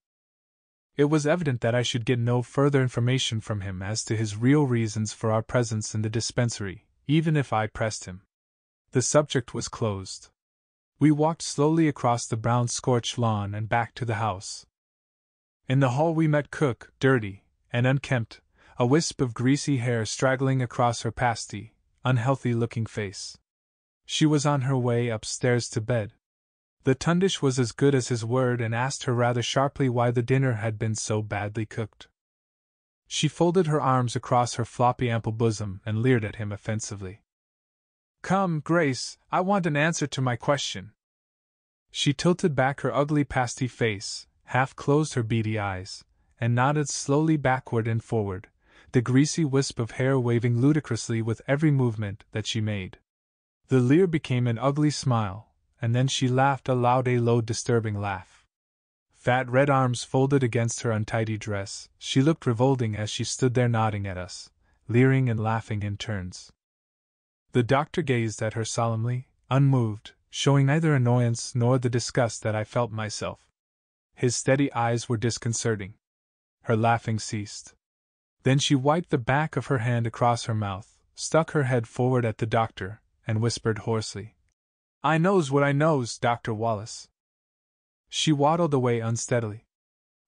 A: It was evident that I should get no further information from him as to his real reasons for our presence in the dispensary, even if I pressed him. The subject was closed. We walked slowly across the brown scorched lawn and back to the house. In the hall we met Cook, dirty and unkempt, a wisp of greasy hair straggling across her pasty, unhealthy-looking face. She was on her way upstairs to bed. The Tundish was as good as his word and asked her rather sharply why the dinner had been so badly cooked. She folded her arms across her floppy ample bosom and leered at him offensively. Come, Grace, I want an answer to my question. She tilted back her ugly pasty face, half closed her beady eyes, and nodded slowly backward and forward, the greasy wisp of hair waving ludicrously with every movement that she made. The leer became an ugly smile, and then she laughed aloud, a low, disturbing laugh. Fat red arms folded against her untidy dress, she looked revolting as she stood there nodding at us, leering and laughing in turns. The doctor gazed at her solemnly, unmoved, showing neither annoyance nor the disgust that I felt myself. His steady eyes were disconcerting. Her laughing ceased. Then she wiped the back of her hand across her mouth, stuck her head forward at the doctor, and whispered hoarsely, I knows what I knows, Dr. Wallace. She waddled away unsteadily.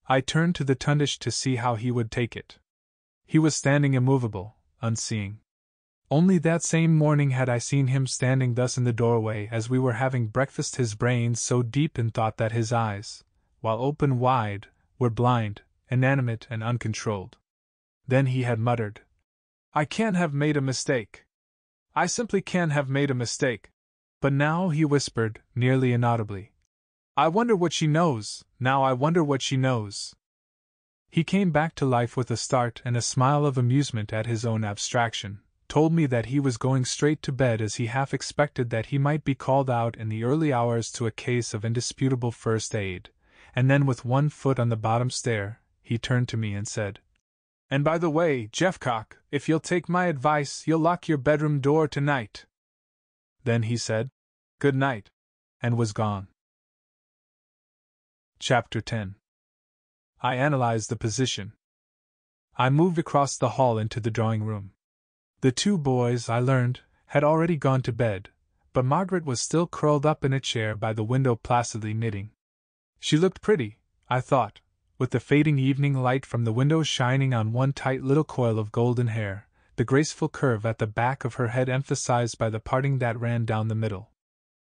A: I turned to the Tundish to see how he would take it. He was standing immovable, unseeing. Only that same morning had I seen him standing thus in the doorway as we were having breakfast, his brains so deep in thought that his eyes, while open wide, were blind, inanimate, and uncontrolled. Then he had muttered, I can't have made a mistake. I simply can't have made a mistake. But now he whispered, nearly inaudibly, I wonder what she knows, now I wonder what she knows. He came back to life with a start and a smile of amusement at his own abstraction, told me that he was going straight to bed as he half expected that he might be called out in the early hours to a case of indisputable first aid, and then with one foot on the bottom stair, he turned to me and said, And by the way, Jeffcock, if you'll take my advice, you'll lock your bedroom door tonight. Then he said, Good night, and was gone. Chapter 10. I analyzed the position. I moved across the hall into the drawing room. The 2 boys, I learned, had already gone to bed, but Margaret was still curled up in a chair by the window placidly knitting. She looked pretty, I thought, with the fading evening light from the window shining on one tight little coil of golden hair, the graceful curve at the back of her head emphasized by the parting that ran down the middle.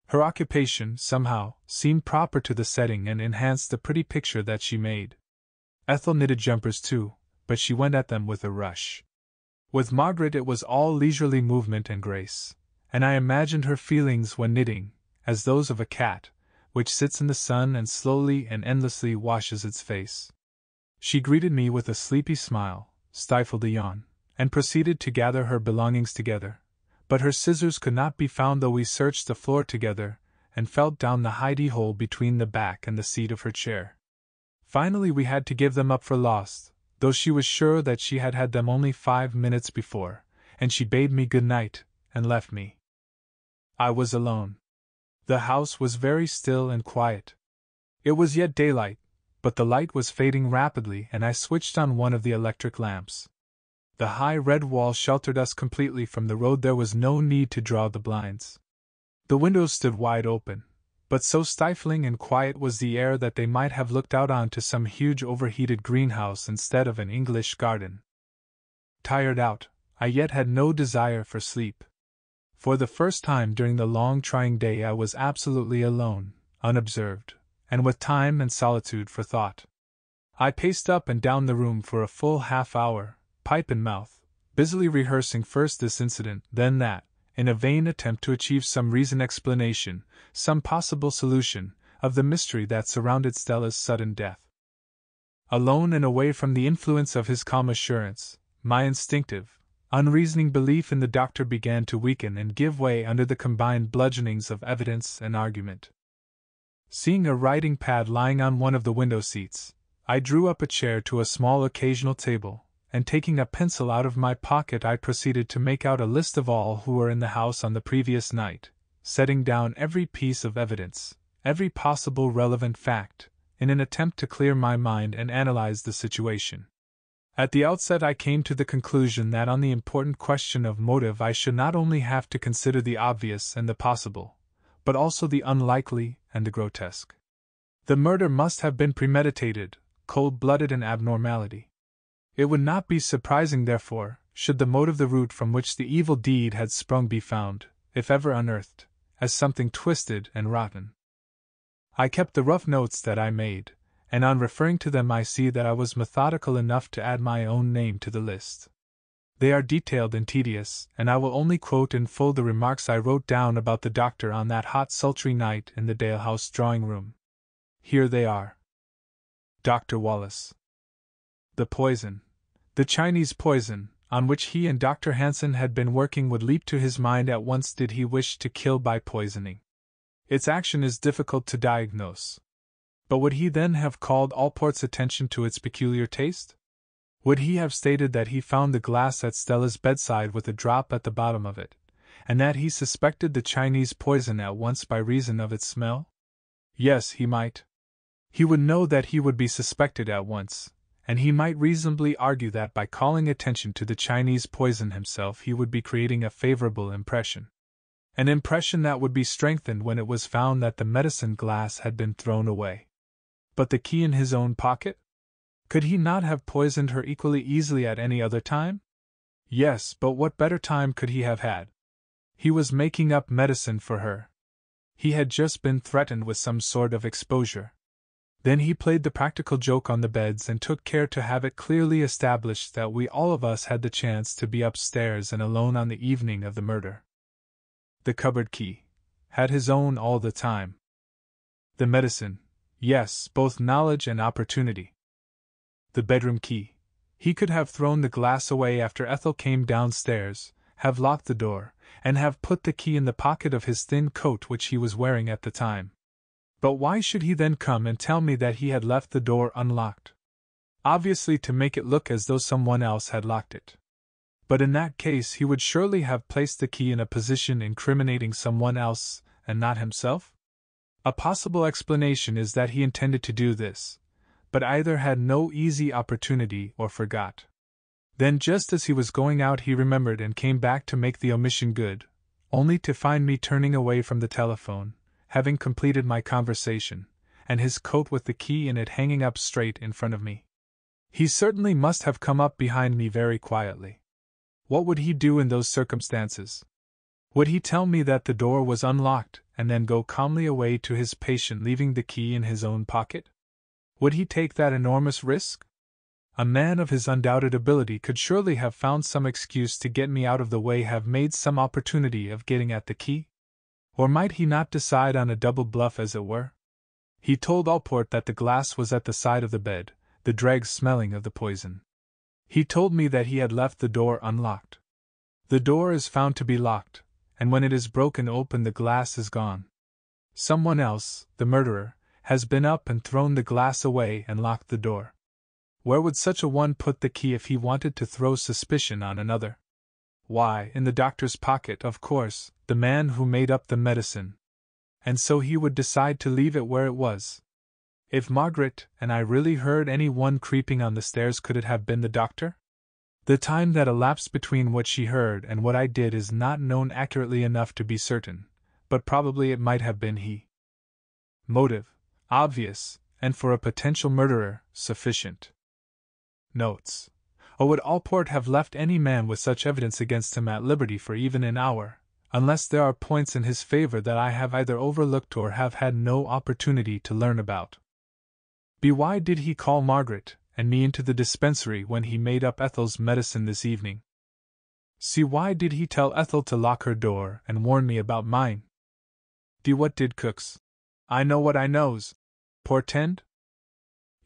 A: Her occupation, somehow, seemed proper to the setting and enhanced the pretty picture that she made. Ethel knitted jumpers too, but she went at them with a rush. With Margaret it was all leisurely movement and grace, and I imagined her feelings when knitting, as those of a cat, which sits in the sun and slowly and endlessly washes its face. She greeted me with a sleepy smile, stifled a yawn, and proceeded to gather her belongings together, but her scissors could not be found though we searched the floor together, and felt down the hidey hole between the back and the seat of her chair. Finally we had to give them up for lost, though she was sure that she had had them only 5 minutes before, and she bade me good night, and left me. I was alone. The house was very still and quiet. It was yet daylight, but the light was fading rapidly and I switched on one of the electric lamps. The high red wall sheltered us completely from the road, there was no need to draw the blinds. The windows stood wide open, but so stifling and quiet was the air that they might have looked out onto some huge overheated greenhouse instead of an English garden. Tired out, I yet had no desire for sleep. For the first time during the long trying day I was absolutely alone, unobserved, and with time and solitude for thought. I paced up and down the room for a full half-hour, pipe in mouth, busily rehearsing first this incident, then that, in a vain attempt to achieve some reasoned explanation, some possible solution, of the mystery that surrounded Stella's sudden death. Alone and away from the influence of his calm assurance, my instinctive, unreasoning belief in the doctor began to weaken and give way under the combined bludgeonings of evidence and argument. Seeing a writing pad lying on one of the window seats, I drew up a chair to a small occasional table, and taking a pencil out of my pocket I proceeded to make out a list of all who were in the house on the previous night, setting down every piece of evidence, every possible relevant fact, in an attempt to clear my mind and analyze the situation. At the outset I came to the conclusion that on the important question of motive I should not only have to consider the obvious and the possible, but also the unlikely and the grotesque. The murder must have been premeditated, cold-blooded an abnormality. It would not be surprising, therefore, should the motive, the root from which the evil deed had sprung, be found, if ever unearthed, as something twisted and rotten. I kept the rough notes that I made, and on referring to them I see that I was methodical enough to add my own name to the list. They are detailed and tedious, and I will only quote in full the remarks I wrote down about the doctor on that hot sultry night in the Dalehouse drawing-room. Here they are. Dr. Wallace. The poison, the Chinese poison, on which he and Dr. Hansen had been working would leap to his mind at once did he wish to kill by poisoning. Its action is difficult to diagnose. But would he then have called Allport's attention to its peculiar taste? Would he have stated that he found the glass at Stella's bedside with a drop at the bottom of it, and that he suspected the Chinese poison at once by reason of its smell? Yes, he might. He would know that he would be suspected at once, and he might reasonably argue that by calling attention to the Chinese poison himself he would be creating a favorable impression. An impression that would be strengthened when it was found that the medicine glass had been thrown away. But the key in his own pocket? Could he not have poisoned her equally easily at any other time? Yes, but what better time could he have had? He was making up medicine for her. He had just been threatened with some sort of exposure. Then he played the practical joke on the beds and took care to have it clearly established that we all of us had the chance to be upstairs and alone on the evening of the murder. The cupboard key. Had his own all the time. The medicine. Yes, both knowledge and opportunity. The bedroom key. He could have thrown the glass away after Ethel came downstairs, have locked the door, and have put the key in the pocket of his thin coat which he was wearing at the time. But why should he then come and tell me that he had left the door unlocked? Obviously to make it look as though someone else had locked it. But in that case he would surely have placed the key in a position incriminating someone else, and not himself? A possible explanation is that he intended to do this, but either had no easy opportunity or forgot. Then just as he was going out he remembered and came back to make the omission good, only to find me turning away from the telephone, having completed my conversation, and his coat with the key in it hanging up straight in front of me. He certainly must have come up behind me very quietly. What would he do in those circumstances? Would he tell me that the door was unlocked, and then go calmly away to his patient leaving the key in his own pocket? Would he take that enormous risk? A man of his undoubted ability could surely have found some excuse to get me out of the way, have made some opportunity of getting at the key? Or might he not decide on a double bluff, as it were? He told Allport that the glass was at the side of the bed, the dregs smelling of the poison. He told me that he had left the door unlocked. The door is found to be locked, and when it is broken open the glass is gone. Someone else, the murderer, has been up and thrown the glass away and locked the door. Where would such a one put the key if he wanted to throw suspicion on another? Why, in the doctor's pocket, of course, the man who made up the medicine. And so he would decide to leave it where it was. If Margaret and I really heard any one creeping on the stairs, could it have been the doctor? The time that elapsed between what she heard and what I did is not known accurately enough to be certain, but probably it might have been he. motive, obvious, and for a potential murderer, sufficient. Notes. Or would Allport have left any man with such evidence against him at liberty for even an hour, unless there are points in his favor that I have either overlooked or have had no opportunity to learn about? B. Why did he call Margaret and me into the dispensary when he made up Ethel's medicine this evening? C. Why did he tell Ethel to lock her door and warn me about mine? D. What did Cooks? I know what I knows. Portend?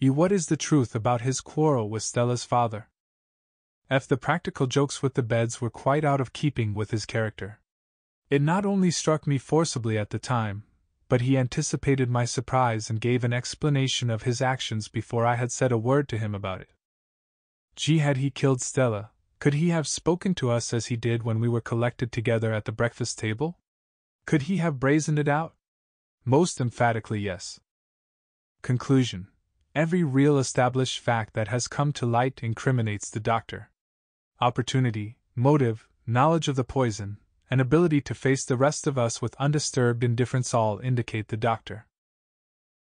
A: E. What is the truth about his quarrel with Stella's father? F. The practical jokes with the beds were quite out of keeping with his character. It not only struck me forcibly at the time, but he anticipated my surprise and gave an explanation of his actions before I had said a word to him about it. G. Had he killed Stella, could he have spoken to us as he did when we were collected together at the breakfast table? Could he have brazened it out? Most emphatically yes. Conclusion. Every real established fact that has come to light incriminates the doctor. Opportunity, motive, knowledge of the poison, and ability to face the rest of us with undisturbed indifference all indicate the doctor.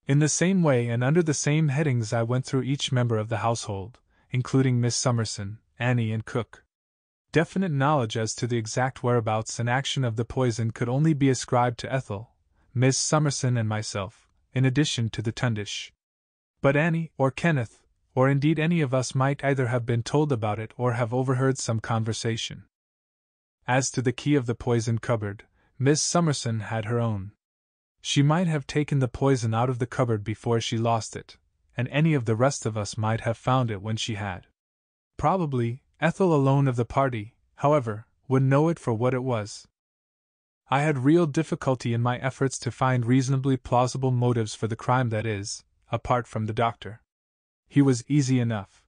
A: In the same way and under the same headings I went through each member of the household, including Miss Summerson, Annie and Cook. Definite knowledge as to the exact whereabouts and action of the poison could only be ascribed to Ethel, Miss Summerson and myself, in addition to the Tundish. But Annie, or Kenneth, or indeed any of us might either have been told about it or have overheard some conversation. As to the key of the poison cupboard, Miss Summerson had her own. She might have taken the poison out of the cupboard before she lost it, and any of the rest of us might have found it when she had. Probably, Ethel alone of the party, however, would know it for what it was. I had real difficulty in my efforts to find reasonably plausible motives for the crime, that is, apart from the doctor. He was easy enough.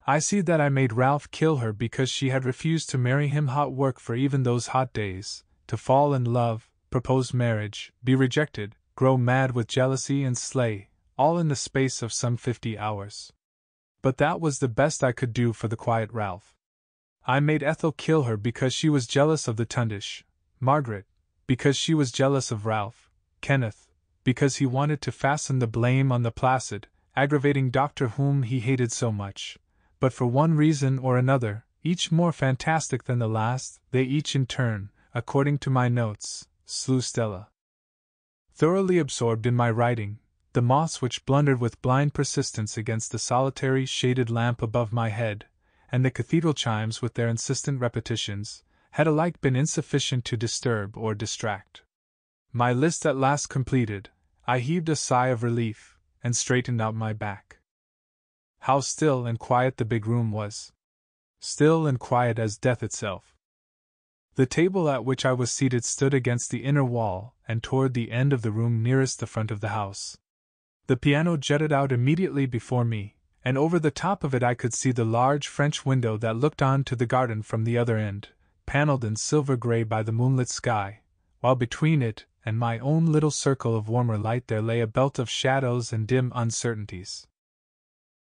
A: I see that I made Ralph kill her because she had refused to marry him. Hot work for even those hot days, to fall in love, propose marriage, be rejected, grow mad with jealousy and slay, all in the space of some 50 hours. But that was the best I could do for the quiet Ralph. I made Ethel kill her because she was jealous of the Tundish, Margaret, because she was jealous of Ralph, Kenneth, because he wanted to fasten the blame on the placid, aggravating doctor whom he hated so much, but for one reason or another, each more fantastic than the last, they each in turn, according to my notes, slew Stella. Thoroughly absorbed in my writing, the moths which blundered with blind persistence against the solitary shaded lamp above my head, and the cathedral chimes with their insistent repetitions, had alike been insufficient to disturb or distract. My list at last completed, I heaved a sigh of relief, and straightened out my back. How still and quiet the big room was. Still and quiet as death itself. The table at which I was seated stood against the inner wall and toward the end of the room nearest the front of the house. The piano jutted out immediately before me, and over the top of it I could see the large French window that looked on to the garden from the other end, paneled in silver gray by the moonlit sky, while between it and my own little circle of warmer light there lay a belt of shadows and dim uncertainties.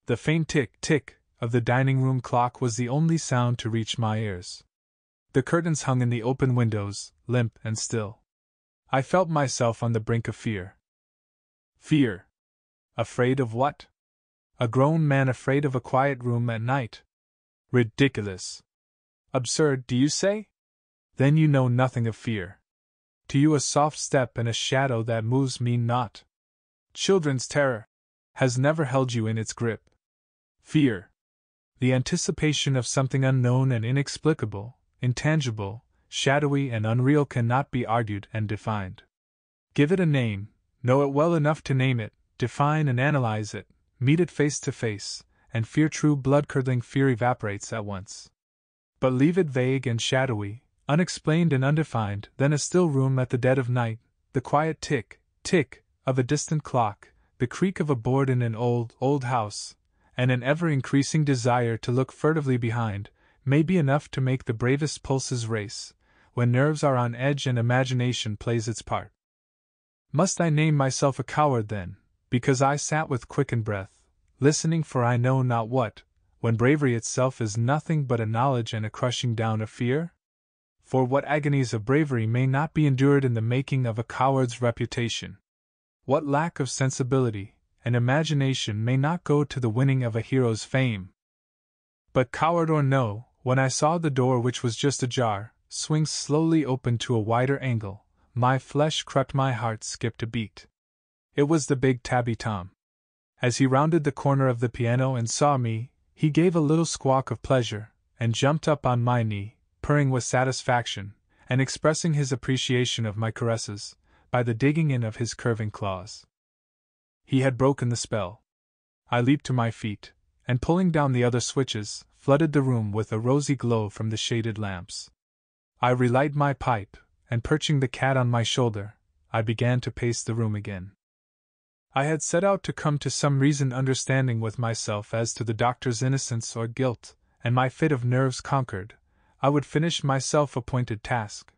A: The faint tick-tick of the dining-room clock was the only sound to reach my ears. The curtains hung in the open windows, limp and still. I felt myself on the brink of fear. Fear? Afraid of what? A grown man afraid of a quiet room at night? Ridiculous! Absurd, do you say? Then you know nothing of fear. To you a soft step and a shadow that moves mean naught. Children's terror has never held you in its grip. Fear, the anticipation of something unknown and inexplicable, intangible, shadowy and unreal, cannot be argued and defined. Give it a name, know it well enough to name it, define and analyze it, meet it face to face, and fear, true blood-curdling fear, evaporates at once. But leave it vague and shadowy, unexplained and undefined, then a still room at the dead of night, the quiet tick of a distant clock, the creak of a board in an old house, and an ever-increasing desire to look furtively behind, may be enough to make the bravest pulses race, when nerves are on edge and imagination plays its part. Must I name myself a coward, then, because I sat with quickened breath, listening for I know not what, when bravery itself is nothing but a knowledge and a crushing down of fear? For what agonies of bravery may not be endured in the making of a coward's reputation? What lack of sensibility and imagination may not go to the winning of a hero's fame? But coward or no, when I saw the door, which was just ajar, swing slowly open to a wider angle, my flesh crept, my heart skipped a beat. It was the big tabby Tom. As he rounded the corner of the piano and saw me, he gave a little squawk of pleasure, and jumped up on my knee, purring with satisfaction, and expressing his appreciation of my caresses, by the digging in of his curving claws. He had broken the spell. I leaped to my feet, and pulling down the other switches, flooded the room with a rosy glow from the shaded lamps. I relighted my pipe, and perching the cat on my shoulder, I began to pace the room again. I had set out to come to some reasoned understanding with myself as to the doctor's innocence or guilt, and my fit of nerves conquered, I would finish my self-appointed task.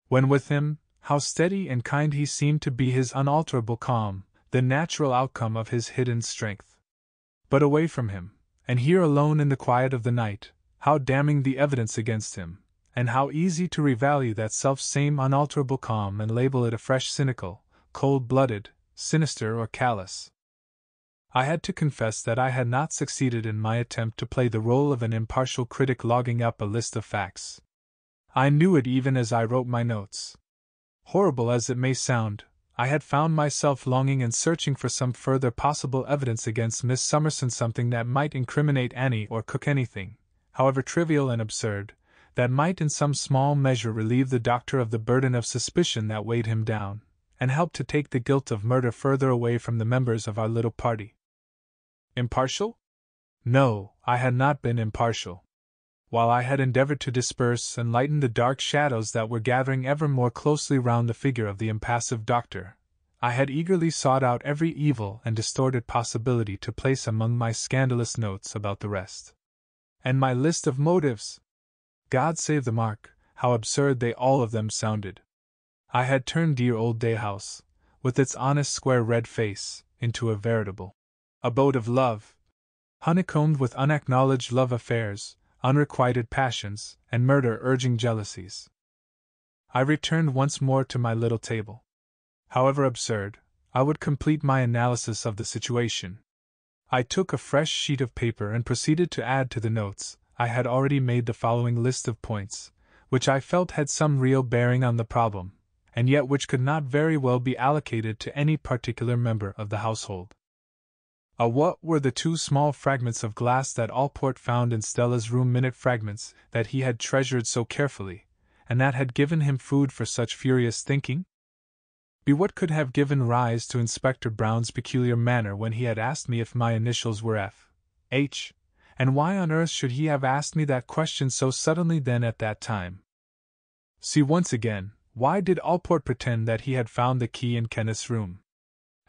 A: When with him, how steady and kind he seemed to be, his unalterable calm, the natural outcome of his hidden strength. But away from him, and here alone in the quiet of the night, how damning the evidence against him, and how easy to revalue that self-same unalterable calm and label it afresh cynical, cold-blooded, sinister, or callous. I had to confess that I had not succeeded in my attempt to play the role of an impartial critic logging up a list of facts. I knew it even as I wrote my notes. Horrible as it may sound, I had found myself longing and searching for some further possible evidence against Miss Summerson, something that might incriminate Annie or Cook, anything, however trivial and absurd, that might in some small measure relieve the doctor of the burden of suspicion that weighed him down, and help to take the guilt of murder further away from the members of our little party. Impartial? No, I had not been impartial. While I had endeavored to disperse and lighten the dark shadows that were gathering ever more closely round the figure of the impassive doctor, I had eagerly sought out every evil and distorted possibility to place among my scandalous notes about the rest. And my list of motives! God save the mark, how absurd they all of them sounded. I had turned dear old Dalehouse, with its honest square red face, into a veritable abode of love, honeycombed with unacknowledged love affairs, unrequited passions, and murder-urging jealousies. I returned once more to my little table. However absurd, I would complete my analysis of the situation. I took a fresh sheet of paper and proceeded to add to the notes I had already made the following list of points, which I felt had some real bearing on the problem, and yet which could not very well be allocated to any particular member of the household. What were the 2 small fragments of glass that Allport found in Stella's room, minute fragments that he had treasured so carefully, and that had given him food for such furious thinking? What could have given rise to Inspector Brown's peculiar manner when he had asked me if my initials were F.H., and why on earth should he have asked me that question so suddenly then at that time? See, once again, why did Allport pretend that he had found the key in Kenneth's room?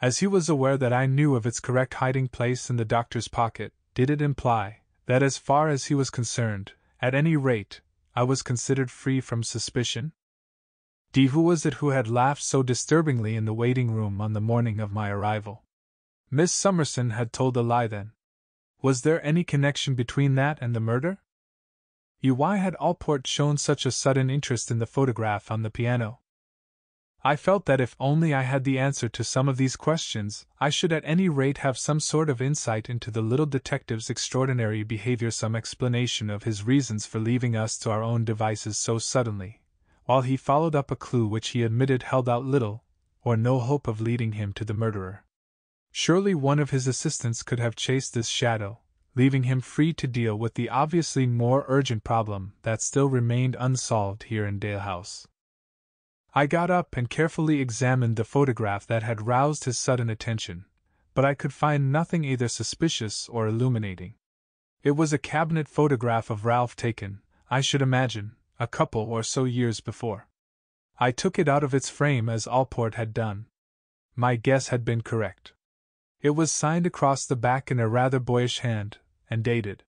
A: As he was aware that I knew of its correct hiding place in the doctor's pocket, did it imply that as far as he was concerned, at any rate, I was considered free from suspicion? Who was it who had laughed so disturbingly in the waiting room on the morning of my arrival? Miss Summerson had told a lie then. Was there any connection between that and the murder? Why had Allport shown such a sudden interest in the photograph on the piano? I felt that if only I had the answer to some of these questions, I should at any rate have some sort of insight into the little detective's extraordinary behavior, some explanation of his reasons for leaving us to our own devices so suddenly, while he followed up a clue which he admitted held out little or no hope of leading him to the murderer. Surely one of his assistants could have chased this shadow, leaving him free to deal with the obviously more urgent problem that still remained unsolved here in Dalehouse. I got up and carefully examined the photograph that had roused his sudden attention, but I could find nothing either suspicious or illuminating. It was a cabinet photograph of Ralph taken, I should imagine, a couple or so years before. I took it out of its frame as Allport had done. My guess had been correct. It was signed across the back in a rather boyish hand, and dated.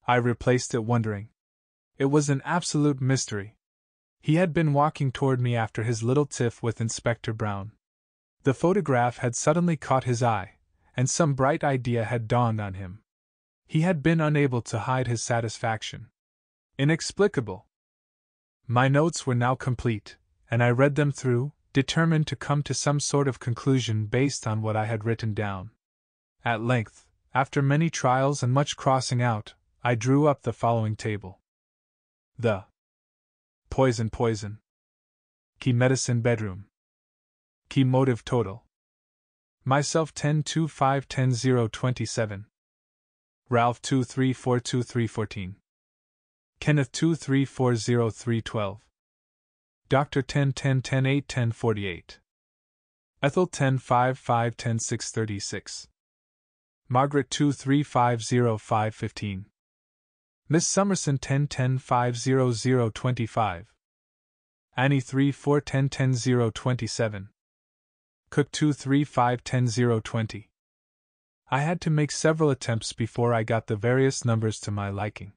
A: I replaced it wondering. It was an absolute mystery. He had been walking toward me after his little tiff with Inspector Brown. The photograph had suddenly caught his eye, and some bright idea had dawned on him. He had been unable to hide his satisfaction. Inexplicable. My notes were now complete, and I read them through, determined to come to some sort of conclusion based on what I had written down. At length, after many trials and much crossing out, I drew up the following table. The poison. Key medicine bedroom. Key motive total. Myself 10-25-10-0-27. Ralph 2-3-4-2-3-14. Kenneth 2-3-4-0-3-12. Dr. 10-10-10-8-10-48. Ethel 10-5-5-10-6-36. Margaret 2-3-5-0-5-15. Miss Summerson 10-10-5-0-0-25. Annie 3-4-10-10-0-27. Cook 2-3-5-10-0-20. I had to make several attempts before I got the various numbers to my liking.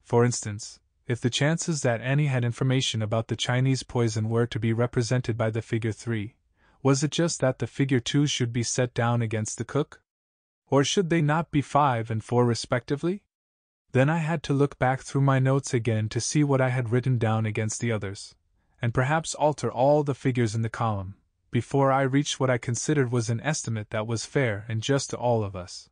A: For instance, if the chances that Annie had information about the Chinese poison were to be represented by the figure 3, was it just that the figure 2 should be set down against the cook? Or should they not be 5 and 4 respectively? Then I had to look back through my notes again to see what I had written down against the others, and perhaps alter all the figures in the column, before I reached what I considered was an estimate that was fair and just to all of us.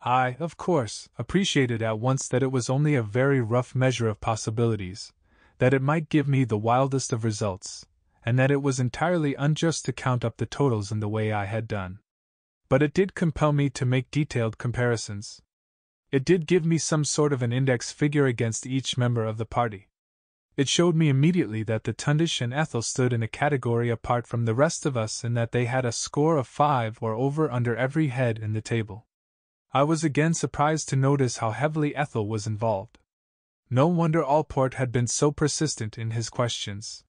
A: I, of course, appreciated at once that it was only a very rough measure of possibilities, that it might give me the wildest of results, and that it was entirely unjust to count up the totals in the way I had done. But it did compel me to make detailed comparisons. It did give me some sort of an index figure against each member of the party. It showed me immediately that the Tundish and Ethel stood in a category apart from the rest of us and that they had a score of 5 or over under every head in the table. I was again surprised to notice how heavily Ethel was involved. No wonder Allport had been so persistent in his questions.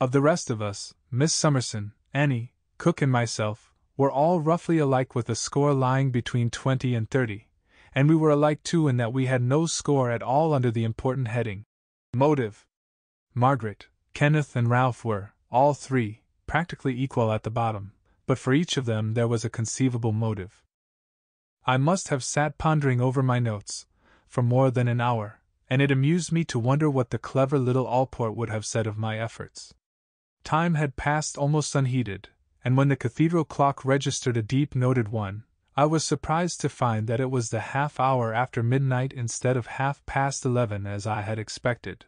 A: Of the rest of us, Miss Summerson, Annie, Cook and myself, were all roughly alike with a score lying between 20 and 30, and we were alike too in that we had no score at all under the important heading, motive. Margaret, Kenneth and Ralph were, all three, practically equal at the bottom, but for each of them there was a conceivable motive. I must have sat pondering over my notes for more than an hour, and it amused me to wonder what the clever little Allport would have said of my efforts. Time had passed almost unheeded, and when the cathedral clock registered a deep-noted 1, I was surprised to find that it was the half-hour after midnight instead of 11:30 as I had expected.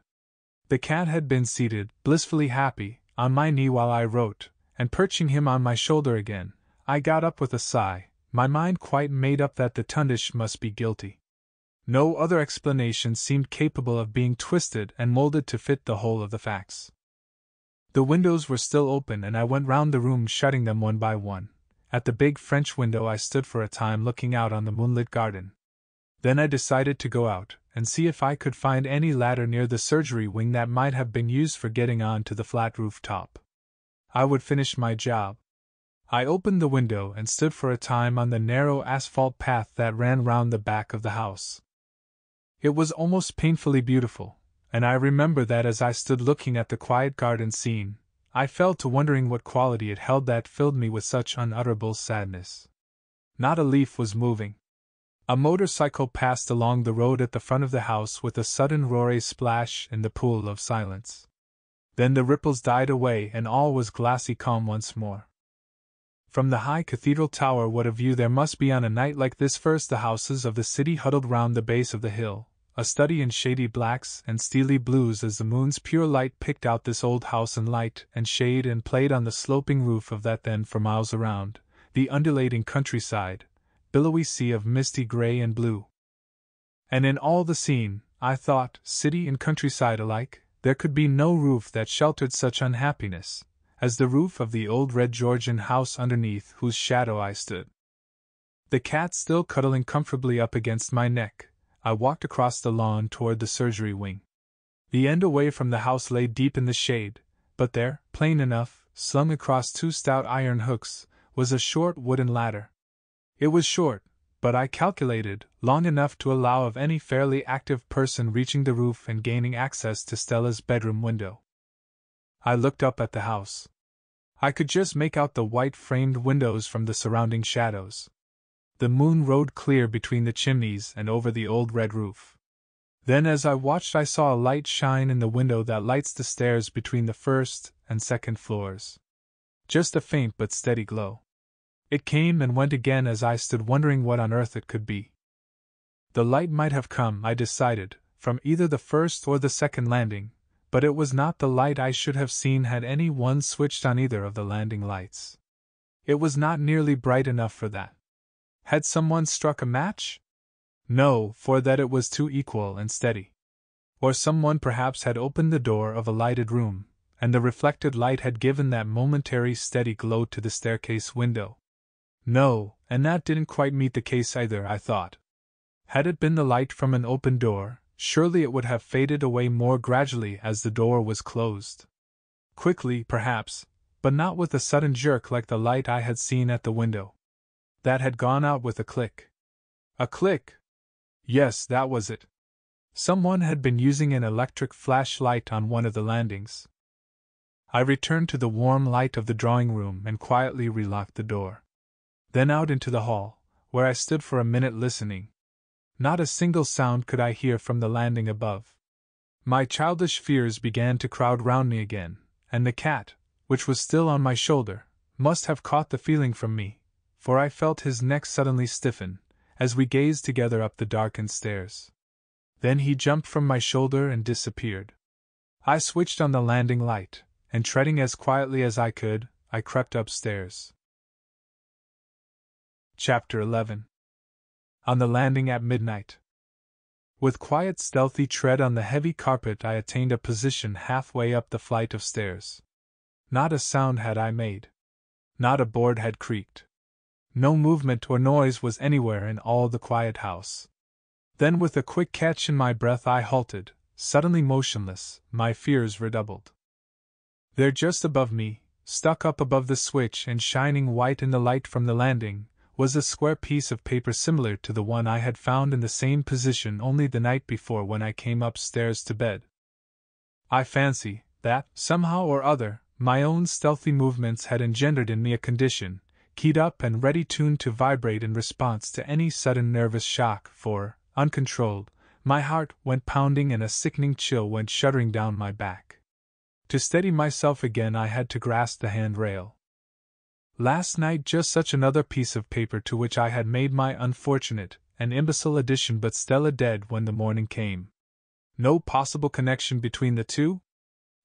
A: The cat had been seated, blissfully happy, on my knee while I wrote, and perching him on my shoulder again, I got up with a sigh, my mind quite made up that the Tundish must be guilty. No other explanation seemed capable of being twisted and molded to fit the whole of the facts. The windows were still open and I went round the room shutting them one by one. At the big French window I stood for a time looking out on the moonlit garden. Then I decided to go out and see if I could find any ladder near the surgery wing that might have been used for getting on to the flat roof top. I would finish my job. I opened the window and stood for a time on the narrow asphalt path that ran round the back of the house. It was almost painfully beautiful, and I remember that as I stood looking at the quiet garden scene, I fell to wondering what quality it held that filled me with such unutterable sadness. Not a leaf was moving. A motorcycle passed along the road at the front of the house with a sudden roaring splash in the pool of silence. Then the ripples died away and all was glassy calm once more. From the high cathedral tower what a view there must be on a night like this! First the houses of the city huddled round the base of the hill, a study in shady blacks and steely blues as the moon's pure light picked out this old house in light and shade and played on the sloping roof of that then for miles around, the undulating countryside, billowy sea of misty gray and blue. And in all the scene, I thought, city and countryside alike, there could be no roof that sheltered such unhappiness as the roof of the old red Georgian house underneath whose shadow I stood. The cat still cuddling comfortably up against my neck, I walked across the lawn toward the surgery wing. The end away from the house lay deep in the shade, but there, plain enough, slung across 2 stout iron hooks, was a short wooden ladder. It was short, but I calculated, long enough to allow of any fairly active person reaching the roof and gaining access to Stella's bedroom window. I looked up at the house. I could just make out the white-framed windows from the surrounding shadows. The moon rode clear between the chimneys and over the old red roof. Then as I watched I saw a light shine in the window that lights the stairs between the first and second floors. Just a faint but steady glow. It came and went again as I stood wondering what on earth it could be. The light might have come, I decided, from either the first or the second landing, but it was not the light I should have seen had any one switched on either of the landing lights. It was not nearly bright enough for that. Had someone struck a match? No, for that it was too equal and steady. Or someone perhaps had opened the door of a lighted room, and the reflected light had given that momentary steady glow to the staircase window. No, and that didn't quite meet the case either, I thought. Had it been the light from an open door, surely it would have faded away more gradually as the door was closed. Quickly, perhaps, but not with a sudden jerk like the light I had seen at the window. That had gone out with a click. A click! Yes, that was it. Someone had been using an electric flashlight on one of the landings. I returned to the warm light of the drawing room and quietly relocked the door. Then out into the hall, where I stood for a minute listening. Not a single sound could I hear from the landing above. My childish fears began to crowd round me again, and the cat, which was still on my shoulder, must have caught the feeling from me, for I felt his neck suddenly stiffen, as we gazed together up the darkened stairs. Then he jumped from my shoulder and disappeared. I switched on the landing light, and treading as quietly as I could, I crept upstairs. Chapter 11. On the landing at midnight. With quiet, stealthy tread on the heavy carpet I attained a position halfway up the flight of stairs. Not a sound had I made. Not a board had creaked. No movement or noise was anywhere in all the quiet house. Then with a quick catch in my breath I halted, suddenly motionless, my fears redoubled. There just above me, stuck up above the switch and shining white in the light from the landing, was a square piece of paper similar to the one I had found in the same position only the night before when I came upstairs to bed. I fancy that, somehow or other, my own stealthy movements had engendered in me a condition, keyed up and ready tuned to vibrate in response to any sudden nervous shock, for, uncontrolled, my heart went pounding and a sickening chill went shuddering down my back. To steady myself again I had to grasp the handrail. Last night just such another piece of paper to which I had made my unfortunate and imbecile addition, but Stella dead when the morning came. No possible connection between the two?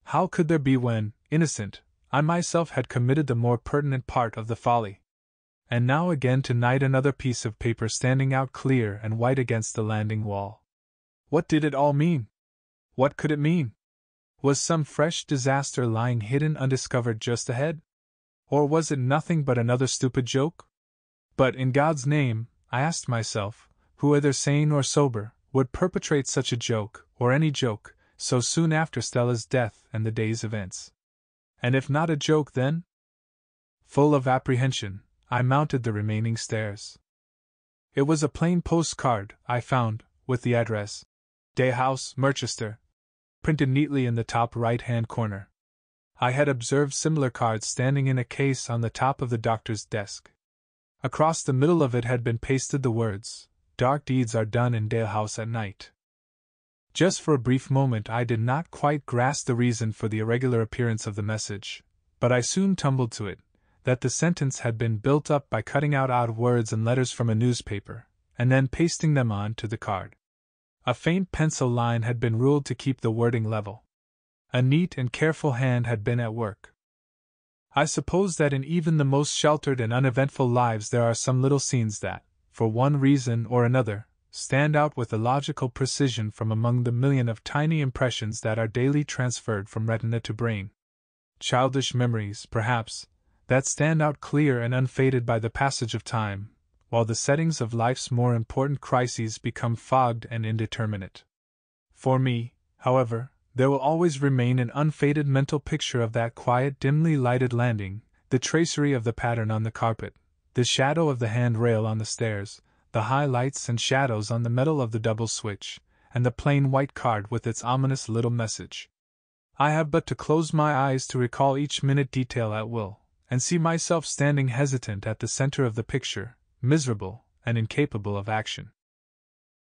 A: How could there be when, innocent, I myself had committed the more pertinent part of the folly? And now again tonight another piece of paper standing out clear and white against the landing wall. What did it all mean? What could it mean? Was some fresh disaster lying hidden undiscovered just ahead? Or was it nothing but another stupid joke? But in God's name, I asked myself, who either sane or sober, would perpetrate such a joke, or any joke, so soon after Stella's death and the day's events? And if not a joke then? Full of apprehension, I mounted the remaining stairs. It was a plain postcard, I found, with the address, Dalehouse, Merchester, printed neatly in the top right-hand corner. I had observed similar cards standing in a case on the top of the doctor's desk. Across the middle of it had been pasted the words, "Dark deeds are done in Dalehouse at night." Just for a brief moment I did not quite grasp the reason for the irregular appearance of the message, but I soon tumbled to it, that the sentence had been built up by cutting out odd words and letters from a newspaper, and then pasting them on to the card. A faint pencil line had been ruled to keep the wording level. A neat and careful hand had been at work. I suppose that in even the most sheltered and uneventful lives there are some little scenes that, for one reason or another, stand out with illogical precision from among the million of tiny impressions that are daily transferred from retina to brain. Childish memories, perhaps, that stand out clear and unfaded by the passage of time, while the settings of life's more important crises become fogged and indeterminate. For me, however, there will always remain an unfaded mental picture of that quiet, dimly lighted landing, the tracery of the pattern on the carpet, the shadow of the handrail on the stairs, the high lights and shadows on the metal of the double switch, and the plain white card with its ominous little message. I have but to close my eyes to recall each minute detail at will, and see myself standing hesitant at the center of the picture, miserable and incapable of action.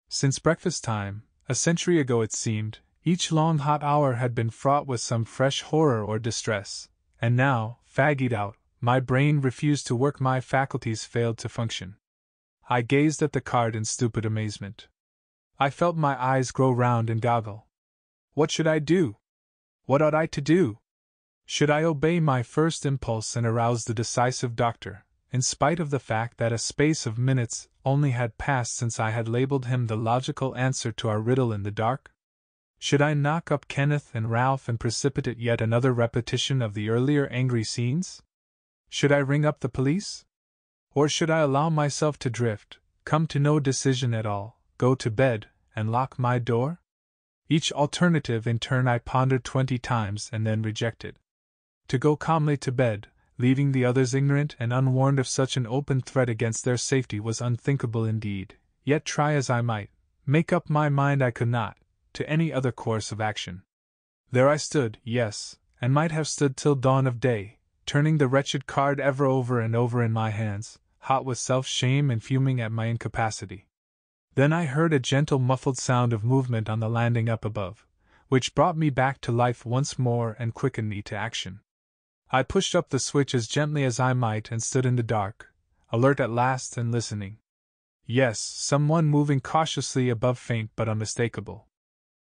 A: Since breakfast time, A century ago it seemed, each long hot hour had been fraught with some fresh horror or distress, and now, fagged out, my brain refused to work, my faculties failed to function. I gazed at the card in stupid amazement. I felt my eyes grow round and goggle. What should I do? What ought I to do? Should I obey my first impulse and arouse the decisive doctor, in spite of the fact that a space of minutes only had passed since I had labeled him the logical answer to our riddle in the dark? Should I knock up Kenneth and Ralph and precipitate yet another repetition of the earlier angry scenes? Should I ring up the police? Or should I allow myself to drift, come to no decision at all, go to bed, and lock my door? Each alternative in turn I pondered 20 times and then rejected. To go calmly to bed, leaving the others ignorant and unwarned of such an open threat against their safety, was unthinkable indeed, yet try as I might, make up my mind I could not, to any other course of action. There I stood, yes, and might have stood till dawn of day, turning the wretched card ever over and over in my hands, hot with self-shame and fuming at my incapacity. Then I heard a gentle muffled sound of movement on the landing up above, which brought me back to life once more and quickened me to action. I pushed up the switch as gently as I might and stood in the dark, alert at last and listening. Yes, someone moving cautiously above, faint but unmistakable.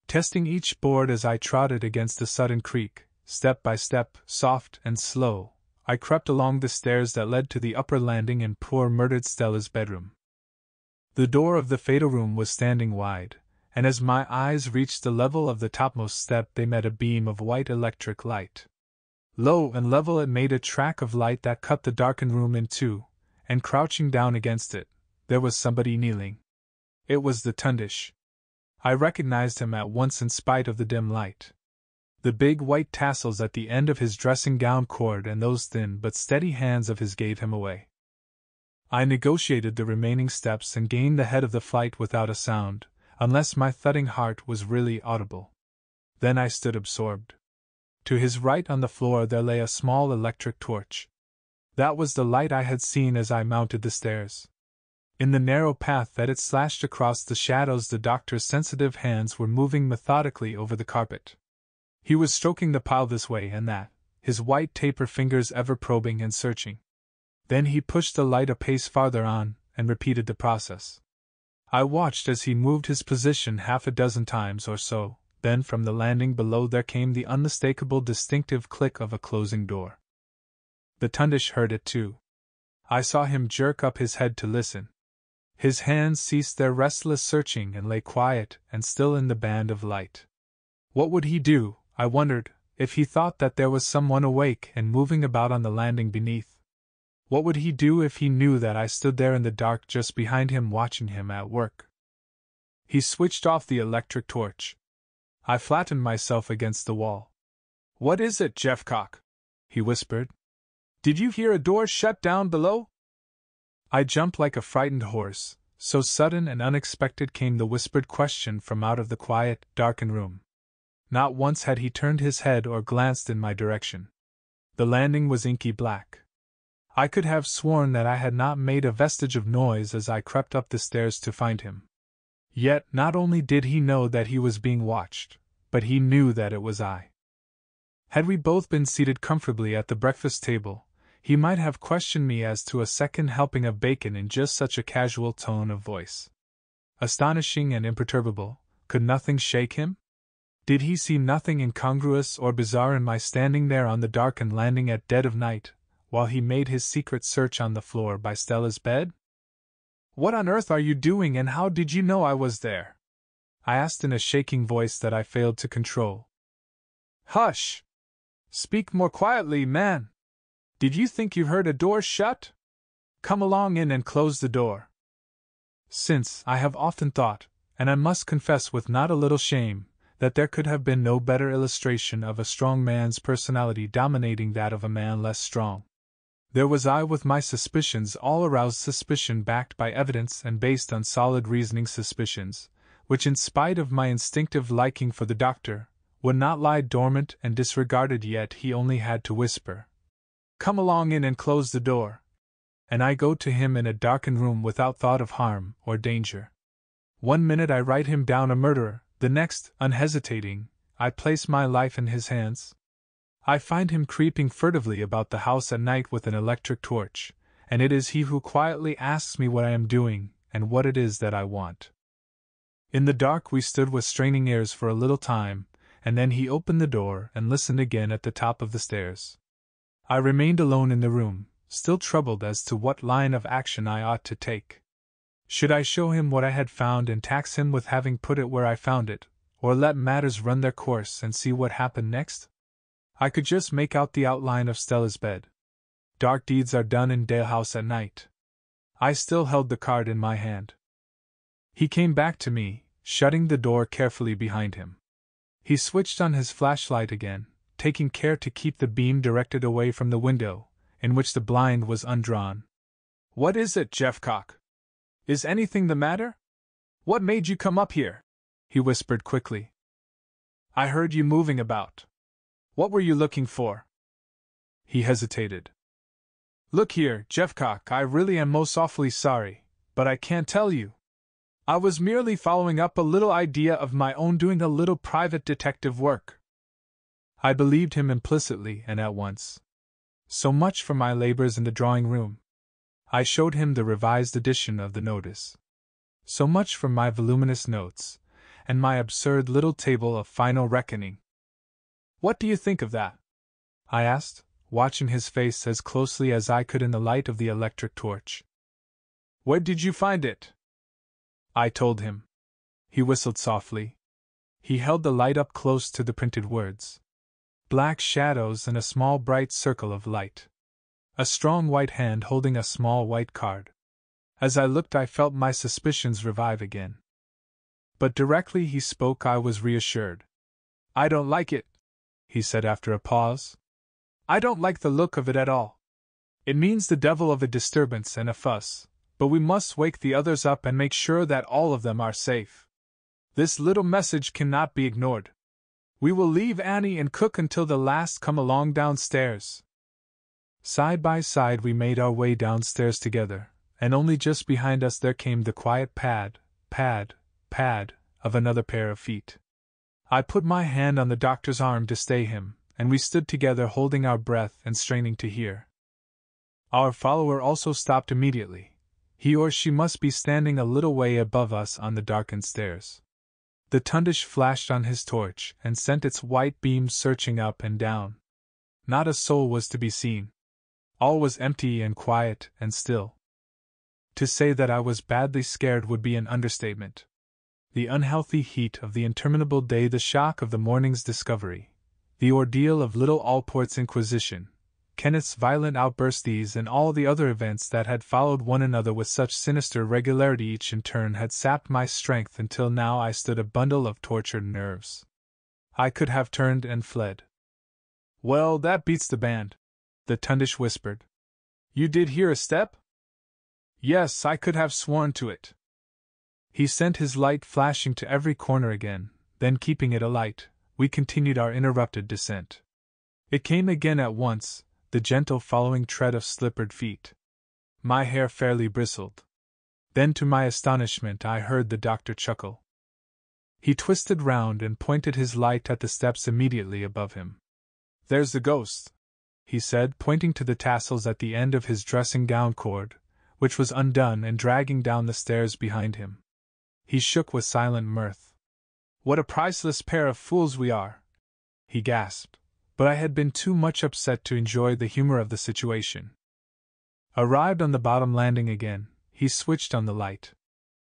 A: Testing each board as I trotted against the sudden creak, step by step, soft and slow, I crept along the stairs that led to the upper landing in poor murdered Stella's bedroom. The door of the fatal room was standing wide, and as my eyes reached the level of the topmost step they met a beam of white electric light. Low and level it made a track of light that cut the darkened room in two, and crouching down against it, there was somebody kneeling. It was the Tundish. I recognized him at once in spite of the dim light. The big white tassels at the end of his dressing gown cord and those thin but steady hands of his gave him away. I negotiated the remaining steps and gained the head of the flight without a sound, unless my thudding heart was really audible. Then I stood absorbed. To his right on the floor there lay a small electric torch. That was the light I had seen as I mounted the stairs. In the narrow path that it slashed across the shadows the doctor's sensitive hands were moving methodically over the carpet. He was stroking the pile this way and that, his white taper fingers ever probing and searching. Then he pushed the light a pace farther on, and repeated the process. I watched as he moved his position half a dozen times or so, then from the landing below there came the unmistakable distinctive click of a closing door. The Tundish heard it too. I saw him jerk up his head to listen. His hands ceased their restless searching and lay quiet and still in the band of light. What would he do, I wondered, if he thought that there was someone awake and moving about on the landing beneath? What would he do if he knew that I stood there in the dark just behind him watching him at work? He switched off the electric torch. I flattened myself against the wall. "What is it, Jeffcock?" he whispered. "Did you hear a door shut down below?" I jumped like a frightened horse, so sudden and unexpected came the whispered question from out of the quiet, darkened room. Not once had he turned his head or glanced in my direction. The landing was inky black. I could have sworn that I had not made a vestige of noise as I crept up the stairs to find him. Yet not only did he know that he was being watched, but he knew that it was I. Had we both been seated comfortably at the breakfast table, he might have questioned me as to a second helping of bacon in just such a casual tone of voice. Astonishing and imperturbable, could nothing shake him? Did he see nothing incongruous or bizarre in my standing there on the darkened landing at dead of night, while he made his secret search on the floor by Stella's bed? "What on earth are you doing, and how did you know I was there?" I asked in a shaking voice that I failed to control. "Hush! Speak more quietly, man! Did you think you heard a door shut? Come along in and close the door." Since I have often thought, and I must confess with not a little shame, that there could have been no better illustration of a strong man's personality dominating that of a man less strong. There was I with my suspicions, all aroused suspicion backed by evidence and based on solid reasoning suspicions, which in spite of my instinctive liking for the doctor, would not lie dormant and disregarded, yet he only had to whisper, "Come along in and close the door," and I go to him in a darkened room without thought of harm or danger. One minute I write him down a murderer, The next, unhesitating, I place my life in his hands. I find him creeping furtively about the house at night with an electric torch, and it is he who quietly asks me what I am doing and what it is that I want. In the dark we stood with straining ears for a little time, and then he opened the door and listened again at the top of the stairs. I remained alone in the room, still troubled as to what line of action I ought to take. Should I show him what I had found and tax him with having put it where I found it, or let matters run their course and see what happened next? I could just make out the outline of Stella's bed. Dark deeds are done in Dalehouse at night. I still held the card in my hand. He came back to me, shutting the door carefully behind him. He switched on his flashlight again, taking care to keep the beam directed away from the window, in which the blind was undrawn. "What is it, Jeffcock? Is anything the matter? What made you come up here?" he whispered quickly. "I heard you moving about. What were you looking for?" He hesitated. "Look here, Jeffcock, I really am most awfully sorry, but I can't tell you. I was merely following up a little idea of my own, doing a little private detective work." I believed him implicitly and at once. So much for my labors in the drawing-room. I showed him the revised edition of the notice. So much for my voluminous notes, and my absurd little table of final reckoning. "What do you think of that?" I asked, watching his face as closely as I could in the light of the electric torch. "Where did you find it?" I told him. He whistled softly. He held the light up close to the printed words. Black shadows and a small bright circle of light. A strong white hand holding a small white card. As I looked, I felt my suspicions revive again. But directly he spoke, I was reassured. "I don't like it," he said after a pause. "I don't like the look of it at all. It means the devil of a disturbance and a fuss, but we must wake the others up and make sure that all of them are safe. This little message cannot be ignored. We will leave Annie and Cook until the last come along downstairs." Side by side we made our way downstairs together, and only just behind us there came the quiet pad, pad, pad of another pair of feet. I put my hand on the doctor's arm to stay him, and we stood together holding our breath and straining to hear. Our follower also stopped immediately. He or she must be standing a little way above us on the darkened stairs. The tundish flashed on his torch and sent its white beams searching up and down. Not a soul was to be seen. All was empty and quiet and still. To say that I was badly scared would be an understatement. The unhealthy heat of the interminable day, the shock of the morning's discovery, the ordeal of little Allport's inquisition, Kenneth's violent outburst, these and all the other events that had followed one another with such sinister regularity each in turn had sapped my strength until now I stood a bundle of tortured nerves. I could have turned and fled. "Well, that beats the band," the tundish whispered. "You did hear a step?" "Yes, I could have sworn to it." He sent his light flashing to every corner again, then keeping it alight, we continued our interrupted descent. It came again at once, the gentle following tread of slippered feet. My hair fairly bristled. Then to my astonishment I heard the doctor chuckle. He twisted round and pointed his light at the steps immediately above him. "There's the ghost," he said, pointing to the tassels at the end of his dressing-gown cord, which was undone and dragging down the stairs behind him. He shook with silent mirth. "What a priceless pair of fools we are!" he gasped. But I had been too much upset to enjoy the humor of the situation. Arrived on the bottom landing again, he switched on the light.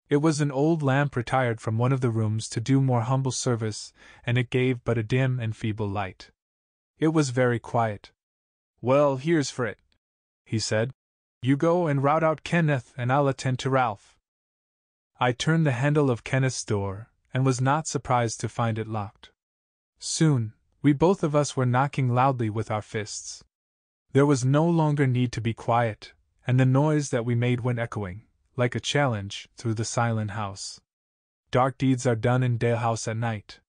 A: It was an old lamp retired from one of the rooms to do more humble service, and it gave but a dim and feeble light. It was very quiet. "Well, here's for it," he said. "You go and rout out Kenneth and I'll attend to Ralph." I turned the handle of Kenneth's door, and was not surprised to find it locked. Soon, we both of us were knocking loudly with our fists. There was no longer need to be quiet, and the noise that we made went echoing, like a challenge, through the silent house. Dark deeds are done in Dalehouse at night.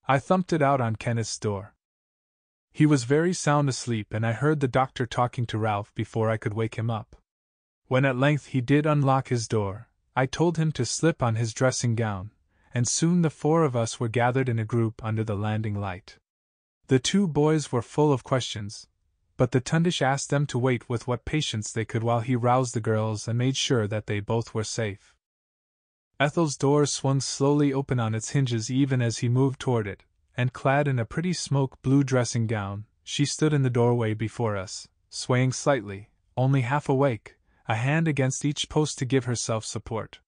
A: I thumped it out on Kenneth's door. He was very sound asleep, and I heard the doctor talking to Ralph before I could wake him up. When at length he did unlock his door, I told him to slip on his dressing gown, and soon the four of us were gathered in a group under the landing light. The two boys were full of questions, but the Tundish asked them to wait with what patience they could while he roused the girls and made sure that they both were safe. Ethel's door swung slowly open on its hinges even as he moved toward it, and clad in a pretty smoke-blue dressing gown, she stood in the doorway before us, swaying slightly, only half awake, a hand against each post to give herself support.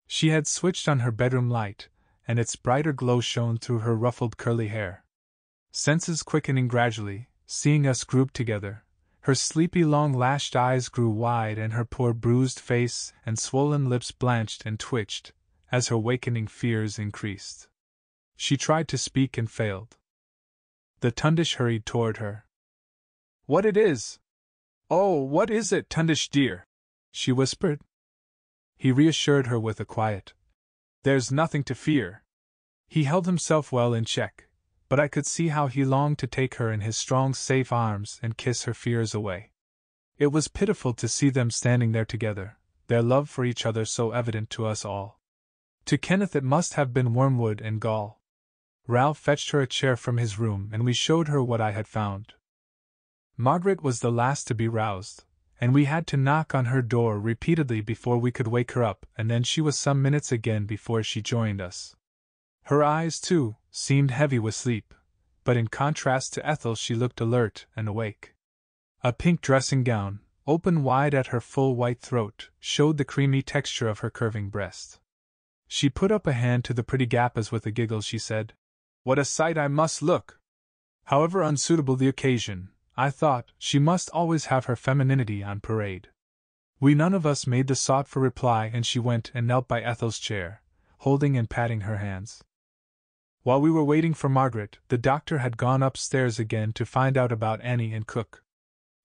A: She had switched on her bedroom light, and its brighter glow shone through her ruffled curly hair. Senses quickening gradually, seeing us grouped together, her sleepy long-lashed eyes grew wide and her poor bruised face and swollen lips blanched and twitched, as her wakening fears increased. She tried to speak and failed. The Tundish hurried toward her. "What it is? Oh, what is it, Tundish dear?" she whispered. He reassured her with a quiet, "There's nothing to fear." He held himself well in check, but I could see how he longed to take her in his strong, safe arms and kiss her fears away. It was pitiful to see them standing there together, their love for each other so evident to us all. To Kenneth it must have been wormwood and gall. Ralph fetched her a chair from his room and we showed her what I had found. Margaret was the last to be roused, and we had to knock on her door repeatedly before we could wake her up, and then she was some minutes again before she joined us. Her eyes, too, seemed heavy with sleep, but in contrast to Ethel she looked alert and awake. A pink dressing gown, open wide at her full white throat, showed the creamy texture of her curving breast. She put up a hand to the pretty gap as with a giggle she said, "What a sight I must look!" However unsuitable the occasion, I thought, she must always have her femininity on parade. We none of us made the sought for reply and she went and knelt by Ethel's chair, holding and patting her hands. While we were waiting for Margaret, the doctor had gone upstairs again to find out about Annie and Cook.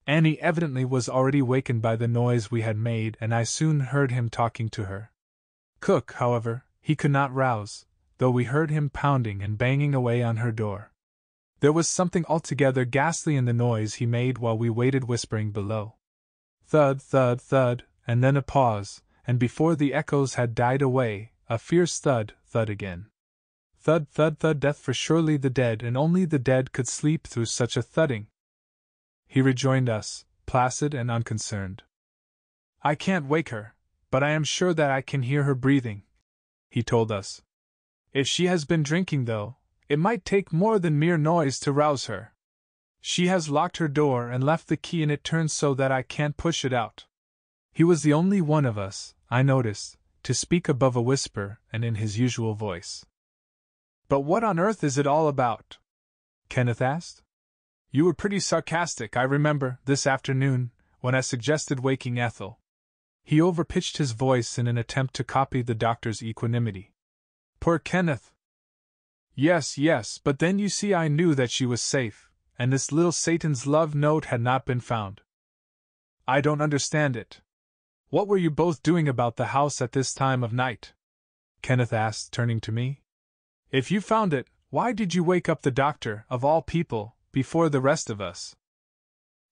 A: Annie evidently was already wakened by the noise we had made and I soon heard him talking to her. Cook, however, he could not rouse, though we heard him pounding and banging away on her door. There was something altogether ghastly in the noise he made while we waited whispering below. Thud, thud, thud, and then a pause, and before the echoes had died away, a fierce thud, thud again. Thud, thud, thud, death for surely the dead and only the dead could sleep through such a thudding. He rejoined us, placid and unconcerned. "I can't wake her, but I am sure that I can hear her breathing," he told us. "If she has been drinking, though, it might take more than mere noise to rouse her. She has locked her door and left the key in it turned so that I can't push it out." He was the only one of us, I noticed, to speak above a whisper and in his usual voice. "But what on earth is it all about?" Kenneth asked. "You were pretty sarcastic, I remember, this afternoon, when I suggested waking Ethel." He overpitched his voice in an attempt to copy the doctor's equanimity. "Poor Kenneth!" Yes, but then you see I knew that she was safe, and this little Satan's love note had not been found." "I don't understand it. What were you both doing about the house at this time of night?" Kenneth asked, turning to me. "If you found it, why did you wake up the doctor, of all people, before the rest of us?"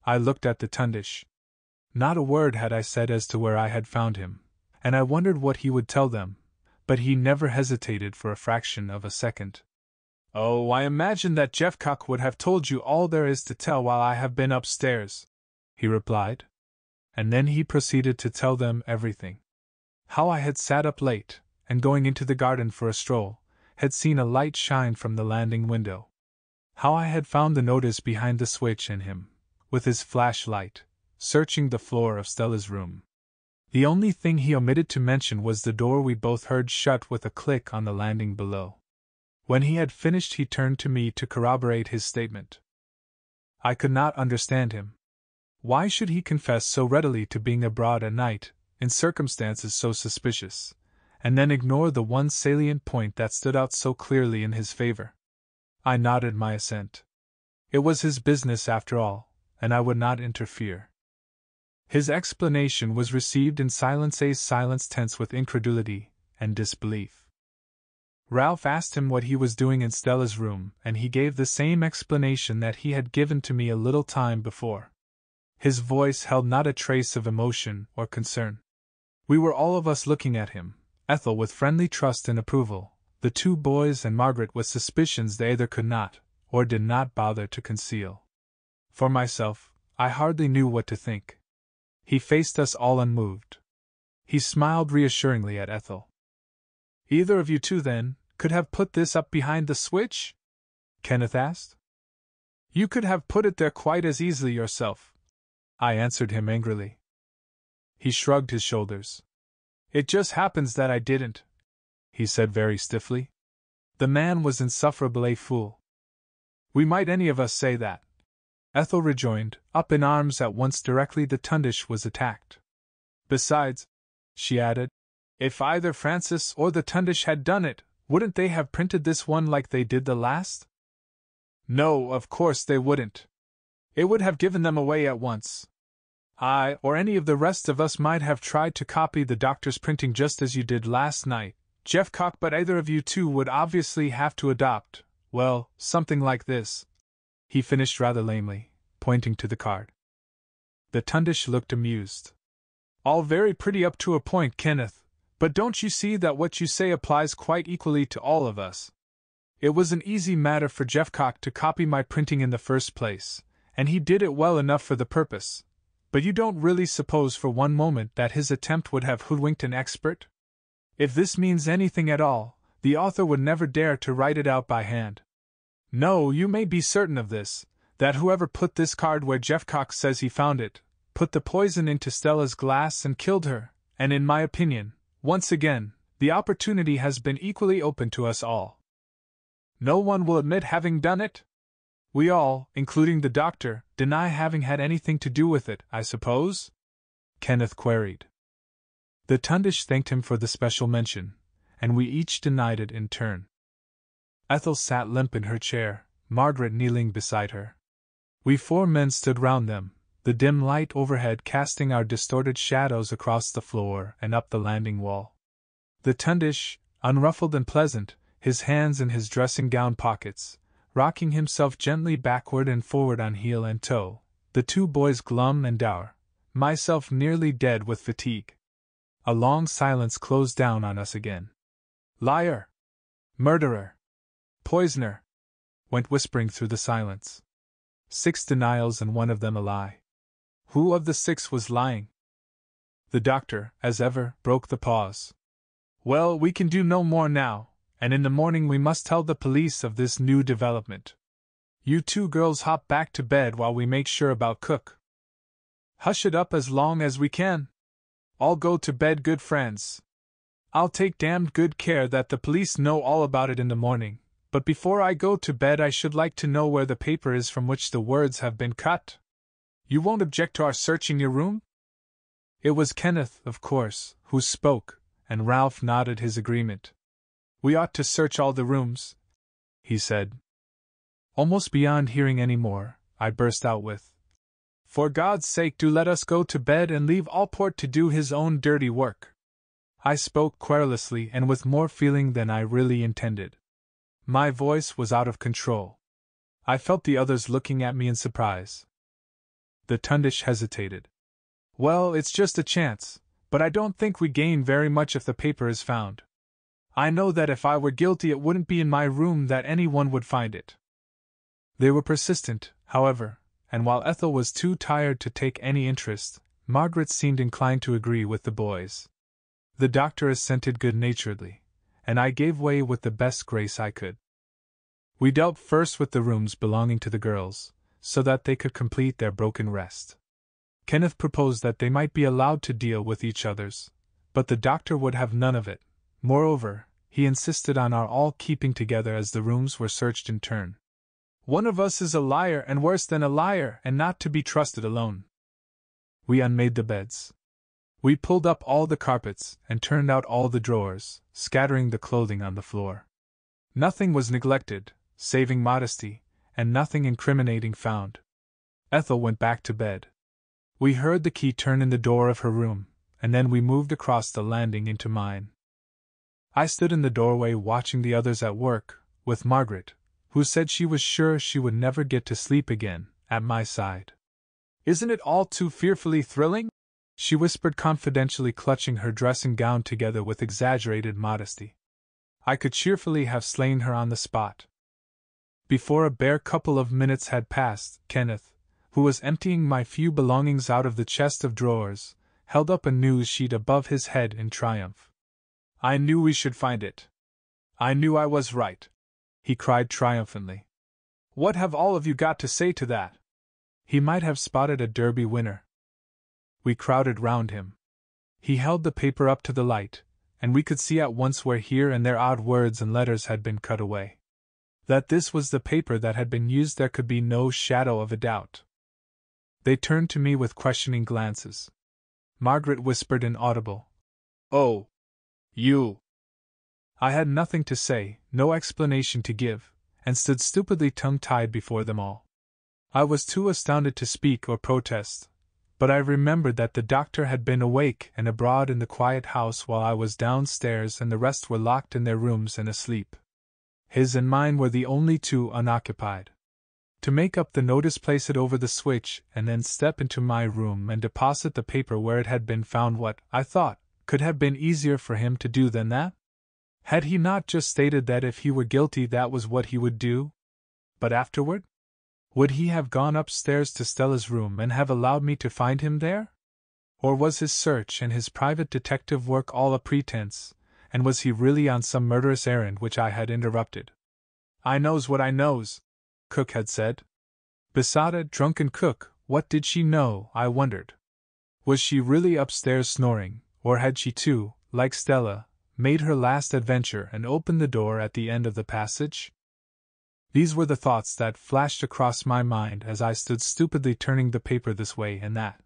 A: I looked at the Tundish. Not a word had I said as to where I had found him, and I wondered what he would tell them, but he never hesitated for a fraction of a second. "Oh, I imagine that Jeffcock would have told you all there is to tell while I have been upstairs," he replied. And then he proceeded to tell them everything. How I had sat up late, and going into the garden for a stroll, had seen a light shine from the landing window. How I had found the notice behind the switch and him, with his flashlight, searching the floor of Stella's room. The only thing he omitted to mention was the door we both heard shut with a click on the landing below. When he had finished he turned to me to corroborate his statement. I could not understand him. Why should he confess so readily to being abroad at night, in circumstances so suspicious, and then ignore the one salient point that stood out so clearly in his favor? I nodded my assent. It was his business after all, and I would not interfere. His explanation was received in silence, a silence tense with incredulity and disbelief. Ralph asked him what he was doing in Stella's room, and he gave the same explanation that he had given to me a little time before. His voice held not a trace of emotion or concern. We were all of us looking at him, Ethel with friendly trust and approval, the two boys and Margaret with suspicions they either could not, or did not bother to conceal. For myself, I hardly knew what to think. He faced us all unmoved. He smiled reassuringly at Ethel. Either of you two, then, could have put this up behind the switch? Kenneth asked. You could have put it there quite as easily yourself, I answered him angrily. He shrugged his shoulders. It just happens that I didn't, he said very stiffly. The man was insufferably a fool. We might any of us say that, Ethel rejoined, up in arms at once directly the Tundish was attacked. Besides, she added, if either Francis or the Tundish had done it, wouldn't they have printed this one like they did the last? No, of course they wouldn't. It would have given them away at once. I, or any of the rest of us, might have tried to copy the doctor's printing just as you did last night, Jeffcock, but either of you two would obviously have to adopt, well, something like this, he finished rather lamely, pointing to the card. The Tundish looked amused. All very pretty up to a point, Kenneth, but don't you see that what you say applies quite equally to all of us? It was an easy matter for Jeffcock to copy my printing in the first place, and he did it well enough for the purpose. But you don't really suppose for one moment that his attempt would have hoodwinked an expert? If this means anything at all, the author would never dare to write it out by hand. No, you may be certain of this, that whoever put this card where Jeffcock says he found it, put the poison into Stella's glass and killed her, and in my opinion, once again, the opportunity has been equally open to us all. No one will admit having done it? We all, including the doctor, deny having had anything to do with it, I suppose? Kenneth queried. The Tundish thanked him for the special mention, and we each denied it in turn. Ethel sat limp in her chair, Margaret kneeling beside her. We four men stood round them, the dim light overhead casting our distorted shadows across the floor and up the landing wall. The Tundish, unruffled and pleasant, his hands in his dressing-gown pockets, rocking himself gently backward and forward on heel and toe, the two boys glum and dour, myself nearly dead with fatigue. A long silence closed down on us again. Liar! Murderer! Poisoner! Went whispering through the silence. 6 denials and one of them a lie. Who of the 6 was lying? The doctor, as ever, broke the pause. Well, we can do no more now, and in the morning we must tell the police of this new development. You two girls hop back to bed while we make sure about Cook. Hush it up as long as we can. All go to bed, good friends. I'll take damned good care that the police know all about it in the morning, but before I go to bed I should like to know where the paper is from which the words have been cut. You won't object to our searching your room? It was Kenneth, of course, who spoke, and Ralph nodded his agreement. We ought to search all the rooms, he said. Almost beyond hearing any more, I burst out with, For God's sake, do let us go to bed and leave Allport to do his own dirty work. I spoke querulously and with more feeling than I really intended. My voice was out of control. I felt the others looking at me in surprise. The Tundish hesitated. Well, it's just a chance, but I don't think we gain very much if the paper is found. I know that if I were guilty it wouldn't be in my room that anyone would find it. They were persistent, however, and while Ethel was too tired to take any interest, Margaret seemed inclined to agree with the boys. The doctor assented good-naturedly, and I gave way with the best grace I could. We dealt first with the rooms belonging to the girls, so that they could complete their broken rest. Kenneth proposed that they might be allowed to deal with each other's, but the doctor would have none of it. Moreover, he insisted on our all keeping together as the rooms were searched in turn. One of us is a liar and worse than a liar and not to be trusted alone. We unmade the beds. We pulled up all the carpets and turned out all the drawers, scattering the clothing on the floor. Nothing was neglected, saving modesty, and nothing incriminating found. Ethel went back to bed. We heard the key turn in the door of her room, and then we moved across the landing into mine. I stood in the doorway watching the others at work, with Margaret, who said she was sure she would never get to sleep again, at my side. Isn't it all too fearfully thrilling? She whispered confidentially, clutching her dressing gown together with exaggerated modesty. I could cheerfully have slain her on the spot. Before a bare couple of minutes had passed, Kenneth, who was emptying my few belongings out of the chest of drawers, held up a news sheet above his head in triumph. "I knew we should find it. I knew I was right," he cried triumphantly. "What have all of you got to say to that?" He might have spotted a Derby winner. We crowded round him. He held the paper up to the light, and we could see at once where here and there odd words and letters had been cut away. That this was the paper that had been used there could be no shadow of a doubt. They turned to me with questioning glances. Margaret whispered inaudible, "Oh, you." I had nothing to say, no explanation to give, and stood stupidly tongue-tied before them all. I was too astounded to speak or protest, but I remembered that the doctor had been awake and abroad in the quiet house while I was downstairs and the rest were locked in their rooms and asleep. His and mine were the only two unoccupied. To make up the notice, place it over the switch, and then step into my room and deposit the paper where it had been found, what, I thought, could have been easier for him to do than that? Had he not just stated that if he were guilty that was what he would do? But afterward? Would he have gone upstairs to Stella's room and have allowed me to find him there? Or was his search and his private detective work all a pretense, and was he really on some murderous errand which I had interrupted? "I knows what I knows," Cook had said. Besotted, drunken Cook, what did she know, I wondered? Was she really upstairs snoring, or had she too, like Stella, made her last adventure and opened the door at the end of the passage? These were the thoughts that flashed across my mind as I stood stupidly turning the paper this way and that.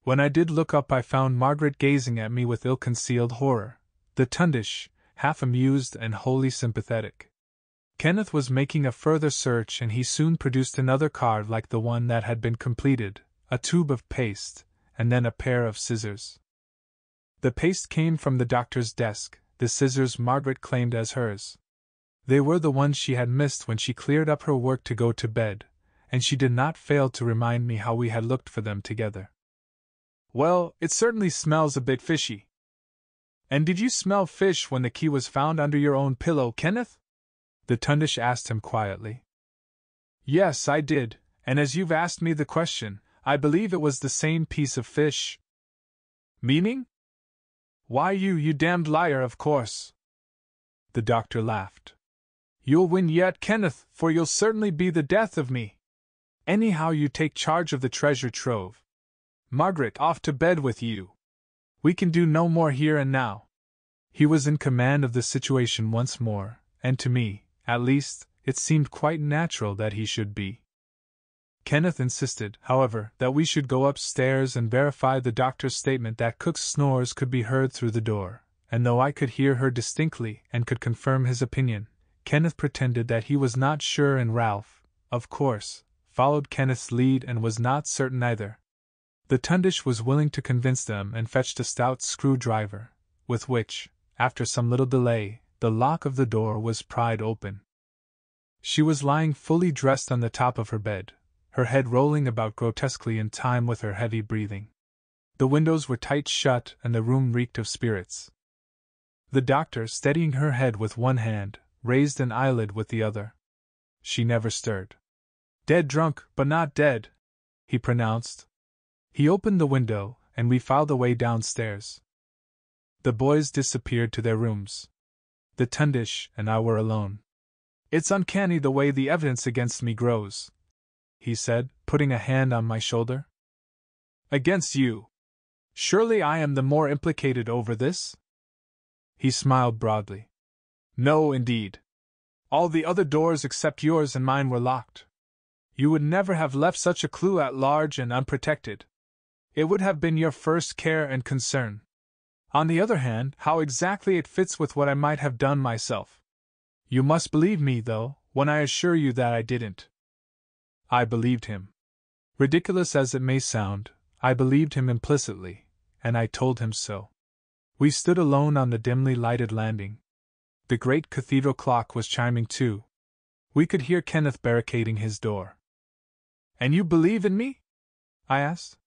A: When I did look up, I found Margaret gazing at me with ill-concealed horror, the tundish, half amused and wholly sympathetic. Kenneth was making a further search, and he soon produced another card like the one that had been completed, a tube of paste, and then a pair of scissors. The paste came from the doctor's desk, the scissors Margaret claimed as hers. They were the ones she had missed when she cleared up her work to go to bed, and she did not fail to remind me how we had looked for them together. "Well, it certainly smells a bit fishy." "And did you smell fish when the key was found under your own pillow, Kenneth?" the tundish asked him quietly. "Yes, I did, and as you've asked me the question, I believe it was the same piece of fish." "Meaning?" "Why, you damned liar, of course." The doctor laughed. "You'll win yet, Kenneth, for you'll certainly be the death of me. Anyhow, you take charge of the treasure trove. Margaret, off to bed with you. We can do no more here and now." He was in command of the situation once more, and to me, at least, it seemed quite natural that he should be. Kenneth insisted, however, that we should go upstairs and verify the doctor's statement that Cook's snores could be heard through the door, and though I could hear her distinctly and could confirm his opinion, Kenneth pretended that he was not sure, and Ralph, of course, followed Kenneth's lead and was not certain either. The tundish was willing to convince them and fetched a stout screwdriver, with which, after some little delay, the lock of the door was pried open. She was lying fully dressed on the top of her bed, her head rolling about grotesquely in time with her heavy breathing. The windows were tight shut and the room reeked of spirits. The doctor, steadying her head with one hand, raised an eyelid with the other. She never stirred. "Dead drunk, but not dead," he pronounced. He opened the window, and we filed away downstairs. The boys disappeared to their rooms. The tundish and I were alone. "It's uncanny the way the evidence against me grows," he said, putting a hand on my shoulder. "Against you? Surely I am the more implicated over this?" He smiled broadly. "No, indeed. All the other doors except yours and mine were locked. You would never have left such a clue at large and unprotected. It would have been your first care and concern. On the other hand, how exactly it fits with what I might have done myself. You must believe me, though, when I assure you that I didn't." I believed him. Ridiculous as it may sound, I believed him implicitly, and I told him so. We stood alone on the dimly lighted landing. The great cathedral clock was chiming 2. We could hear Kenneth barricading his door. "And you believe in me?" I asked.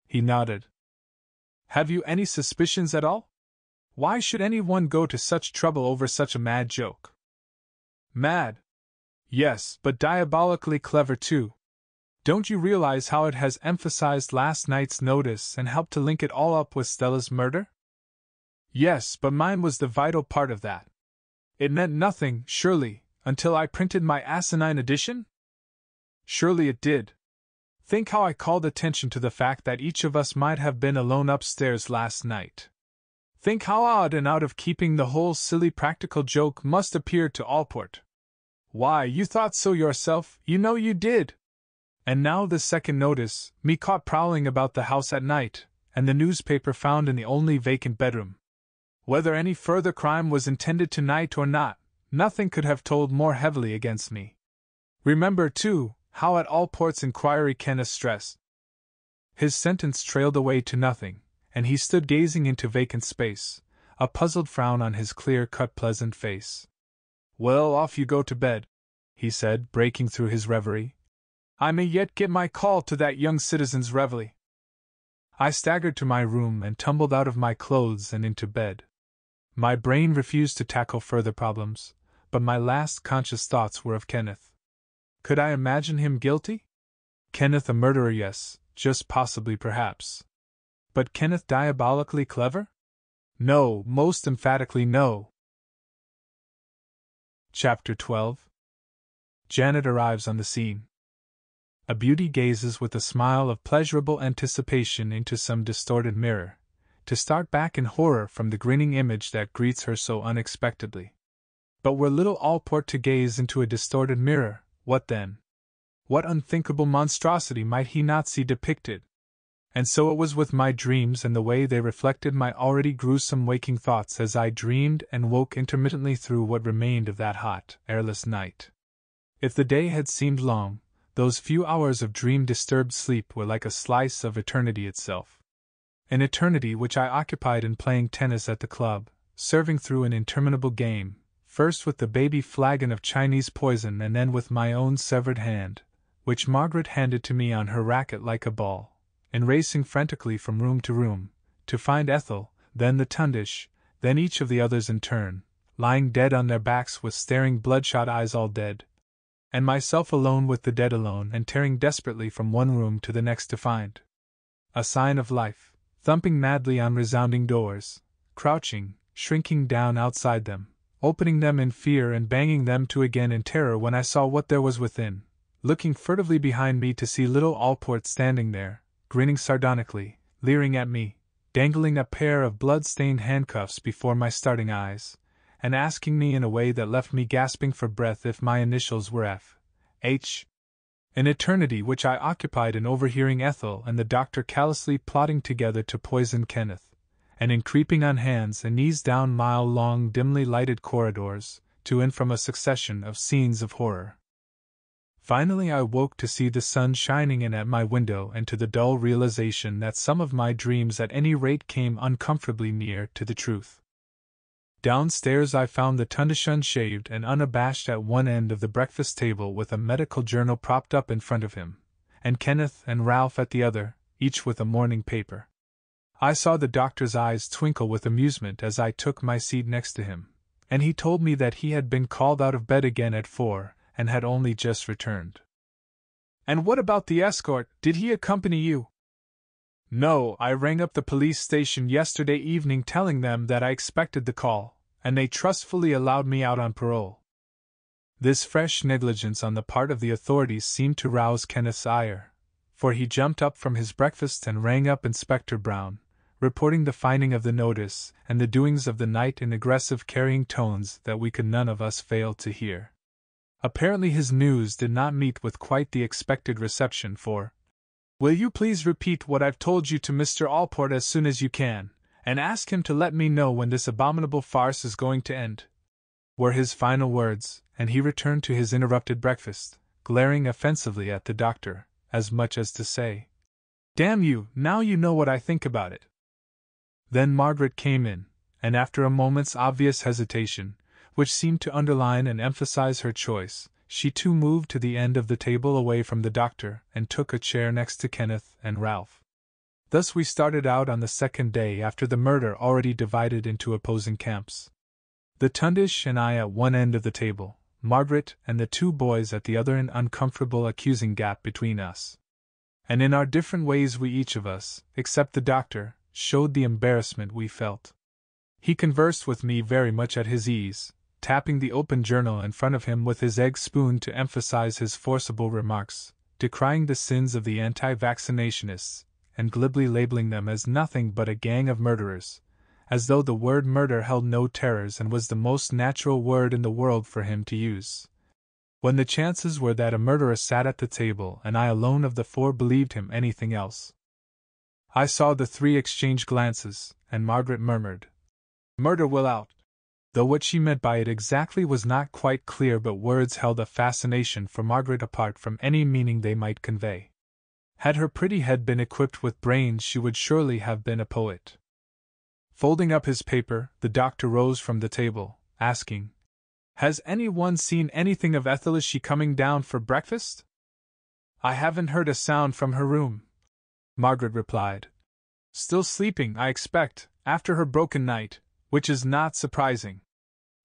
A: He nodded. "Have you any suspicions at all?" Why should anyone go to such trouble over such a mad joke? Mad? Yes, but diabolically clever too. Don't you realize how it has emphasized last night's notice and helped to link it all up with Stella's murder? Yes, but mine was the vital part of that. It meant nothing, surely, until I printed my asinine edition? Surely it did. Think how I called attention to the fact that each of us might have been alone upstairs last night. Think how odd and out of keeping the whole silly practical joke must appear to Allport. Why, you thought so yourself, you know you did. And now the second notice, me caught prowling about the house at night, and the newspaper found in the only vacant bedroom. Whether any further crime was intended tonight or not, nothing could have told more heavily against me. Remember, too, how at Allport's inquiry Kenneth stressed. His sentence trailed away to nothing, and he stood gazing into vacant space, a puzzled frown on his clear-cut pleasant face. Well, off you go to bed, he said, breaking through his reverie. I may yet get my call to that young citizen's reveille. I staggered to my room and tumbled out of my clothes and into bed. My brain refused to tackle further problems, but my last conscious thoughts were of Kenneth. Could I imagine him guilty? Kenneth a murderer, yes, just possibly perhaps. But Kenneth diabolically clever? No, most emphatically no. Chapter 12. Janet arrives on the scene. A beauty gazes with a smile of pleasurable anticipation into some distorted mirror, to start back in horror from the grinning image that greets her so unexpectedly. But were little Allport to gaze into a distorted mirror, what then? What unthinkable monstrosity might he not see depicted? And so it was with my dreams and the way they reflected my already gruesome waking thoughts as I dreamed and woke intermittently through what remained of that hot, airless night. If the day had seemed long, those few hours of dream-disturbed sleep were like a slice of eternity itself. An eternity which I occupied in playing tennis at the club, serving through an interminable game, first with the baby flagon of Chinese poison and then with my own severed hand, which Margaret handed to me on her racket like a ball, and racing frantically from room to room, to find Ethel, then the Tundish, then each of the others in turn, lying dead on their backs with staring bloodshot eyes all dead, and myself alone with the dead alone and tearing desperately from one room to the next to find a sign of life, thumping madly on resounding doors, crouching, shrinking down outside them, opening them in fear and banging them to again in terror when I saw what there was within, looking furtively behind me to see little Allport standing there, grinning sardonically, leering at me, dangling a pair of blood-stained handcuffs before my starting eyes, and asking me in a way that left me gasping for breath if my initials were F.H. An eternity which I occupied in overhearing Ethel and the doctor callously plotting together to poison Kenneth, and in creeping on hands and knees down mile-long dimly lighted corridors, to and from a succession of scenes of horror. Finally I woke to see the sun shining in at my window and to the dull realization that some of my dreams at any rate came uncomfortably near to the truth. Downstairs I found the Tundish unshaved and unabashed at one end of the breakfast table with a medical journal propped up in front of him, and Kenneth and Ralph at the other, each with a morning paper. I saw the doctor's eyes twinkle with amusement as I took my seat next to him, and he told me that he had been called out of bed again at 4 and had only just returned. And what about the escort, did he accompany you? No, I rang up the police station yesterday evening telling them that I expected the call, and they trustfully allowed me out on parole. This fresh negligence on the part of the authorities seemed to rouse Kenneth's ire, for he jumped up from his breakfast and rang up Inspector Brown, reporting the finding of the notice and the doings of the night in aggressive carrying tones that we could none of us fail to hear. Apparently his news did not meet with quite the expected reception, for "Will you please repeat what I've told you to Mr. Allport as soon as you can, and ask him to let me know when this abominable farce is going to end?" were his final words, and he returned to his interrupted breakfast, glaring offensively at the doctor, as much as to say, "Damn you, now you know what I think about it." Then Margaret came in, and after a moment's obvious hesitation, which seemed to underline and emphasize her choice, she too moved to the end of the table away from the doctor and took a chair next to Kenneth and Ralph. Thus we started out on the second day after the murder, already divided into opposing camps. The Tundish and I at one end of the table, Margaret and the two boys at the other, an uncomfortable accusing gap between us. And in our different ways we each of us, except the doctor, showed the embarrassment we felt. He conversed with me very much at his ease, tapping the open journal in front of him with his egg spoon to emphasize his forcible remarks, decrying the sins of the anti-vaccinationists, and glibly labeling them as nothing but a gang of murderers, as though the word murder held no terrors and was the most natural word in the world for him to use. When the chances were that a murderer sat at the table and I alone of the four believed him anything else. I saw the three exchange glances, and Margaret murmured, "Murder will out," though what she meant by it exactly was not quite clear, but words held a fascination for Margaret apart from any meaning they might convey. Had her pretty head been equipped with brains, she would surely have been a poet. Folding up his paper, the doctor rose from the table, asking, "Has anyone seen anything of Ethel? Is she coming down for breakfast?" "I haven't heard a sound from her room," Margaret replied. "Still sleeping, I expect, after her broken night, which is not surprising.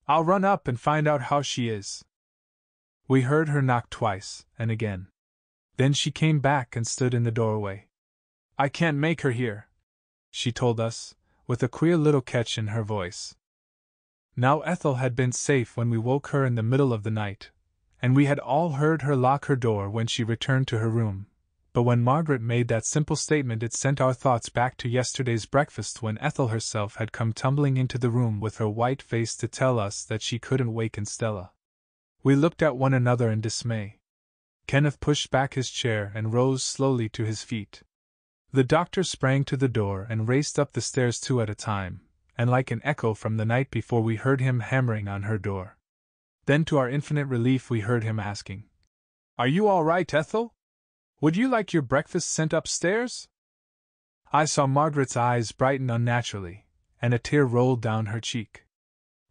A: I'll run up and find out how she is." We heard her knock twice, and again. Then she came back and stood in the doorway. "I can't make her hear," she told us, with a queer little catch in her voice. Now Ethel had been safe when we woke her in the middle of the night, and we had all heard her lock her door when she returned to her room. But when Margaret made that simple statement, it sent our thoughts back to yesterday's breakfast, when Ethel herself had come tumbling into the room with her white face to tell us that she couldn't waken Stella. We looked at one another in dismay. Kenneth pushed back his chair and rose slowly to his feet. The doctor sprang to the door and raced up the stairs two at a time, and like an echo from the night before we heard him hammering on her door. Then to our infinite relief we heard him asking, "Are you all right, Ethel? Would you like your breakfast sent upstairs?" I saw Margaret's eyes brighten unnaturally, and a tear rolled down her cheek.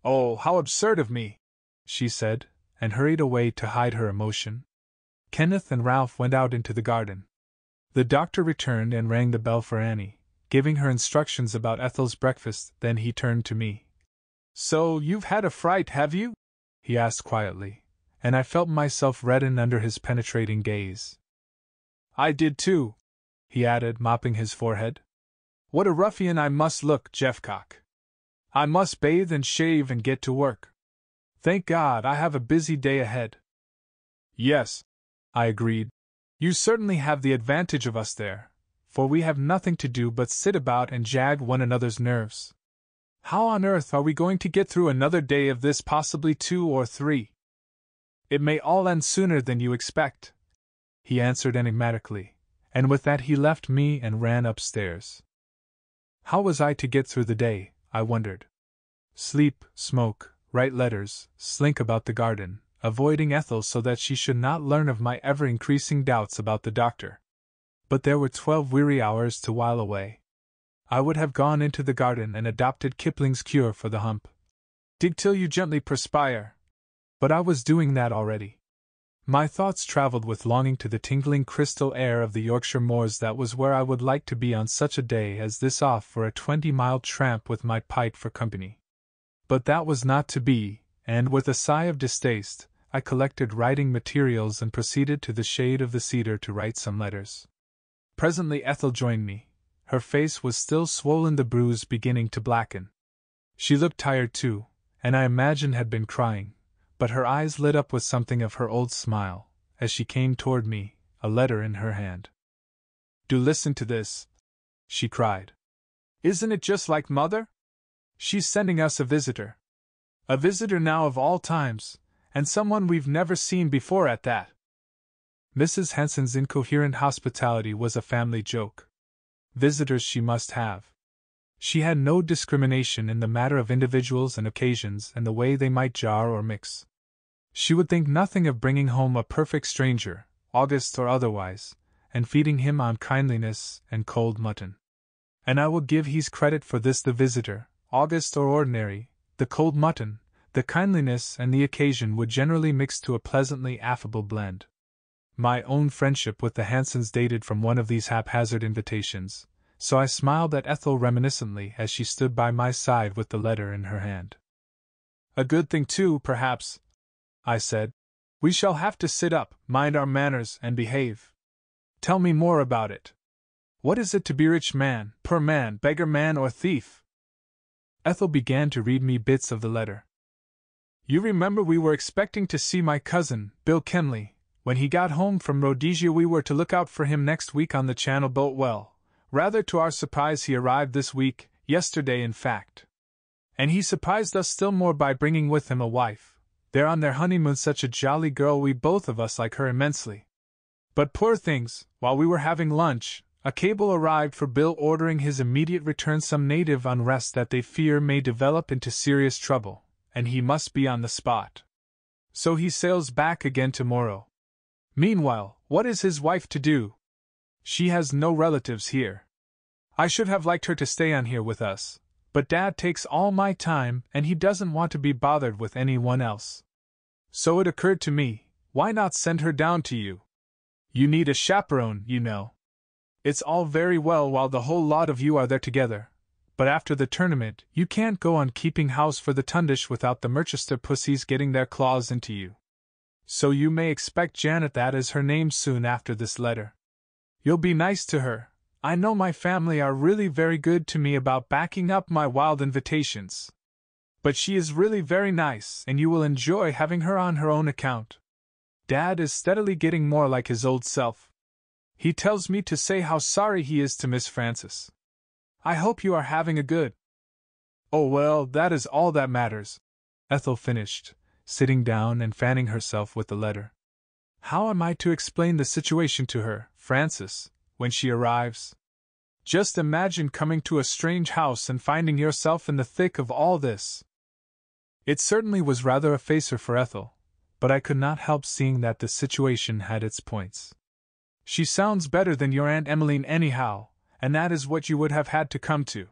A: "Oh, how absurd of me!" she said, and hurried away to hide her emotion. Kenneth and Ralph went out into the garden. The doctor returned and rang the bell for Annie, giving her instructions about Ethel's breakfast. Then he turned to me. "So you've had a fright, have you?" he asked quietly, and I felt myself redden under his penetrating gaze. "I did too," he added, mopping his forehead. "What a ruffian I must look, Jeffcock. I must bathe and shave and get to work. Thank God I have a busy day ahead." "Yes," I agreed. "You certainly have the advantage of us there, for we have nothing to do but sit about and jag one another's nerves. How on earth are we going to get through another day of this, possibly 2 or 3? It may all end sooner than you expect," he answered enigmatically, and with that he left me and ran upstairs. How was I to get through the day, I wondered? Sleep, smoke, write letters, slink about the garden, avoiding Ethel so that she should not learn of my ever-increasing doubts about the doctor. But there were 12 weary hours to while away. I would have gone into the garden and adopted Kipling's cure for the hump. Dig till you gently perspire. But I was doing that already. My thoughts traveled with longing to the tingling crystal air of the Yorkshire moors. That was where I would like to be on such a day as this, off for a 20-mile tramp with my pipe for company. But that was not to be, and with a sigh of distaste, I collected writing materials and proceeded to the shade of the cedar to write some letters. Presently Ethel joined me. Her face was still swollen, the bruise beginning to blacken. She looked tired too, and I imagine had been crying, but her eyes lit up with something of her old smile, as she came toward me, a letter in her hand. "Do listen to this," she cried. "Isn't it just like Mother? She's sending us a visitor. A visitor now of all times, and someone we've never seen before at that." Mrs. Henson's incoherent hospitality was a family joke. Visitors she must have. She had no discrimination in the matter of individuals and occasions and the way they might jar or mix. She would think nothing of bringing home a perfect stranger, August or otherwise, and feeding him on kindliness and cold mutton. And I will give He's credit for this: the visitor, August or ordinary, the cold mutton, the kindliness and the occasion would generally mix to a pleasantly affable blend. My own friendship with the Hansons dated from one of these haphazard invitations, so I smiled at Ethel reminiscently as she stood by my side with the letter in her hand. A good thing too, perhaps, I said. We shall have to sit up, mind our manners, and behave. Tell me more about it. What is it to be rich man, poor man, beggar man, or thief? Ethel began to read me bits of the letter. You remember we were expecting to see my cousin, Bill Kenley. When he got home from Rhodesia we were to look out for him next week on the Channel boat. Well, rather to our surprise he arrived this week, yesterday in fact. And he surprised us still more by bringing with him a wife. They're on their honeymoon, such a jolly girl, we both of us like her immensely. But poor things, while we were having lunch, a cable arrived for Bill ordering his immediate return, some native unrest that they fear may develop into serious trouble, and he must be on the spot. So he sails back again tomorrow. Meanwhile, what is his wife to do? She has no relatives here. I should have liked her to stay on here with us, but Dad takes all my time and he doesn't want to be bothered with anyone else. So it occurred to me, why not send her down to you? You need a chaperone, you know. It's all very well while the whole lot of you are there together, but after the tournament you can't go on keeping house for the Tundish without the Merchester pussies getting their claws into you. So you may expect Janet, that is her name, soon after this letter. You'll be nice to her. I know my family are really very good to me about backing up my wild invitations. But she is really very nice, and you will enjoy having her on her own account. Dad is steadily getting more like his old self. He tells me to say how sorry he is to Miss Frances. I hope you are having a good. Oh well, that is all that matters, Ethel finished, sitting down and fanning herself with the letter. How am I to explain the situation to her, Frances, when she arrives? Just imagine coming to a strange house and finding yourself in the thick of all this. It certainly was rather a facer for Ethel, but I could not help seeing that the situation had its points. She sounds better than your Aunt Emmeline anyhow, and that is what you would have had to come to.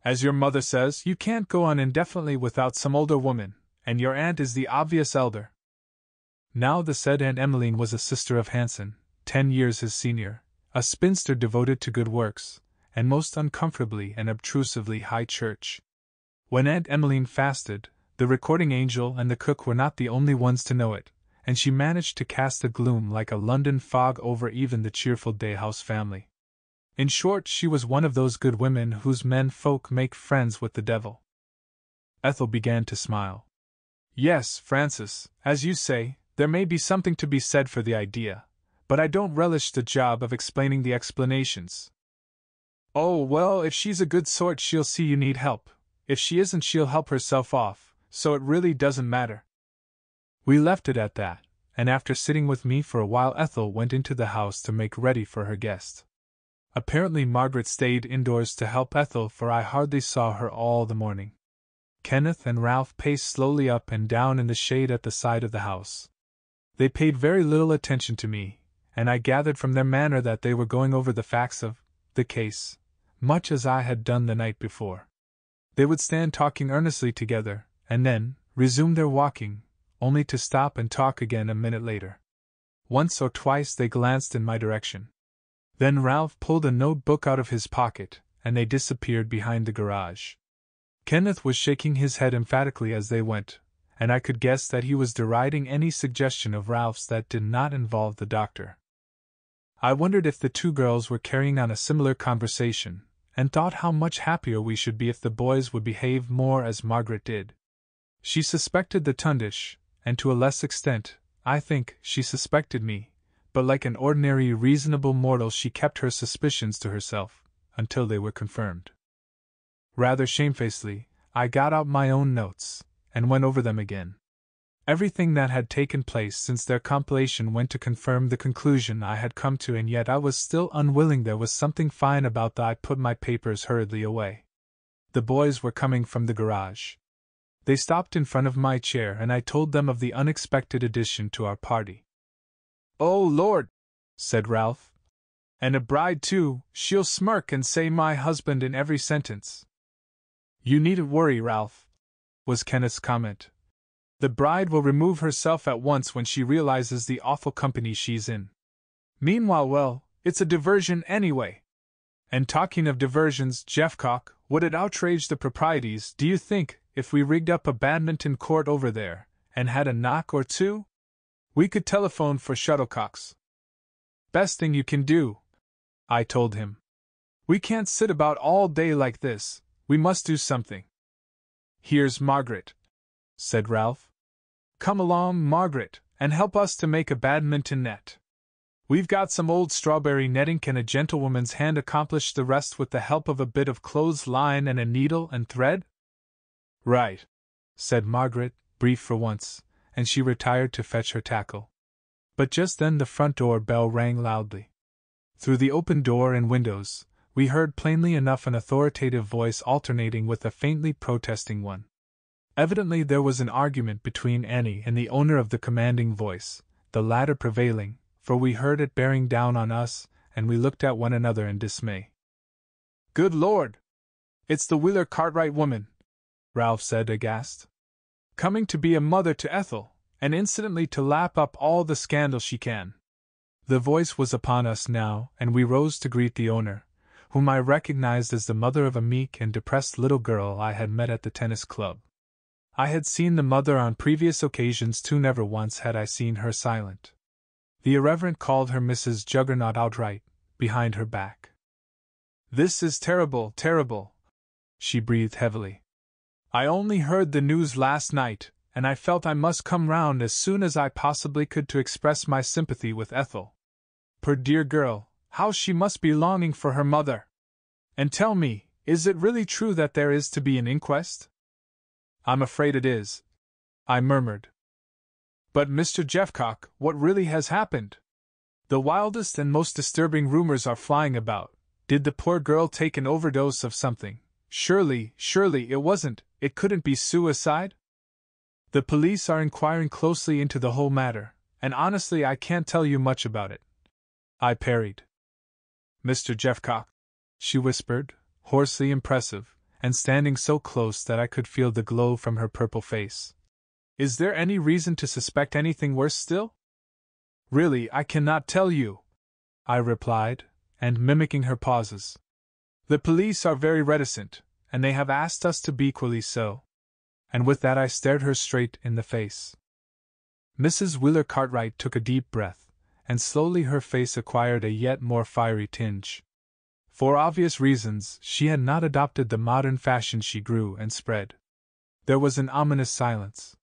A: As your mother says, you can't go on indefinitely without some older woman, and your aunt is the obvious elder. Now the said Aunt Emmeline was a sister of Hanson, 10 years his senior, a spinster devoted to good works, and most uncomfortably and obtrusively high church. When Aunt Emmeline fasted, the recording angel and the cook were not the only ones to know it, and she managed to cast a gloom like a London fog over even the cheerful Dalehouse family. In short, she was one of those good women whose men folk make friends with the devil. Ethel began to smile. Yes, Frances, as you say, there may be something to be said for the idea, but I don't relish the job of explaining the explanations. Oh, well, if she's a good sort she'll see you need help. If she isn't she'll help herself off, so it really doesn't matter. We left it at that, and after sitting with me for a while Ethel went into the house to make ready for her guest. Apparently Margaret stayed indoors to help Ethel, for I hardly saw her all the morning. Kenneth and Ralph paced slowly up and down in the shade at the side of the house. They paid very little attention to me, and I gathered from their manner that they were going over the facts of the case, much as I had done the night before. They would stand talking earnestly together, and then resume their walking, only to stop and talk again a minute later. Once or twice they glanced in my direction. Then Ralph pulled a notebook out of his pocket, and they disappeared behind the garage. Kenneth was shaking his head emphatically as they went, and I could guess that he was deriding any suggestion of Ralph's that did not involve the doctor. I wondered if the two girls were carrying on a similar conversation, and thought how much happier we should be if the boys would behave more as Margaret did. She suspected the Tundish, and to a less extent, I think, she suspected me, but like an ordinary reasonable mortal she kept her suspicions to herself, until they were confirmed. Rather shamefacedly, I got out my own notes, and went over them again. Everything that had taken place since their compilation went to confirm the conclusion I had come to, and yet I was still unwilling. There was something fine about that. I put my papers hurriedly away. The boys were coming from the garage. They stopped in front of my chair, and I told them of the unexpected addition to our party. "Oh, Lord," said Ralph. "And a bride, too. She'll smirk and say my husband in every sentence." "You needn't worry, Ralph," was Kenneth's comment. "The bride will remove herself at once when she realizes the awful company she's in. Meanwhile, well, it's a diversion anyway." And talking of diversions, Jeffcock, would it outrage the proprieties, do you think, if we rigged up a badminton court over there, and had a knock or two? We could telephone for shuttlecocks. Best thing you can do, I told him. We can't sit about all day like this, we must do something. Here's Margaret, said Ralph. Come along, Margaret, and help us to make a badminton net. We've got some old strawberry netting. Can a gentlewoman's hand accomplish the rest with the help of a bit of clothesline and a needle and thread? Right, said Margaret, brief for once, and she retired to fetch her tackle. But just then the front door bell rang loudly. Through the open door and windows, we heard plainly enough an authoritative voice alternating with a faintly protesting one. Evidently there was an argument between Annie and the owner of the commanding voice, the latter prevailing, for we heard it bearing down on us, and we looked at one another in dismay. Good Lord! It's the Wheeler Cartwright woman, Ralph said aghast. Coming to be a mother to Ethel, and incidentally to lap up all the scandal she can. The voice was upon us now, and we rose to greet the owner, whom I recognized as the mother of a meek and depressed little girl I had met at the tennis club. I had seen the mother on previous occasions too, never once had I seen her silent. The irreverent called her Mrs. Juggernaut outright, behind her back. This is terrible, terrible, she breathed heavily. I only heard the news last night, and I felt I must come round as soon as I possibly could to express my sympathy with Ethel. Poor dear girl, how she must be longing for her mother! And tell me, is it really true that there is to be an inquest? I'm afraid it is, I murmured. But Mr. Jeffcock, what really has happened? The wildest and most disturbing rumors are flying about. Did the poor girl take an overdose of something? Surely it wasn't, it couldn't be suicide? The police are inquiring closely into the whole matter, and honestly I can't tell you much about it, I parried. Mr. Jeffcock, she whispered, hoarsely impressive, and standing so close that I could feel the glow from her purple face. Is there any reason to suspect anything worse still? Really, I cannot tell you, I replied, and mimicking her pauses. The police are very reticent, and they have asked us to be equally so. And with that I stared her straight in the face. Mrs. Wheeler Cartwright took a deep breath, and slowly her face acquired a yet more fiery tinge. For obvious reasons, she had not adopted the modern fashion. She grew and spread. There was an ominous silence.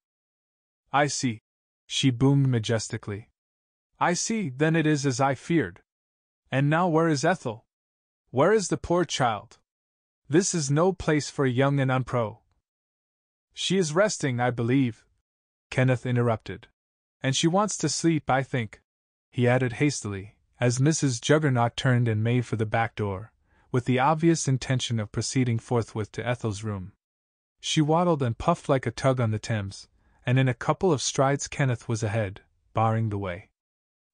A: I see, she boomed majestically. I see, then it is as I feared. And now where is Ethel? Where is the poor child? This is no place for a young and unpro. She is resting, I believe, Kenneth interrupted. And she wants to sleep, I think, he added hastily, as Mrs. Juggernaut turned and made for the back door, with the obvious intention of proceeding forthwith to Ethel's room. She waddled and puffed like a tug on the Thames, and in a couple of strides Kenneth was ahead, barring the way.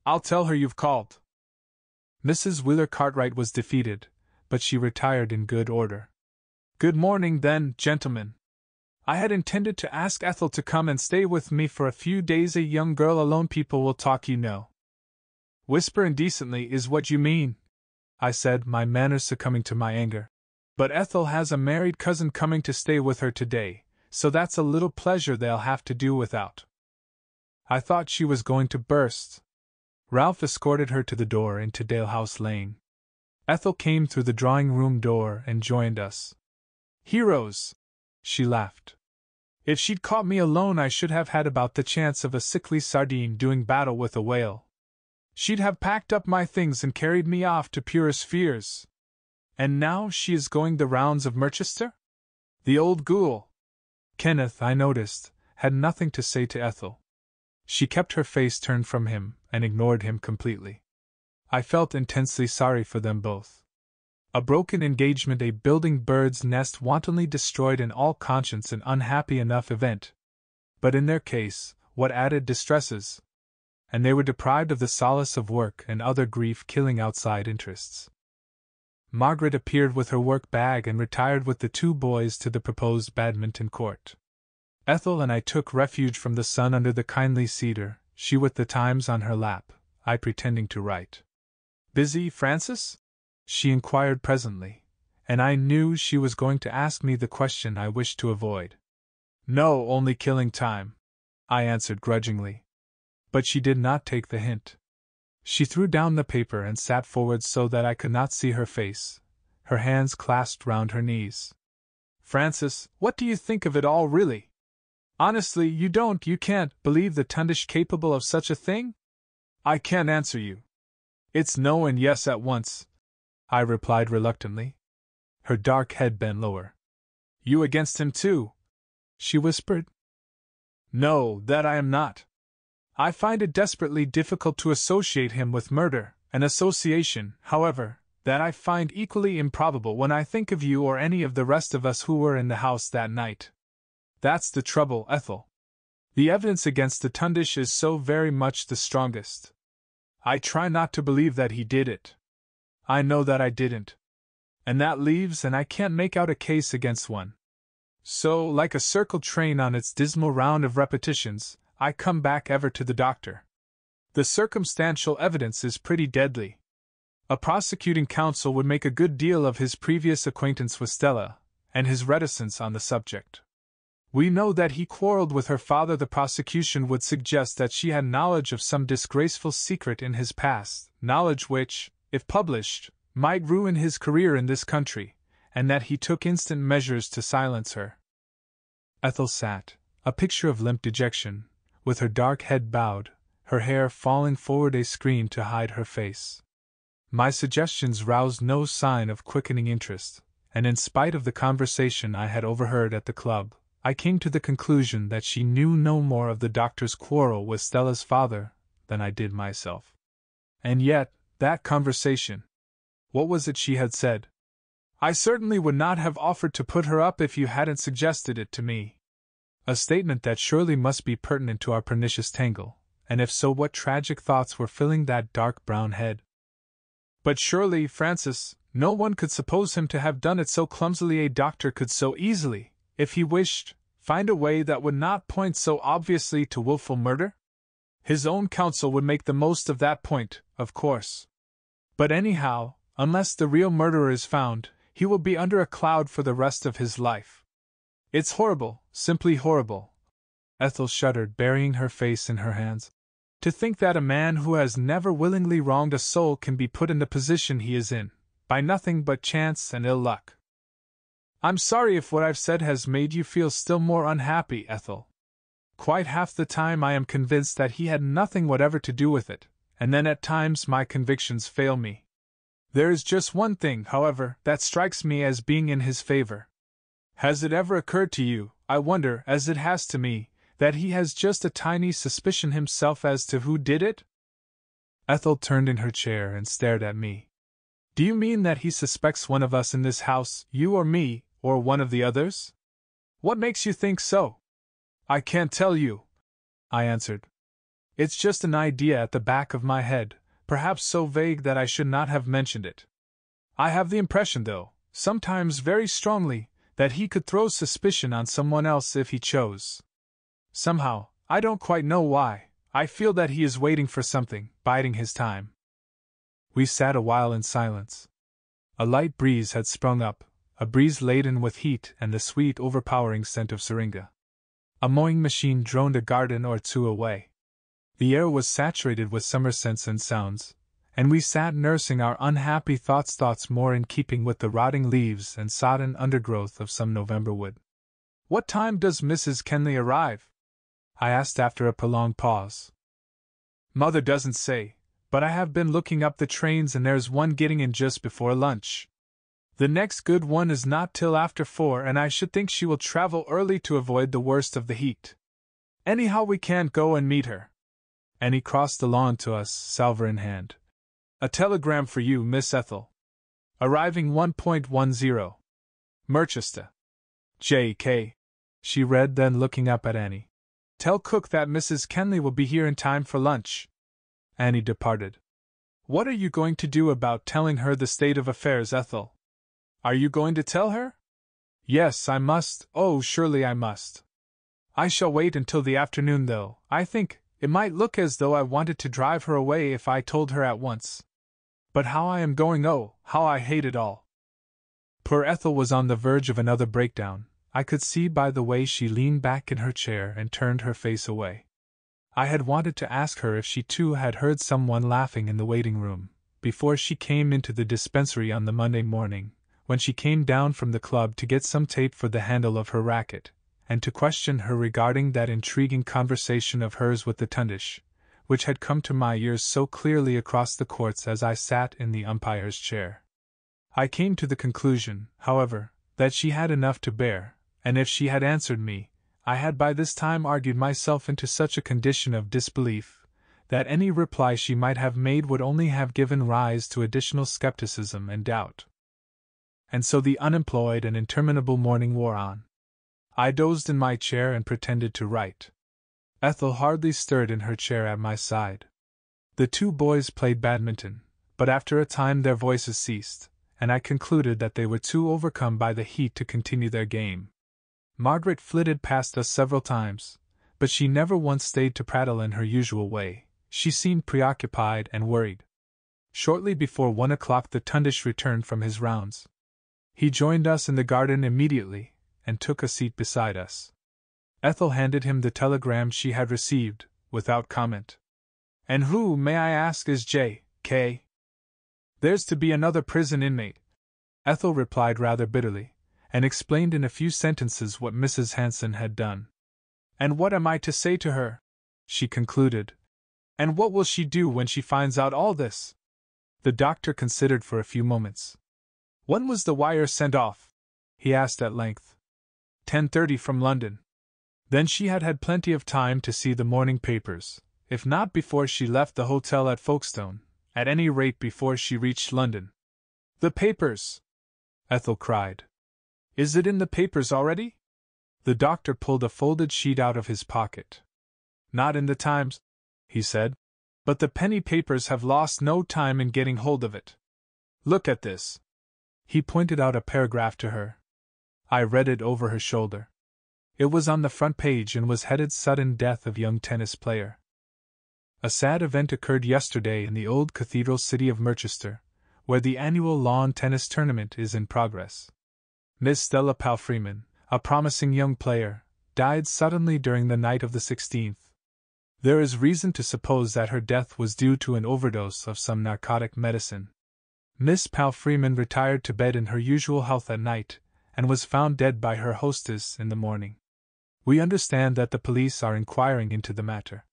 A: I'll tell her you've called. Mrs. Wheeler Cartwright was defeated, but she retired in good order. Good morning, then, gentlemen. I had intended to ask Ethel to come and stay with me for a few days. A young girl alone, people will talk, you know. Whisper indecently is what you mean, I said, my manners succumbing to my anger. But Ethel has a married cousin coming to stay with her today, so that's a little pleasure they'll have to do without. I thought she was going to burst. Ralph escorted her to the door into Dalehouse Lane. Ethel came through the drawing-room door and joined us. Heroes! She laughed. If she'd caught me alone I should have had about the chance of a sickly sardine doing battle with a whale. She'd have packed up my things and carried me off to purer spheres. And now she is going the rounds of Merchester? The old ghoul! Kenneth, I noticed, had nothing to say to Ethel. She kept her face turned from him, and ignored him completely. I felt intensely sorry for them both. A broken engagement, a building bird's nest wantonly destroyed, in all conscience an unhappy enough event. But in their case, what added distresses? And they were deprived of the solace of work and other grief-killing outside interests. Margaret appeared with her work bag and retired with the two boys to the proposed badminton court. Ethel and I took refuge from the sun under the kindly cedar, she with the Times on her lap, I pretending to write. Busy, Francis? she inquired presently, and I knew she was going to ask me the question I wished to avoid. No, only killing time, I answered grudgingly. But she did not take the hint. She threw down the paper and sat forward so that I could not see her face, her hands clasped round her knees. Francis, what do you think of it all, really? Honestly, you can't believe the Tundish capable of such a thing? I can't answer you. It's no and yes at once, I replied reluctantly. Her dark head bent lower. You against him too? She whispered. No, that I am not. I find it desperately difficult to associate him with murder, an association, however, that I find equally improbable when I think of you or any of the rest of us who were in the house that night. That's the trouble, Ethel. The evidence against the Tundish is so very much the strongest. I try not to believe that he did it. I know that I didn't. And that leaves, and I can't make out a case against one. So, like a circle train on its dismal round of repetitions, I come back ever to the doctor. The circumstantial evidence is pretty deadly. A prosecuting counsel would make a good deal of his previous acquaintance with Stella, and his reticence on the subject. We know that he quarreled with her father. The prosecution would suggest that she had knowledge of some disgraceful secret in his past, knowledge which, if published, might ruin his career in this country, and that he took instant measures to silence her. Ethel sat, a picture of limp dejection, with her dark head bowed, her hair falling forward a screen to hide her face. My suggestions roused no sign of quickening interest, and in spite of the conversation I had overheard at the club, I came to the conclusion that she knew no more of the doctor's quarrel with Stella's father than I did myself. And yet, that conversation. What was it she had said? I certainly would not have offered to put her up if you hadn't suggested it to me. A statement that surely must be pertinent to our pernicious tangle, and if so, what tragic thoughts were filling that dark brown head? But surely, Francis, no one could suppose him to have done it so clumsily. A doctor could so easily, if he wished, find a way that would not point so obviously to willful murder? His own counsel would make the most of that point, of course. But anyhow, unless the real murderer is found, he will be under a cloud for the rest of his life. It's horrible, simply horrible. Ethel shuddered, burying her face in her hands. To think that a man who has never willingly wronged a soul can be put in the position he is in, by nothing but chance and ill luck. I'm sorry if what I've said has made you feel still more unhappy, Ethel. Quite half the time I am convinced that he had nothing whatever to do with it, and then at times my convictions fail me. There is just one thing, however, that strikes me as being in his favor. Has it ever occurred to you, I wonder, as it has to me, that he has just a tiny suspicion himself as to who did it? Ethel turned in her chair and stared at me. Do you mean that he suspects one of us in this house, you or me, or one of the others? What makes you think so? I can't tell you, I answered. It's just an idea at the back of my head, perhaps so vague that I should not have mentioned it. I have the impression, though, sometimes very strongly, that he could throw suspicion on someone else if he chose. Somehow, I don't quite know why, I feel that he is waiting for something, biding his time. We sat a while in silence. A light breeze had sprung up, a breeze laden with heat and the sweet overpowering scent of syringa. A mowing machine droned a garden or two away. The air was saturated with summer scents and sounds, and we sat nursing our unhappy thoughts more in keeping with the rotting leaves and sodden undergrowth of some November wood. What time does Mrs. Kenley arrive? I asked after a prolonged pause. Mother doesn't say, but I have been looking up the trains and there's one getting in just before lunch. The next good one is not till after 4, and I should think she will travel early to avoid the worst of the heat. Anyhow, we can't go and meet her. And he crossed the lawn to us, salver in hand. A telegram for you, Miss Ethel. Arriving 1.10. Merchester. J.K. She read, then looking up at Annie. Tell cook that Mrs. Kenley will be here in time for lunch. Annie departed. What are you going to do about telling her the state of affairs, Ethel? Are you going to tell her? Yes, I must. Oh, surely I must. I shall wait until the afternoon, though. I think it might look as though I wanted to drive her away if I told her at once. But how I am going, oh, how I hate it all. Poor Ethel was on the verge of another breakdown, I could see by the way she leaned back in her chair and turned her face away. I had wanted to ask her if she too had heard someone laughing in the waiting room, before she came into the dispensary on the Monday morning, when she came down from the club to get some tape for the handle of her racket, and to question her regarding that intriguing conversation of hers with the Tundish, which had come to my ears so clearly across the courts as I sat in the umpire's chair. I came to the conclusion, however, that she had enough to bear, and if she had answered me, I had by this time argued myself into such a condition of disbelief, that any reply she might have made would only have given rise to additional skepticism and doubt. And so the unemployed and interminable morning wore on. I dozed in my chair and pretended to write. Ethel hardly stirred in her chair at my side. The two boys played badminton, but after a time their voices ceased, and I concluded that they were too overcome by the heat to continue their game. Margaret flitted past us several times, but she never once stayed to prattle in her usual way. She seemed preoccupied and worried. Shortly before 1 o'clock the Tundish returned from his rounds. He joined us in the garden immediately, and took a seat beside us. Ethel handed him the telegram she had received, without comment. "And who, may I ask, is J.K.?" "There's to be another prison inmate," Ethel replied rather bitterly, and explained in a few sentences what Mrs. Hanson had done. "And what am I to say to her?" she concluded. "And what will she do when she finds out all this?" The doctor considered for a few moments. "When was the wire sent off?" he asked at length. 10:30 from London. Then she had had plenty of time to see the morning papers, if not before she left the hotel at Folkestone, at any rate before she reached London. "The papers!" Ethel cried. "Is it in the papers already?" The doctor pulled a folded sheet out of his pocket. "Not in the Times," he said, "but the penny papers have lost no time in getting hold of it. Look at this." He pointed out a paragraph to her. I read it over her shoulder. It was on the front page and was headed "Sudden Death of Young Tennis Player." A sad event occurred yesterday in the old cathedral city of Merchester, where the annual lawn tennis tournament is in progress. Miss Stella Palfreeman, a promising young player, died suddenly during the night of the 16th. There is reason to suppose that her death was due to an overdose of some narcotic medicine. Miss Palfreeman retired to bed in her usual health at night, and was found dead by her hostess in the morning. We understand that the police are inquiring into the matter.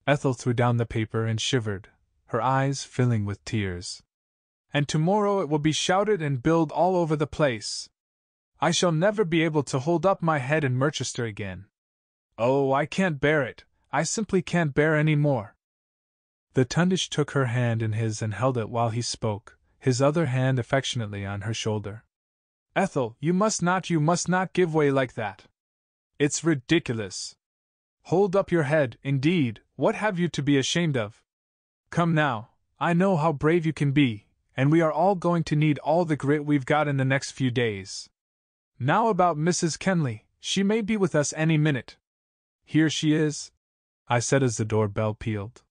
A: Ethel threw down the paper and shivered, her eyes filling with tears. "And tomorrow it will be shouted and billed all over the place. I shall never be able to hold up my head in Merchester again. Oh, I can't bear it, I simply can't bear any more." The Tundish took her hand in his and held it while he spoke, his other hand affectionately on her shoulder. "Ethel, you must not give way like that. It's ridiculous. Hold up your head, indeed, what have you to be ashamed of? Come now, I know how brave you can be, and we are all going to need all the grit we've got in the next few days. Now about Mrs. Kenley, she may be with us any minute." "Here she is," I said as the doorbell pealed.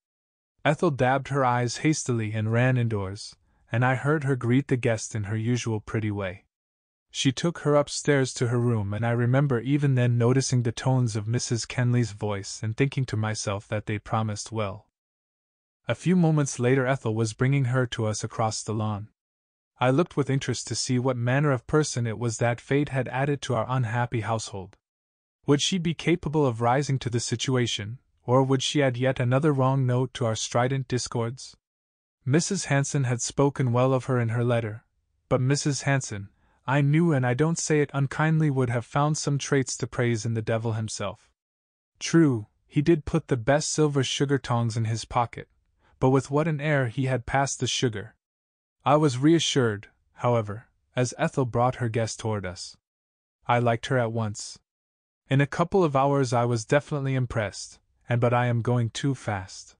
A: Ethel dabbed her eyes hastily and ran indoors, and I heard her greet the guest in her usual pretty way. She took her upstairs to her room, and I remember even then noticing the tones of Mrs. Kenley's voice and thinking to myself that they promised well. A few moments later Ethel was bringing her to us across the lawn. I looked with interest to see what manner of person it was that fate had added to our unhappy household. Would she be capable of rising to the situation, or would she add yet another wrong note to our strident discords? Mrs. Hanson had spoken well of her in her letter, but Mrs. Hanson, I knew, and I don't say it unkindly, would have found some traits to praise in the devil himself. True, he did put the best silver sugar tongs in his pocket, but with what an air he had passed the sugar! I was reassured, however, as Ethel brought her guest toward us. I liked her at once. In a couple of hours I was definitely impressed, but I am going too fast.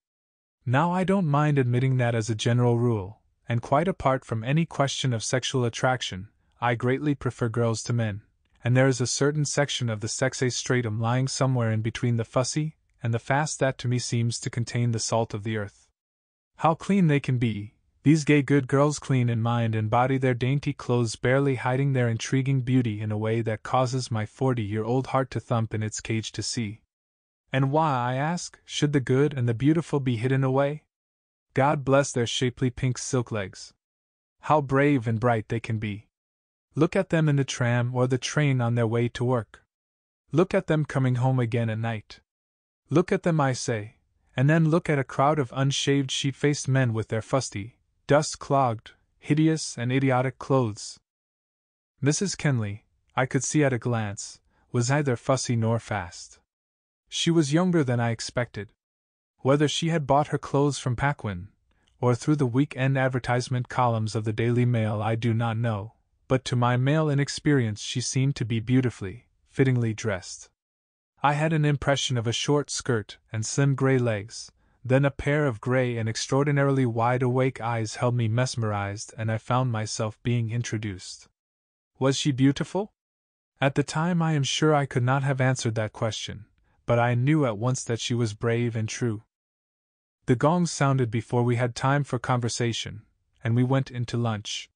A: Now I don't mind admitting that as a general rule, and quite apart from any question of sexual attraction, I greatly prefer girls to men, and there is a certain section of the sex stratum lying somewhere in between the fussy and the fast that to me seems to contain the salt of the earth. How clean they can be, These gay good girls, clean in mind and body, their dainty clothes barely hiding their intriguing beauty in a way that causes my 40-year-old heart to thump in its cage to see. And why, I ask, should the good and the beautiful be hidden away? God bless their shapely pink silk legs. How brave and bright they can be. Look at them in the tram or the train on their way to work. Look at them coming home again at night. Look at them, I say, and then look at a crowd of unshaved, sheep-faced men with their fusty, dust-clogged, hideous and idiotic clothes. Mrs. Kenley, I could see at a glance, was neither fussy nor fast. She was younger than I expected. Whether she had bought her clothes from Paquin, or through the week-end advertisement columns of the Daily Mail, I do not know, but to my male inexperience she seemed to be beautifully, fittingly dressed. I had an impression of a short skirt and slim gray legs, then a pair of gray and extraordinarily wide-awake eyes held me mesmerized, and I found myself being introduced. Was she beautiful? At the time I am sure I could not have answered that question, but I knew at once that she was brave and true. The gongs sounded before we had time for conversation, and we went into lunch.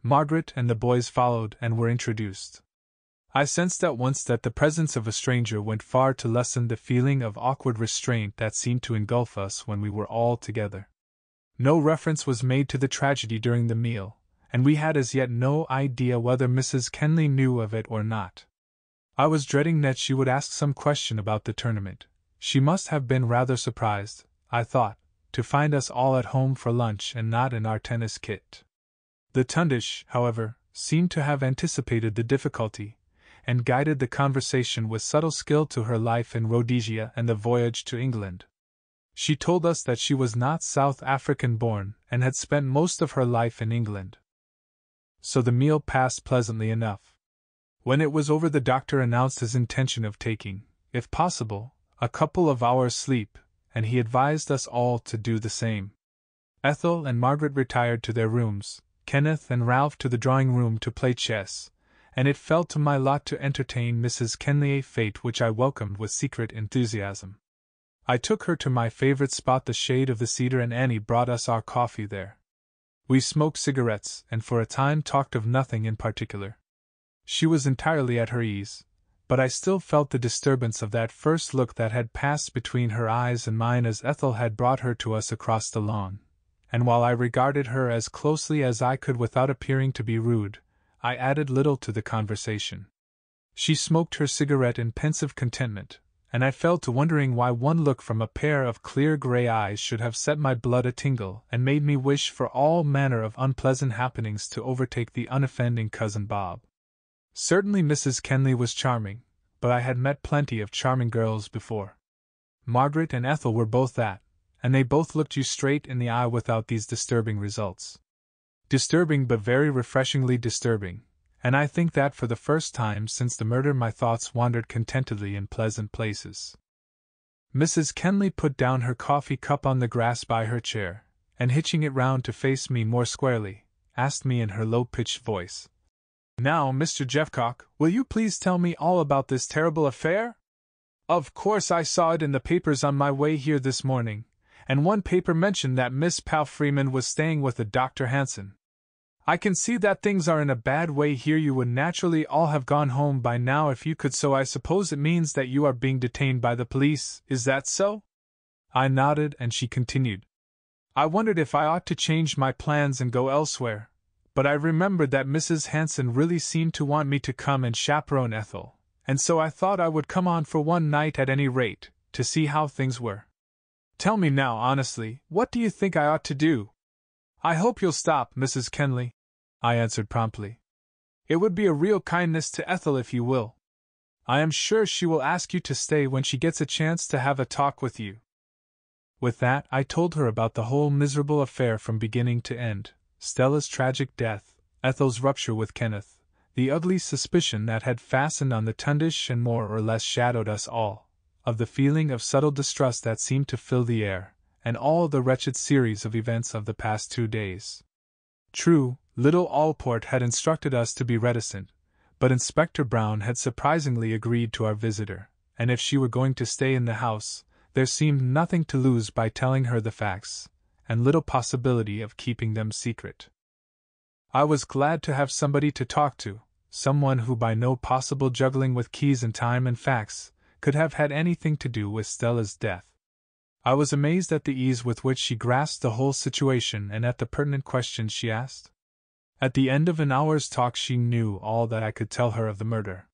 A: Margaret and the boys followed and were introduced. I sensed at once that the presence of a stranger went far to lessen the feeling of awkward restraint that seemed to engulf us when we were all together. No reference was made to the tragedy during the meal, and we had as yet no idea whether Mrs. Kenley knew of it or not. I was dreading that she would ask some question about the tournament. She must have been rather surprised, I thought, to find us all at home for lunch and not in our tennis kit. The Tundish, however, seemed to have anticipated the difficulty, and guided the conversation with subtle skill to her life in Rhodesia and the voyage to England. She told us that she was not South African born and had spent most of her life in England. So the meal passed pleasantly enough. When it was over, the doctor announced his intention of taking, if possible, a couple of hours' sleep, and he advised us all to do the same. Ethel and Margaret retired to their rooms, Kenneth and Ralph to the drawing-room to play chess, and it fell to my lot to entertain Mrs. Kenley, a fate which I welcomed with secret enthusiasm. I took her to my favorite spot, the shade of the cedar, and Annie brought us our coffee there. We smoked cigarettes and for a time talked of nothing in particular. She was entirely at her ease, but I still felt the disturbance of that first look that had passed between her eyes and mine as Ethel had brought her to us across the lawn, and while I regarded her as closely as I could without appearing to be rude, I added little to the conversation. She smoked her cigarette in pensive contentment, and I fell to wondering why one look from a pair of clear gray eyes should have set my blood a-tingle and made me wish for all manner of unpleasant happenings to overtake the unoffending Cousin Bob. Certainly Mrs. Kenley was charming, but I had met plenty of charming girls before. Margaret and Ethel were both that, and they both looked you straight in the eye without these disturbing results. Disturbing, but very refreshingly disturbing, and I think that for the first time since the murder my thoughts wandered contentedly in pleasant places. Mrs. Kenley put down her coffee cup on the grass by her chair, and hitching it round to face me more squarely, asked me in her low-pitched voice, "Now, Mr. Jeffcock, will you please tell me all about this terrible affair? Of course I saw it in the papers on my way here this morning, and one paper mentioned that Miss Palfreeman was staying with a Dr. Hanson. I can see that things are in a bad way here. You would naturally all have gone home by now if you could, so I suppose it means that you are being detained by the police, is that so?" I nodded, and she continued, "I wondered if I ought to change my plans and go elsewhere, but I remembered that Mrs. Hanson really seemed to want me to come and chaperone Ethel, and so I thought I would come on for one night at any rate, to see how things were. Tell me now, honestly, what do you think I ought to do?" "I hope you'll stop, Mrs. Kenley," I answered promptly. "It would be a real kindness to Ethel if you will. I am sure she will ask you to stay when she gets a chance to have a talk with you." With that, I told her about the whole miserable affair from beginning to end, Stella's tragic death, Ethel's rupture with Kenneth, the ugly suspicion that had fastened on the Tundish and more or less shadowed us all, of the feeling of subtle distrust that seemed to fill the air, and all the wretched series of events of the past 2 days. True, little Allport had instructed us to be reticent, but Inspector Brown had surprisingly agreed to our visitor, and if she were going to stay in the house, there seemed nothing to lose by telling her the facts, and little possibility of keeping them secret. I was glad to have somebody to talk to, someone who by no possible juggling with keys and time and facts could have had anything to do with Stella's death. I was amazed at the ease with which she grasped the whole situation and at the pertinent questions she asked. At the end of an hour's talk she knew all that I could tell her of the murder.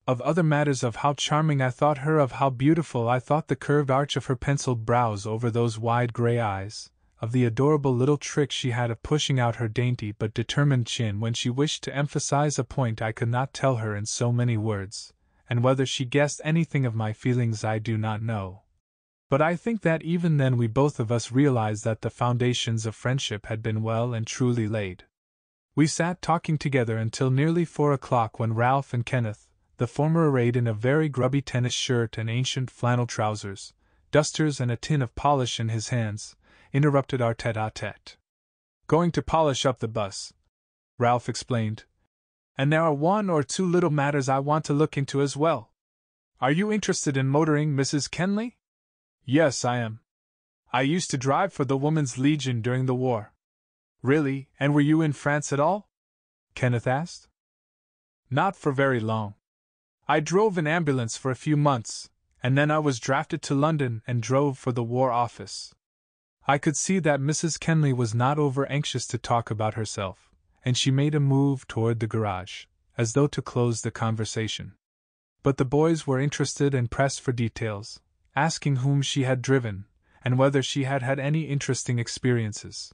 A: Of other matters, of how charming I thought her, of how beautiful I thought the curved arch of her penciled brows over those wide gray eyes, of the adorable little trick she had of pushing out her dainty but determined chin when she wished to emphasize a point I could not tell her in so many words, and whether she guessed anything of my feelings I do not know. But I think that even then we both of us realized that the foundations of friendship had been well and truly laid. We sat talking together until nearly 4 o'clock, when Ralph and Kenneth, the former arrayed in a very grubby tennis shirt and ancient flannel trousers, dusters and a tin of polish in his hands, interrupted our tete-a-tete. "Going to polish up the bus," Ralph explained. "And there are 1 or 2 little matters I want to look into as well. Are you interested in motoring, Mrs. Kenley?" "Yes, I am. I used to drive for the Women's Legion during the war." "Really, and were you in France at all?" Kenneth asked. "Not for very long. I drove an ambulance for a few months, and then I was drafted to London and drove for the War Office." I could see that Mrs. Kenley was not over anxious to talk about herself, and she made a move toward the garage, as though to close the conversation. But the boys were interested and pressed for details, asking whom she had driven, and whether she had had any interesting experiences.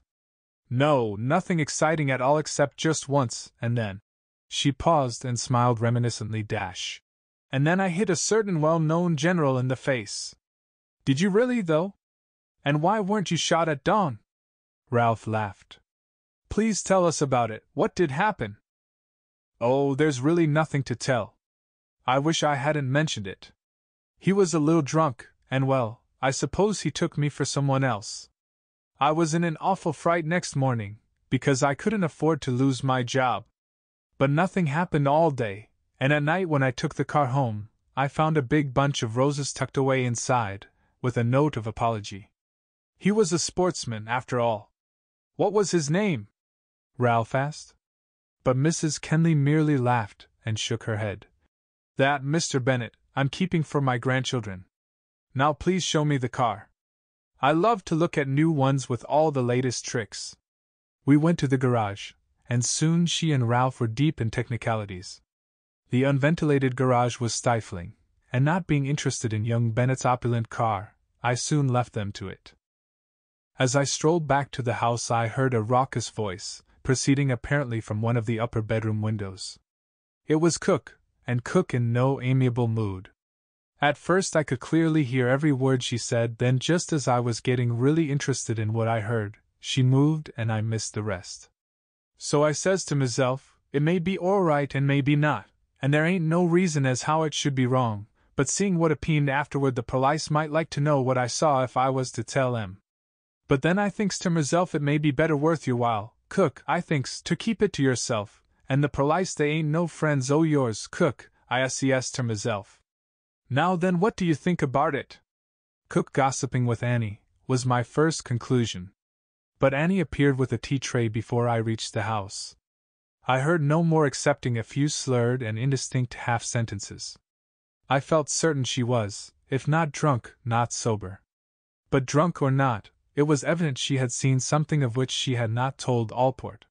A: "No, nothing exciting at all, except just once, and then—" She paused and smiled reminiscently. "And then I hit a certain well-known general in the face." "Did you really, though? And why weren't you shot at dawn?" Ralph laughed. "Please tell us about it. What did happen?" "Oh, there's really nothing to tell. I wish I hadn't mentioned it. He was a little drunk, and well, I suppose he took me for someone else. I was in an awful fright next morning, because I couldn't afford to lose my job. But nothing happened all day, and at night when I took the car home, I found a big bunch of roses tucked away inside, with a note of apology. He was a sportsman, after all." "What was his name?" Ralph asked. But Mrs. Kenley merely laughed and shook her head. "That, Mr. Bennet, I'm keeping for my grandchildren. Now please show me the car. I love to look at new ones with all the latest tricks." We went to the garage, and soon she and Ralph were deep in technicalities. The unventilated garage was stifling, and not being interested in young Bennet's opulent car, I soon left them to it. As I strolled back to the house I heard a raucous voice, proceeding apparently from one of the upper bedroom windows. It was Cook, and Cook in no amiable mood. At first I could clearly hear every word she said, then just as I was getting really interested in what I heard, she moved and I missed the rest. So I says to myself, it may be all right and may be not, and there ain't no reason as how it should be wrong, but seeing what happened afterward the police might like to know what I saw if I was to tell 'em. But then I thinks to myself it may be better worth your while, Cook, I thinks, to keep it to yourself, and the police they ain't no friends o' yours, Cook, I says to myself. Now then, what do you think about it? Cook gossiping with Annie, was my first conclusion. But Annie appeared with a tea tray before I reached the house. I heard no more excepting a few slurred and indistinct half-sentences. I felt certain she was, if not drunk, not sober. But drunk or not, it was evident she had seen something of which she had not told Allport.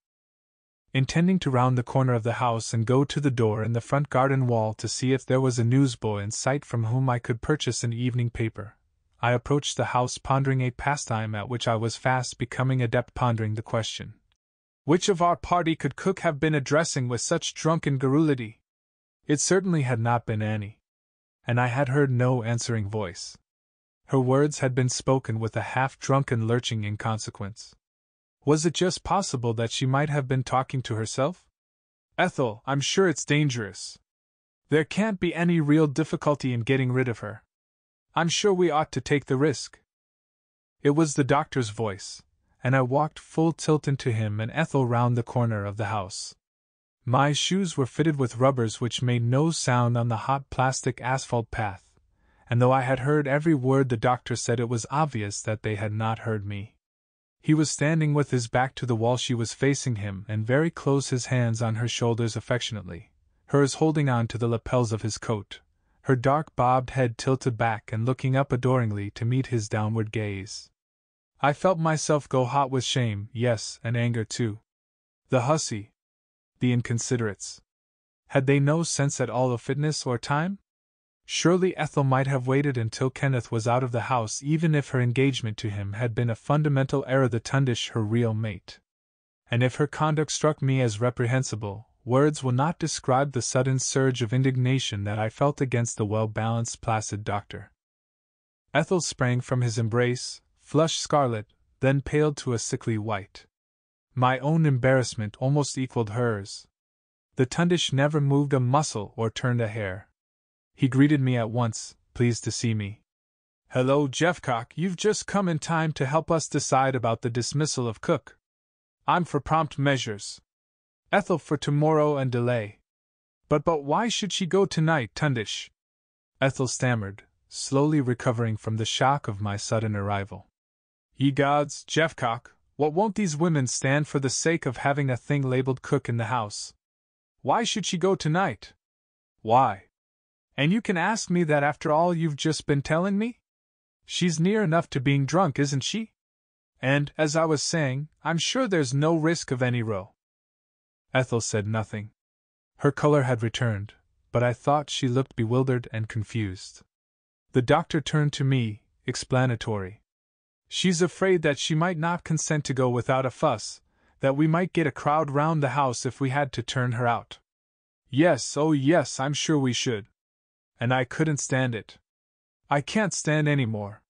A: Intending to round the corner of the house and go to the door in the front garden wall to see if there was a newsboy in sight from whom I could purchase an evening paper, I approached the house pondering a pastime at which I was fast becoming adept, pondering the question. Which of our party could Cook have been addressing with such drunken garrulity? It certainly had not been Annie. And I had heard no answering voice. Her words had been spoken with a half-drunken lurching inconsequence. Was it just possible that she might have been talking to herself? Ethel, I'm sure it's dangerous. There can't be any real difficulty in getting rid of her. I'm sure we ought to take the risk. It was the doctor's voice, and I walked full tilt into him and Ethel round the corner of the house. My shoes were fitted with rubbers which made no sound on the hot plastic asphalt path, and though I had heard every word the doctor said, it was obvious that they had not heard me. He was standing with his back to the wall. She was facing him and very close, his hands on her shoulders affectionately, hers holding on to the lapels of his coat, her dark bobbed head tilted back and looking up adoringly to meet his downward gaze. I felt myself go hot with shame, yes, and anger too. The hussy. The inconsiderates. Had they no sense at all of fitness or time? Surely Ethel might have waited until Kenneth was out of the house, even if her engagement to him had been a fundamental error, the Tundish her real mate. And if her conduct struck me as reprehensible, words will not describe the sudden surge of indignation that I felt against the well-balanced, placid doctor. Ethel sprang from his embrace, flushed scarlet, then paled to a sickly white. My own embarrassment almost equaled hers. The Tundish never moved a muscle or turned a hair. He greeted me at once, pleased to see me. "Hello, Jeffcock, you've just come in time to help us decide about the dismissal of Cook. I'm for prompt measures. Ethel for tomorrow and delay." But why should she go tonight, Tundish?" Ethel stammered, slowly recovering from the shock of my sudden arrival. "Ye gods, Jeffcock, what won't these women stand for the sake of having a thing labeled Cook in the house? Why should she go tonight? Why? And you can ask me that after all you've just been telling me? She's near enough to being drunk, isn't she? And, as I was saying, I'm sure there's no risk of any row." Ethel said nothing. Her color had returned, but I thought she looked bewildered and confused. The doctor turned to me, explanatory. "She's afraid that she might not consent to go without a fuss, that we might get a crowd round the house if we had to turn her out." "Yes, oh yes, I'm sure we should. And I couldn't stand it. I can't stand any more.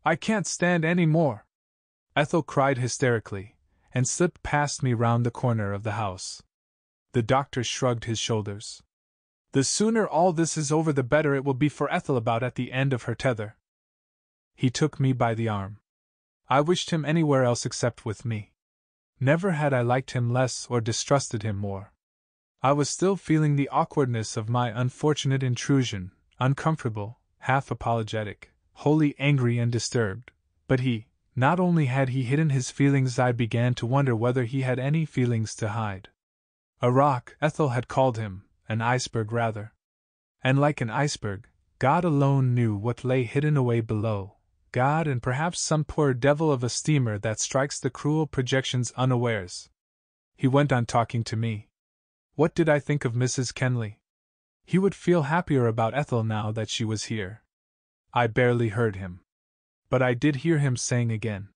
A: I can't stand any more!" Ethel cried hysterically, and slipped past me round the corner of the house. The doctor shrugged his shoulders. "The sooner all this is over the better it will be for Ethel about at the end of her tether." He took me by the arm. I wished him anywhere else except with me. Never had I liked him less or distrusted him more. I was still feeling the awkwardness of my unfortunate intrusion, uncomfortable, half apologetic, wholly angry and disturbed, but not only had he hidden his feelings, I began to wonder whether he had any feelings to hide. A rock, Ethel had called him, an iceberg rather. And like an iceberg, God alone knew what lay hidden away below. God and perhaps some poor devil of a steamer that strikes the cruel projections unawares. He went on talking to me. What did I think of Mrs. Kenley? He would feel happier about Ethel now that she was here. I barely heard him. But I did hear him saying again,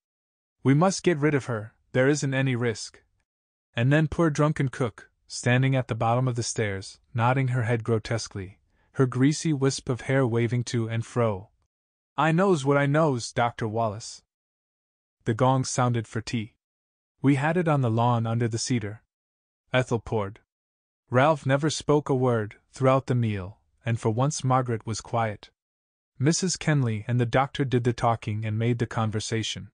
A: "We must get rid of her, there isn't any risk." And then poor drunken Cook, standing at the bottom of the stairs, nodding her head grotesquely, her greasy wisp of hair waving to and fro. "I knows what I knows, Dr. Wallace." The gong sounded for tea. We had it on the lawn under the cedar. Ethel poured. Ralph never spoke a word throughout the meal, and for once Margaret was quiet. Mrs. Kenley and the doctor did the talking and made the conversation.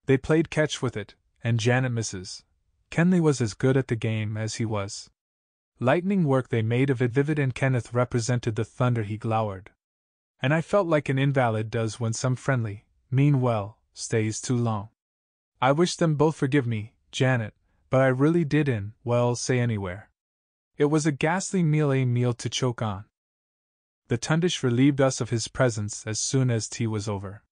A: They played catch with it, and Janet Mrs. Kenley was as good at the game as he was. Lightning work they made of it vivid, and Kenneth represented the thunder he glowered. And I felt like an invalid does when some friendly, mean well, stays too long. I wish them both forgive me, Janet, but I really did say anywhere. It was a ghastly meal, a meal to choke on. The Tundish relieved us of his presence as soon as tea was over.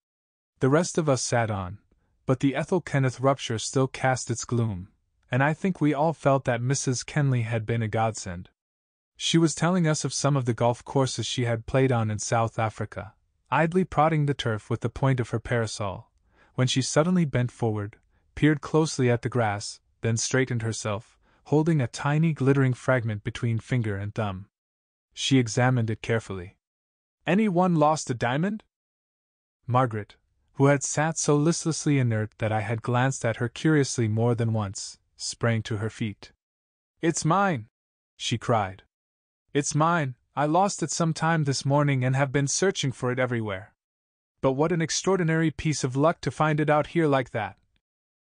A: The rest of us sat on, but the Ethel-Kenneth rupture still cast its gloom, and I think we all felt that Mrs. Kenley had been a godsend. She was telling us of some of the golf courses she had played on in South Africa, idly prodding the turf with the point of her parasol, when she suddenly bent forward, peered closely at the grass, then straightened herself, holding a tiny glittering fragment between finger and thumb. She examined it carefully. "Anyone lost a diamond?" Margaret, who had sat so listlessly inert that I had glanced at her curiously more than once, sprang to her feet. "It's mine!" she cried. "It's mine! I lost it some time this morning and have been searching for it everywhere. But what an extraordinary piece of luck to find it out here like that,"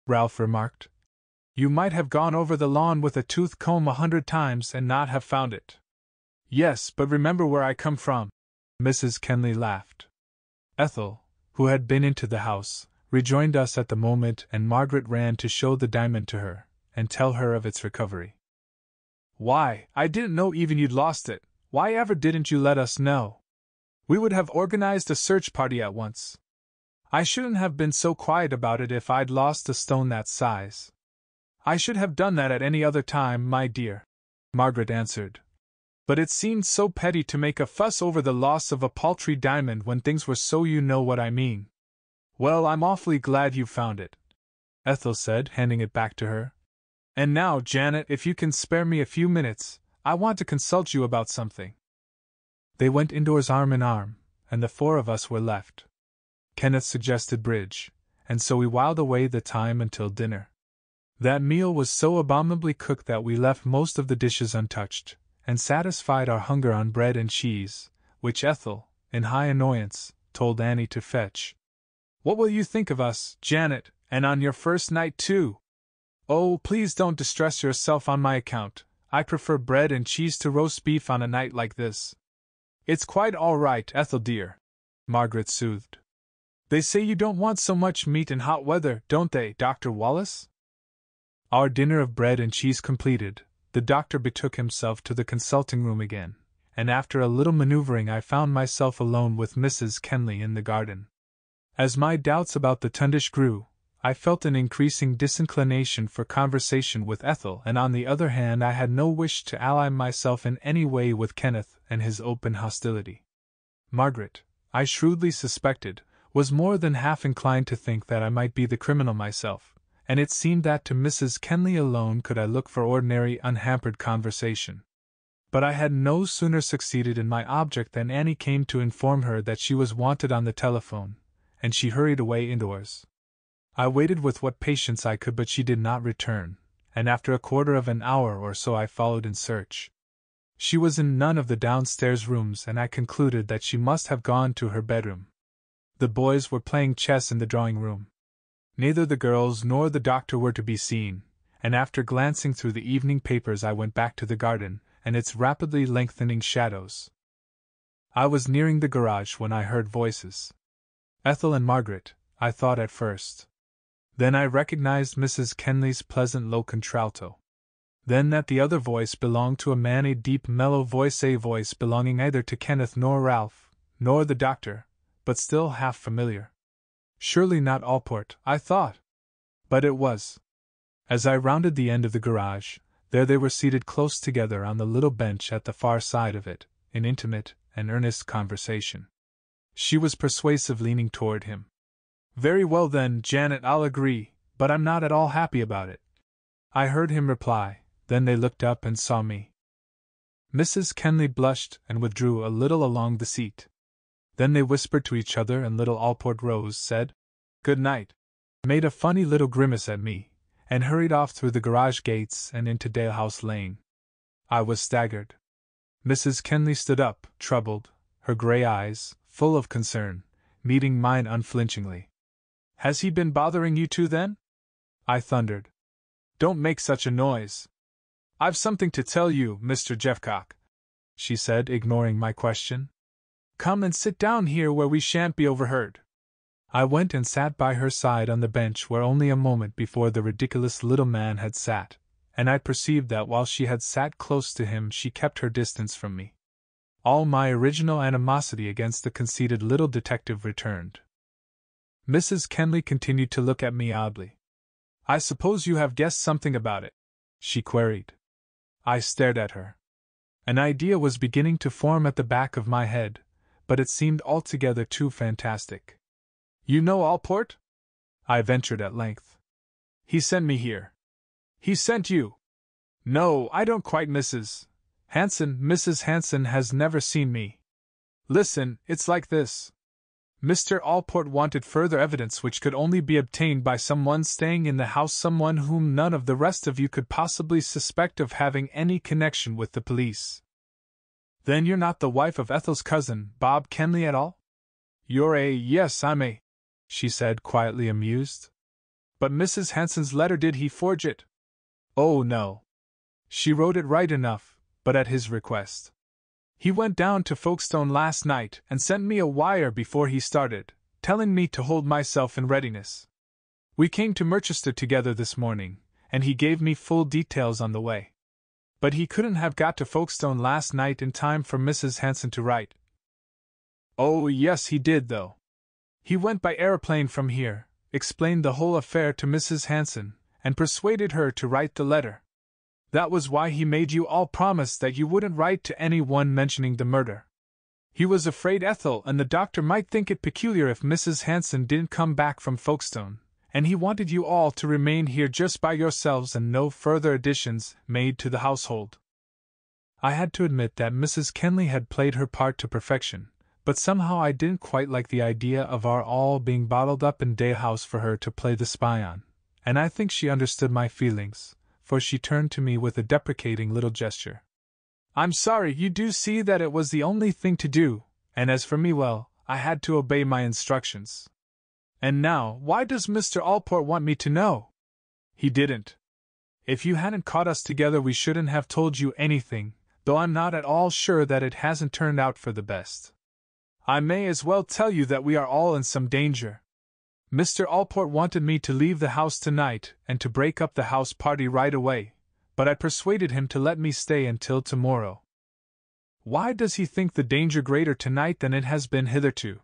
A: Ralph remarked. "You might have gone over the lawn with a tooth comb 100 times and not have found it." "Yes, but remember where I come from," Mrs. Kenley laughed. Ethel, who had been into the house, rejoined us at the moment, and Margaret ran to show the diamond to her, and tell her of its recovery. "Why, I didn't know even you'd lost it. Why ever didn't you let us know? We would have organized a search party at once. I shouldn't have been so quiet about it if I'd lost a stone that size." "I should have done that at any other time, my dear," Margaret answered. "But it seemed so petty to make a fuss over the loss of a paltry diamond when things were so, you know what I mean." "Well, I'm awfully glad you found it," Ethel said, handing it back to her. "And now, Janet, if you can spare me a few minutes, I want to consult you about something." They went indoors arm in arm, and the four of us were left. Kenneth suggested bridge, and so we whiled away the time until dinner. That meal was so abominably cooked that we left most of the dishes untouched, and satisfied our hunger on bread and cheese, which Ethel, in high annoyance, told Annie to fetch. "What will you think of us, Janet, and on your first night too?" "Oh, please don't distress yourself on my account. I prefer bread and cheese to roast beef on a night like this." "It's quite all right, Ethel dear," Margaret soothed. "They say you don't want so much meat in hot weather, don't they, Dr. Wallace?" Our dinner of bread and cheese completed, the doctor betook himself to the consulting room again, and after a little maneuvering I found myself alone with Mrs. Kenley in the garden. As my doubts about the tundish grew, I felt an increasing disinclination for conversation with Ethel, and on the other hand I had no wish to ally myself in any way with Kenneth and his open hostility. Margaret, I shrewdly suspected, was more than half inclined to think that I might be the criminal myself, and it seemed that to Mrs. Kenley alone could I look for ordinary unhampered conversation. But I had no sooner succeeded in my object than Annie came to inform her that she was wanted on the telephone, and she hurried away indoors. I waited with what patience I could, but she did not return, and after a quarter of an hour or so I followed in search. She was in none of the downstairs rooms, and I concluded that she must have gone to her bedroom. The boys were playing chess in the drawing room. Neither the girls nor the doctor were to be seen, and after glancing through the evening papers I went back to the garden and its rapidly lengthening shadows. I was nearing the garage when I heard voices. Ethel and Margaret, I thought at first. Then I recognized Mrs. Kenley's pleasant low contralto. Then that the other voice belonged to a man, a deep mellow voice, a voice belonging neither to Kenneth nor Ralph, nor the doctor, but still half familiar. Surely not Allport, I thought. But it was. As I rounded the end of the garage, there they were seated close together on the little bench at the far side of it, in intimate and earnest conversation. She was persuasive, leaning toward him. "Very well then, Janet, I'll agree, but I'm not at all happy about it," I heard him reply. Then they looked up and saw me. Mrs. Kenley blushed and withdrew a little along the seat. Then they whispered to each other, and little Allport rose, said, "Good night," made a funny little grimace at me, and hurried off through the garage gates and into Dalehouse Lane. I was staggered. Mrs. Kenley stood up, troubled, her gray eyes, full of concern, meeting mine unflinchingly. "Has he been bothering you too, then?" I thundered. "Don't make such a noise. I've something to tell you, Mr. Jeffcock," she said, ignoring my question. "Come and sit down here where we shan't be overheard." I went and sat by her side on the bench where only a moment before the ridiculous little man had sat, and I perceived that while she had sat close to him she kept her distance from me. All my original animosity against the conceited little detective returned. Mrs. Kenley continued to look at me oddly. "I suppose you have guessed something about it?" she queried. I stared at her. An idea was beginning to form at the back of my head, but it seemed altogether too fantastic. "You know Allport?" I ventured at length. "He sent me here." "He sent you?" "No, I don't quite, Mrs. Hanson has never seen me. Listen, it's like this. Mr. Allport wanted further evidence which could only be obtained by someone staying in the house, someone whom none of the rest of you could possibly suspect of having any connection with the police." "Then you're not the wife of Ethel's cousin, Bob Kenley, at all?" Yes, I'm a," she said, quietly amused. "But Mrs. Hanson's letter, did he forge it?" "Oh, no. She wrote it right enough, but at his request. He went down to Folkestone last night and sent me a wire before he started, telling me to hold myself in readiness. We came to Merchester together this morning, and he gave me full details on the way. But he couldn't have got to Folkestone last night in time for Mrs. Hanson to write. Oh, yes, he did, though. He went by aeroplane from here, explained the whole affair to Mrs. Hanson, and persuaded her to write the letter. That was why he made you all promise that you wouldn't write to anyone mentioning the murder. He was afraid Ethel and the doctor might think it peculiar if Mrs. Hanson didn't come back from Folkestone, and he wanted you all to remain here just by yourselves and no further additions made to the household. I had to admit that Mrs. Kenley had played her part to perfection, but somehow I didn't quite like the idea of our all being bottled up in Dalehouse for her to play the spy on, and I think she understood my feelings, for she turned to me with a deprecating little gesture. I'm sorry, you do see that it was the only thing to do, and as for me, well, I had to obey my instructions. And now, why does Mr. Allport want me to know? He didn't. If you hadn't caught us together, we shouldn't have told you anything, though I'm not at all sure that it hasn't turned out for the best. I may as well tell you that we are all in some danger. Mr. Allport wanted me to leave the house tonight and to break up the house party right away, but I persuaded him to let me stay until tomorrow. Why does he think the danger greater tonight than it has been hitherto?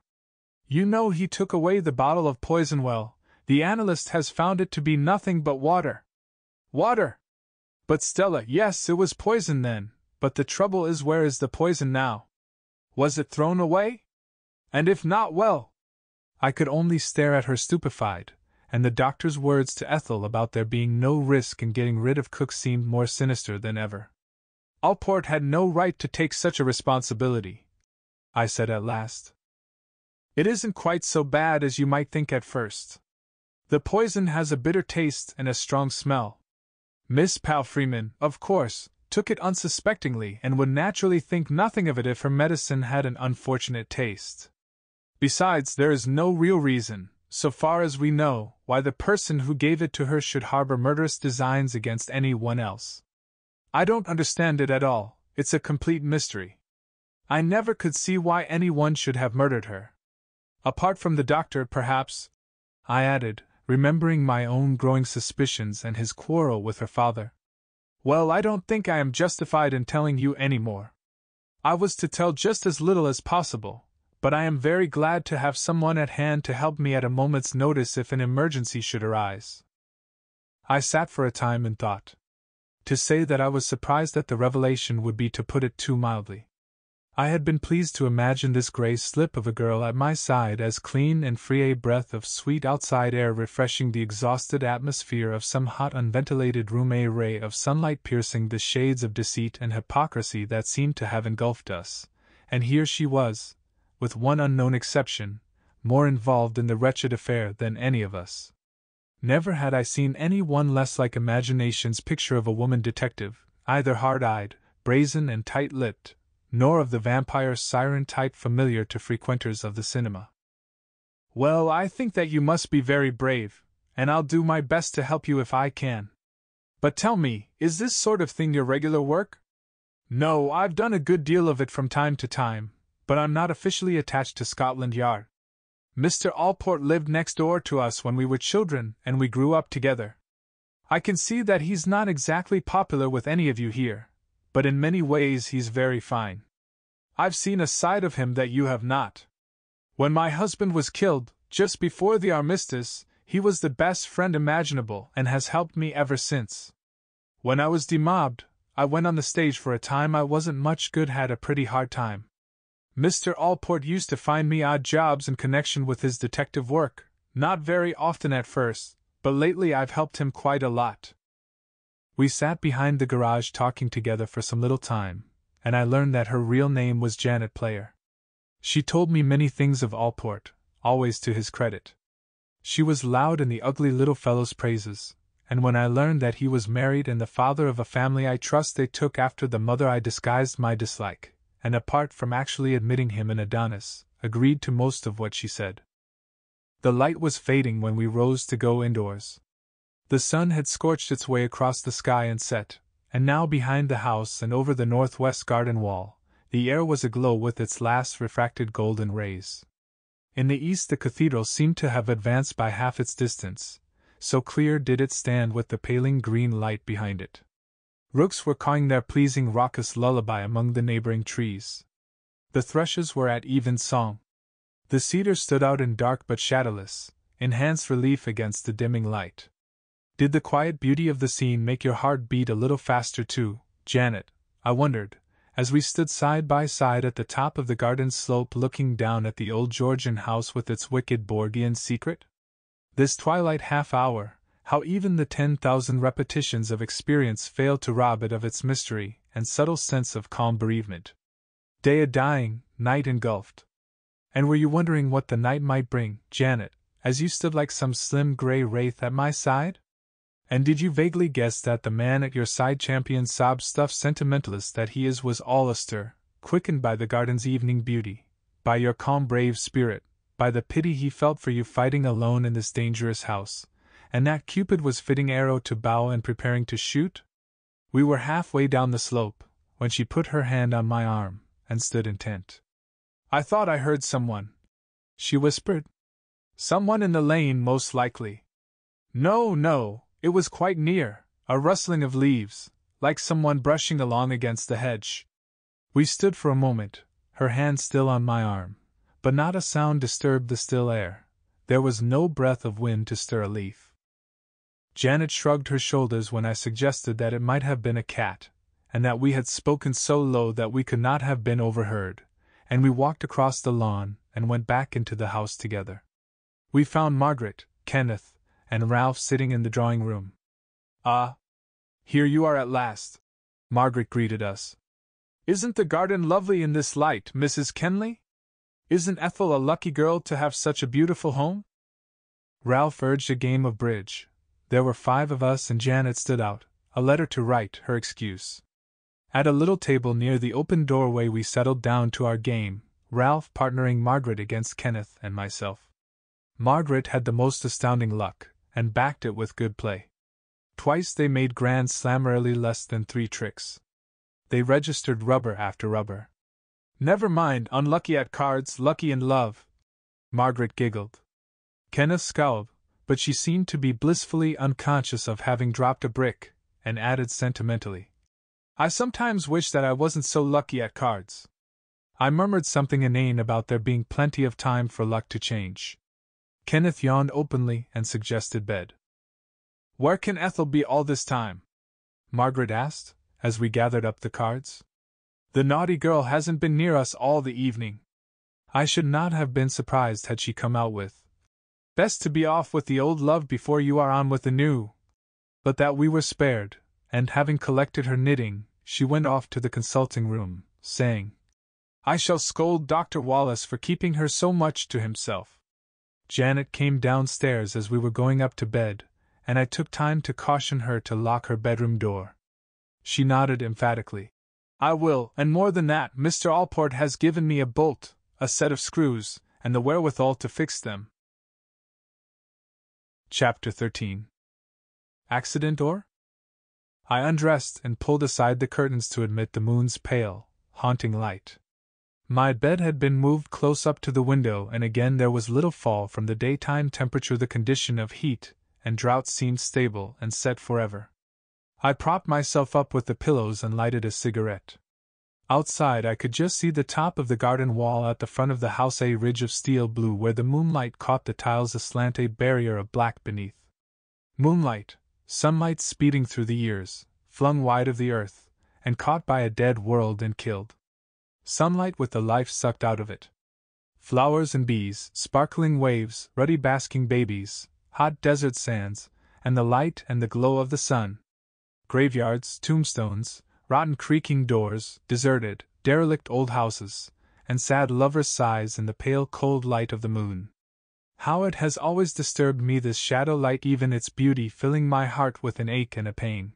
A: You know he took away the bottle of poison. Well, the analyst has found it to be nothing but water. Water! But Stella, yes, it was poison then, but the trouble is, where is the poison now? Was it thrown away? And if not, well... I could only stare at her stupefied, and the doctor's words to Ethel about there being no risk in getting rid of Cook seemed more sinister than ever. Allport had no right to take such a responsibility, I said at last. It isn't quite so bad as you might think at first. The poison has a bitter taste and a strong smell. Miss Palfreeman, of course, took it unsuspectingly and would naturally think nothing of it if her medicine had an unfortunate taste. Besides, there is no real reason, so far as we know, why the person who gave it to her should harbor murderous designs against anyone else. I don't understand it at all, it's a complete mystery. I never could see why anyone should have murdered her. Apart from the doctor, perhaps, I added, remembering my own growing suspicions and his quarrel with her father. Well, I don't think I am justified in telling you any more. I was to tell just as little as possible, but I am very glad to have someone at hand to help me at a moment's notice if an emergency should arise. I sat for a time and thought. To say that I was surprised at the revelation would be to put it too mildly. I had been pleased to imagine this gray slip of a girl at my side as clean and free, a breath of sweet outside air refreshing the exhausted atmosphere of some hot unventilated room, a ray of sunlight piercing the shades of deceit and hypocrisy that seemed to have engulfed us, and here she was, with one unknown exception, more involved in the wretched affair than any of us. Never had I seen any one less like imagination's picture of a woman detective, either hard-eyed, brazen and tight-lipped, nor of the vampire siren type familiar to frequenters of the cinema. Well, I think that you must be very brave, and I'll do my best to help you if I can. But tell me, is this sort of thing your regular work? No, I've done a good deal of it from time to time, but I'm not officially attached to Scotland Yard. Mr. Allport lived next door to us when we were children, and we grew up together. I can see that he's not exactly popular with any of you here, but in many ways he's very fine. I've seen a side of him that you have not. When my husband was killed, just before the armistice, he was the best friend imaginable and has helped me ever since. When I was demobbed, I went on the stage for a time. I wasn't much good, had a pretty hard time. Mr. Allport used to find me odd jobs in connection with his detective work, not very often at first, but lately I've helped him quite a lot. We sat behind the garage talking together for some little time, and I learned that her real name was Janet Player. She told me many things of Allport, always to his credit. She was loud in the ugly little fellow's praises, and when I learned that he was married and the father of a family I trust they took after the mother, I disguised my dislike, and apart from actually admitting him an Adonis, agreed to most of what she said. The light was fading when we rose to go indoors. The sun had scorched its way across the sky and set, and now behind the house and over the northwest garden wall, the air was aglow with its last refracted golden rays. In the east the cathedral seemed to have advanced by half its distance, so clear did it stand with the paling green light behind it. Rooks were cawing their pleasing raucous lullaby among the neighboring trees. The thrushes were at even song. The cedars stood out in dark but shadowless, enhanced relief against the dimming light. Did the quiet beauty of the scene make your heart beat a little faster too, Janet? I wondered, as we stood side by side at the top of the garden slope looking down at the old Georgian house with its wicked Borgian secret? This twilight half-hour, how even the 10,000 repetitions of experience failed to rob it of its mystery and subtle sense of calm bereavement. Day a-dying, night engulfed. And were you wondering what the night might bring, Janet, as you stood like some slim grey wraith at my side? And did you vaguely guess that the man at your side, champion sob-stuffed sentimentalist that he is, was all astir, quickened by the garden's evening beauty, by your calm brave spirit, by the pity he felt for you fighting alone in this dangerous house, and that Cupid was fitting arrow to bow and preparing to shoot? We were halfway down the slope, when she put her hand on my arm, and stood intent. "I thought I heard someone," she whispered. "Someone in the lane, most likely." "No, no, it was quite near, a rustling of leaves, like someone brushing along against the hedge." We stood for a moment, her hand still on my arm, but not a sound disturbed the still air. There was no breath of wind to stir a leaf. Janet shrugged her shoulders when I suggested that it might have been a cat, and that we had spoken so low that we could not have been overheard, and we walked across the lawn and went back into the house together. We found Margaret, Kenneth, and Ralph sitting in the drawing-room. "Ah, here you are at last," Margaret greeted us. "Isn't the garden lovely in this light, Mrs. Kenley? Isn't Ethel a lucky girl to have such a beautiful home?" Ralph urged a game of bridge. There were 5 of us and Janet stood out, a letter to write, her excuse. At a little table near the open doorway we settled down to our game, Ralph partnering Margaret against Kenneth and myself. Margaret had the most astounding luck, and backed it with good play. Twice they made grand slam, rarely less than 3 tricks. They registered rubber after rubber. "Never mind, unlucky at cards, lucky in love," Margaret giggled. Kenneth scowled, but she seemed to be blissfully unconscious of having dropped a brick, and added sentimentally, "I sometimes wish that I wasn't so lucky at cards." I murmured something inane about there being plenty of time for luck to change. Kenneth yawned openly and suggested bed. "Where can Ethel be all this time?" Margaret asked, as we gathered up the cards. "The naughty girl hasn't been near us all the evening." I should not have been surprised had she come out with, "Best to be off with the old love before you are on with the new." But that we were spared, and having collected her knitting, she went off to the consulting room, saying, "I shall scold Dr. Wallace for keeping her so much to himself." Janet came downstairs as we were going up to bed, and I took time to caution her to lock her bedroom door. She nodded emphatically. "I will, and more than that, Mr. Allport has given me a bolt, a set of screws, and the wherewithal to fix them." Chapter 13. Accident or? I undressed and pulled aside the curtains to admit the moon's pale, haunting light. My bed had been moved close up to the window, and again there was little fall from the daytime temperature. The condition of heat and drought seemed stable and set forever. I propped myself up with the pillows and lighted a cigarette. Outside I could just see the top of the garden wall at the front of the house, a ridge of steel blue where the moonlight caught the tiles aslant, a barrier of black beneath. Moonlight, sunlight speeding through the years, flung wide of the earth, and caught by a dead world and killed. Sunlight with the life sucked out of it. Flowers and bees, sparkling waves, ruddy basking babies, hot desert sands, and the light and the glow of the sun. Graveyards, tombstones, rotten creaking doors, deserted, derelict old houses, and sad lovers' sighs in the pale cold light of the moon. How it has always disturbed me, this shadow light, even its beauty filling my heart with an ache and a pain.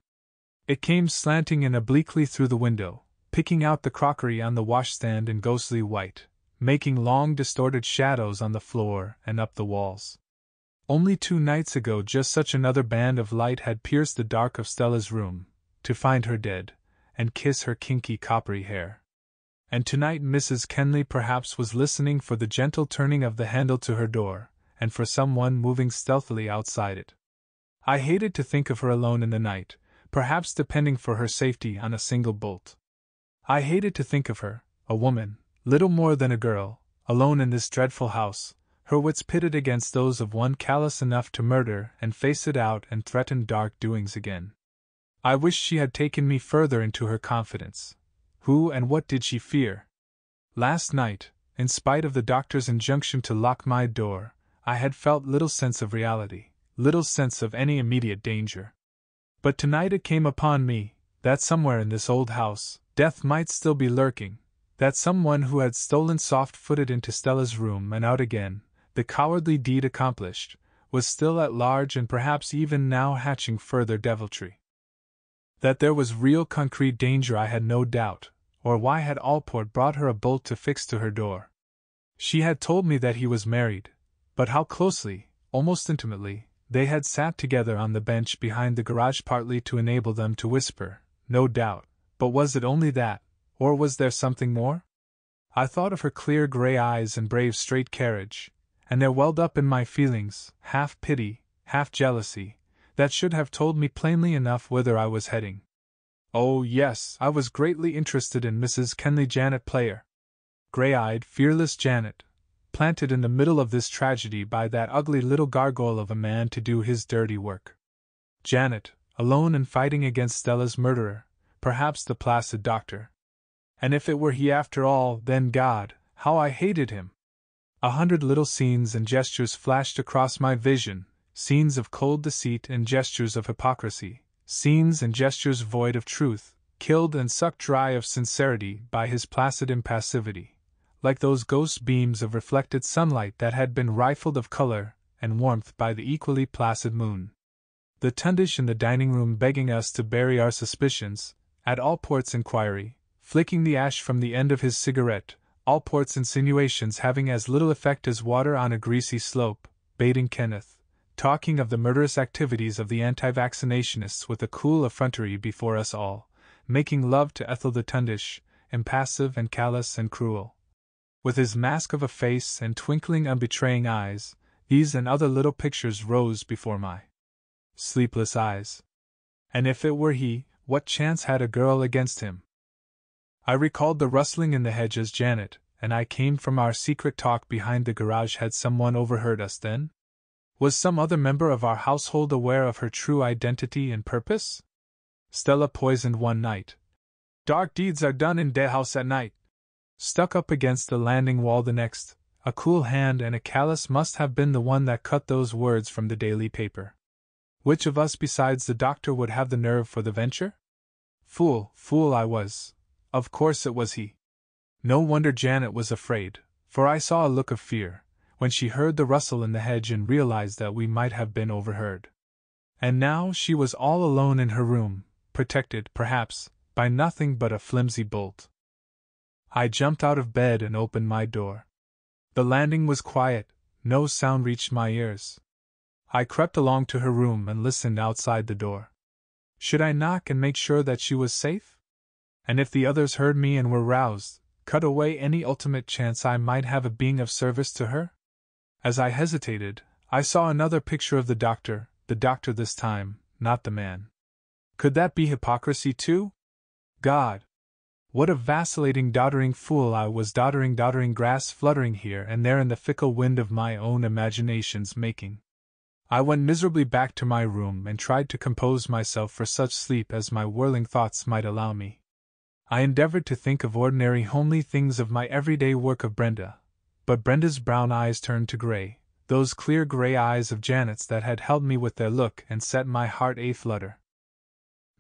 A: It came slanting in obliquely through the window, picking out the crockery on the washstand in ghostly white, making long distorted shadows on the floor and up the walls. Only 2 nights ago just such another band of light had pierced the dark of Stella's room, to find her dead, and kiss her kinky coppery hair. And tonight Mrs. Kenley perhaps was listening for the gentle turning of the handle to her door, and for someone moving stealthily outside it. I hated to think of her alone in the night, perhaps depending for her safety on a single bolt. I hated to think of her, a woman, little more than a girl, alone in this dreadful house, her wits pitted against those of one callous enough to murder and face it out and threaten dark doings again. I wished she had taken me further into her confidence. Who and what did she fear? Last night, in spite of the doctor's injunction to lock my door, I had felt little sense of reality, little sense of any immediate danger. But tonight it came upon me, that somewhere in this old house, death might still be lurking, that someone who had stolen soft-footed into Stella's room and out again, the cowardly deed accomplished, was still at large and perhaps even now hatching further deviltry. That there was real concrete danger I had no doubt, or why had Allport brought her a bolt to fix to her door? She had told me that he was married, but how closely, almost intimately, they had sat together on the bench behind the garage, partly to enable them to whisper, no doubt, but was it only that, or was there something more? I thought of her clear gray eyes and brave straight carriage, and there welled up in my feelings, half pity, half jealousy, that should have told me plainly enough whither I was heading. Oh, yes, I was greatly interested in Mrs. Kenley, Janet Player. Gray-eyed, fearless Janet, planted in the middle of this tragedy by that ugly little gargoyle of a man to do his dirty work. Janet, alone and fighting against Stella's murderer, perhaps the placid doctor. And if it were he after all, then God, how I hated him! 100 little scenes and gestures flashed across my vision, scenes of cold deceit and gestures of hypocrisy, scenes and gestures void of truth, killed and sucked dry of sincerity by his placid impassivity, like those ghost beams of reflected sunlight that had been rifled of color and warmth by the equally placid moon. The tundish in the dining room begging us to bury our suspicions, at Allport's inquiry, flicking the ash from the end of his cigarette, Allport's insinuations having as little effect as water on a greasy slope, baiting Kenneth, talking of the murderous activities of the anti-vaccinationists with a cool effrontery before us all, making love to Ethel the tundish, impassive and callous and cruel. With his mask of a face and twinkling unbetraying eyes, these and other little pictures rose before my sleepless eyes. And if it were he, what chance had a girl against him? I recalled the rustling in the hedge as Janet and I came from our secret talk behind the garage. Had someone overheard us then? Was some other member of our household aware of her true identity and purpose? Stella poisoned one night. Dark deeds are done in Dalehouse at night. Stuck up against the landing wall the next, a cool hand and a callous must have been the one that cut those words from the daily paper. Which of us besides the doctor would have the nerve for the venture? Fool I was. Of course it was he. No wonder Janet was afraid, for I saw a look of fear, when she heard the rustle in the hedge and realized that we might have been overheard. And now she was all alone in her room, protected, perhaps, by nothing but a flimsy bolt. I jumped out of bed and opened my door. The landing was quiet, no sound reached my ears. I crept along to her room and listened outside the door. Should I knock and make sure that she was safe? And if the others heard me and were roused, cut away any ultimate chance I might have of being of service to her? As I hesitated, I saw another picture of the doctor this time, not the man. Could that be hypocrisy too? God! What a vacillating, doddering fool I was, doddering grass fluttering here and there in the fickle wind of my own imagination's making. I went miserably back to my room and tried to compose myself for such sleep as my whirling thoughts might allow me. I endeavored to think of ordinary homely things, of my everyday work, of Brenda, but Brenda's brown eyes turned to gray, those clear gray eyes of Janet's that had held me with their look and set my heart a-flutter.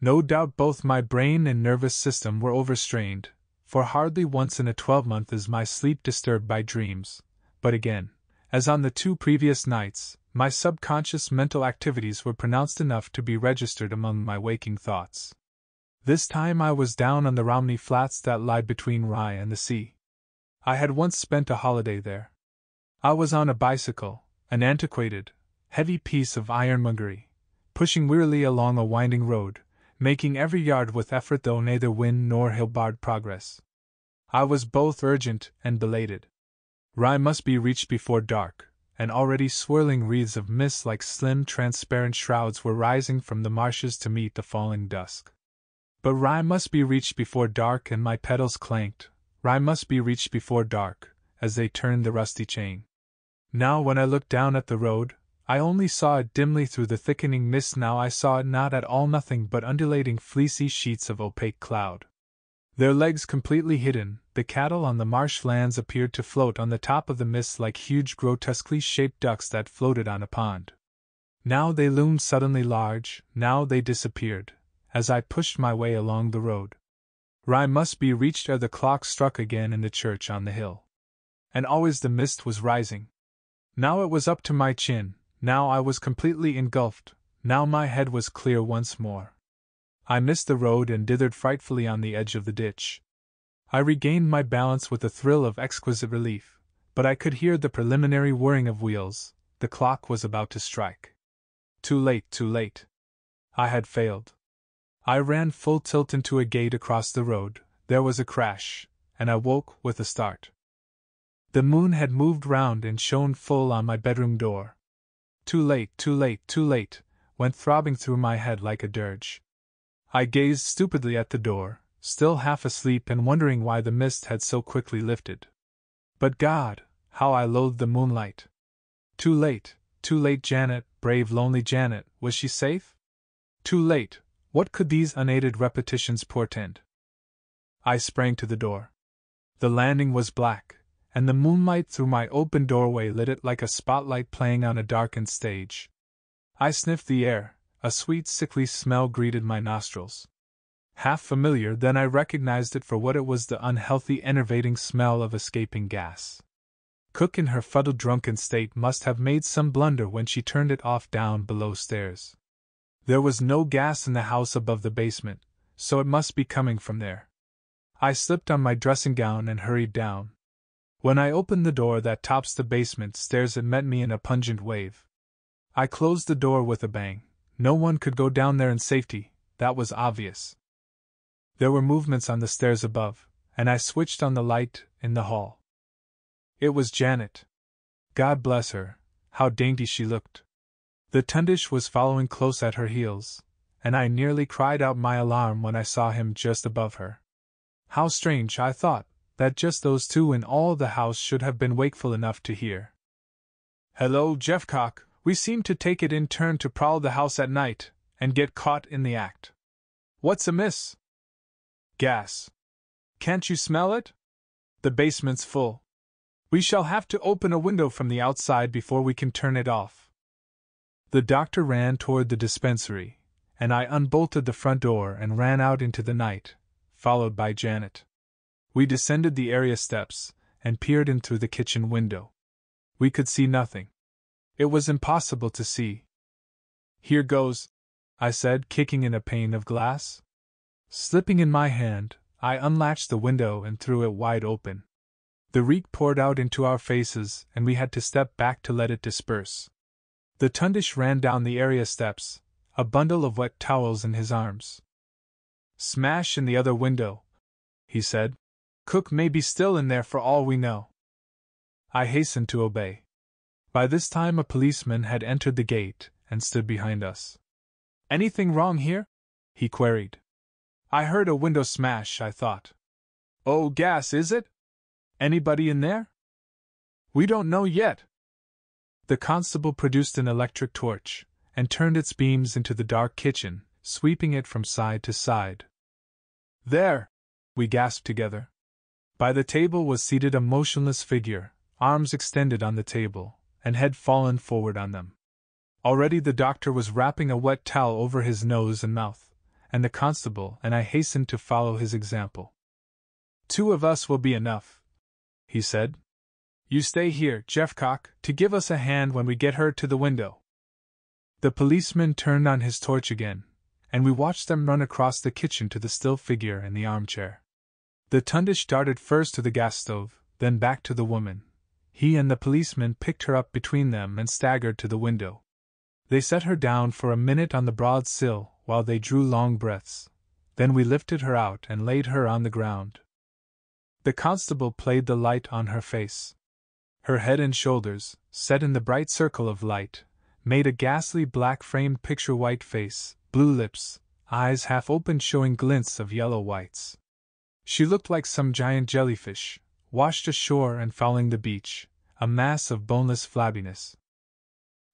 A: No doubt both my brain and nervous system were overstrained, for hardly once in a 12-month is my sleep disturbed by dreams, but again, as on the 2 previous nights, my subconscious mental activities were pronounced enough to be registered among my waking thoughts. This time I was down on the Romney Flats that lie between Rye and the sea. I had once spent a holiday there. I was on a bicycle, an antiquated, heavy piece of ironmongery, pushing wearily along a winding road, making every yard with effort though neither wind nor hill barred progress. I was both urgent and belated. Rye must be reached before dark, and already swirling wreaths of mist like slim transparent shrouds were rising from the marshes to meet the falling dusk. But Rye must be reached before dark, and my pedals clanked. Rye must be reached before dark, as they turned the rusty chain. Now when I looked down at the road, I only saw it dimly through the thickening mist. Now I saw it not at all, nothing but undulating fleecy sheets of opaque cloud. Their legs completely hidden, the cattle on the marshlands appeared to float on the top of the mist like huge grotesquely shaped ducks that floated on a pond. Now they loomed suddenly large, now they disappeared, as I pushed my way along the road. Rye must be reached ere the clock struck again in the church on the hill. And always the mist was rising. Now it was up to my chin, now I was completely engulfed, now my head was clear once more. I missed the road and dithered frightfully on the edge of the ditch. I regained my balance with a thrill of exquisite relief, but I could hear the preliminary whirring of wheels. The clock was about to strike. Too late, too late. I had failed. I ran full tilt into a gate across the road, there was a crash, and I woke with a start. The moon had moved round and shone full on my bedroom door. Too late, too late, too late, went throbbing through my head like a dirge. I gazed stupidly at the door, still half asleep and wondering why the mist had so quickly lifted. But God, how I loathed the moonlight! Too late, Janet, brave lonely Janet, was she safe? Too late, what could these unaided repetitions portend? I sprang to the door. The landing was black, and the moonlight through my open doorway lit it like a spotlight playing on a darkened stage. I sniffed the air, a sweet sickly smell greeted my nostrils. Half familiar, then I recognized it for what it was, the unhealthy enervating smell of escaping gas. Cook in her fuddled drunken state must have made some blunder when she turned it off down below stairs. There was no gas in the house above the basement, so it must be coming from there. I slipped on my dressing gown and hurried down. When I opened the door that tops the basement stairs, it met me in a pungent wave. I closed the door with a bang. No one could go down there in safety, that was obvious. There were movements on the stairs above, and I switched on the light in the hall. It was Janet. God bless her, how dainty she looked. The Tundish was following close at her heels, and I nearly cried out my alarm when I saw him just above her. How strange, I thought, that just those two in all the house should have been wakeful enough to hear. "Hello, Jeffcock, we seem to take it in turn to prowl the house at night, and get caught in the act. What's amiss?" "Gas. Can't you smell it? The basement's full. We shall have to open a window from the outside before we can turn it off." The doctor ran toward the dispensary, and I unbolted the front door and ran out into the night, followed by Janet. We descended the area steps, and peered in through the kitchen window. We could see nothing. It was impossible to see. "Here goes," I said, kicking in a pane of glass. Slipping in my hand, I unlatched the window and threw it wide open. The reek poured out into our faces, and we had to step back to let it disperse. The Tundish ran down the area steps, a bundle of wet towels in his arms. "Smash in the other window," he said. "Cook may be still in there for all we know." I hastened to obey. By this time a policeman had entered the gate and stood behind us. "Anything wrong here?" he queried. "I heard a window smash," I thought. "Oh, gas, is it? Anybody in there?" "We don't know yet." The constable produced an electric torch, and turned its beams into the dark kitchen, sweeping it from side to side. "There!" we gasped together. By the table was seated a motionless figure, arms extended on the table, and head fallen forward on them. Already the doctor was wrapping a wet towel over his nose and mouth, and the constable and I hastened to follow his example. "Two of us will be enough," he said. "You stay here, Jeffcock, to give us a hand when we get her to the window." The policeman turned on his torch again, and we watched them run across the kitchen to the still figure in the armchair. The Tundish darted first to the gas stove, then back to the woman. He and the policeman picked her up between them and staggered to the window. They set her down for a minute on the broad sill while they drew long breaths. Then we lifted her out and laid her on the ground. The constable played the light on her face. Her head and shoulders, set in the bright circle of light, made a ghastly black-framed picture white face, blue lips, eyes half open showing glints of yellow whites. She looked like some giant jellyfish, washed ashore and fouling the beach, a mass of boneless flabbiness.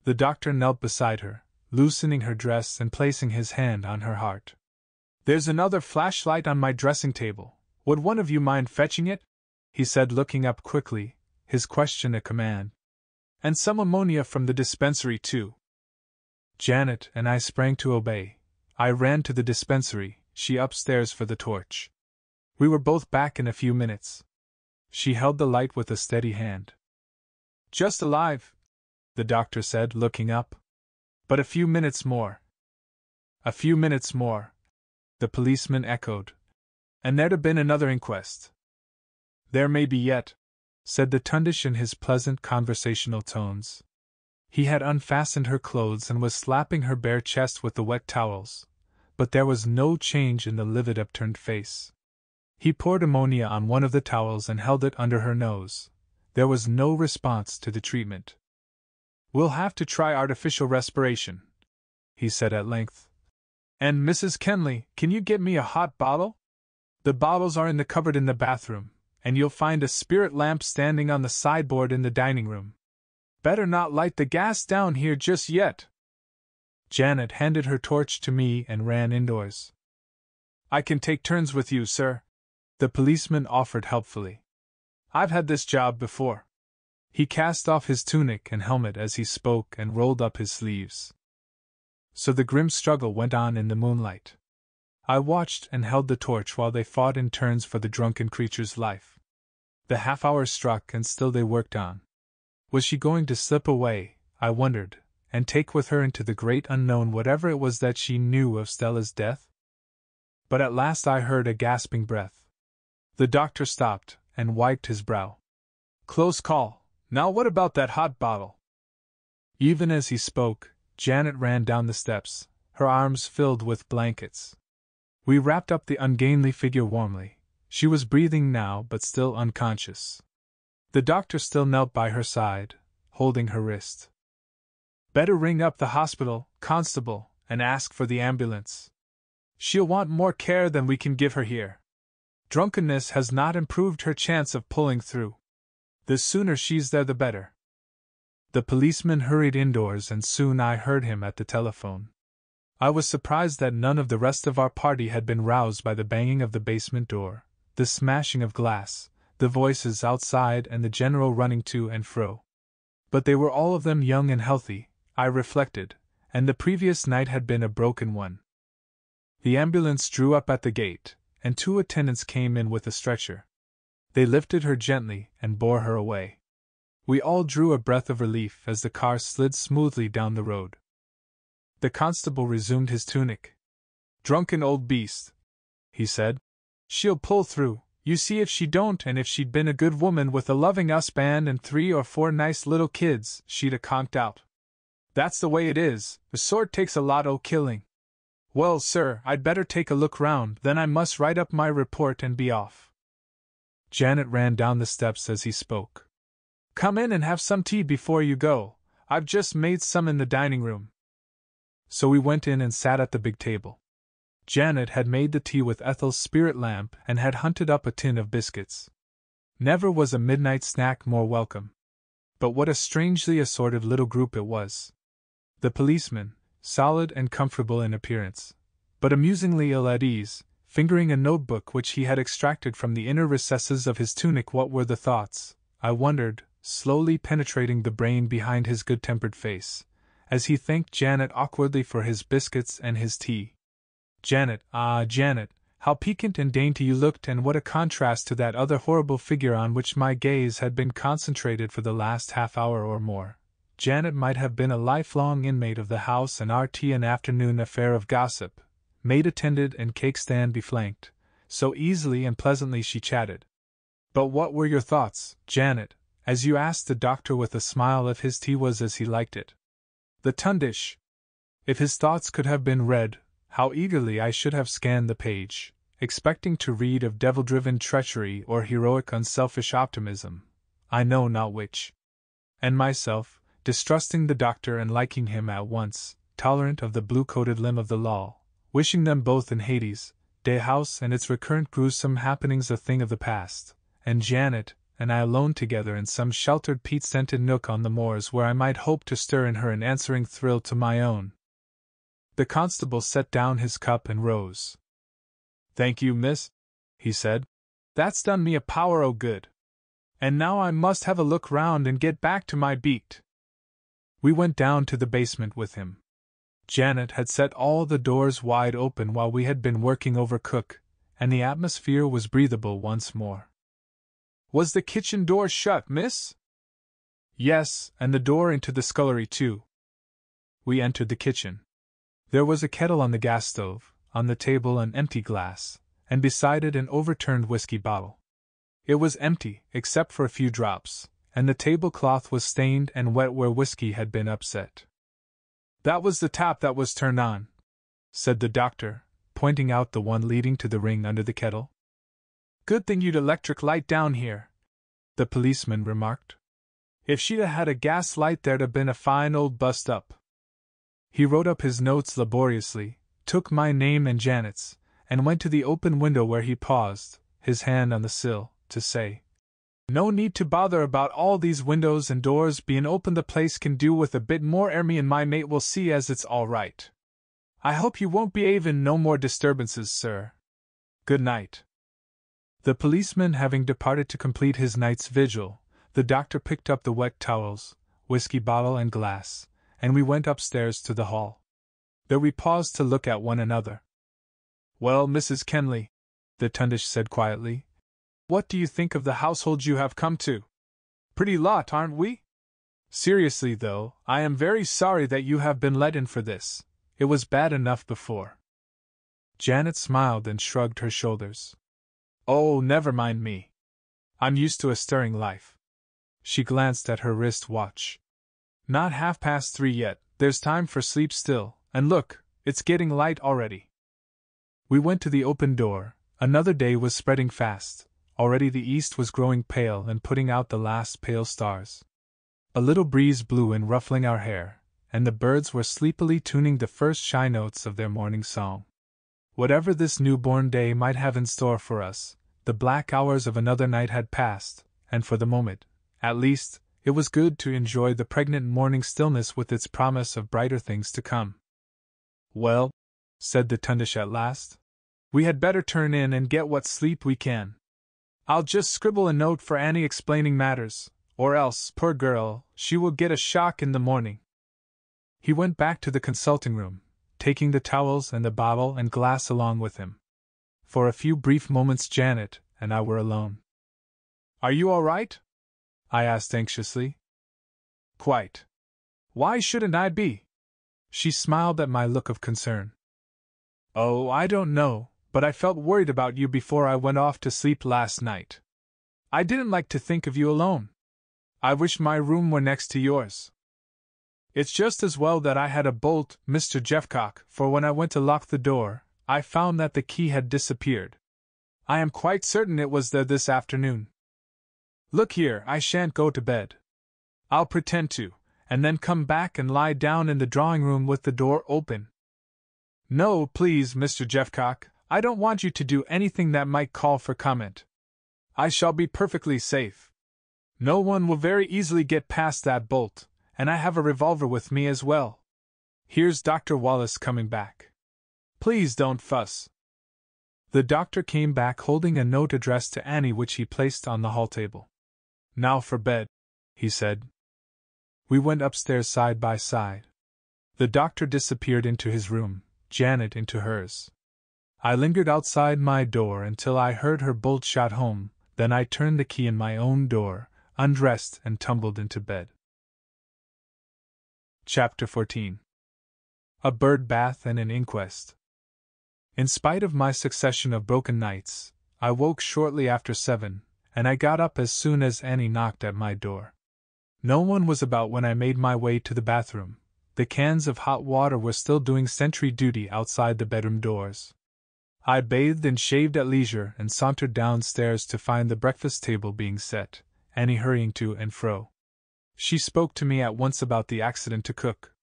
A: The doctor knelt beside her, loosening her dress and placing his hand on her heart. "There's another flashlight on my dressing table. Would one of you mind fetching it?" he said, looking up quickly, his question a command. "And some ammonia from the dispensary, too." Janet and I sprang to obey. I ran to the dispensary, she upstairs for the torch. We were both back in a few minutes. She held the light with a steady hand. "Just alive," the doctor said, looking up. "But a few minutes more." "A few minutes more," the policeman echoed. "And there'd have been another inquest." "There may be yet," said the Tundish in his pleasant conversational tones. He had unfastened her clothes and was slapping her bare chest with the wet towels, but there was no change in the livid upturned face. He poured ammonia on one of the towels and held it under her nose. There was no response to the treatment. "We'll have to try artificial respiration," he said at length. "And Mrs. Kenley, can you get me a hot bottle? The bottles are in the cupboard in the bathroom, and you'll find a spirit lamp standing on the sideboard in the dining room. Better not light the gas down here just yet." Janet handed her torch to me and ran indoors. "I can take turns with you, sir," the policeman offered helpfully. "I've had this job before." He cast off his tunic and helmet as he spoke and rolled up his sleeves. So the grim struggle went on in the moonlight. I watched and held the torch while they fought in turns for the drunken creature's life. The half-hour struck and still they worked on. Was she going to slip away, I wondered, and take with her into the great unknown whatever it was that she knew of Stella's death? But at last I heard a gasping breath. The doctor stopped and wiped his brow. "Close call. Now what about that hot bottle?" Even as he spoke, Janet ran down the steps, her arms filled with blankets. We wrapped up the ungainly figure warmly. She was breathing now but still unconscious. The doctor still knelt by her side, holding her wrist. "Better ring up the hospital, constable, and ask for the ambulance. She'll want more care than we can give her here. Drunkenness has not improved her chance of pulling through. The sooner she's there the better." The policeman hurried indoors and soon I heard him at the telephone. I was surprised that none of the rest of our party had been roused by the banging of the basement door, the smashing of glass, the voices outside and the general running to and fro. But they were all of them young and healthy, I reflected, and the previous night had been a broken one. The ambulance drew up at the gate, and 2 attendants came in with a stretcher. They lifted her gently and bore her away. We all drew a breath of relief as the car slid smoothly down the road. The constable resumed his tunic. "Drunken old beast," he said. "She'll pull through, you see if she don't, and if she'd been a good woman with a loving husband and 3 or 4 nice little kids, she'd a conked out. That's the way it is, the sort takes a lot o' killing. Well, sir, I'd better take a look round, then I must write up my report and be off." Janet ran down the steps as he spoke. "Come in and have some tea before you go. I've just made some in the dining room." So we went in and sat at the big table. Janet had made the tea with Ethel's spirit lamp and had hunted up a tin of biscuits. Never was a midnight snack more welcome. But what a strangely assorted little group it was. The policeman, solid and comfortable in appearance, but amusingly ill at ease, fingering a notebook which he had extracted from the inner recesses of his tunic. What were the thoughts, I wondered, slowly penetrating the brain behind his good-tempered face, as he thanked Janet awkwardly for his biscuits and his tea. Janet, ah Janet, how piquant and dainty you looked, and what a contrast to that other horrible figure on which my gaze had been concentrated for the last half-hour or more. Janet might have been a lifelong inmate of the house, and our tea an afternoon affair of gossip, maid attended and cake-stand beflanked, so easily and pleasantly she chatted. "But what were your thoughts, Janet, as you asked the doctor with a smile if his tea was as he liked it?" The Tundish. If his thoughts could have been read, how eagerly I should have scanned the page, expecting to read of devil-driven treachery or heroic unselfish optimism, I know not which. And myself, distrusting the doctor and liking him at once, tolerant of the blue-coated limb of the law, wishing them both in Hades, Dalehouse and its recurrent gruesome happenings a thing of the past, and Janet and I alone together in some sheltered peat-scented nook on the moors where I might hope to stir in her an answering thrill to my own. The constable set down his cup and rose. "Thank you, miss," he said. "That's done me a power o' good. And now I must have a look round and get back to my beat." We went down to the basement with him. Janet had set all the doors wide open while we had been working over cook, and the atmosphere was breathable once more. "Was the kitchen door shut, miss?" "Yes, and the door into the scullery too." We entered the kitchen. There was a kettle on the gas stove, on the table an empty glass, and beside it an overturned whiskey bottle. It was empty, except for a few drops, and the tablecloth was stained and wet where whiskey had been upset. "That was the tap that was turned on," said the doctor, pointing out the one leading to the ring under the kettle. "Good thing you'd electric light down here," the policeman remarked. "If she'd had a gas light there'd have been a fine old bust up." He wrote up his notes laboriously, took my name and Janet's, and went to the open window where he paused, his hand on the sill, to say, "No need to bother about all these windows and doors being open. The place can do with a bit more air. Me and my mate will see as it's all right. I hope you won't be having no more disturbances, sir. Good night." The policeman having departed to complete his night's vigil, the doctor picked up the wet towels, whiskey bottle and glass, and we went upstairs to the hall. There we paused to look at one another. "Well, Mrs. Kenley," the Tundish said quietly, "what do you think of the household you have come to? Pretty lot, aren't we? Seriously, though, I am very sorry that you have been let in for this. It was bad enough before." Janet smiled and shrugged her shoulders. "Oh, never mind me. I'm used to a stirring life." She glanced at her wrist watch. "Not 3:30 yet, there's time for sleep still, and look, it's getting light already." We went to the open door. Another day was spreading fast. Already the east was growing pale and putting out the last pale stars. A little breeze blew in ruffling our hair, and the birds were sleepily tuning the first shy notes of their morning song. Whatever this newborn day might have in store for us, the black hours of another night had passed, and for the moment, at least, it was good to enjoy the pregnant morning stillness with its promise of brighter things to come. "Well," said the Tundish at last, "we had better turn in and get what sleep we can. I'll just scribble a note for Annie explaining matters, or else, poor girl, she will get a shock in the morning." He went back to the consulting room, taking the towels and the bottle and glass along with him. For a few brief moments Janet and I were alone. "Are you all right?" I asked anxiously. "Quite. Why shouldn't I be?" She smiled at my look of concern. "Oh, I don't know, but I felt worried about you before I went off to sleep last night. I didn't like to think of you alone. I wish my room were next to yours. It's just as well that I had a bolt, Mr. Jeffcock, for when I went to lock the door, I found that the key had disappeared. I am quite certain it was there this afternoon. Look here, I shan't go to bed. I'll pretend to, and then come back and lie down in the drawing-room with the door open. No, please, Mr. Jeffcock, I don't want you to do anything that might call for comment. I shall be perfectly safe. No one will very easily get past that bolt, and I have a revolver with me as well. Here's Dr. Wallace coming back. Please don't fuss." The doctor came back holding a note addressed to Annie which he placed on the hall table. "Now for bed," he said. We went upstairs side by side. The doctor disappeared into his room, Janet into hers. I lingered outside my door until I heard her bolt shot home, then I turned the key in my own door, undressed and tumbled into bed. Chapter 14. A bird bath and an inquest. In spite of my succession of broken nights, I woke shortly after 7, and I got up as soon as Annie knocked at my door. No one was about when I made my way to the bathroom. The cans of hot water were still doing sentry duty outside the bedroom doors. I bathed and shaved at leisure and sauntered downstairs to find the breakfast table being set, Annie hurrying to and fro. She spoke to me at once about the accident to Cook.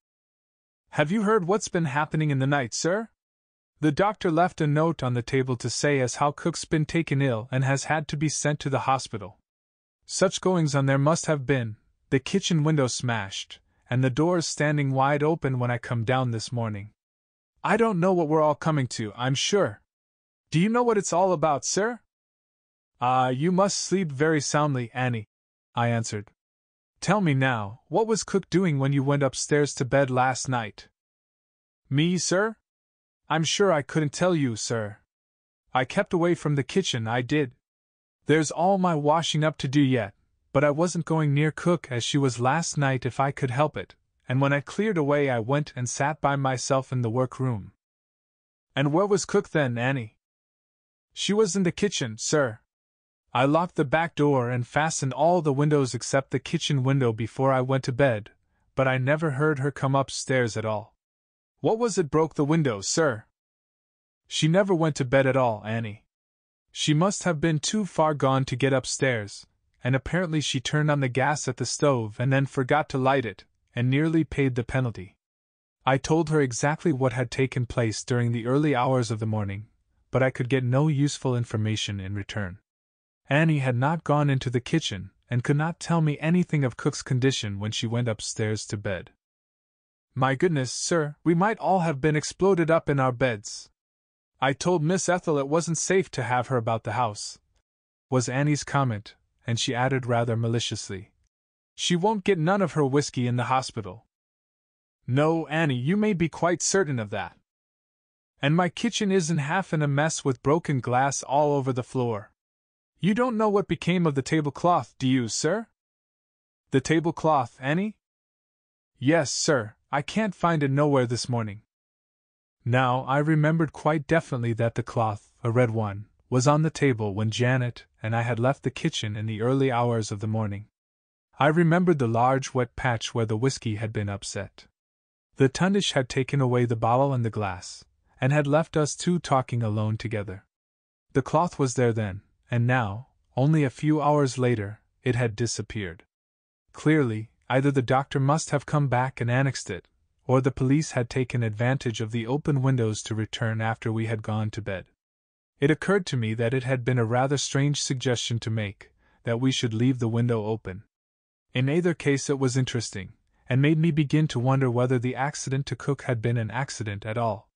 A: "Have you heard what's been happening in the night, sir? The doctor left a note on the table to say as how Cook's been taken ill and has had to be sent to the hospital. Such goings on there must have been, the kitchen window smashed, and the doors standing wide open when I come down this morning. I don't know what we're all coming to, I'm sure. Do you know what it's all about, sir?" You must sleep very soundly, Annie," I answered. "Tell me now, what was Cook doing when you went upstairs to bed last night?" "Me, sir? I'm sure I couldn't tell you, sir. I kept away from the kitchen, I did. There's all my washing up to do yet, but I wasn't going near Cook as she was last night if I could help it, and when I cleared away I went and sat by myself in the workroom." "And where was Cook then, Annie?" "She was in the kitchen, sir. I locked the back door and fastened all the windows except the kitchen window before I went to bed, but I never heard her come upstairs at all." "What was it broke the window, sir?" "She never went to bed at all, Annie. She must have been too far gone to get upstairs, and apparently she turned on the gas at the stove and then forgot to light it, and nearly paid the penalty." I told her exactly what had taken place during the early hours of the morning, but I could get no useful information in return. Annie had not gone into the kitchen, and could not tell me anything of Cook's condition when she went upstairs to bed. "My goodness, sir, we might all have been exploded up in our beds. I told Miss Ethel it wasn't safe to have her about the house," was Annie's comment, and she added rather maliciously, "She won't get none of her whiskey in the hospital." "No, Annie, you may be quite certain of that. And my kitchen isn't half in a mess with broken glass all over the floor. You don't know what became of the tablecloth, do you, sir?" "The tablecloth, Annie?" "Yes, sir, I can't find it nowhere this morning." Now, I remembered quite definitely that the cloth, a red one, was on the table when Janet and I had left the kitchen in the early hours of the morning. I remembered the large wet patch where the whiskey had been upset. The tundish had taken away the bottle and the glass, and had left us two talking alone together. The cloth was there then, and now, only a few hours later, it had disappeared. Clearly, either the doctor must have come back and annexed it, or the police had taken advantage of the open windows to return after we had gone to bed. It occurred to me that it had been a rather strange suggestion to make, that we should leave the window open. In either case it was interesting, and made me begin to wonder whether the accident to Cook had been an accident at all.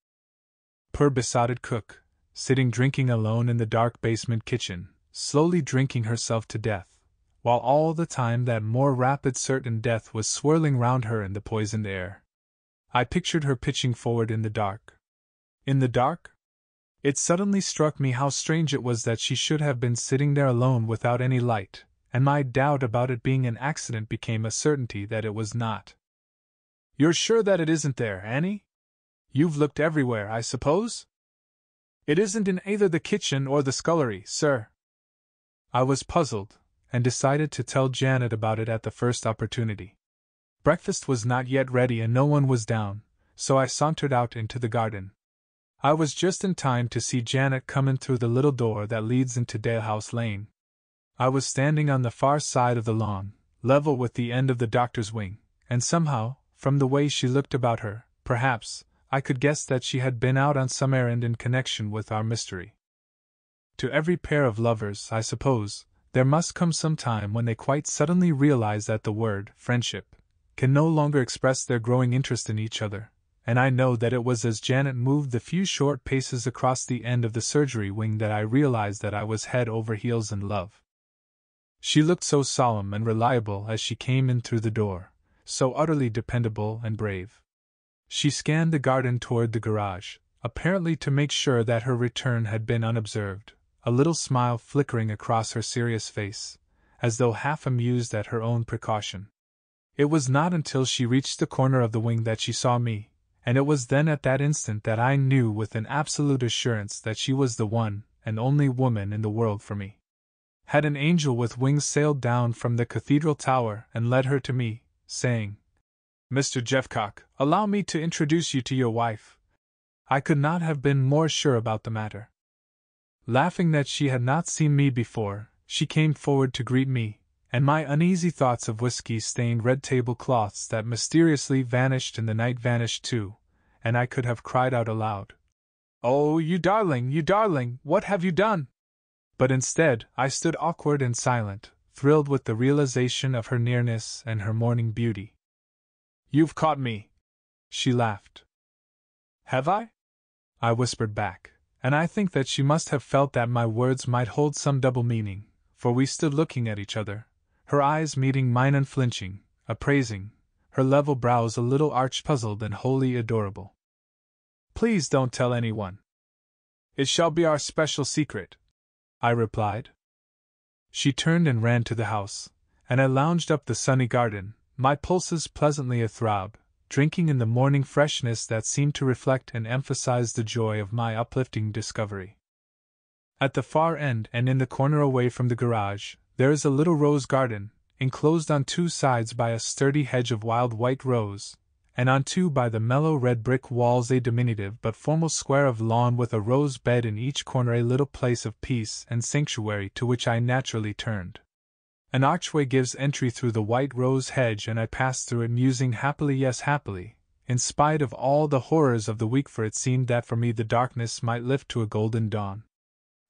A: Poor besotted Cook, sitting drinking alone in the dark basement kitchen, slowly drinking herself to death, while all the time that more rapid certain death was swirling round her in the poisoned air. I pictured her pitching forward in the dark. In the dark? It suddenly struck me how strange it was that she should have been sitting there alone without any light, and my doubt about it being an accident became a certainty that it was not. "You're sure that it isn't there, Annie? You've looked everywhere, I suppose?" "It isn't in either the kitchen or the scullery, sir." I was puzzled, and decided to tell Janet about it at the first opportunity. Breakfast was not yet ready and no one was down, so I sauntered out into the garden. I was just in time to see Janet come in through the little door that leads into Dalehouse Lane. I was standing on the far side of the lawn, level with the end of the doctor's wing, and somehow, from the way she looked about her, perhaps, I could guess that she had been out on some errand in connection with our mystery. To every pair of lovers, I suppose, there must come some time when they quite suddenly realize that the word friendship can no longer express their growing interest in each other, and I know that it was as Janet moved the few short paces across the end of the surgery wing that I realized that I was head over heels in love. She looked so solemn and reliable as she came in through the door, so utterly dependable and brave. She scanned the garden toward the garage, apparently to make sure that her return had been unobserved, a little smile flickering across her serious face, as though half amused at her own precaution. It was not until she reached the corner of the wing that she saw me, and it was then at that instant that I knew with an absolute assurance that she was the one and only woman in the world for me. Had an angel with wings sailed down from the cathedral tower and led her to me, saying, "Mr. Jeffcock, allow me to introduce you to your wife," I could not have been more sure about the matter. Laughing that she had not seen me before, she came forward to greet me, and my uneasy thoughts of whiskey-stained red tablecloths that mysteriously vanished in the night vanished too, and I could have cried out aloud, "Oh, you darling, what have you done?" But instead, I stood awkward and silent, thrilled with the realization of her nearness and her morning beauty. "You've caught me," she laughed. "Have I?" I whispered back, and I think that she must have felt that my words might hold some double meaning, for we stood looking at each other, her eyes meeting mine unflinching, appraising, her level brows a little arched, puzzled and wholly adorable. "Please don't tell anyone. It shall be our special secret," I replied. She turned and ran to the house, and I lounged up the sunny garden, my pulses pleasantly athrob, drinking in the morning freshness that seemed to reflect and emphasize the joy of my uplifting discovery. At the far end and in the corner away from the garage, there is a little rose garden, enclosed on two sides by a sturdy hedge of wild white rose, and on two by the mellow red brick walls a diminutive but formal square of lawn with a rose bed in each corner, a little place of peace and sanctuary to which I naturally turned. An archway gives entry through the white rose hedge, and I passed through it musing happily, yes happily, in spite of all the horrors of the week, for it seemed that for me the darkness might lift to a golden dawn.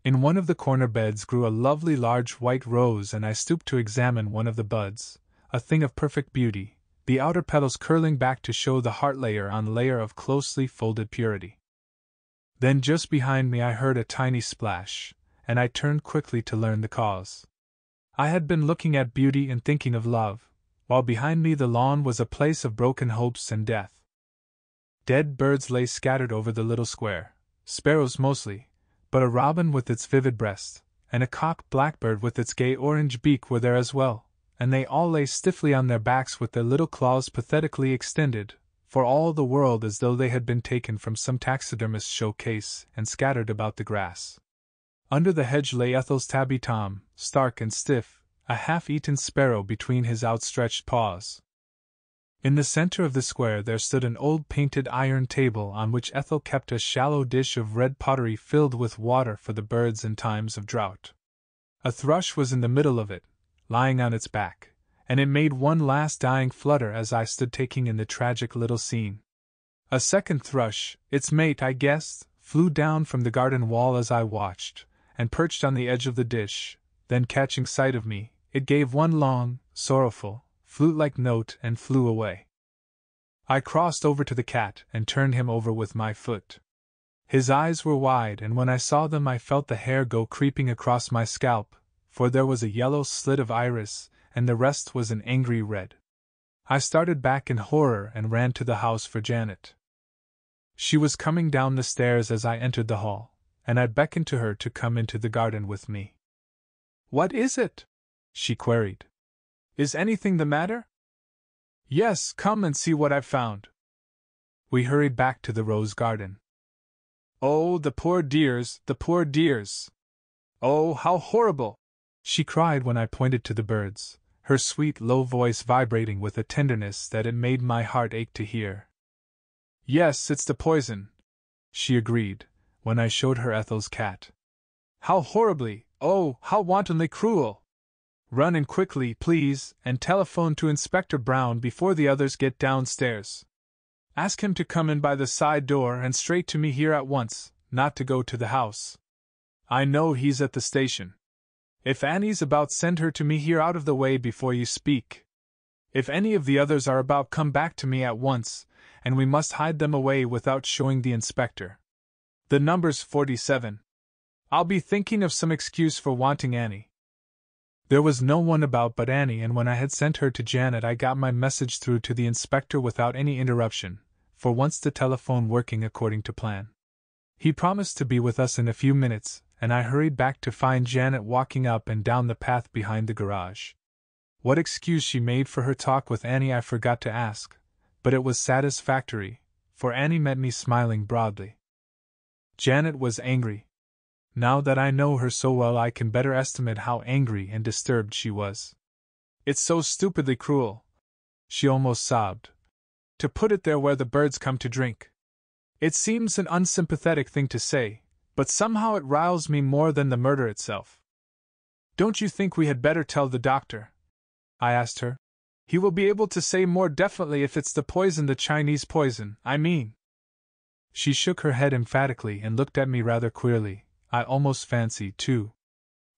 A: In one of the corner beds grew a lovely large white rose, and I stooped to examine one of the buds, a thing of perfect beauty, the outer petals curling back to show the heart layer on layer of closely folded purity. Then just behind me I heard a tiny splash, and I turned quickly to learn the cause. I had been looking at beauty and thinking of love, while behind me the lawn was a place of broken hopes and death. Dead birds lay scattered over the little square, sparrows mostly, but a robin with its vivid breast, and a cock blackbird with its gay orange beak were there as well, and they all lay stiffly on their backs with their little claws pathetically extended, for all the world as though they had been taken from some taxidermist's showcase and scattered about the grass. Under the hedge lay Ethel's tabby Tom, stark and stiff, a half-eaten sparrow between his outstretched paws. In the center of the square there stood an old painted iron table on which Ethel kept a shallow dish of red pottery filled with water for the birds in times of drought. A thrush was in the middle of it, lying on its back, and it made one last dying flutter as I stood taking in the tragic little scene. A second thrush, its mate I guessed, flew down from the garden wall as I watched, and perched on the edge of the dish. Then catching sight of me, it gave one long, sorrowful, flute-like note and flew away. I crossed over to the cat and turned him over with my foot. His eyes were wide, and when I saw them I felt the hair go creeping across my scalp, for there was a yellow slit of iris, and the rest was an angry red. I started back in horror and ran to the house for Janet. She was coming down the stairs as I entered the hall, and I beckoned to her to come into the garden with me. "What is it?" she queried. "Is anything the matter?" "Yes, come and see what I've found." We hurried back to the rose garden. "Oh, the poor dears, the poor dears! Oh, how horrible!" she cried when I pointed to the birds, her sweet low voice vibrating with a tenderness that it made my heart ache to hear. "Yes, it's the poison," she agreed, when I showed her Ethel's cat. "How horribly, oh, how wantonly cruel! Run in quickly, please, and telephone to Inspector Brown before the others get downstairs. Ask him to come in by the side door and straight to me here at once, not to go to the house. I know he's at the station. If Annie's about, send her to me here out of the way before you speak. If any of the others are about, come back to me at once, and we must hide them away without showing the inspector. The number's 47. I'll be thinking of some excuse for wanting Annie." There was no one about but Annie, and when I had sent her to Janet I got my message through to the inspector without any interruption, for once the telephone working according to plan. He promised to be with us in a few minutes, and I hurried back to find Janet walking up and down the path behind the garage. What excuse she made for her talk with Annie I forgot to ask, but it was satisfactory, for Annie met me smiling broadly. Janet was angry. Now that I know her so well I can better estimate how angry and disturbed she was. "It's so stupidly cruel," she almost sobbed, "to put it there where the birds come to drink. It seems an unsympathetic thing to say, But somehow it riles me more than the murder itself. Don't you think we had better tell the doctor? I asked her. He will be able to say more definitely if it's the Chinese poison, I mean. She shook her head emphatically and looked at me rather queerly, I almost fancied, too.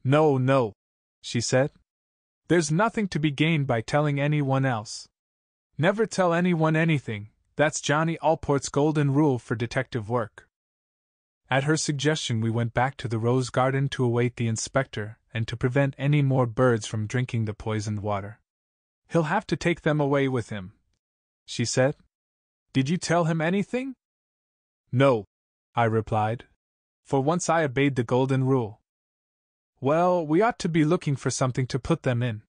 A: No, no, she said. There's nothing to be gained by telling anyone else. Never tell anyone anything, that's Johnny Allport's golden rule for detective work. At her suggestion we went back to the rose garden to await the inspector and to prevent any more birds from drinking the poisoned water. He'll have to take them away with him, she said. Did you tell him anything? No, I replied. For once I obeyed the golden rule. Well, we ought to be looking for something to put them in.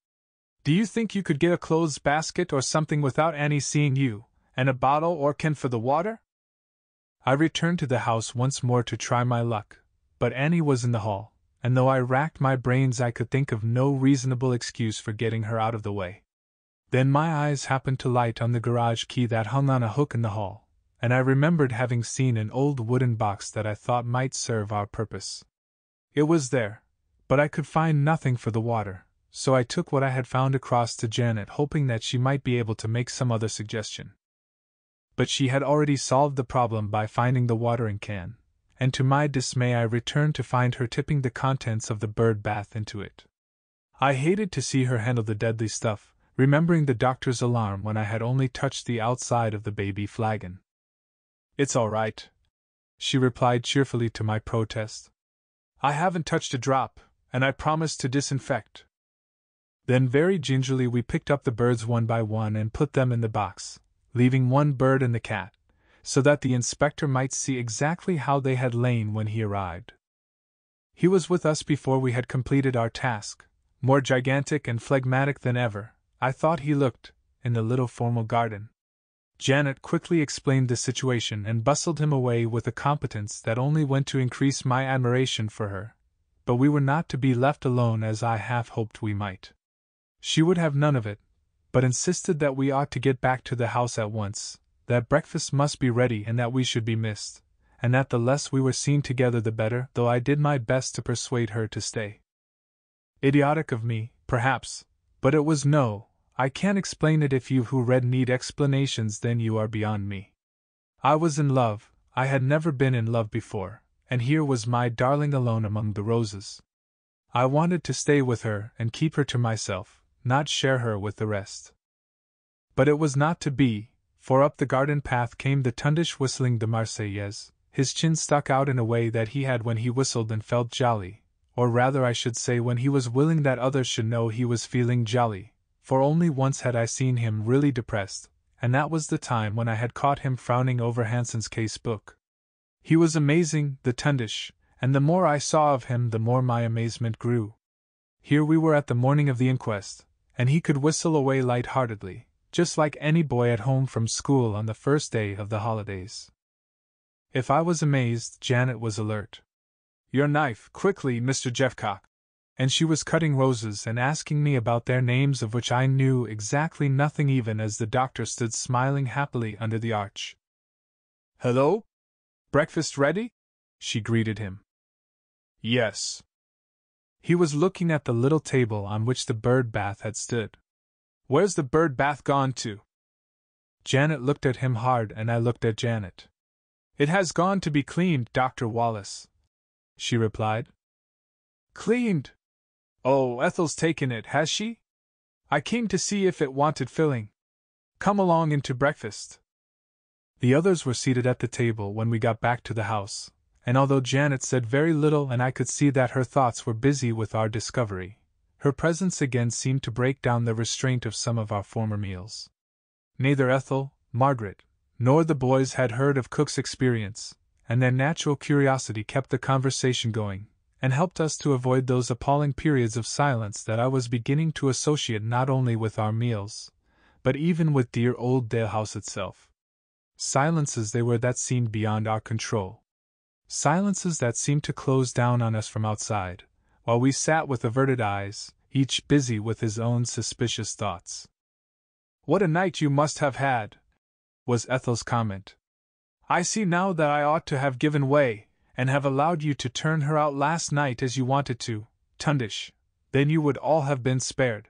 A: Do you think you could get a clothes basket or something without Annie seeing you, and a bottle or can for the water? I returned to the house once more to try my luck, but Annie was in the hall, and though I racked my brains I could think of no reasonable excuse for getting her out of the way. Then my eyes happened to light on the garage key that hung on a hook in the hall, and I remembered having seen an old wooden box that I thought might serve our purpose. It was there, but I could find nothing for the water, so I took what I had found across to Janet, hoping that she might be able to make some other suggestion. But she had already solved the problem by finding the watering can, and to my dismay I returned to find her tipping the contents of the bird bath into it. I hated to see her handle the deadly stuff, remembering the doctor's alarm when I had only touched the outside of the baby flagon. It's all right, she replied cheerfully to my protest. I haven't touched a drop, and I promised to disinfect. Then very gingerly we picked up the birds one by one and put them in the box, leaving one bird and the cat, so that the inspector might see exactly how they had lain when he arrived. He was with us before we had completed our task, more gigantic and phlegmatic than ever, I thought he looked, in the little formal garden. Janet quickly explained the situation and bustled him away with a competence that only went to increase my admiration for her, but we were not to be left alone as I half hoped we might. She would have none of it, but insisted that we ought to get back to the house at once, that breakfast must be ready and that we should be missed, and that the less we were seen together the better, though I did my best to persuade her to stay. Idiotic of me, perhaps, but it was no. I can't explain it. If you who read need explanations, then you are beyond me. I was in love, I had never been in love before, and here was my darling alone among the roses. I wanted to stay with her and keep her to myself, not share her with the rest. But it was not to be, for up the garden path came the tundish whistling the Marseillaise. His chin stuck out in a way that he had when he whistled and felt jolly, or rather I should say when he was willing that others should know he was feeling jolly. For only once had I seen him really depressed, and that was the time when I had caught him frowning over Hanson's case book. He was amazing, the tundish, and the more I saw of him the more my amazement grew. Here we were at the morning of the inquest, and he could whistle away light-heartedly, just like any boy at home from school on the first day of the holidays. If I was amazed, Janet was alert. Your knife, quickly, Mr. Jeffcock. And she was cutting roses and asking me about their names, of which I knew exactly nothing, even as the doctor stood smiling happily under the arch. Hello? Breakfast ready? She greeted him. Yes. He was looking at the little table on which the bird bath had stood. Where's the bird bath gone to? Janet looked at him hard, and I looked at Janet. It has gone to be cleaned, Dr. Wallace, she replied. Cleaned? Oh, Ethel's taken it, has she? I came to see if it wanted filling. Come along into breakfast. The others were seated at the table when we got back to the house, and although Janet said very little and I could see that her thoughts were busy with our discovery, her presence again seemed to break down the restraint of some of our former meals. Neither Ethel, Margaret, nor the boys had heard of Cook's experience, and their natural curiosity kept the conversation going, and helped us to avoid those appalling periods of silence that I was beginning to associate not only with our meals, but even with dear old Dalehouse itself. Silences they were that seemed beyond our control. Silences that seemed to close down on us from outside, while we sat with averted eyes, each busy with his own suspicious thoughts. What a night you must have had, was Ethel's comment. I see now that I ought to have given way, and have allowed you to turn her out last night as you wanted to, Tundish, then you would all have been spared.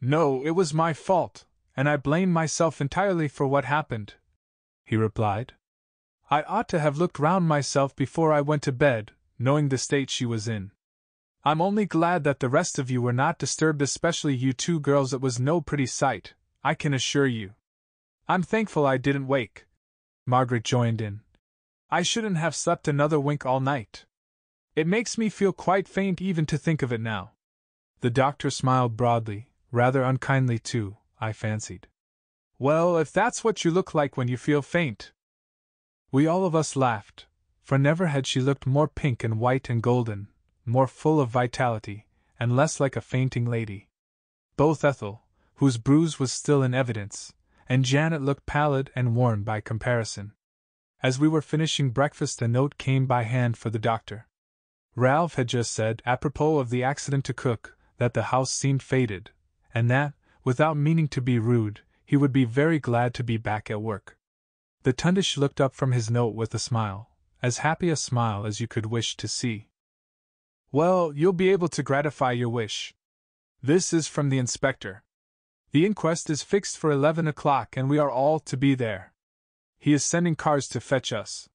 A: No, it was my fault, and I blame myself entirely for what happened, he replied. I ought to have looked round myself before I went to bed, knowing the state she was in. I'm only glad that the rest of you were not disturbed, especially you two girls. It was no pretty sight, I can assure you. I'm thankful I didn't wake, Margaret joined in. I shouldn't have slept another wink all night. It makes me feel quite faint even to think of it now. The doctor smiled broadly, rather unkindly too, I fancied. Well, if that's what you look like when you feel faint. We all of us laughed, for never had she looked more pink and white and golden, more full of vitality, and less like a fainting lady. Both Ethel, whose bruise was still in evidence, and Janet looked pallid and worn by comparison. As we were finishing breakfast, a note came by hand for the doctor. Ralph had just said, apropos of the accident to Cook, that the house seemed faded, and that, without meaning to be rude, he would be very glad to be back at work. The Tundish looked up from his note with a smile, as happy a smile as you could wish to see. Well, you'll be able to gratify your wish. This is from the inspector. The inquest is fixed for 11 o'clock and we are all to be there. He is sending cars to fetch us.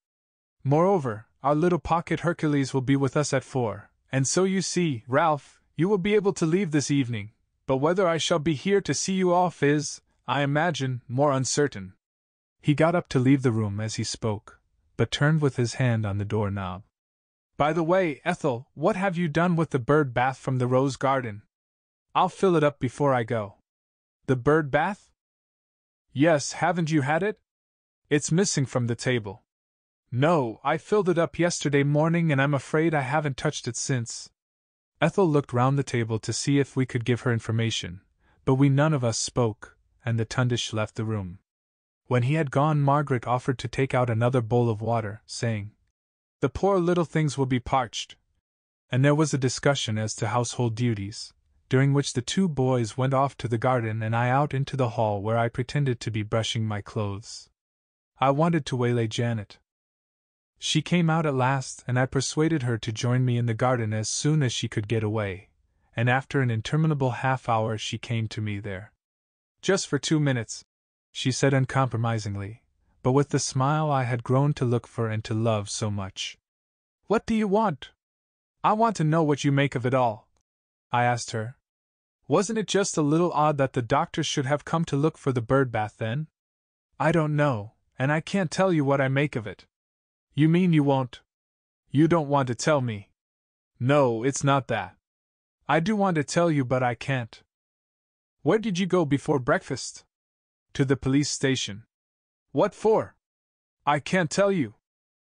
A: Moreover, our little pocket Hercules will be with us at 4, and so you see, Ralph, you will be able to leave this evening, but whether I shall be here to see you off is, I imagine, more uncertain. He got up to leave the room as he spoke, but turned with his hand on the door-knob. By the way, Ethel, what have you done with the bird bath from the rose garden? I'll fill it up before I go. The bird bath? Yes, haven't you had it? It's missing from the table. No, I filled it up yesterday morning and I'm afraid I haven't touched it since. Ethel looked round the table to see if we could give her information, but we none of us spoke, and the Tundish left the room. When he had gone, Margaret offered to take out another bowl of water, saying, The poor little things will be parched. And there was a discussion as to household duties, during which the two boys went off to the garden and I out into the hall where I pretended to be brushing my clothes. I wanted to waylay Janet. She came out at last, and I persuaded her to join me in the garden as soon as she could get away, and after an interminable half-hour she came to me there. Just for 2 minutes, she said uncompromisingly, but with the smile I had grown to look for and to love so much. What do you want? I want to know what you make of it all, I asked her. Wasn't it just a little odd that the doctor should have come to look for the bird bath then? I don't know, and I can't tell you what I make of it. You mean you won't? You don't want to tell me? No, it's not that. I do want to tell you, but I can't. Where did you go before breakfast? To the police station. What for? I can't tell you.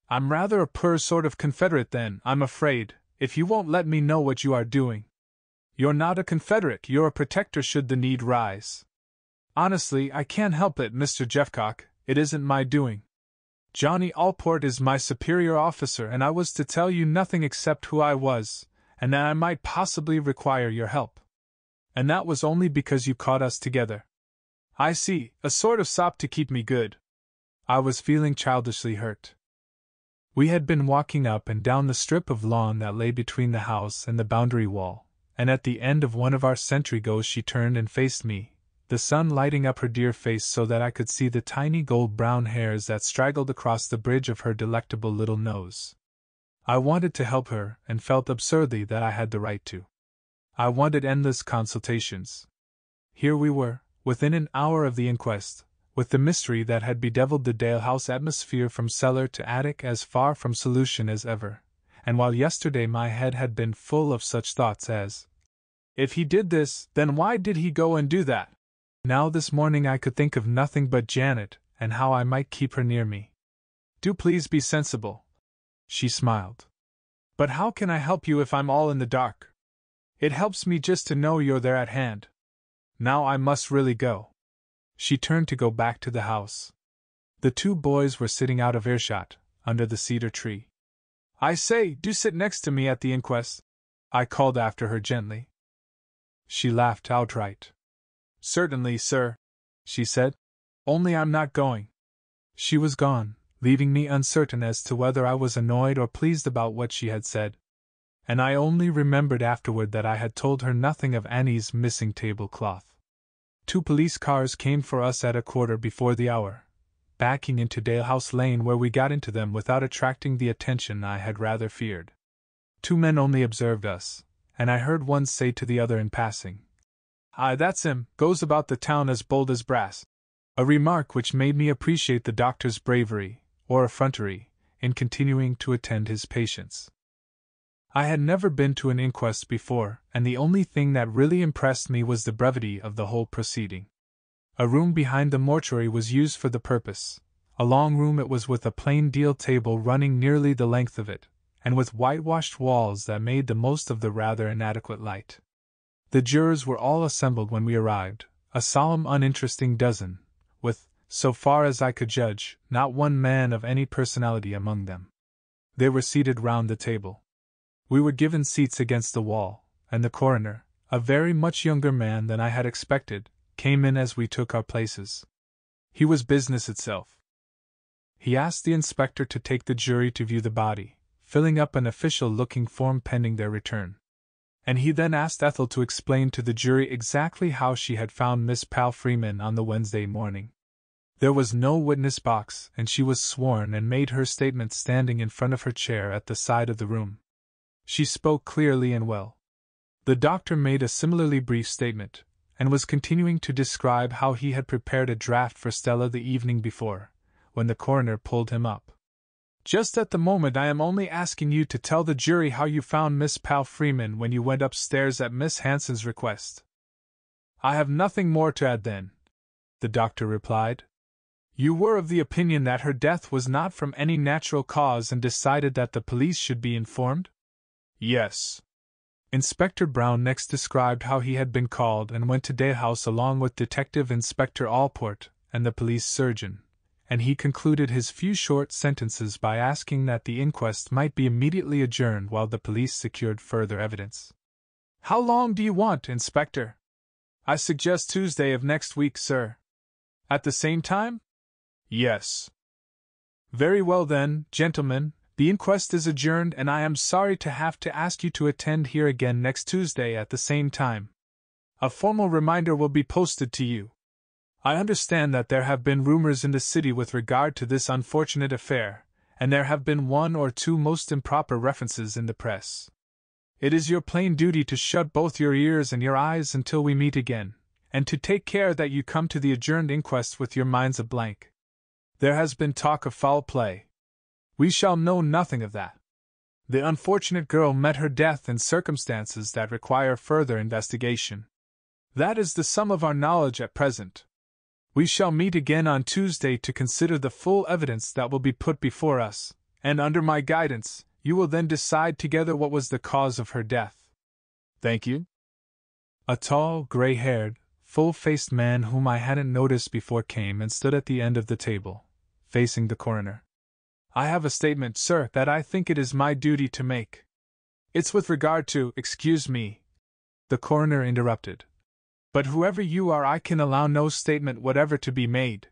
A: I'm rather a poor sort of Confederate then, I'm afraid, if you won't let me know what you are doing. You're not a Confederate, you're a protector should the need rise. Honestly, I can't help it, Mr. Jeffcock, it isn't my doing. Johnny Allport is my superior officer, and I was to tell you nothing except who I was, and that I might possibly require your help. And that was only because you caught us together. I see, a sort of sop to keep me good. I was feeling childishly hurt. We had been walking up and down the strip of lawn that lay between the house and the boundary wall, and at the end of one of our sentry goes she turned and faced me, the sun lighting up her dear face so that I could see the tiny gold-brown hairs that straggled across the bridge of her delectable little nose. I wanted to help her, and felt absurdly that I had the right to. I wanted endless consultations. Here we were, within an hour of the inquest, with the mystery that had bedeviled the Dalehouse atmosphere from cellar to attic as far from solution as ever, and while yesterday my head had been full of such thoughts as, if he did this, then why did he go and do that? Now this morning I could think of nothing but Janet, and how I might keep her near me. Do please be sensible. She smiled. But how can I help you if I'm all in the dark? It helps me just to know you're there at hand. Now I must really go. She turned to go back to the house. The two boys were sitting out of earshot, under the cedar tree. I say, do sit next to me at the inquest, I called after her gently. She laughed outright. Certainly, sir, she said. Only I'm not going. She was gone, leaving me uncertain as to whether I was annoyed or pleased about what she had said. And I only remembered afterward that I had told her nothing of Annie's missing tablecloth. 2 police cars came for us at 1:15 the hour, backing into Dalehouse Lane, where we got into them without attracting the attention I had rather feared. 2 men only observed us, and I heard one say to the other in passing, "Aye, that's him, goes about the town as bold as brass," a remark which made me appreciate the doctor's bravery, or effrontery, in continuing to attend his patients. I had never been to an inquest before, and the only thing that really impressed me was the brevity of the whole proceeding. A room behind the mortuary was used for the purpose. A long room it was, with a plain deal table running nearly the length of it, and with whitewashed walls that made the most of the rather inadequate light. The jurors were all assembled when we arrived, a solemn, uninteresting dozen, with, so far as I could judge, not one man of any personality among them. They were seated round the table. We were given seats against the wall, and the coroner, a very much younger man than I had expected, came in as we took our places. He was business itself. He asked the inspector to take the jury to view the body, filling up an official-looking form pending their return. And he then asked Ethel to explain to the jury exactly how she had found Miss Pal Freeman on the Wednesday morning. There was no witness box, and she was sworn and made her statement standing in front of her chair at the side of the room. She spoke clearly and well. The doctor made a similarly brief statement, and was continuing to describe how he had prepared a draft for Stella the evening before, when the coroner pulled him up. "Just at the moment I am only asking you to tell the jury how you found Miss Pal Freeman when you went upstairs at Miss Hanson's request." "I have nothing more to add then," the doctor replied. "You were of the opinion that her death was not from any natural cause and decided that the police should be informed?" "Yes." Inspector Brown next described how he had been called and went to Dalehouse along with Detective Inspector Allport and the police surgeon, and he concluded his few short sentences by asking that the inquest might be immediately adjourned while the police secured further evidence. "How long do you want, Inspector?" "I suggest Tuesday of next week, sir." "At the same time?" "Yes." "Very well then, gentlemen. The inquest is adjourned, and I am sorry to have to ask you to attend here again next Tuesday at the same time. A formal reminder will be posted to you. I understand that there have been rumors in the city with regard to this unfortunate affair, and there have been 1 or 2 most improper references in the press. It is your plain duty to shut both your ears and your eyes until we meet again, and to take care that you come to the adjourned inquest with your minds a blank. There has been talk of foul play. We shall know nothing of that. The unfortunate girl met her death in circumstances that require further investigation. That is the sum of our knowledge at present. We shall meet again on Tuesday to consider the full evidence that will be put before us, and under my guidance, you will then decide together what was the cause of her death. Thank you." A tall, gray-haired, full-faced man whom I hadn't noticed before came and stood at the end of the table, facing the coroner. "I have a statement, sir, that I think it is my duty to make. It's with regard to—" "Excuse me," the coroner interrupted. "But whoever you are, I can allow no statement whatever to be made.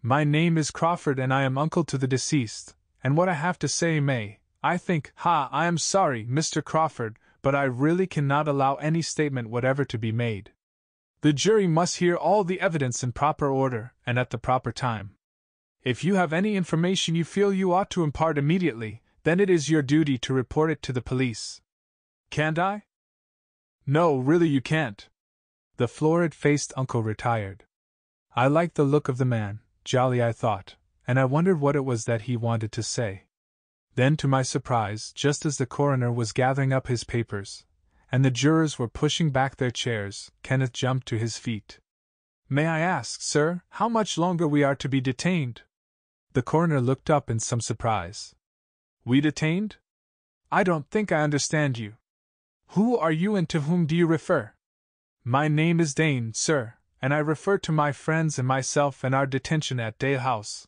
A: My name is Crawford and I am uncle to the deceased, and what I have to say may, I think— I am sorry, Mr. Crawford, but I really cannot allow any statement whatever to be made. The jury must hear all the evidence in proper order and at the proper time. If you have any information you feel you ought to impart immediately, then it is your duty to report it to the police." "Can't I?" "No, really you can't." The florid-faced uncle retired. I liked the look of the man, jolly I thought, and I wondered what it was that he wanted to say. Then, to my surprise, just as the coroner was gathering up his papers, and the jurors were pushing back their chairs, Kenneth jumped to his feet. "May I ask, sir, how much longer we are to be detained?" The coroner looked up in some surprise. "We detained? I don't think I understand you. Who are you and to whom do you refer?" "My name is Dane, sir, and I refer to my friends and myself and our detention at Dalehouse."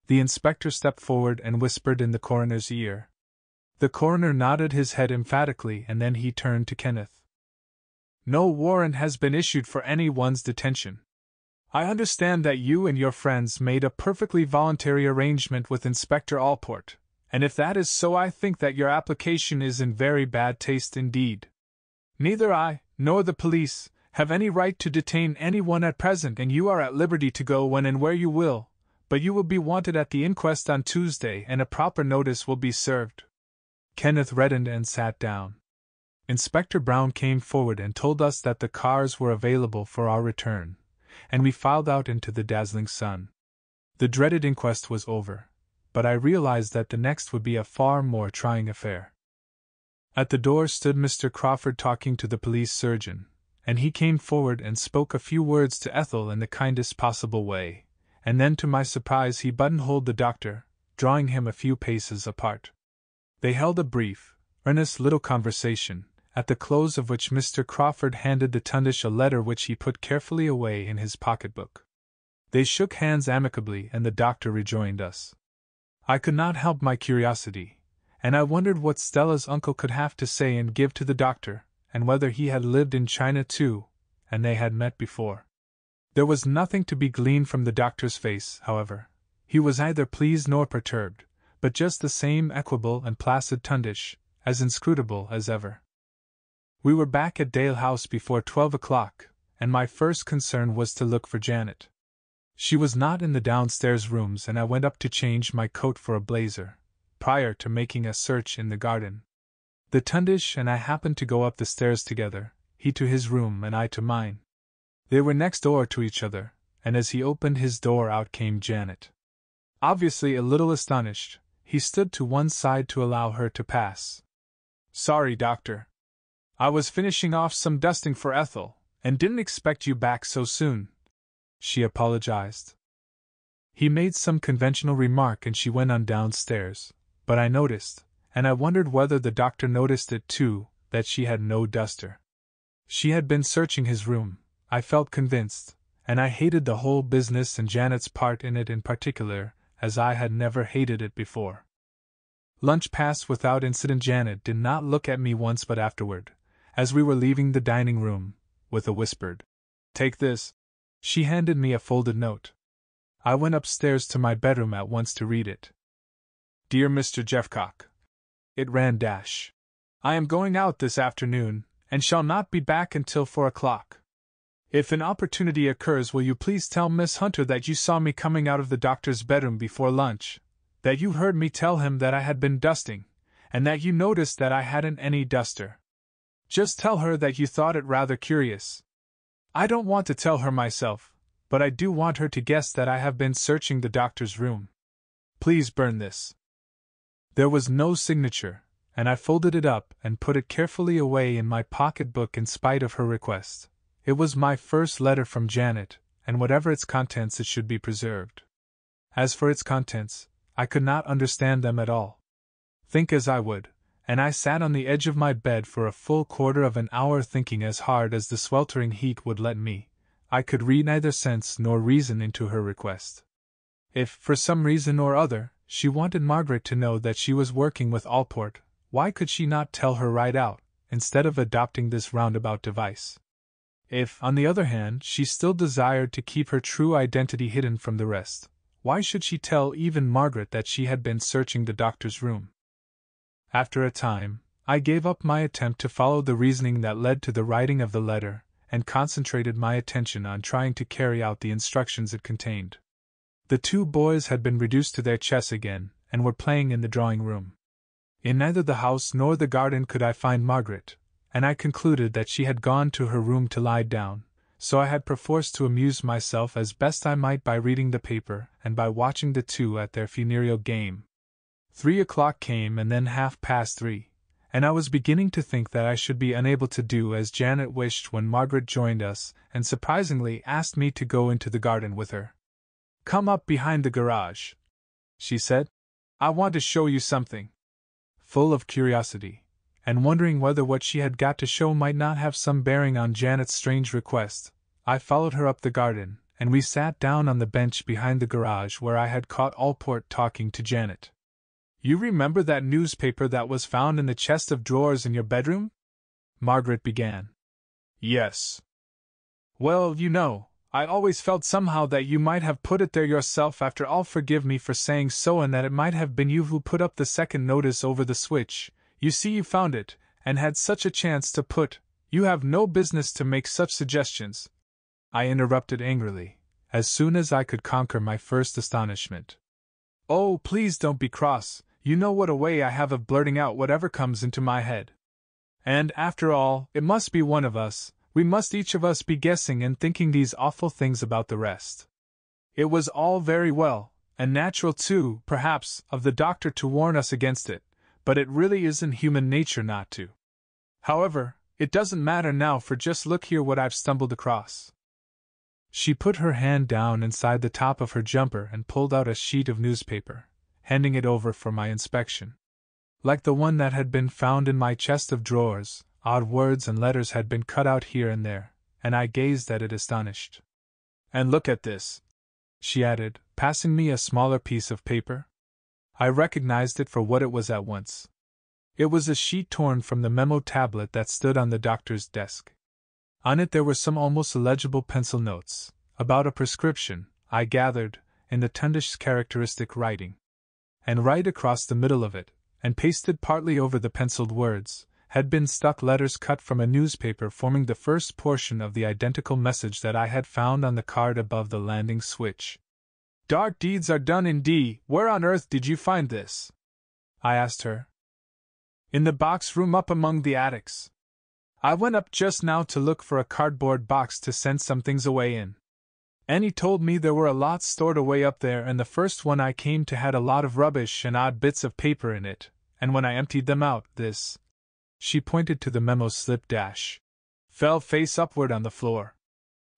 A: The inspector stepped forward and whispered in the coroner's ear. The coroner nodded his head emphatically, and then he turned to Kenneth. "No warrant has been issued for anyone's detention. I understand that you and your friends made a perfectly voluntary arrangement with Inspector Allport, and if that is so, I think that your application is in very bad taste indeed. Neither I, nor the police, have any right to detain anyone at present, and you are at liberty to go when and where you will, but you will be wanted at the inquest on Tuesday, and a proper notice will be served. Kenneth reddened and sat down. Inspector Brown came forward and told us that the cars were available for our return, and we filed out into the dazzling sun. The dreaded inquest was over, but I realized that the next would be a far more trying affair. At the door stood Mr. Crawford talking to the police surgeon, and he came forward and spoke a few words to Ethel in the kindest possible way, and then to my surprise he buttonholed the doctor, drawing him a few paces apart. They held a brief, earnest little conversation, at the close of which Mr. Crawford handed the Tundish a letter which he put carefully away in his pocketbook. They shook hands amicably and the doctor rejoined us. I could not help my curiosity, and I wondered what Stella's uncle could have to say and give to the doctor, and whether he had lived in China too, and they had met before. There was nothing to be gleaned from the doctor's face, however. He was neither pleased nor perturbed, but just the same equable and placid Tundish, as inscrutable as ever. We were back at Dalehouse before 12 o'clock, and my first concern was to look for Janet. She was not in the downstairs rooms, and I went up to change my coat for a blazer, prior to making a search in the garden. The Tundish and I happened to go up the stairs together, he to his room and I to mine. They were next door to each other, and as he opened his door out came Janet. Obviously a little astonished, he stood to one side to allow her to pass. "Sorry, Doctor. I was finishing off some dusting for Ethel, and didn't expect you back so soon," she apologized. He made some conventional remark and she went on downstairs, but I noticed, and I wondered whether the doctor noticed it too, that she had no duster. She had been searching his room, I felt convinced, and I hated the whole business and Janet's part in it in particular, as I had never hated it before. Lunch passed without incident. Janet did not look at me once, but afterward, as we were leaving the dining room, with a whispered, "Take this." She handed me a folded note. I went upstairs to my bedroom at once to read it. "Dear Mr. Jeffcock," it ran. "I am going out this afternoon, and shall not be back until 4 o'clock. If an opportunity occurs, will you please tell Miss Hunter that you saw me coming out of the doctor's bedroom before lunch, that you heard me tell him that I had been dusting, and that you noticed that I hadn't any duster. Just tell her that you thought it rather curious. I don't want to tell her myself, but I do want her to guess that I have been searching the doctor's room. Please burn this." There was no signature, and I folded it up and put it carefully away in my pocketbook in spite of her request. It was my first letter from Janet, and whatever its contents, it should be preserved. As for its contents, I could not understand them at all. Think as I would, and I sat on the edge of my bed for a full quarter of an hour thinking as hard as the sweltering heat would let me, I could read neither sense nor reason into her request. If, for some reason or other, she wanted Margaret to know that she was working with Allport, why could she not tell her right out, instead of adopting this roundabout device? If, on the other hand, she still desired to keep her true identity hidden from the rest, why should she tell even Margaret that she had been searching the doctor's room? After a time, I gave up my attempt to follow the reasoning that led to the writing of the letter, and concentrated my attention on trying to carry out the instructions it contained. The two boys had been reduced to their chess again, and were playing in the drawing room. In neither the house nor the garden could I find Margaret, and I concluded that she had gone to her room to lie down, so I had perforce to amuse myself as best I might by reading the paper and by watching the two at their funereal game. 3 o'clock came and then 3:30, and I was beginning to think that I should be unable to do as Janet wished when Margaret joined us and surprisingly asked me to go into the garden with her. "Come up behind the garage," she said. "I want to show you something." Full of curiosity, and wondering whether what she had got to show might not have some bearing on Janet's strange request, I followed her up the garden, and we sat down on the bench behind the garage where I had caught Allport talking to Janet. "You remember that newspaper that was found in the chest of drawers in your bedroom?" Margaret began. "Yes." "Well, you know, I always felt somehow that you might have put it there yourself. After all, forgive me for saying so, and that it might have been you who put up the second notice over the switch. You see, you found it, and had such a chance to put. You have no business to make such suggestions," I interrupted angrily, as soon as I could conquer my first astonishment. "Oh, please don't be cross. You know what a way I have of blurting out whatever comes into my head. And, after all, it must be one of us. We must each of us be guessing and thinking these awful things about the rest. It was all very well, and natural too, perhaps, of the doctor to warn us against it, but it really isn't human nature not to. However, it doesn't matter now, for just look here what I've stumbled across." She put her hand down inside the top of her jumper and pulled out a sheet of newspaper, handing it over for my inspection. Like the one that had been found in my chest of drawers, odd words and letters had been cut out here and there, and I gazed at it astonished. "And look at this," she added, passing me a smaller piece of paper. I recognized it for what it was at once. It was a sheet torn from the memo tablet that stood on the doctor's desk. On it there were some almost illegible pencil notes, about a prescription, I gathered, in the Tundish characteristic writing. And right across the middle of it, and pasted partly over the penciled words, had been stuck letters cut from a newspaper forming the first portion of the identical message that I had found on the card above the landing switch. "Dark deeds are done in D. Where on earth did you find this?" I asked her. "In the box room up among the attics. I went up just now to look for a cardboard box to send some things away in. Annie told me there were a lot stored away up there, and the first one I came to had a lot of rubbish and odd bits of paper in it, and when I emptied them out, this," she pointed to the memo slip, "fell face upward on the floor.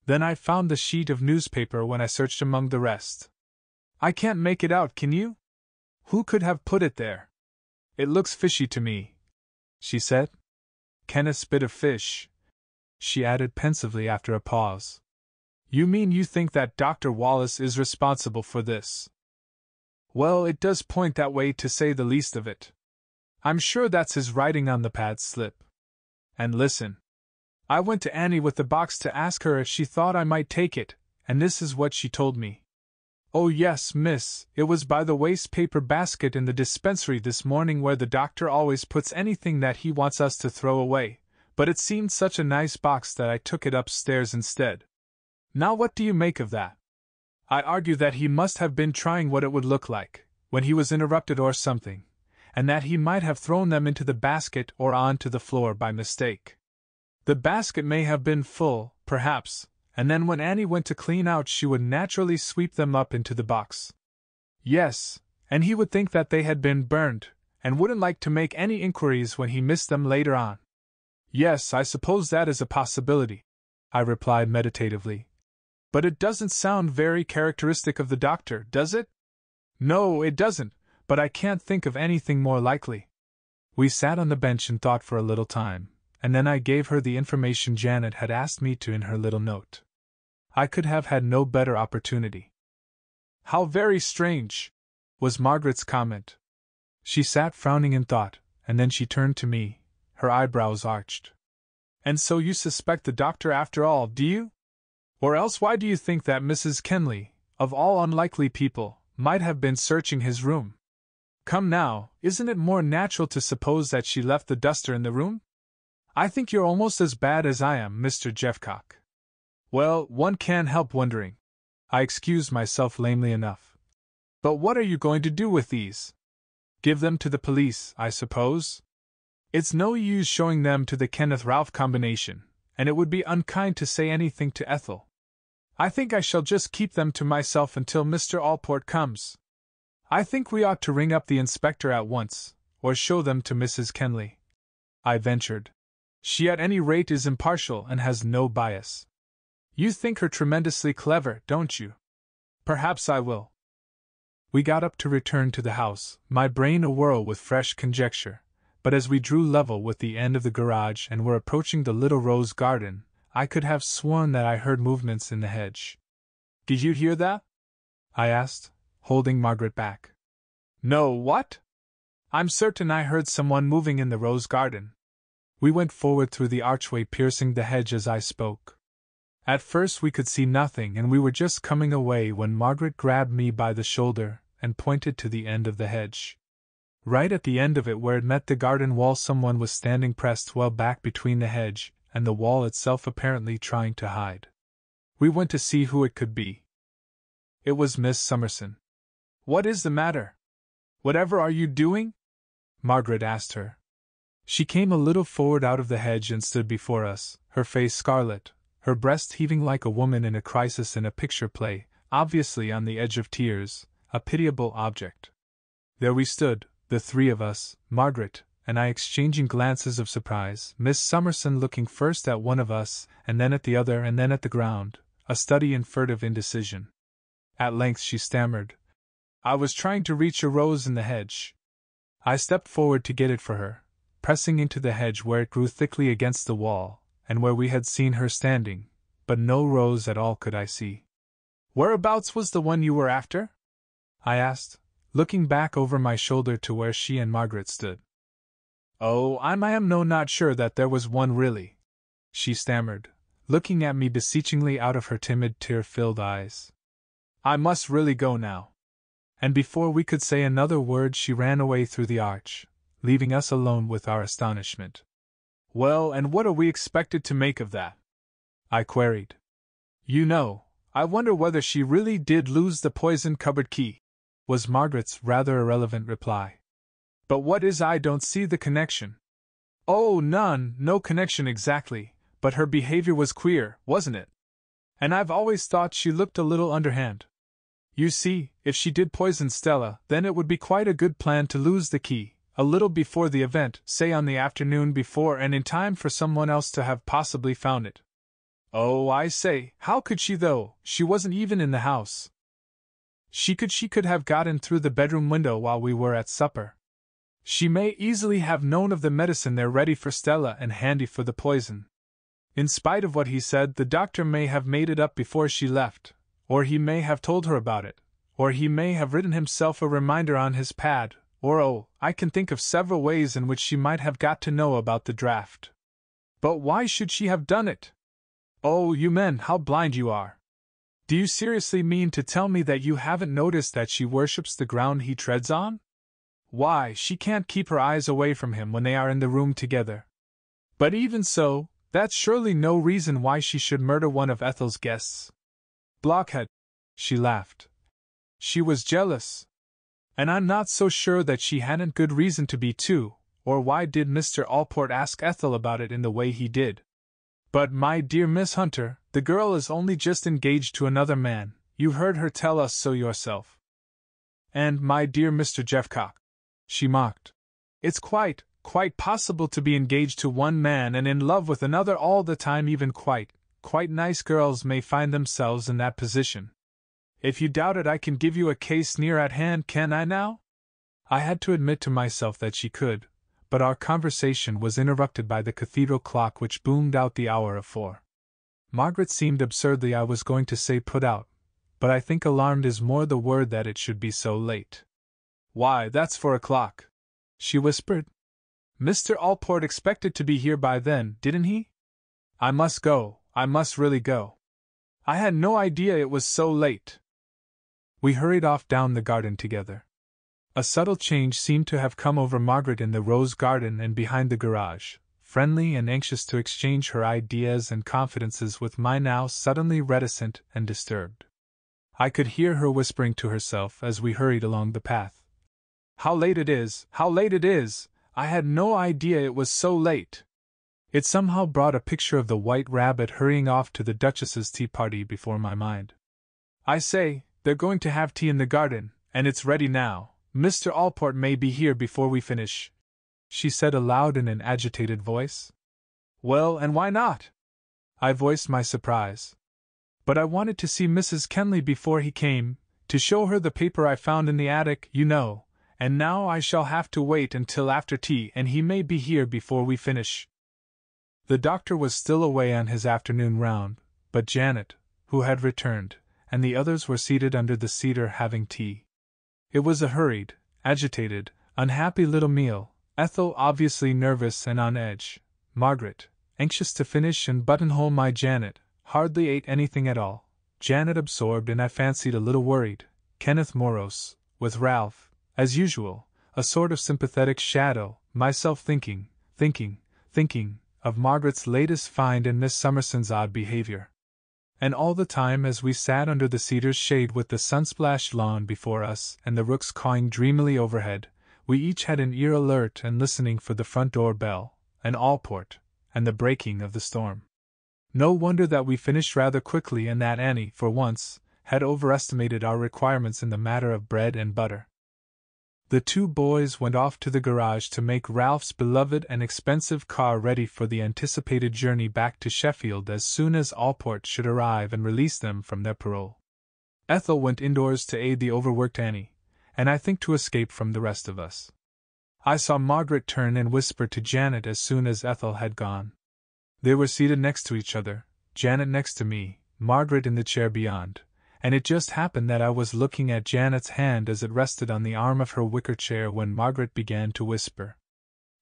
A: Then I found the sheet of newspaper when I searched among the rest. I can't make it out, can you? Who could have put it there? It looks fishy to me," she said. "Kenneth's bit of fish," she added pensively after a pause. "You mean you think that Dr. Wallace is responsible for this?" "Well, it does point that way, to say the least of it. I'm sure that's his writing on the pad slip. And listen. I went to Annie with the box to ask her if she thought I might take it, and this is what she told me. Oh yes, miss, it was by the waste paper basket in the dispensary this morning, where the doctor always puts anything that he wants us to throw away, but it seemed such a nice box that I took it upstairs instead. Now what do you make of that? I argue that he must have been trying what it would look like, when he was interrupted or something, and that he might have thrown them into the basket or onto the floor by mistake. The basket may have been full, perhaps, and then when Annie went to clean out she would naturally sweep them up into the box. Yes, and he would think that they had been burned, and wouldn't like to make any inquiries when he missed them later on. Yes, I suppose that is a possibility, I replied meditatively. But it doesn't sound very characteristic of the doctor, does it? No, it doesn't, but I can't think of anything more likely. We sat on the bench and thought for a little time, and then I gave her the information Janet had asked me to in her little note. I could have had no better opportunity. How very strange, was Margaret's comment. She sat frowning in thought, and then she turned to me, her eyebrows arched. And so you suspect the doctor after all, do you? Or else why do you think that Mrs. Kenley, of all unlikely people, might have been searching his room? Come now, isn't it more natural to suppose that she left the duster in the room? I think you're almost as bad as I am, Mr. Jeffcock. Well, one can't help wondering. I excused myself lamely enough. But what are you going to do with these? Give them to the police, I suppose? It's no use showing them to the Kenneth-Ralph combination, and it would be unkind to say anything to Ethel. I think I shall just keep them to myself until Mr. Allport comes. I think we ought to ring up the inspector at once, or show them to Mrs. Kenley, I ventured. She at any rate is impartial and has no bias. You think her tremendously clever, don't you? Perhaps I will. We got up to return to the house, my brain awhirl with fresh conjecture, but as we drew level with the end of the garage and were approaching the little rose garden, I could have sworn that I heard movements in the hedge. Did you hear that? I asked, holding Margaret back. No, what? I'm certain I heard someone moving in the rose garden. We went forward through the archway piercing the hedge as I spoke. At first we could see nothing, and we were just coming away when Margaret grabbed me by the shoulder and pointed to the end of the hedge. Right at the end of it, where it met the garden wall, someone was standing pressed well back between the hedge and the wall itself, apparently trying to hide. We went to see who it could be. It was Miss Summerson. "What is the matter? Whatever are you doing?" Margaret asked her. She came a little forward out of the hedge and stood before us, her face scarlet, her breast heaving like a woman in a crisis in a picture play, obviously on the edge of tears, a pitiable object. There we stood, the three of us, Margaret and I, exchanging glances of surprise, Miss Summerson looking first at one of us, and then at the other, and then at the ground, a study in furtive indecision. At length she stammered, "I was trying to reach a rose in the hedge." I stepped forward to get it for her, pressing into the hedge where it grew thickly against the wall, and where we had seen her standing, but no rose at all could I see. "Whereabouts was the one you were after?" I asked, looking back over my shoulder to where she and Margaret stood. "Oh, I am not sure that there was one really," she stammered, looking at me beseechingly out of her timid, tear-filled eyes. "I must really go now." And before we could say another word, she ran away through the arch, leaving us alone with our astonishment. "Well, and what are we expected to make of that?" I queried. "You know, I wonder whether she really did lose the poisoned cupboard key," was Margaret's rather irrelevant reply. "But what is, I don't see the connection." "Oh, no connection exactly, but her behavior was queer, wasn't it? And I've always thought she looked a little underhand. You see, if she did poison Stella, then it would be quite a good plan to lose the key, a little before the event, say on the afternoon before, and in time for someone else to have possibly found it. Oh, I say, how could she though? She wasn't even in the house. She could have gotten through the bedroom window while we were at supper. She may easily have known of the medicine there ready for Stella and handy for the poison. In spite of what he said, the doctor may have made it up before she left, or he may have told her about it, or he may have written himself a reminder on his pad, or I can think of several ways in which she might have got to know about the draft. But why should she have done it? Oh, you men, how blind you are! Do you seriously mean to tell me that you haven't noticed that she worships the ground he treads on? Why, she can't keep her eyes away from him when they are in the room together. But even so, that's surely no reason why she should murder one of Ethel's guests. Blockhead! She laughed. She was jealous. And I'm not so sure that she hadn't good reason to be too, or why did Mr. Allport ask Ethel about it in the way he did? But my dear Miss Hunter, the girl is only just engaged to another man, you heard her tell us so yourself. And my dear Mr. Jeffcock, she mocked, it's quite possible to be engaged to one man and in love with another all the time. Even quite nice girls may find themselves in that position. If you doubt it, I can give you a case near at hand, can I now? I had to admit to myself that she could, but our conversation was interrupted by the cathedral clock which boomed out the hour of 4. Margaret seemed absurdly, I was going to say put out, but I think alarmed is more the word that it should be so late. Why, that's 4 o'clock, she whispered. Mr. Allport expected to be here by then, didn't he? I must go, I must really go. I had no idea it was so late. We hurried off down the garden together. A subtle change seemed to have come over Margaret in the rose garden and behind the garage, friendly and anxious to exchange her ideas and confidences with my now suddenly reticent and disturbed. I could hear her whispering to herself as we hurried along the path. How late it is, how late it is! I had no idea it was so late. It somehow brought a picture of the White Rabbit hurrying off to the Duchess's tea party before my mind. I say, they're going to have tea in the garden, and it's ready now. Mr. Allport may be here before we finish, she said aloud in an agitated voice. Well, and why not? I voiced my surprise. But I wanted to see Mrs. Kenley before he came, to show her the paper I found in the attic, you know, and now I shall have to wait until after tea, and he may be here before we finish. The doctor was still away on his afternoon round, but Janet, who had returned, and the others were seated under the cedar having tea. It was a hurried, agitated, unhappy little meal, Ethel obviously nervous and on edge, Margaret, anxious to finish and buttonhole my Janet, hardly ate anything at all, Janet absorbed and I fancied a little worried, Kenneth morose, with Ralph, as usual, a sort of sympathetic shadow, myself thinking of Margaret's latest find and Miss Summerson's odd behavior. And all the time as we sat under the cedar's shade with the sun-splashed lawn before us and the rooks cawing dreamily overhead, we each had an ear alert and listening for the front door bell, an all-port, and the breaking of the storm. No wonder that we finished rather quickly and that Annie, for once, had overestimated our requirements in the matter of bread and butter. The two boys went off to the garage to make Ralph's beloved and expensive car ready for the anticipated journey back to Sheffield as soon as Allport should arrive and release them from their parole. Ethel went indoors to aid the overworked Annie, and I think to escape from the rest of us. I saw Margaret turn and whisper to Janet as soon as Ethel had gone. They were seated next to each other, Janet next to me, Margaret in the chair beyond, and it just happened that I was looking at Janet's hand as it rested on the arm of her wicker chair when Margaret began to whisper.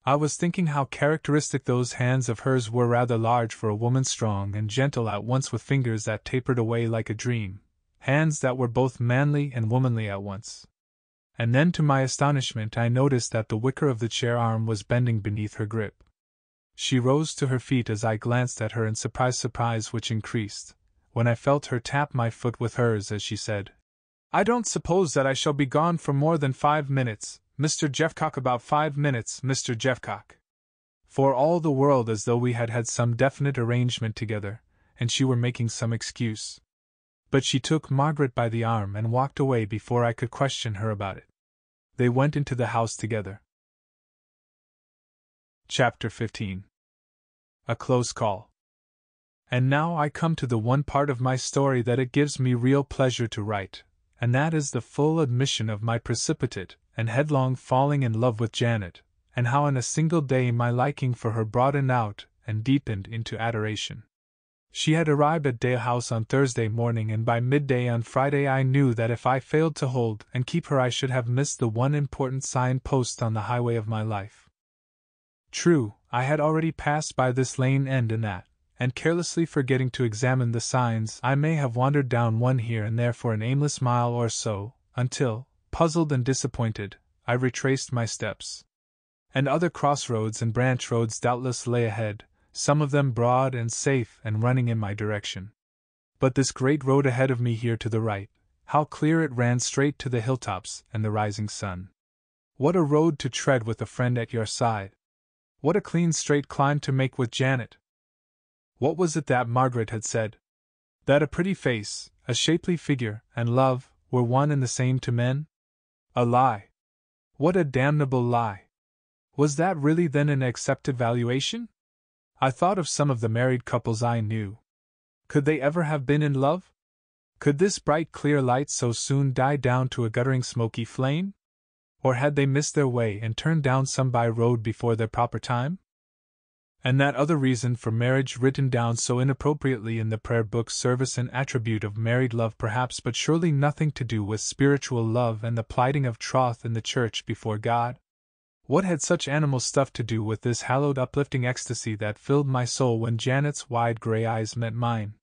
A: I was thinking how characteristic those hands of hers were, rather large for a woman, strong and gentle at once, with fingers that tapered away like a dream, hands that were both manly and womanly at once. And then to my astonishment I noticed that the wicker of the chair arm was bending beneath her grip. She rose to her feet as I glanced at her in surprise which increased, when I felt her tap my foot with hers as she said, "I don't suppose that I shall be gone for more than 5 minutes, Mr. Jeffcock, about 5 minutes, Mr. Jeffcock." For all the world as though we had had some definite arrangement together, and she were making some excuse. But she took Margaret by the arm and walked away before I could question her about it. They went into the house together. Chapter 15. A Close Call. And now I come to the one part of my story that it gives me real pleasure to write, and that is the full admission of my precipitate and headlong falling in love with Janet, and how in a single day my liking for her broadened out and deepened into adoration. She had arrived at Dalehouse on Thursday morning, and by midday on Friday I knew that if I failed to hold and keep her I should have missed the one important sign-post on the highway of my life. True, I had already passed by this lane end and that, and carelessly forgetting to examine the signs I may have wandered down one here and there for an aimless mile or so, until, puzzled and disappointed, I retraced my steps. And other crossroads and branch roads doubtless lay ahead, some of them broad and safe and running in my direction. But this great road ahead of me here to the right, how clear it ran straight to the hilltops and the rising sun. What a road to tread with a friend at your side! What a clean straight climb to make with Janet! What was it that Margaret had said? That a pretty face, a shapely figure, and love were one and the same to men? A lie! What a damnable lie! Was that really then an accepted valuation? I thought of some of the married couples I knew. Could they ever have been in love? Could this bright clear light so soon die down to a guttering smoky flame? Or had they missed their way and turned down some by road before their proper time? And that other reason for marriage written down so inappropriately in the prayer book, service and attribute of married love perhaps, but surely nothing to do with spiritual love and the plighting of troth in the church before God? What had such animal stuff to do with this hallowed uplifting ecstasy that filled my soul when Janet's wide gray eyes met mine?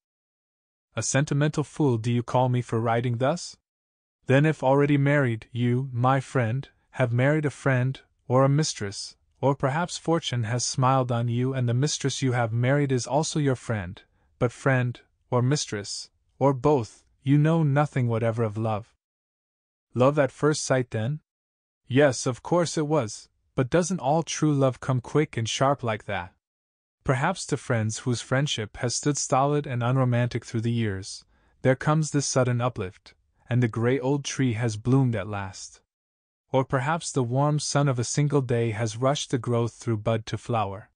A: A sentimental fool do you call me for writing thus? Then if already married, you, my friend, have married a friend, or a mistress, or perhaps fortune has smiled on you and the mistress you have married is also your friend, but friend, or mistress, or both, you know nothing whatever of love. Love at first sight then? Yes, of course it was, but doesn't all true love come quick and sharp like that? Perhaps to friends whose friendship has stood stolid and unromantic through the years, there comes this sudden uplift, and the gray old tree has bloomed at last. Or perhaps the warm sun of a single day has rushed the growth through bud to flower.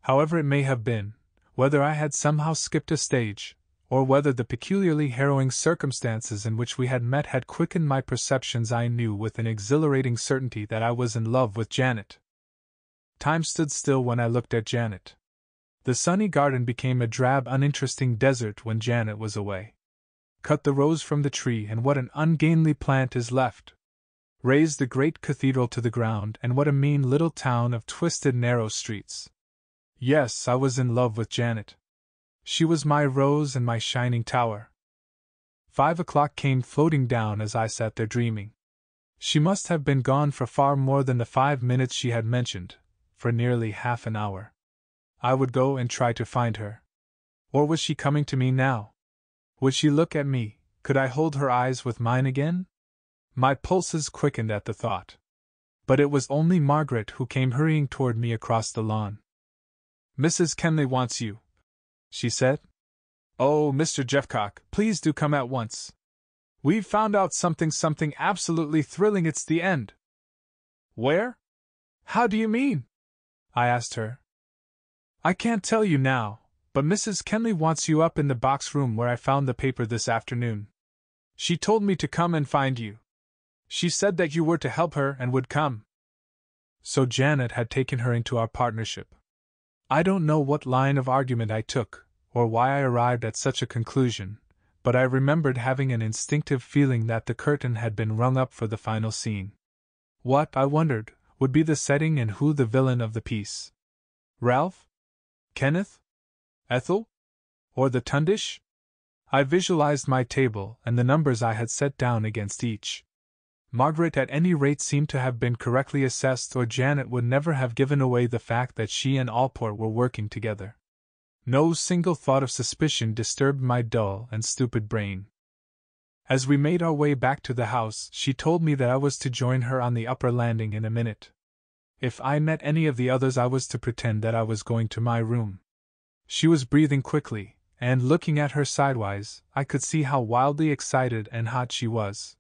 A: However it may have been, whether I had somehow skipped a stage, or whether the peculiarly harrowing circumstances in which we had met had quickened my perceptions, I knew with an exhilarating certainty that I was in love with Janet. Time stood still when I looked at Janet. The sunny garden became a drab, uninteresting desert when Janet was away. Cut the rose from the tree, and what an ungainly plant is left! Raise the great cathedral to the ground, and what a mean little town of twisted narrow streets! Yes, I was in love with Janet. She was my rose and my shining tower. 5 o'clock came floating down as I sat there dreaming. She must have been gone for far more than the 5 minutes she had mentioned, for nearly half an hour. I would go and try to find her. Or was she coming to me now? Would she look at me? Could I hold her eyes with mine again? My pulses quickened at the thought. But it was only Margaret who came hurrying toward me across the lawn. "Mrs. Kenley wants you," she said. "Oh, Mr. Jeffcock, please do come at once. We've found out something absolutely thrilling. It's the end." "Where? How do you mean?" I asked her. "I can't tell you now, but Mrs. Kenley wants you up in the box room where I found the paper this afternoon. She told me to come and find you. She said that you were to help her and would come." So Janet had taken her into our partnership. I don't know what line of argument I took, or why I arrived at such a conclusion, but I remembered having an instinctive feeling that the curtain had been rung up for the final scene. What, I wondered, would be the setting and who the villain of the piece? Ralph? Kenneth? Ethel? Or the Tundish? I visualized my table and the numbers I had set down against each. Margaret at any rate seemed to have been correctly assessed, or Janet would never have given away the fact that she and Allport were working together. No single thought of suspicion disturbed my dull and stupid brain. As we made our way back to the house, she told me that I was to join her on the upper landing in a minute. If I met any of the others, I was to pretend that I was going to my room. She was breathing quickly, and looking at her sidewise, I could see how wildly excited and hot she was.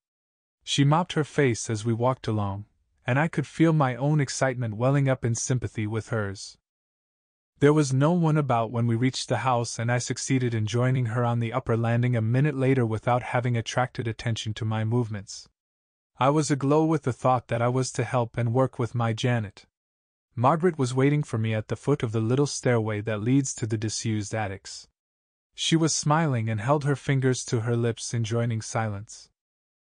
A: She mopped her face as we walked along, and I could feel my own excitement welling up in sympathy with hers. There was no one about when we reached the house, and I succeeded in joining her on the upper landing a minute later without having attracted attention to my movements. I was aglow with the thought that I was to help and work with my Janet. Margaret was waiting for me at the foot of the little stairway that leads to the disused attics. She was smiling and held her fingers to her lips, enjoining silence.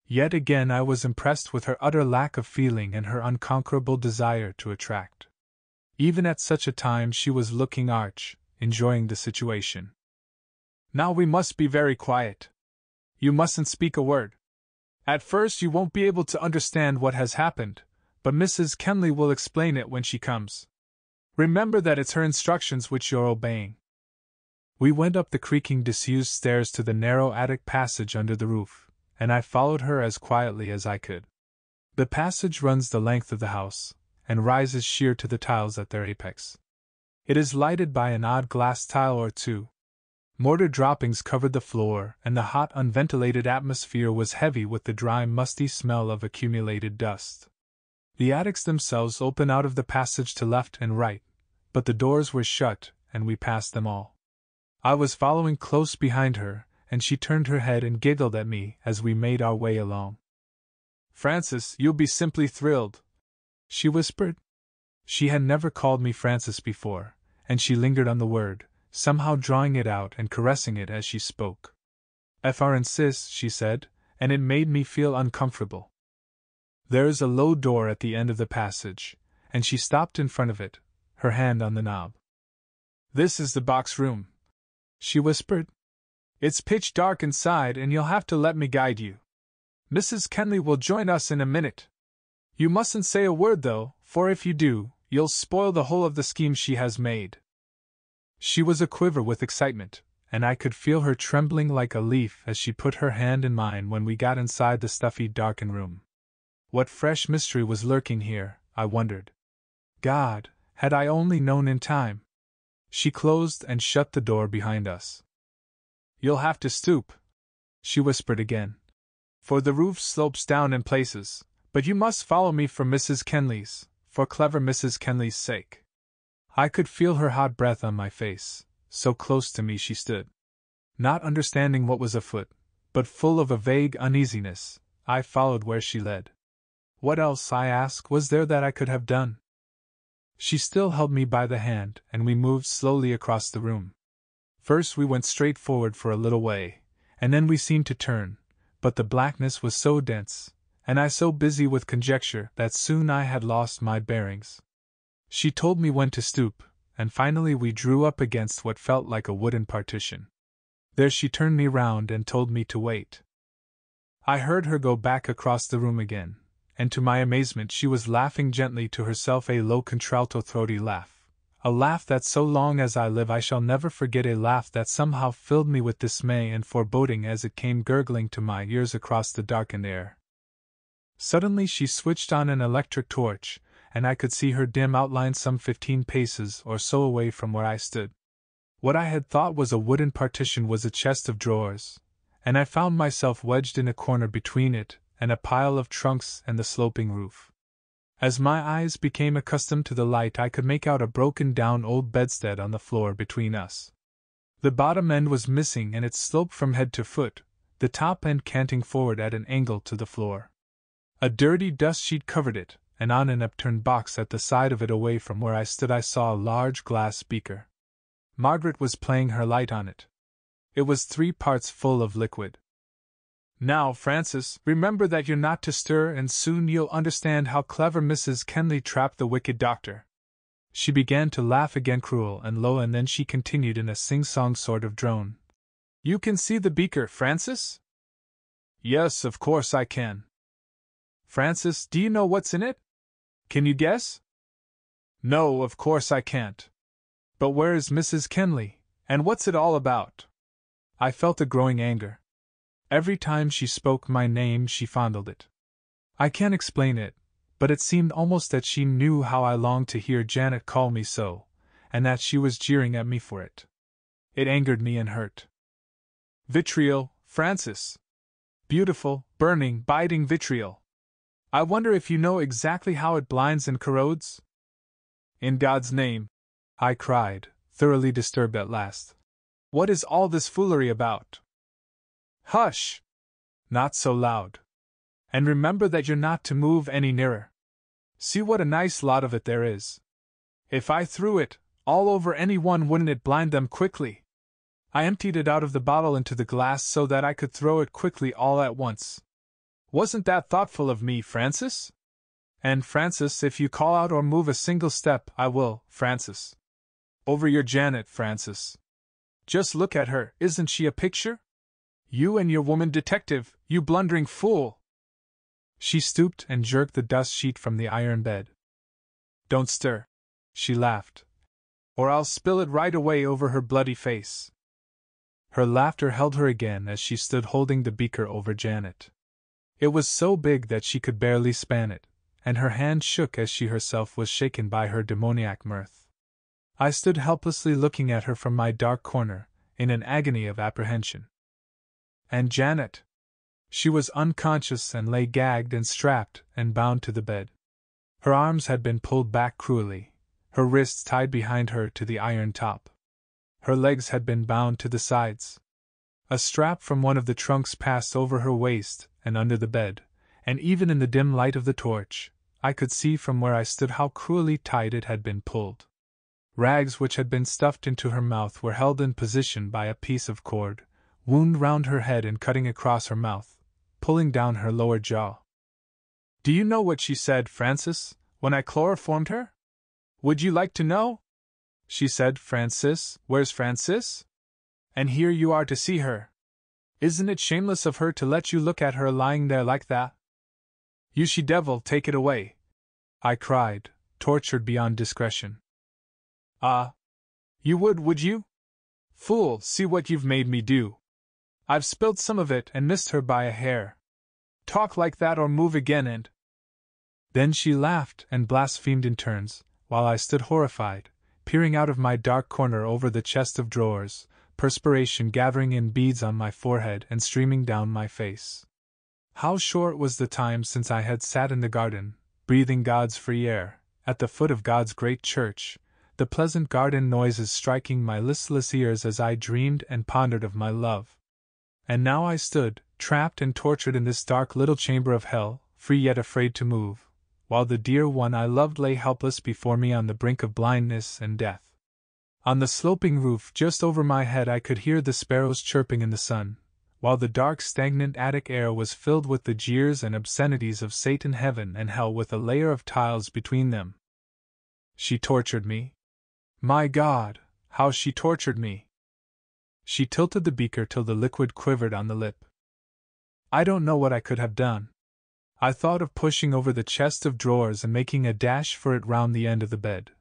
A: Yet again I was impressed with her utter lack of feeling and her unconquerable desire to attract. Even at such a time she was looking arch, enjoying the situation. "Now we must be very quiet. You mustn't speak a word. At first you won't be able to understand what has happened, but Mrs. Kenley will explain it when she comes. Remember that it's her instructions which you're obeying." We went up the creaking disused stairs to the narrow attic passage under the roof, and I followed her as quietly as I could. The passage runs the length of the house, and rises sheer to the tiles at their apex. It is lighted by an odd glass tile or two. Mortar droppings covered the floor, and the hot, unventilated atmosphere was heavy with the dry, musty smell of accumulated dust. The attics themselves open out of the passage to left and right, but the doors were shut, and we passed them all. I was following close behind her, and she turned her head and giggled at me as we made our way along. "Francis, you'll be simply thrilled," she whispered. She had never called me Francis before, and she lingered on the word, somehow drawing it out and caressing it as she spoke. "Fr insists," she said, and it made me feel uncomfortable. There is a low door at the end of the passage, and she stopped in front of it, her hand on the knob. "This is the box room," she whispered. "It's pitch dark inside, and you'll have to let me guide you. Mrs. Kenley will join us in a minute. You mustn't say a word, though, for if you do, you'll spoil the whole of the scheme she has made." She was aquiver with excitement, and I could feel her trembling like a leaf as she put her hand in mine when we got inside the stuffy, darkened room. What fresh mystery was lurking here, I wondered. God, had I only known in time! She closed and shut the door behind us. "You'll have to stoop," she whispered again, "for the roof slopes down in places, but you must follow me for clever Mrs. Kenley's sake." I could feel her hot breath on my face, so close to me she stood. Not understanding what was afoot, but full of a vague uneasiness, I followed where she led. What else, I asked, was there that I could have done? She still held me by the hand, and we moved slowly across the room. First we went straight forward for a little way, and then we seemed to turn, but the blackness was so dense, and I so busy with conjecture, that soon I had lost my bearings. She told me when to stoop, and finally we drew up against what felt like a wooden partition. There she turned me round and told me to wait. I heard her go back across the room again, and to my amazement she was laughing gently to herself, a low contralto throaty laugh, a laugh that so long as I live I shall never forget, a laugh that somehow filled me with dismay and foreboding as it came gurgling to my ears across the darkened air. Suddenly she switched on an electric torch, and I could see her dim outline some 15 paces or so away from where I stood. What I had thought was a wooden partition was a chest of drawers, and I found myself wedged in a corner between it and a pile of trunks and the sloping roof. As my eyes became accustomed to the light, I could make out a broken-down old bedstead on the floor between us. The bottom end was missing and it sloped from head to foot, the top end canting forward at an angle to the floor. A dirty dust sheet covered it, and on an upturned box at the side of it away from where I stood I saw a large glass beaker. Margaret was playing her light on it. It was 3 parts full of liquid. "Now, Francis, remember that you're not to stir, and soon you'll understand how clever Mrs. Kenley trapped the wicked doctor." She began to laugh again, cruel and low, and then she continued in a sing-song sort of drone. "You can see the beaker, Francis?" "Yes, of course I can." "Francis, do you know what's in it? Can you guess?" "No, of course I can't." "But where is Mrs. Kenley, and what's it all about?" I felt a growing anger. Every time she spoke my name she fondled it. I can't explain it, but it seemed almost that she knew how I longed to hear Janet call me so, and that she was jeering at me for it. It angered me and hurt. "Vitriol, Francis. Beautiful, burning, biting vitriol. I wonder if you know exactly how it blinds and corrodes?" "In God's name," I cried, thoroughly disturbed at last, "what is all this foolery about?" "Hush! Not so loud. And remember that you're not to move any nearer. See what a nice lot of it there is. If I threw it all over anyone, wouldn't it blind them quickly?" I emptied it out of the bottle into the glass so that I could throw it quickly all at once. "Wasn't that thoughtful of me, Francis? And Francis, if you call out or move a single step, I will, Francis. Over your Janet, Francis. Just look at her, isn't she a picture? You and your woman detective, you blundering fool!" She stooped and jerked the dust sheet from the iron bed. "Don't stir," she laughed, "or I'll spill it right away over her bloody face." Her laughter held her again as she stood holding the beaker over Janet. It was so big that she could barely span it, and her hand shook as she herself was shaken by her demoniac mirth. I stood helplessly looking at her from my dark corner, in an agony of apprehension. And Janet? She was unconscious and lay gagged and strapped and bound to the bed. Her arms had been pulled back cruelly, her wrists tied behind her to the iron top. Her legs had been bound to the sides. A strap from one of the trunks passed over her waist and under the bed, and even in the dim light of the torch, I could see from where I stood how cruelly tight it had been pulled. Rags which had been stuffed into her mouth were held in position by a piece of cord, wound round her head and cutting across her mouth, pulling down her lower jaw. "Do you know what she said, Francis, when I chloroformed her? Would you like to know? She said, 'Francis, where's Francis?' And here you are to see her. Isn't it shameless of her to let you look at her lying there like that?" "You she devil, take it away!" I cried, tortured beyond discretion. "Ah! You would you? Fool, see what you've made me do. I've spilled some of it and missed her by a hair. Talk like that or move again and—" Then she laughed and blasphemed in turns, while I stood horrified, peering out of my dark corner over the chest of drawers, perspiration gathering in beads on my forehead and streaming down my face. How short was the time since I had sat in the garden, breathing God's free air, at the foot of God's great church, the pleasant garden noises striking my listless ears as I dreamed and pondered of my love. And now I stood, trapped and tortured in this dark little chamber of hell, free yet afraid to move, while the dear one I loved lay helpless before me on the brink of blindness and death. On the sloping roof just over my head I could hear the sparrows chirping in the sun, while the dark stagnant attic air was filled with the jeers and obscenities of Satan, heaven and hell with a layer of tiles between them. She tortured me. My God, how she tortured me! She tilted the beaker till the liquid quivered on the lip. I don't know what I could have done. I thought of pushing over the chest of drawers and making a dash for it round the end of the bed,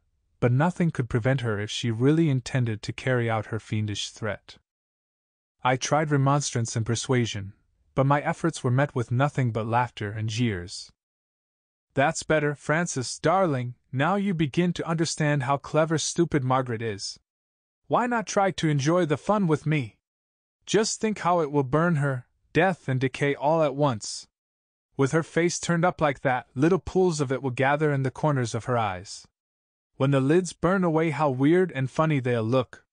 A: but nothing could prevent her if she really intended to carry out her fiendish threat. I tried remonstrance and persuasion, but my efforts were met with nothing but laughter and jeers. That's better, Francis, darling, now you begin to understand how clever stupid Margaret is. Why not try to enjoy the fun with me? Just think how it will burn her, death and decay all at once. With her face turned up like that, little pools of it will gather in the corners of her eyes. When the lids burn away, how weird and funny they'll look.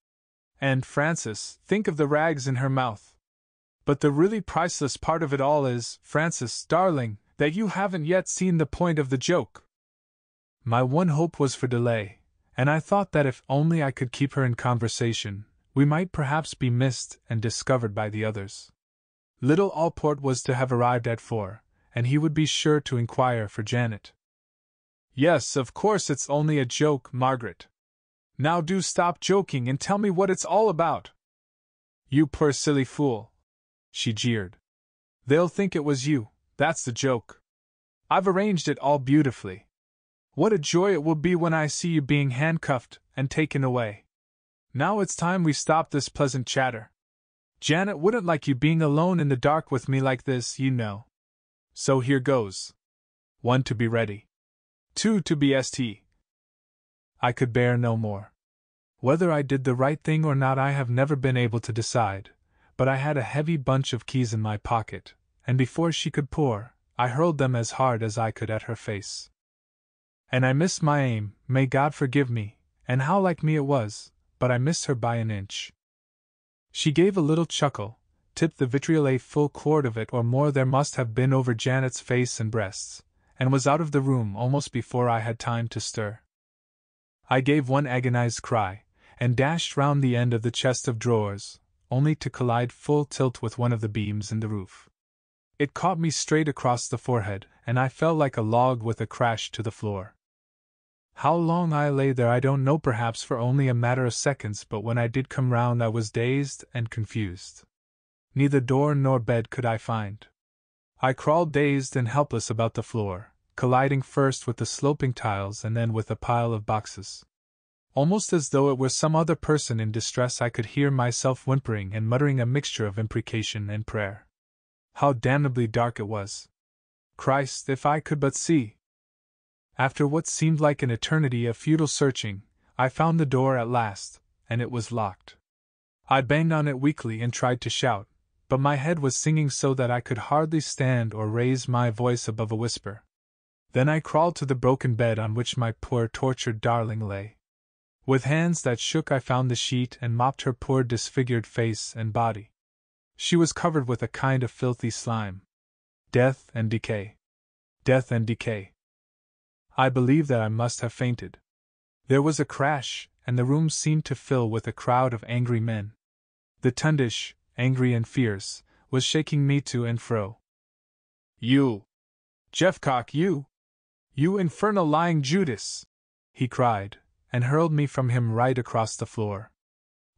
A: And, Francis, think of the rags in her mouth. But the really priceless part of it all is, Francis, darling, that you haven't yet seen the point of the joke. My one hope was for delay, and I thought that if only I could keep her in conversation, we might perhaps be missed and discovered by the others. Little Allport was to have arrived at 4, and he would be sure to inquire for Janet. Yes, of course it's only a joke, Margaret. Now do stop joking and tell me what it's all about. You poor silly fool, she jeered. They'll think it was you, that's the joke. I've arranged it all beautifully. What a joy it will be when I see you being handcuffed and taken away. Now it's time we stop this pleasant chatter. Janet wouldn't like you being alone in the dark with me like this, you know. So here goes. 1 to be ready. 2 to be st. I could bear no more. Whether I did the right thing or not I have never been able to decide, but I had a heavy bunch of keys in my pocket, and before she could pour, I hurled them as hard as I could at her face. And I missed my aim, may God forgive me, and how like me it was, but I missed her by an inch. She gave a little chuckle, tipped the vitriol, a full quart of it or more there must have been over Janet's face and breasts, and was out of the room almost before I had time to stir. I gave one agonized cry, and dashed round the end of the chest of drawers, only to collide full tilt with one of the beams in the roof. It caught me straight across the forehead, and I fell like a log with a crash to the floor. How long I lay there I don't know, perhaps for only a matter of seconds, but when I did come round I was dazed and confused. Neither door nor bed could I find. I crawled dazed and helpless about the floor, colliding first with the sloping tiles and then with a pile of boxes. Almost as though it were some other person in distress, I could hear myself whimpering and muttering a mixture of imprecation and prayer. How damnably dark it was! Christ, if I could but see! After what seemed like an eternity of futile searching, I found the door at last, and it was locked. I banged on it weakly and tried to shout, but my head was singing so that I could hardly stand or raise my voice above a whisper. Then I crawled to the broken bed on which my poor tortured darling lay. With hands that shook I found the sheet and mopped her poor disfigured face and body. She was covered with a kind of filthy slime. Death and decay. Death and decay. I believe that I must have fainted. There was a crash, and the room seemed to fill with a crowd of angry men. The Tundish, angry and fierce, was shaking me to and fro. You! Jeffcock, you! You infernal lying Judas! He cried, and hurled me from him right across the floor.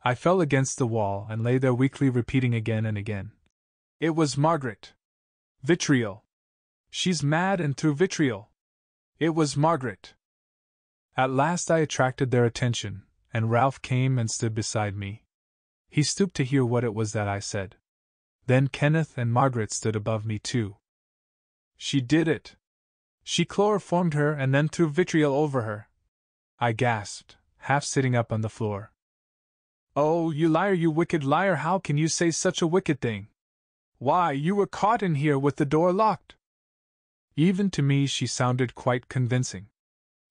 A: I fell against the wall and lay there weakly repeating again and again. It was Margaret! Vitriol! She's mad and through vitriol! It was Margaret! At last I attracted their attention, and Ralph came and stood beside me. He stooped to hear what it was that I said. Then Kenneth and Margaret stood above me too. She did it! She chloroformed her and then threw vitriol over her! I gasped, half sitting up on the floor. Oh, you liar, you wicked liar, how can you say such a wicked thing? Why, you were caught in here with the door locked! Even to me she sounded quite convincing.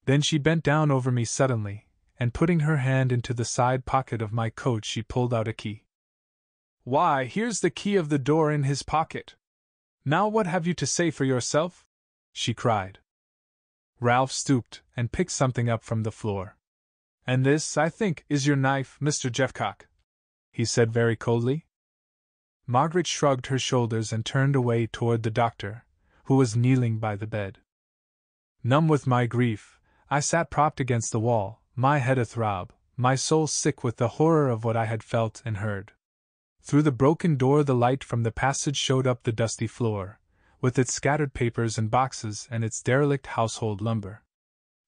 A: Then she bent down over me suddenly, and putting her hand into the side pocket of my coat she pulled out a key. Why, here's the key of the door in his pocket! Now what have you to say for yourself? She cried. Ralph stooped and picked something up from the floor. And this, I think, is your knife, Mr. Jeffcock, he said very coldly. Margaret shrugged her shoulders and turned away toward the doctor, who was kneeling by the bed. Numb with my grief, I sat propped against the wall, my head athrob, my soul sick with the horror of what I had felt and heard. Through the broken door the light from the passage showed up the dusty floor, with its scattered papers and boxes and its derelict household lumber.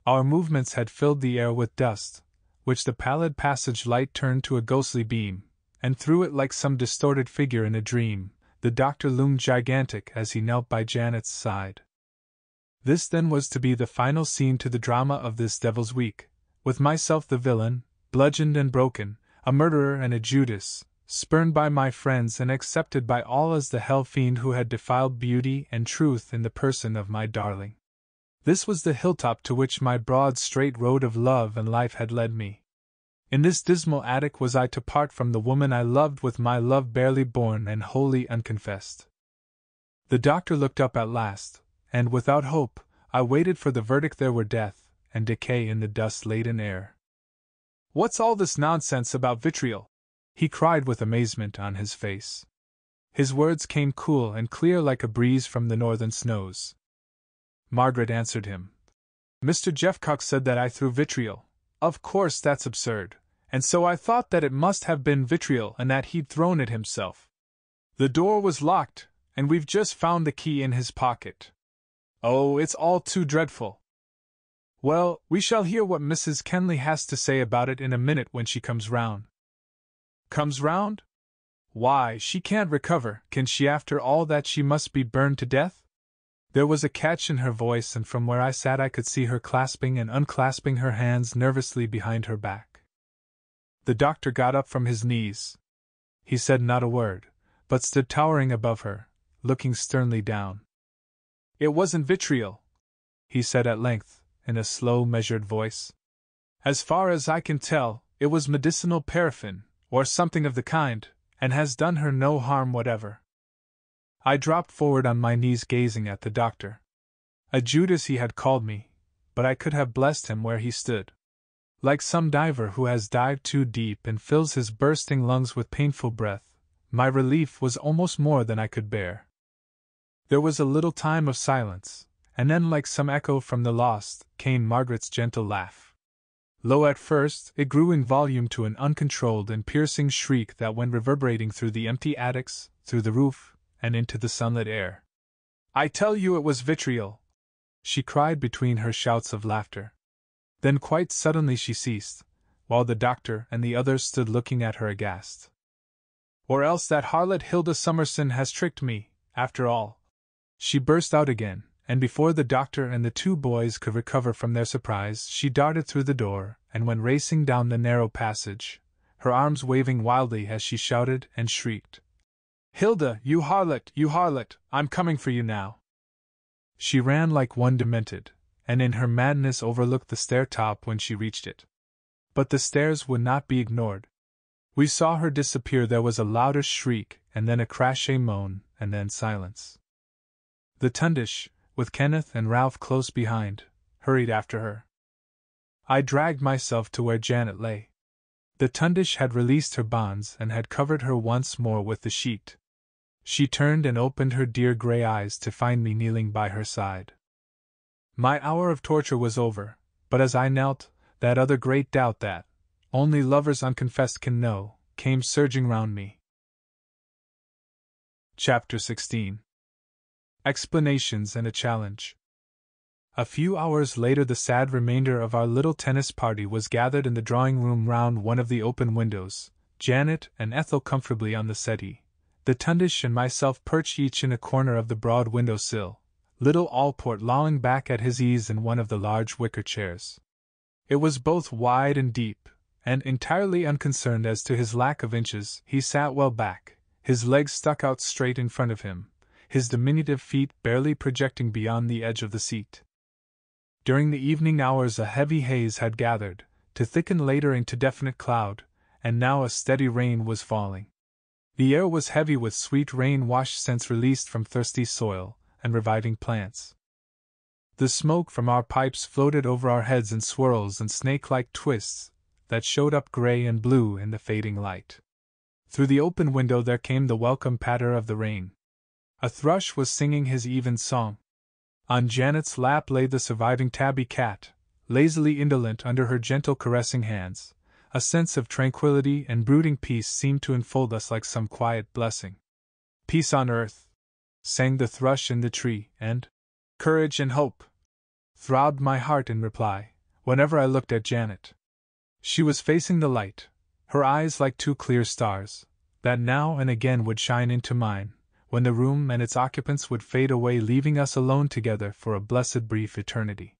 A: Our movements had filled the air with dust, which the pallid passage light turned to a ghostly beam, and through it like some distorted figure in a dream, the doctor loomed gigantic as he knelt by Janet's side. This then was to be the final scene to the drama of this Devil's Week, with myself the villain, bludgeoned and broken, a murderer and a Judas, spurned by my friends and accepted by all as the hell fiend who had defiled beauty and truth in the person of my darling. This was the hilltop to which my broad straight road of love and life had led me. In this dismal attic was I to part from the woman I loved with my love barely born and wholly unconfessed. The doctor looked up at last, and without hope, I waited for the verdict. There were death and decay in the dust-laden air. "What's all this nonsense about vitriol?" he cried with amazement on his face. His words came cool and clear like a breeze from the northern snows. Margaret answered him. "Mr. Jeffcock said that I threw vitriol. Of course that's absurd, and so I thought that it must have been vitriol and that he'd thrown it himself. The door was locked, and we've just found the key in his pocket. Oh, it's all too dreadful. Well, we shall hear what Mrs. Kenley has to say about it in a minute when she comes round." "Comes round? Why, she can't recover, can she? After all that she must be burned to death?" There was a catch in her voice, and from where I sat I could see her clasping and unclasping her hands nervously behind her back. The doctor got up from his knees. He said not a word, but stood towering above her, looking sternly down. "It wasn't vitriol," he said at length, in a slow, measured voice. "As far as I can tell, it was medicinal paraffin, or something of the kind, and has done her no harm whatever." I dropped forward on my knees gazing at the doctor. A Judas he had called me, but I could have blessed him where he stood. Like some diver who has dived too deep and fills his bursting lungs with painful breath, my relief was almost more than I could bear. There was a little time of silence, and then, like some echo from the lost, came Margaret's gentle laugh. Low at first, it grew in volume to an uncontrolled and piercing shriek that went reverberating through the empty attics, through the roof, and into the sunlit air. "I tell you it was vitriol!" she cried between her shouts of laughter. Then quite suddenly she ceased, while the doctor and the others stood looking at her aghast. "Or else that harlot Hilda Summerson has tricked me, after all!" she burst out again, and before the doctor and the two boys could recover from their surprise, she darted through the door and went racing down the narrow passage, her arms waving wildly as she shouted and shrieked, "Hilda, you harlot, I'm coming for you now!" She ran like one demented, and in her madness overlooked the stair top when she reached it. But the stairs would not be ignored. We saw her disappear. There was a louder shriek, and then a crashing moan, and then silence. The Tundish, with Kenneth and Ralph close behind, hurried after her. I dragged myself to where Janet lay. The Tundish had released her bonds and had covered her once more with the sheet. She turned and opened her dear grey eyes to find me kneeling by her side. My hour of torture was over, but as I knelt, that other great doubt that only lovers unconfessed can know came surging round me. Chapter 16. Explanations and a Challenge. A few hours later the sad remainder of our little tennis party was gathered in the drawing-room round one of the open windows, Janet and Ethel comfortably on the settee, the Tundish and myself perched each in a corner of the broad window-sill, little Allport lolling back at his ease in one of the large wicker chairs. It was both wide and deep, and entirely unconcerned as to his lack of inches, he sat well back, his legs stuck out straight in front of him, his diminutive feet barely projecting beyond the edge of the seat. During the evening hours a heavy haze had gathered, to thicken later into definite cloud, and now a steady rain was falling. The air was heavy with sweet rain-washed scents released from thirsty soil and reviving plants. The smoke from our pipes floated over our heads in swirls and snake-like twists that showed up gray and blue in the fading light. Through the open window there came the welcome patter of the rain. A thrush was singing his even song. On Janet's lap lay the surviving tabby cat, lazily indolent under her gentle caressing hands, A sense of tranquility and brooding peace seemed to enfold us like some quiet blessing. Peace on earth, sang the thrush in the tree, and courage and hope, throbbed my heart in reply, whenever I looked at Janet. She was facing the light, her eyes like two clear stars, that now and again would shine into mine, when the room and its occupants would fade away, leaving us alone together for a blessed brief eternity.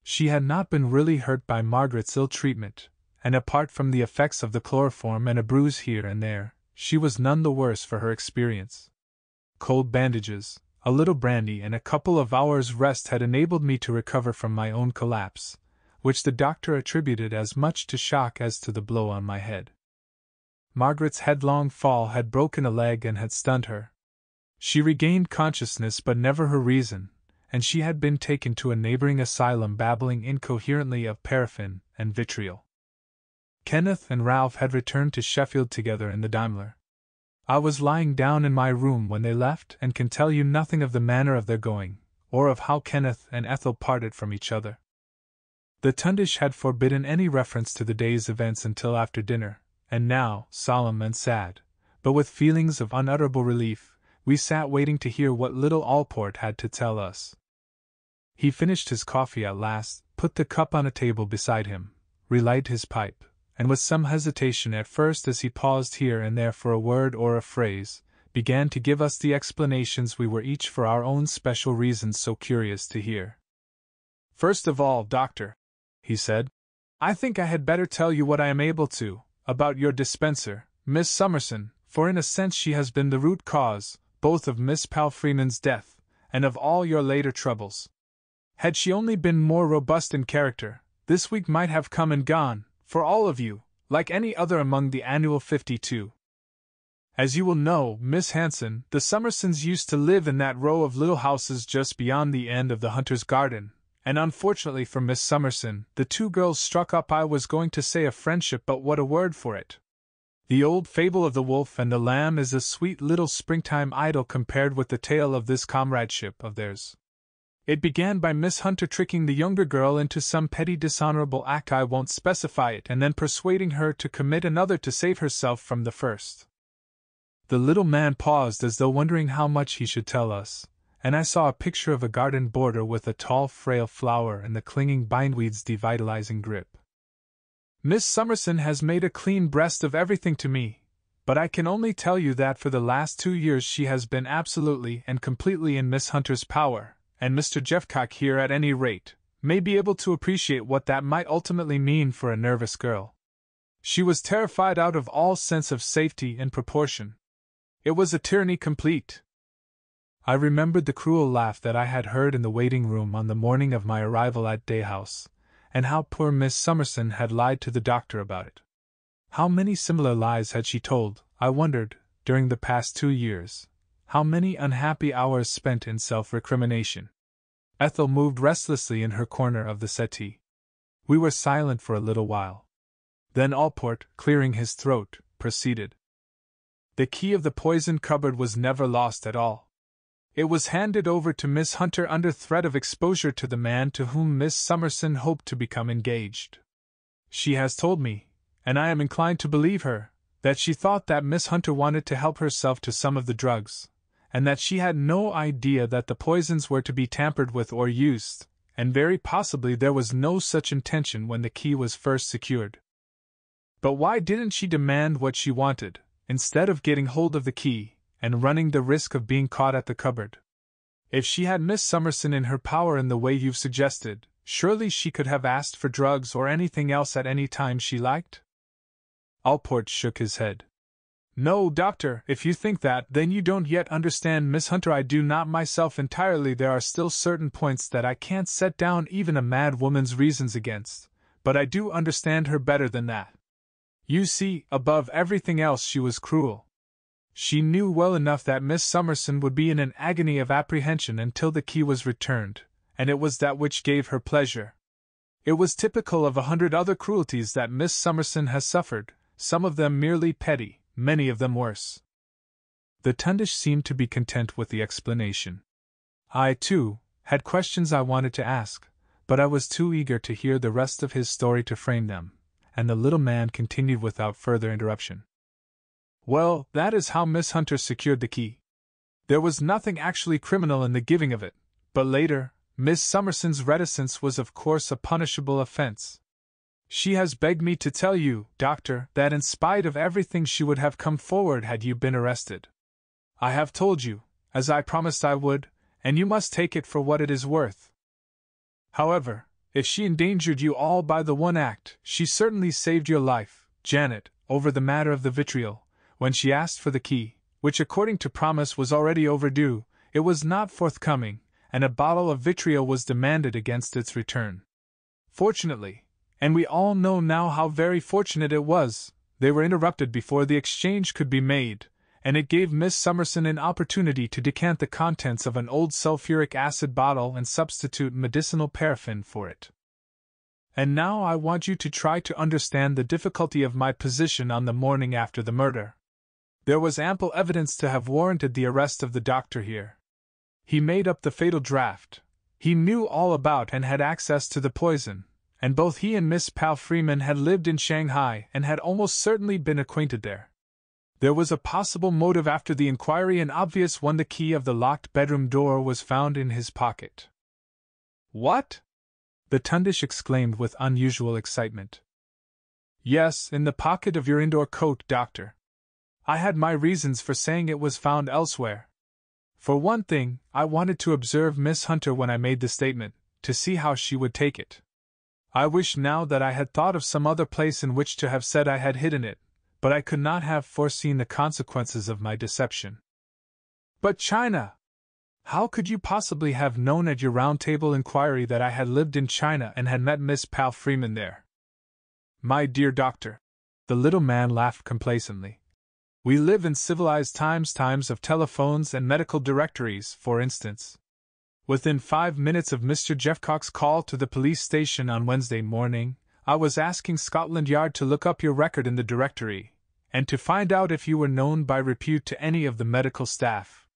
A: She had not been really hurt by Margaret's ill treatment, and apart from the effects of the chloroform and a bruise here and there, she was none the worse for her experience. Cold bandages, a little brandy, and a couple of hours' rest had enabled me to recover from my own collapse, which the doctor attributed as much to shock as to the blow on my head. Margaret's headlong fall had broken a leg and had stunned her. She regained consciousness but never her reason, and she had been taken to a neighboring asylum babbling incoherently of paraffin and vitriol. Kenneth and Ralph had returned to Sheffield together in the Daimler. I was lying down in my room when they left and can tell you nothing of the manner of their going, or of how Kenneth and Ethel parted from each other. The Tundish had forbidden any reference to the day's events until after dinner, and now, solemn and sad, but with feelings of unutterable relief, we sat waiting to hear what little Allport had to tell us. He finished his coffee at last, put the cup on a table beside him, relighted his pipe, and with some hesitation at first as he paused here and there for a word or a phrase, began to give us the explanations we were each for our own special reasons so curious to hear. "First of all, Doctor," he said, "I think I had better tell you what I am able to, about your dispenser, Miss Summerson, for in a sense she has been the root cause, both of Miss Palfreyman's death, and of all your later troubles. Had she only been more robust in character, this week might have come and gone, for all of you, like any other among the annual 52. As you will know, Miss Hanson, the Summersons used to live in that row of little houses just beyond the end of the Hunter's Garden, and unfortunately for Miss Summerson, the two girls struck up, I was going to say a friendship, but what a word for it. The old fable of the wolf and the lamb is a sweet little springtime idyll compared with the tale of this comradeship of theirs. It began by Miss Hunter tricking the younger girl into some petty dishonorable act, I won't specify it, and then persuading her to commit another to save herself from the first." The little man paused as though wondering how much he should tell us, and I saw a picture of a garden border with a tall frail flower and the clinging bindweed's devitalizing grip. "Miss Summerson has made a clean breast of everything to me, but I can only tell you that for the last 2 years she has been absolutely and completely in Miss Hunter's power, and Mr. Jeffcock here at any rate may be able to appreciate what that might ultimately mean for a nervous girl. She was terrified out of all sense of safety and proportion. It was a tyranny complete." I remembered the cruel laugh that I had heard in the waiting room on the morning of my arrival at Dalehouse, and how poor Miss Summerson had lied to the doctor about it. How many similar lies had she told, I wondered, during the past 2 years? How many unhappy hours spent in self-recrimination? Ethel moved restlessly in her corner of the settee. We were silent for a little while. Then Allport, clearing his throat, proceeded. "The key of the poison cupboard was never lost at all. It was handed over to Miss Hunter under threat of exposure to the man to whom Miss Summerson hoped to become engaged. She has told me, and I am inclined to believe her, that she thought that Miss Hunter wanted to help herself to some of the drugs, and that she had no idea that the poisons were to be tampered with or used, and very possibly there was no such intention when the key was first secured. But why didn't she demand what she wanted, instead of getting hold of the key, and running the risk of being caught at the cupboard? If she had Miss Summerson in her power in the way you've suggested, surely she could have asked for drugs or anything else at any time she liked?" Allport shook his head. "No, Doctor, if you think that, then you don't yet understand Miss Hunter. I do not myself entirely. There are still certain points that I can't set down even a mad woman's reasons against, but I do understand her better than that. You see, above everything else she was cruel. She knew well enough that Miss Summerson would be in an agony of apprehension until the key was returned, and it was that which gave her pleasure. It was typical of 100 other cruelties that Miss Summerson has suffered, some of them merely petty, many of them worse." The Tundish seemed to be content with the explanation. I, too, had questions I wanted to ask, but I was too eager to hear the rest of his story to frame them, and the little man continued without further interruption. Well, that is how Miss Hunter secured the key. There was nothing actually criminal in the giving of it, but later, Miss Summerson's reticence was of course a punishable offense. She has begged me to tell you, Doctor, that in spite of everything she would have come forward had you been arrested. I have told you, as I promised I would, and you must take it for what it is worth. However, if she endangered you all by the one act, she certainly saved your life, Janet, over the matter of the vitriol. When she asked for the key, which according to promise was already overdue, it was not forthcoming, and a bottle of vitriol was demanded against its return. Fortunately, and we all know now how very fortunate it was, they were interrupted before the exchange could be made, and it gave Miss Summerson an opportunity to decant the contents of an old sulfuric acid bottle and substitute medicinal paraffin for it. And now I want you to try to understand the difficulty of my position on the morning after the murder. There was ample evidence to have warranted the arrest of the doctor here. He made up the fatal draught. He knew all about and had access to the poison, and both he and Miss Pal Freeman had lived in Shanghai and had almost certainly been acquainted there. There was a possible motive after the inquiry, an obvious one. The key of the locked bedroom door was found in his pocket. What? The Tundish exclaimed with unusual excitement. Yes, in the pocket of your indoor coat, Doctor. I had my reasons for saying it was found elsewhere. For one thing, I wanted to observe Miss Hunter when I made the statement, to see how she would take it. I wish now that I had thought of some other place in which to have said I had hidden it, but I could not have foreseen the consequences of my deception. But China! How could you possibly have known at your round-table inquiry that I had lived in China and had met Miss Pal Freeman there? My dear Doctor, the little man laughed complacently. We live in civilized times of telephones and medical directories, for instance. Within 5 minutes of Mr. Jeffcock's call to the police station on Wednesday morning, I was asking Scotland Yard to look up your record in the directory, and to find out if you were known by repute to any of the medical staff.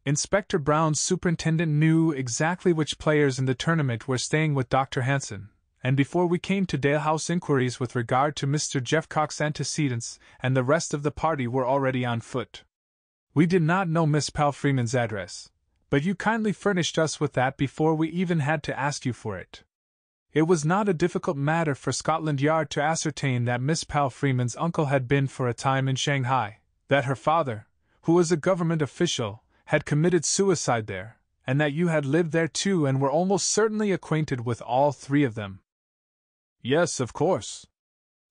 A: Inspector Brown's superintendent knew exactly which players in the tournament were staying with Dr. Hanson, and before we came to Dalehouse, inquiries with regard to Mr. Jeffcock's antecedents and the rest of the party were already on foot. We did not know Miss Pal Freeman's address, but you kindly furnished us with that before we even had to ask you for it. It was not a difficult matter for Scotland Yard to ascertain that Miss Pal Freeman's uncle had been for a time in Shanghai, that her father, who was a government official, had committed suicide there, and that you had lived there too and were almost certainly acquainted with all three of them. Yes, of course.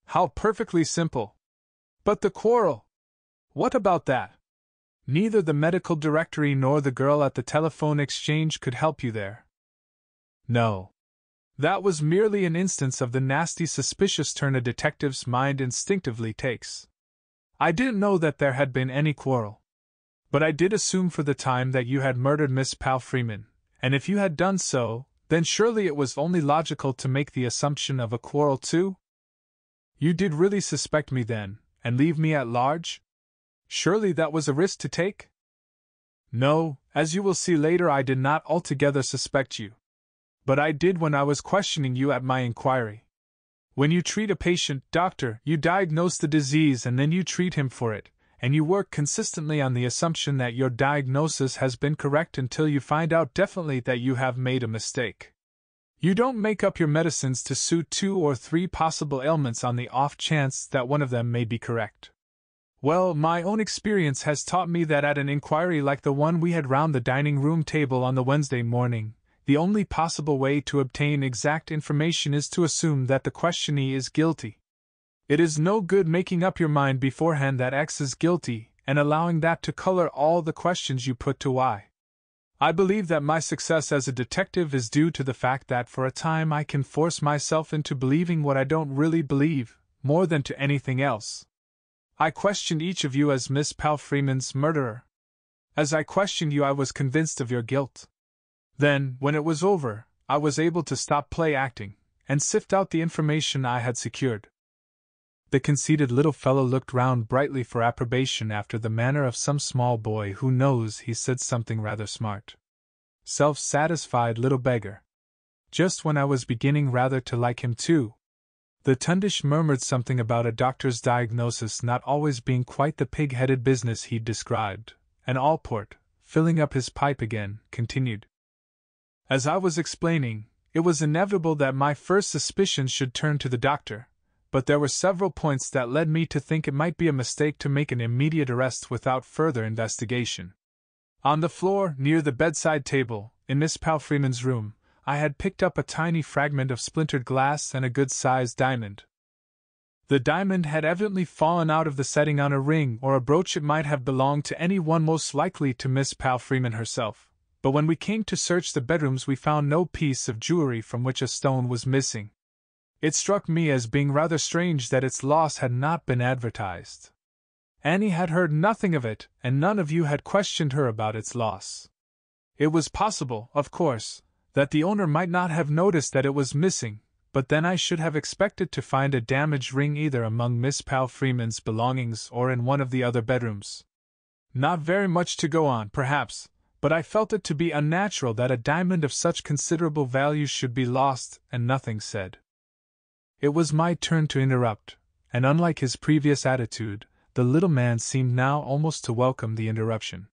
A: How perfectly simple. But the quarrel? What about that? Neither the medical directory nor the girl at the telephone exchange could help you there. No. That was merely an instance of the nasty suspicious turn a detective's mind instinctively takes. I didn't know that there had been any quarrel. But I did assume for the time that you had murdered Miss Pal Freeman, and if you had done so, then surely it was only logical to make the assumption of a quarrel too? You did really suspect me then, and leave me at large? Surely that was a risk to take? No, as you will see later, I did not altogether suspect you. But I did when I was questioning you at my inquiry. When you treat a patient, Doctor, you diagnose the disease and then you treat him for it, and you work consistently on the assumption that your diagnosis has been correct until you find out definitely that you have made a mistake. You don't make up your medicines to suit 2 or 3 possible ailments on the off chance that one of them may be correct. Well, my own experience has taught me that at an inquiry like the one we had round the dining room table on the Wednesday morning, the only possible way to obtain exact information is to assume that the questionee is guilty. It is no good making up your mind beforehand that X is guilty and allowing that to color all the questions you put to Y. I believe that my success as a detective is due to the fact that for a time I can force myself into believing what I don't really believe, more than to anything else. I questioned each of you as Miss Pal Freeman's murderer. As I questioned you, I was convinced of your guilt. Then, when it was over, I was able to stop play acting and sift out the information I had secured. The conceited little fellow looked round brightly for approbation after the manner of some small boy who knows he said something rather smart. Self-satisfied little beggar. Just when I was beginning rather to like him too. The Tundish murmured something about a doctor's diagnosis not always being quite the pig-headed business he'd described, and Allport, filling up his pipe again, continued. As I was explaining, it was inevitable that my first suspicions should turn to the doctor, but there were several points that led me to think it might be a mistake to make an immediate arrest without further investigation. On the floor, near the bedside table, in Miss Palfreeman's room, I had picked up a tiny fragment of splintered glass and a good-sized diamond. The diamond had evidently fallen out of the setting on a ring or a brooch. It might have belonged to any one, most likely to Miss Palfreeman herself, but when we came to search the bedrooms we found no piece of jewelry from which a stone was missing. It struck me as being rather strange that its loss had not been advertised. Annie had heard nothing of it, and none of you had questioned her about its loss. It was possible, of course, that the owner might not have noticed that it was missing, but then I should have expected to find a damaged ring either among Miss Palfreeman's belongings or in one of the other bedrooms. Not very much to go on, perhaps, but I felt it to be unnatural that a diamond of such considerable value should be lost and nothing said. It was my turn to interrupt, and unlike his previous attitude, the little man seemed now almost to welcome the interruption.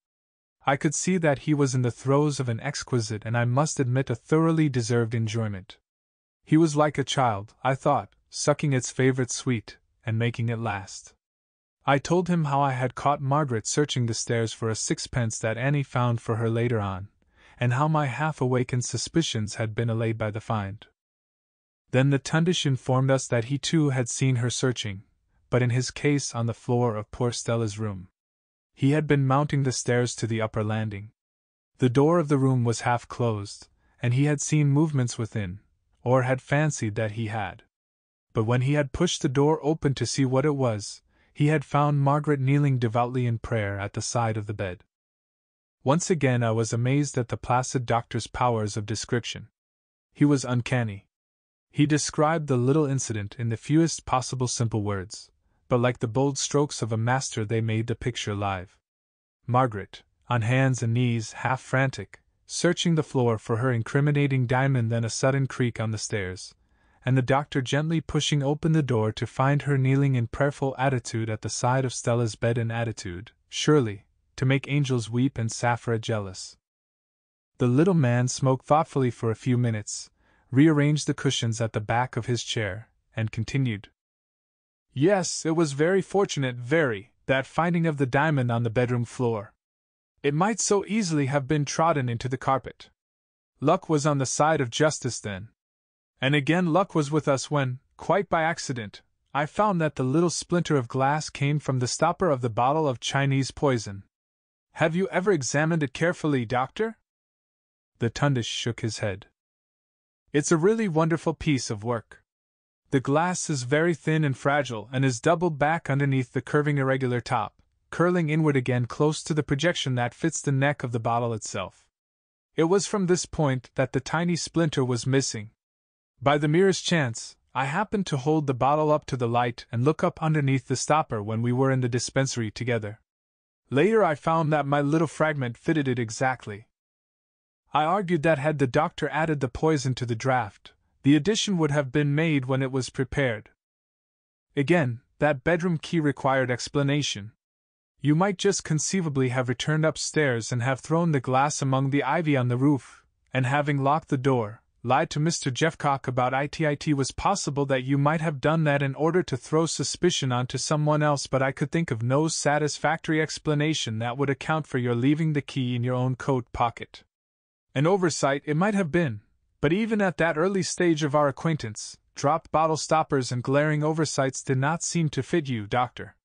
A: I could see that he was in the throes of an exquisite and I must admit a thoroughly deserved enjoyment. He was like a child, I thought, sucking its favorite sweet, and making it last. I told him how I had caught Margaret searching the stairs for a sixpence that Annie found for her later on, and how my half-awakened suspicions had been allayed by the find. Then the Tundish informed us that he too had seen her searching, but in his case on the floor of poor Stella's room. He had been mounting the stairs to the upper landing. The door of the room was half closed, and he had seen movements within, or had fancied that he had. But when he had pushed the door open to see what it was, he had found Margaret kneeling devoutly in prayer at the side of the bed. Once again I was amazed at the placid doctor's powers of description. He was uncanny. He described the little incident in the fewest possible simple words, but like the bold strokes of a master they made the picture live. Margaret, on hands and knees, half frantic, searching the floor for her incriminating diamond, then a sudden creak on the stairs, and the doctor gently pushing open the door to find her kneeling in prayerful attitude at the side of Stella's bed, an attitude, surely, to make angels weep and Sapphira jealous. The little man smoked thoughtfully for a few minutes, rearranged the cushions at the back of his chair, and continued. Yes, it was very fortunate, that finding of the diamond on the bedroom floor. It might so easily have been trodden into the carpet. Luck was on the side of justice then. And again luck was with us when, quite by accident, I found that the little splinter of glass came from the stopper of the bottle of Chinese poison. Have you ever examined it carefully, Doctor? The Tundish shook his head. It's a really wonderful piece of work. The glass is very thin and fragile and is doubled back underneath the curving irregular top, curling inward again close to the projection that fits the neck of the bottle itself. It was from this point that the tiny splinter was missing. By the merest chance, I happened to hold the bottle up to the light and look up underneath the stopper when we were in the dispensary together. Later I found that my little fragment fitted it exactly. I argued that had the doctor added the poison to the draught, the addition would have been made when it was prepared. Again, that bedroom key required explanation. You might just conceivably have returned upstairs and have thrown the glass among the ivy on the roof, and having locked the door, lied to Mr. Jeffcock about it. It was possible that you might have done that in order to throw suspicion onto someone else, but I could think of no satisfactory explanation that would account for your leaving the key in your own coat pocket. An oversight it might have been, but even at that early stage of our acquaintance, dropped bottle stoppers and glaring oversights did not seem to fit you, Doctor.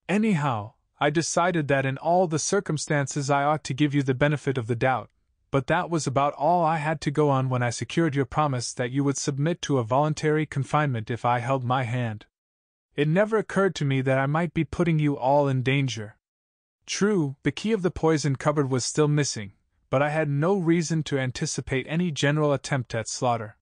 A: Anyhow, I decided that in all the circumstances I ought to give you the benefit of the doubt, but that was about all I had to go on when I secured your promise that you would submit to a voluntary confinement if I held my hand. It never occurred to me that I might be putting you all in danger. True, the key of the poison cupboard was still missing, but I had no reason to anticipate any general attempt at slaughter.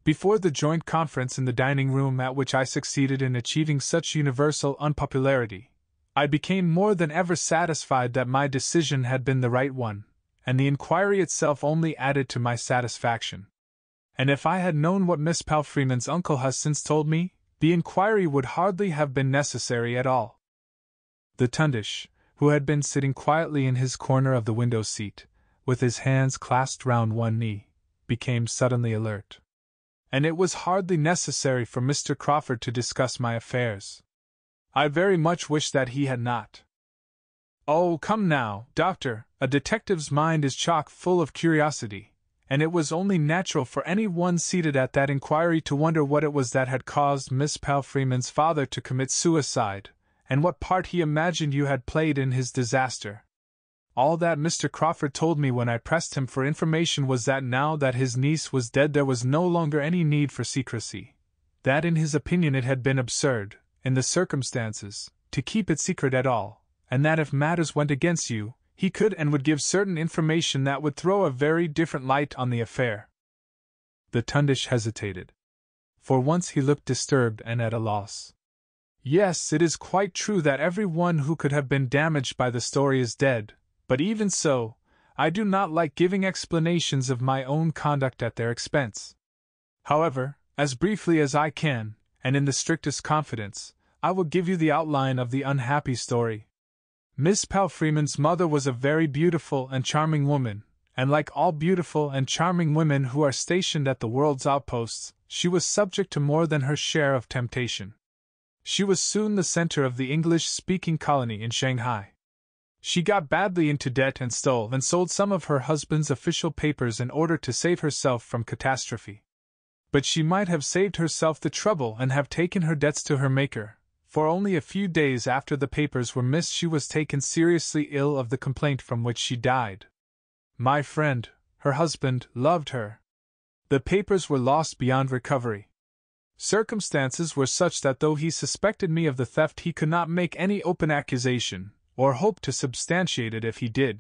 A: Before the joint conference in the dining room at which I succeeded in achieving such universal unpopularity, I became more than ever satisfied that my decision had been the right one, and the inquiry itself only added to my satisfaction. and if I had known what Miss Palfreyman's uncle has since told me, the inquiry would hardly have been necessary at all. The Tundish, who had been sitting quietly in his corner of the window seat, with his hands clasped round one knee, became suddenly alert. And it was hardly necessary for Mr. Crawford to discuss my affairs. I very much wish that he had not. Oh, come now, Doctor, a detective's mind is chock full of curiosity, and it was only natural for any one seated at that inquiry to wonder what it was that had caused Miss Palfreyman's father to commit suicide, and what part he imagined you had played in his disaster. All that Mr. Crawford told me when I pressed him for information was that now that his niece was dead there was no longer any need for secrecy, that in his opinion it had been absurd, in the circumstances, to keep it secret at all, and that if matters went against you, he could and would give certain information that would throw a very different light on the affair. The Tundish hesitated. For once he looked disturbed and at a loss. Yes, it is quite true that every one who could have been damaged by the story is dead, but even so, I do not like giving explanations of my own conduct at their expense. However, as briefly as I can, and in the strictest confidence, I will give you the outline of the unhappy story. Miss Palfreyman's mother was a very beautiful and charming woman, and like all beautiful and charming women who are stationed at the world's outposts, she was subject to more than her share of temptation. She was soon the center of the English-speaking colony in Shanghai. She got badly into debt and stole and sold some of her husband's official papers in order to save herself from catastrophe. But she might have saved herself the trouble and have taken her debts to her maker, for only a few days after the papers were missed she was taken seriously ill of the complaint from which she died. My friend, her husband, loved her. The papers were lost beyond recovery. Circumstances were such that though he suspected me of the theft he could not make any open accusation, or hope to substantiate it if he did.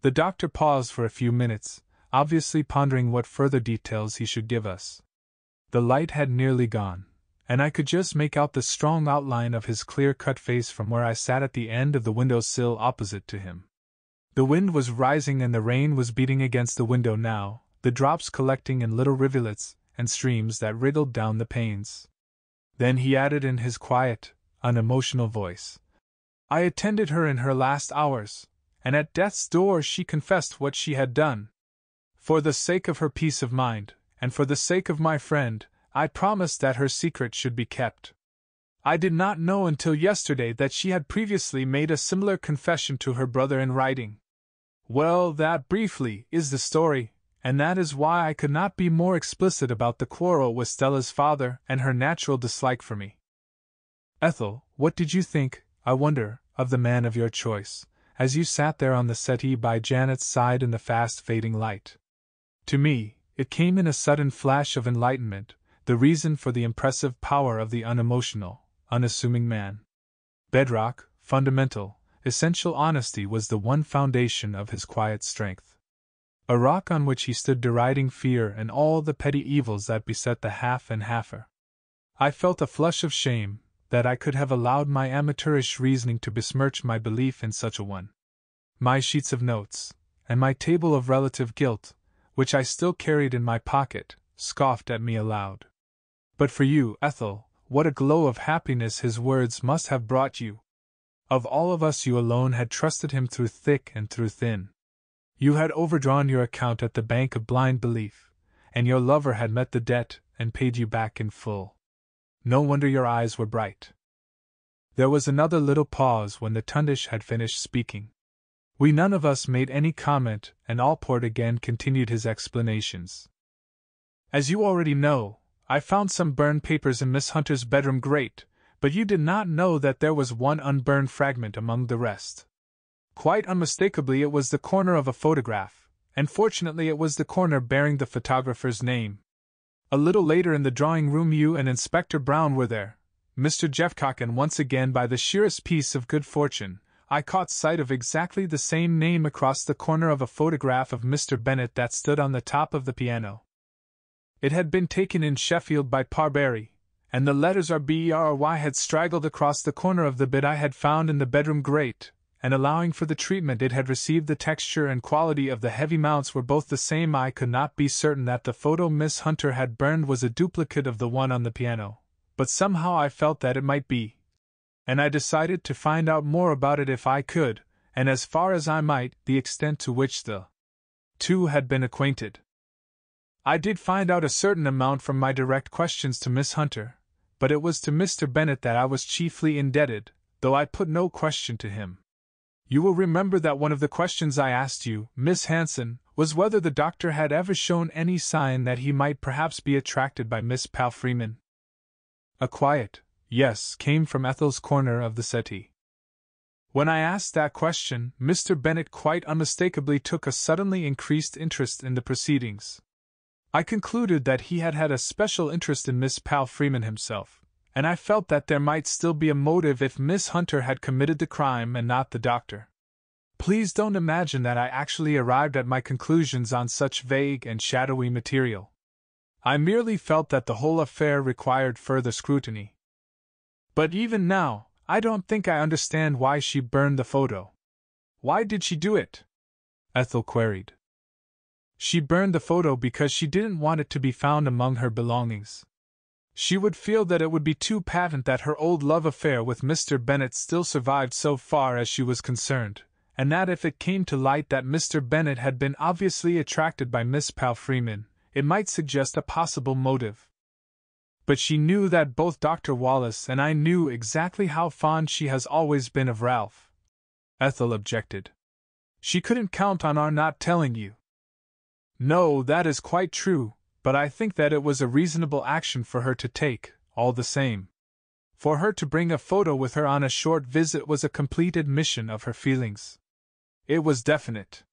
A: The doctor paused for a few minutes, obviously pondering what further details he should give us. The light had nearly gone, and I could just make out the strong outline of his clear-cut face from where I sat at the end of the window-sill opposite to him. The wind was rising and the rain was beating against the window now, the drops collecting in little rivulets and streams that wriggled down the panes. Then he added in his quiet, unemotional voice, I attended her in her last hours, and at death's door she confessed what she had done. For the sake of her peace of mind, and for the sake of my friend, I promised that her secret should be kept. I did not know until yesterday that she had previously made a similar confession to her brother in writing. Well, that, briefly, is the story, and that is why I could not be more explicit about the quarrel with Stella's father and her natural dislike for me. Ethel, what did you think, I wonder, of the man of your choice, as you sat there on the settee by Janet's side in the fast-fading light? To me, it came in a sudden flash of enlightenment, the reason for the impressive power of the unemotional, unassuming man. Bedrock, fundamental, essential honesty was the one foundation of his quiet strength. A rock on which he stood deriding fear and all the petty evils that beset the half and halfer. I felt a flush of shame, that I could have allowed my amateurish reasoning to besmirch my belief in such a one. My sheets of notes, and my table of relative guilt, which I still carried in my pocket, scoffed at me aloud. But for you, Ethel, what a glow of happiness his words must have brought you! Of all of us you alone had trusted him through thick and through thin. You had overdrawn your account at the bank of blind belief, and your lover had met the debt and paid you back in full. No wonder your eyes were bright. There was another little pause when the Tundish had finished speaking. We none of us made any comment, and Allport again continued his explanations. As you already know, I found some burned papers in Miss Hunter's bedroom grate, but you did not know that there was one unburned fragment among the rest. Quite unmistakably it was the corner of a photograph, and fortunately it was the corner bearing the photographer's name. A little later in the drawing-room you and Inspector Brown were there, Mr. Jeffcock, and once again by the sheerest piece of good fortune, I caught sight of exactly the same name across the corner of a photograph of Mr. Bennet that stood on the top of the piano. It had been taken in Sheffield by Parberry, and the letters RBERY had straggled across the corner of the bit I had found in the bedroom grate, and allowing for the treatment it had received, the texture and quality of the heavy mounts were both the same. I could not be certain that the photo Miss Hunter had burned was a duplicate of the one on the piano, but somehow I felt that it might be, and I decided to find out more about it if I could, and as far as I might, the extent to which the two had been acquainted. I did find out a certain amount from my direct questions to Miss Hunter, but it was to Mr. Bennet that I was chiefly indebted, though I put no question to him. You will remember that one of the questions I asked you, Miss Hanson, was whether the doctor had ever shown any sign that he might perhaps be attracted by Miss Palfreeman. A quiet yes came from Ethel's corner of the settee. When I asked that question, Mr. Bennet quite unmistakably took a suddenly increased interest in the proceedings. I concluded that he had had a special interest in Miss Palfreeman himself, and I felt that there might still be a motive if Miss Hunter had committed the crime and not the doctor. Please don't imagine that I actually arrived at my conclusions on such vague and shadowy material. I merely felt that the whole affair required further scrutiny. But even now, I don't think I understand why she burned the photo. Why did she do it? Ethel queried. She burned the photo because she didn't want it to be found among her belongings. She would feel that it would be too patent that her old love affair with Mr. Bennet still survived so far as she was concerned, and that if it came to light that Mr. Bennet had been obviously attracted by Miss Palfreeman, it might suggest a possible motive. But she knew that both Dr. Wallace and I knew exactly how fond she has always been of Ralph. Ethel objected. She couldn't count on our not telling you. No, that is quite true, but I think that it was a reasonable action for her to take, all the same. For her to bring a photo with her on a short visit was a complete admission of her feelings. It was definite.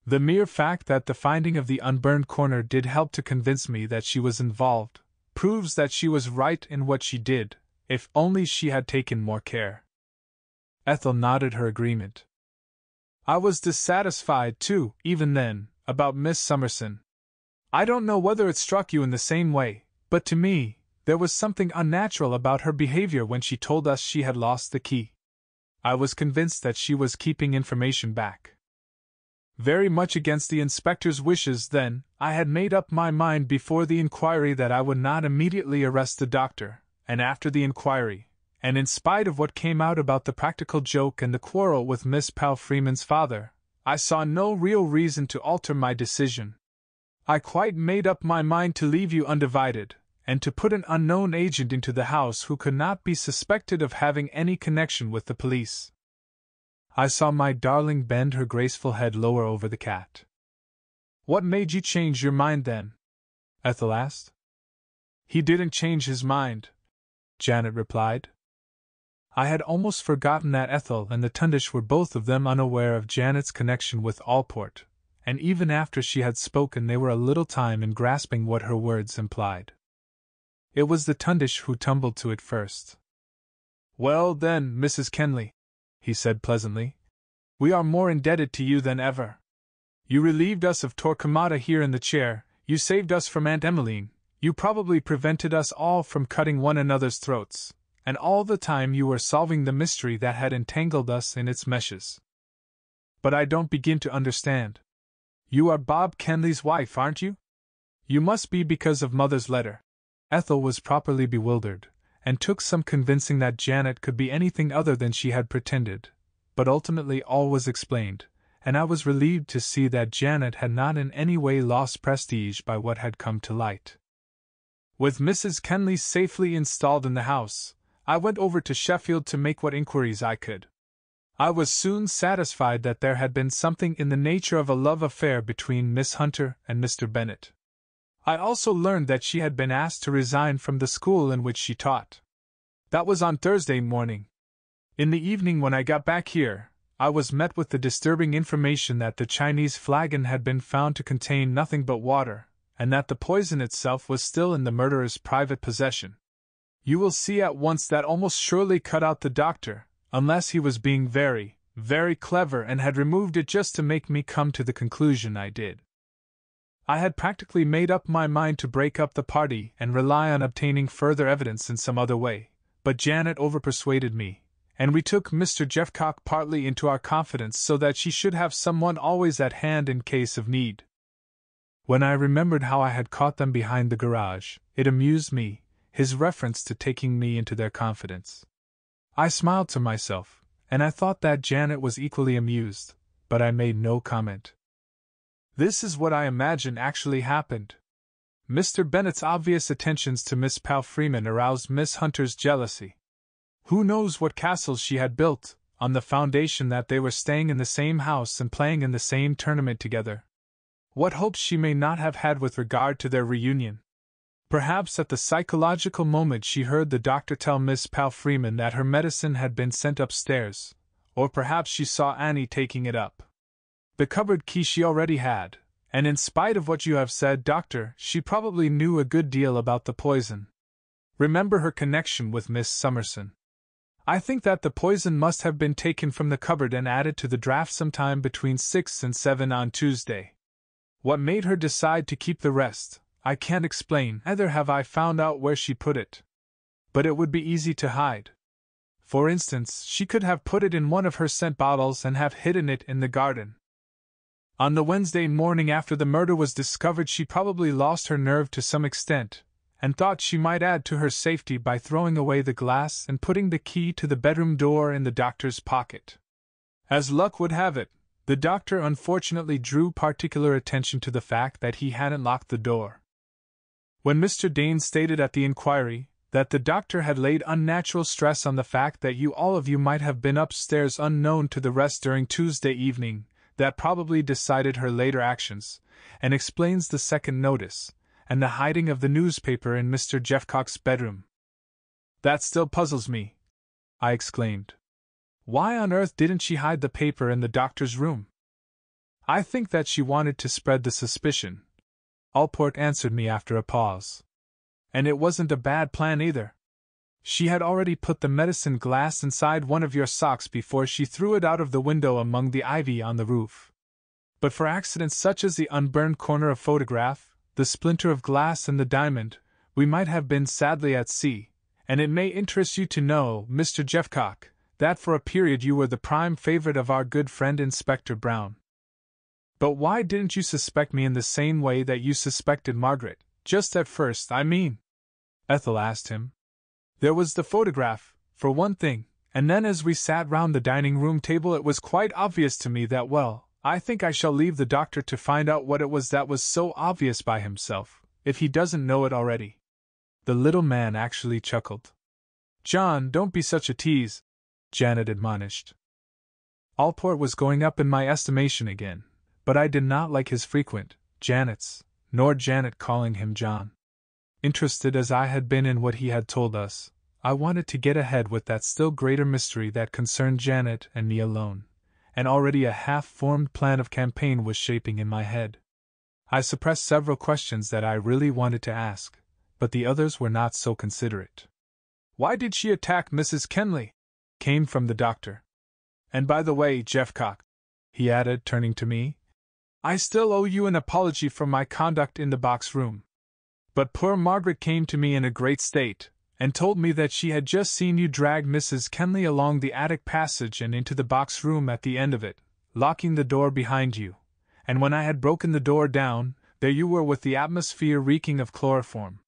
A: The mere fact that the finding of the unburned corner did help to convince me that she was involved proves that she was right in what she did, if only she had taken more care. Ethel nodded her agreement. I was dissatisfied, too, even then, about Miss Summerson. I don't know whether it struck you in the same way, but to me, there was something unnatural about her behavior when she told us she had lost the key. I was convinced that she was keeping information back. Very much against the inspector's wishes, then, I had made up my mind before the inquiry that I would not immediately arrest the doctor, and after the inquiry, and in spite of what came out about the practical joke and the quarrel with Miss Palfreeman's father, I saw no real reason to alter my decision. I quite made up my mind to leave you undivided, and to put an unknown agent into the house who could not be suspected of having any connection with the police. I saw my darling bend her graceful head lower over the cat. What made you change your mind then? Ethel asked. He didn't change his mind, Janet replied. I had almost forgotten that Ethel and the Tundish were both of them unaware of Janet's connection with Allport, and even after she had spoken they were a little time in grasping what her words implied. It was the Tundish who tumbled to it first. Well then, Mrs. Kenley, he said pleasantly, we are more indebted to you than ever. You relieved us of Torquemada here in the chair, you saved us from Aunt Emmeline, you probably prevented us all from cutting one another's throats, and all the time you were solving the mystery that had entangled us in its meshes. But I don't begin to understand. You are Bob Kenley's wife, aren't you? You must be because of Mother's letter. Ethel was properly bewildered, and took some convincing that Janet could be anything other than she had pretended, but ultimately all was explained, and I was relieved to see that Janet had not in any way lost prestige by what had come to light. With Mrs. Kenley safely installed in the house, I went over to Sheffield to make what inquiries I could. I was soon satisfied that there had been something in the nature of a love affair between Miss Hunter and Mr. Bennet. I also learned that she had been asked to resign from the school in which she taught. That was on Thursday morning. In the evening when I got back here, I was met with the disturbing information that the Chinese flagon had been found to contain nothing but water, and that the poison itself was still in the murderer's private possession. You will see at once that almost surely cut out the doctor, unless he was being very, very clever and had removed it just to make me come to the conclusion I did. I had practically made up my mind to break up the party and rely on obtaining further evidence in some other way, but Janet overpersuaded me, and we took Mr. Jeffcock partly into our confidence so that she should have someone always at hand in case of need. When I remembered how I had caught them behind the garage, it amused me, his reference to taking me into their confidence. I smiled to myself, and I thought that Janet was equally amused, but I made no comment. This is what I imagine actually happened. Mr. Bennet's obvious attentions to Miss Palfreeman aroused Miss Hunter's jealousy. Who knows what castles she had built, on the foundation that they were staying in the same house and playing in the same tournament together. What hopes she may not have had with regard to their reunion. Perhaps at the psychological moment she heard the doctor tell Miss Palfreeman that her medicine had been sent upstairs, or perhaps she saw Annie taking it up. The cupboard key she already had, and in spite of what you have said, Doctor, she probably knew a good deal about the poison. Remember her connection with Miss Summerson. I think that the poison must have been taken from the cupboard and added to the draught sometime between 6 and 7 on Tuesday. What made her decide to keep the rest, I can't explain, neither have I found out where she put it. But it would be easy to hide. For instance, she could have put it in one of her scent bottles and have hidden it in the garden. On the Wednesday morning after the murder was discovered, she probably lost her nerve to some extent, and thought she might add to her safety by throwing away the glass and putting the key to the bedroom door in the doctor's pocket. As luck would have it, the doctor unfortunately drew particular attention to the fact that he hadn't locked the door. When Mr. Dane stated at the inquiry that the doctor had laid unnatural stress on the fact that all of you might have been upstairs unknown to the rest during Tuesday evening, that probably decided her later actions, and explains the second notice, and the hiding of the newspaper in Mr. Jeffcock's bedroom. That still puzzles me, I exclaimed. Why on earth didn't she hide the paper in the doctor's room? I think that she wanted to spread the suspicion, Allport answered me after a pause. And it wasn't a bad plan either. She had already put the medicine glass inside one of your socks before she threw it out of the window among the ivy on the roof. But for accidents such as the unburned corner of photograph, the splinter of glass and the diamond, we might have been sadly at sea, and it may interest you to know, Mr. Jeffcock, that for a period you were the prime favorite of our good friend Inspector Brown. But why didn't you suspect me in the same way that you suspected Margaret, just at first, I mean? Ethel asked him. There was the photograph, for one thing, and then as we sat round the dining-room table it was quite obvious to me that, well, I think I shall leave the doctor to find out what it was that was so obvious by himself, if he doesn't know it already. The little man actually chuckled. John, don't be such a tease, Janet admonished. Allport was going up in my estimation again, but I did not like his frequent Janets, nor Janet calling him John. Interested as I had been in what he had told us, I wanted to get ahead with that still greater mystery that concerned Janet and me alone, and already a half-formed plan of campaign was shaping in my head. I suppressed several questions that I really wanted to ask, but the others were not so considerate. Why did she attack Mrs. Kenley? Came from the doctor. And by the way, Jeffcock, he added, turning to me, I still owe you an apology for my conduct in the box room. But poor Margaret came to me in a great state, and told me that she had just seen you drag Mrs. Kenley along the attic passage and into the box room at the end of it, locking the door behind you, and when I had broken the door down, there you were with the atmosphere reeking of chloroform.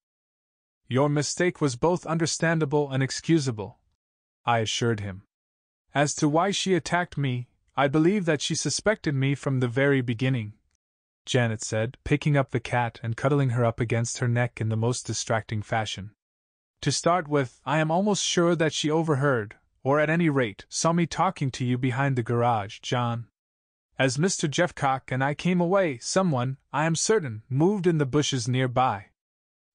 A: Your mistake was both understandable and excusable, I assured him. As to why she attacked me, I believe that she suspected me from the very beginning, Janet said, picking up the cat and cuddling her up against her neck in the most distracting fashion. To start with, I am almost sure that she overheard, or at any rate, saw me talking to you behind the garage, John. As Mr. Jeffcock and I came away, someone, I am certain, moved in the bushes nearby.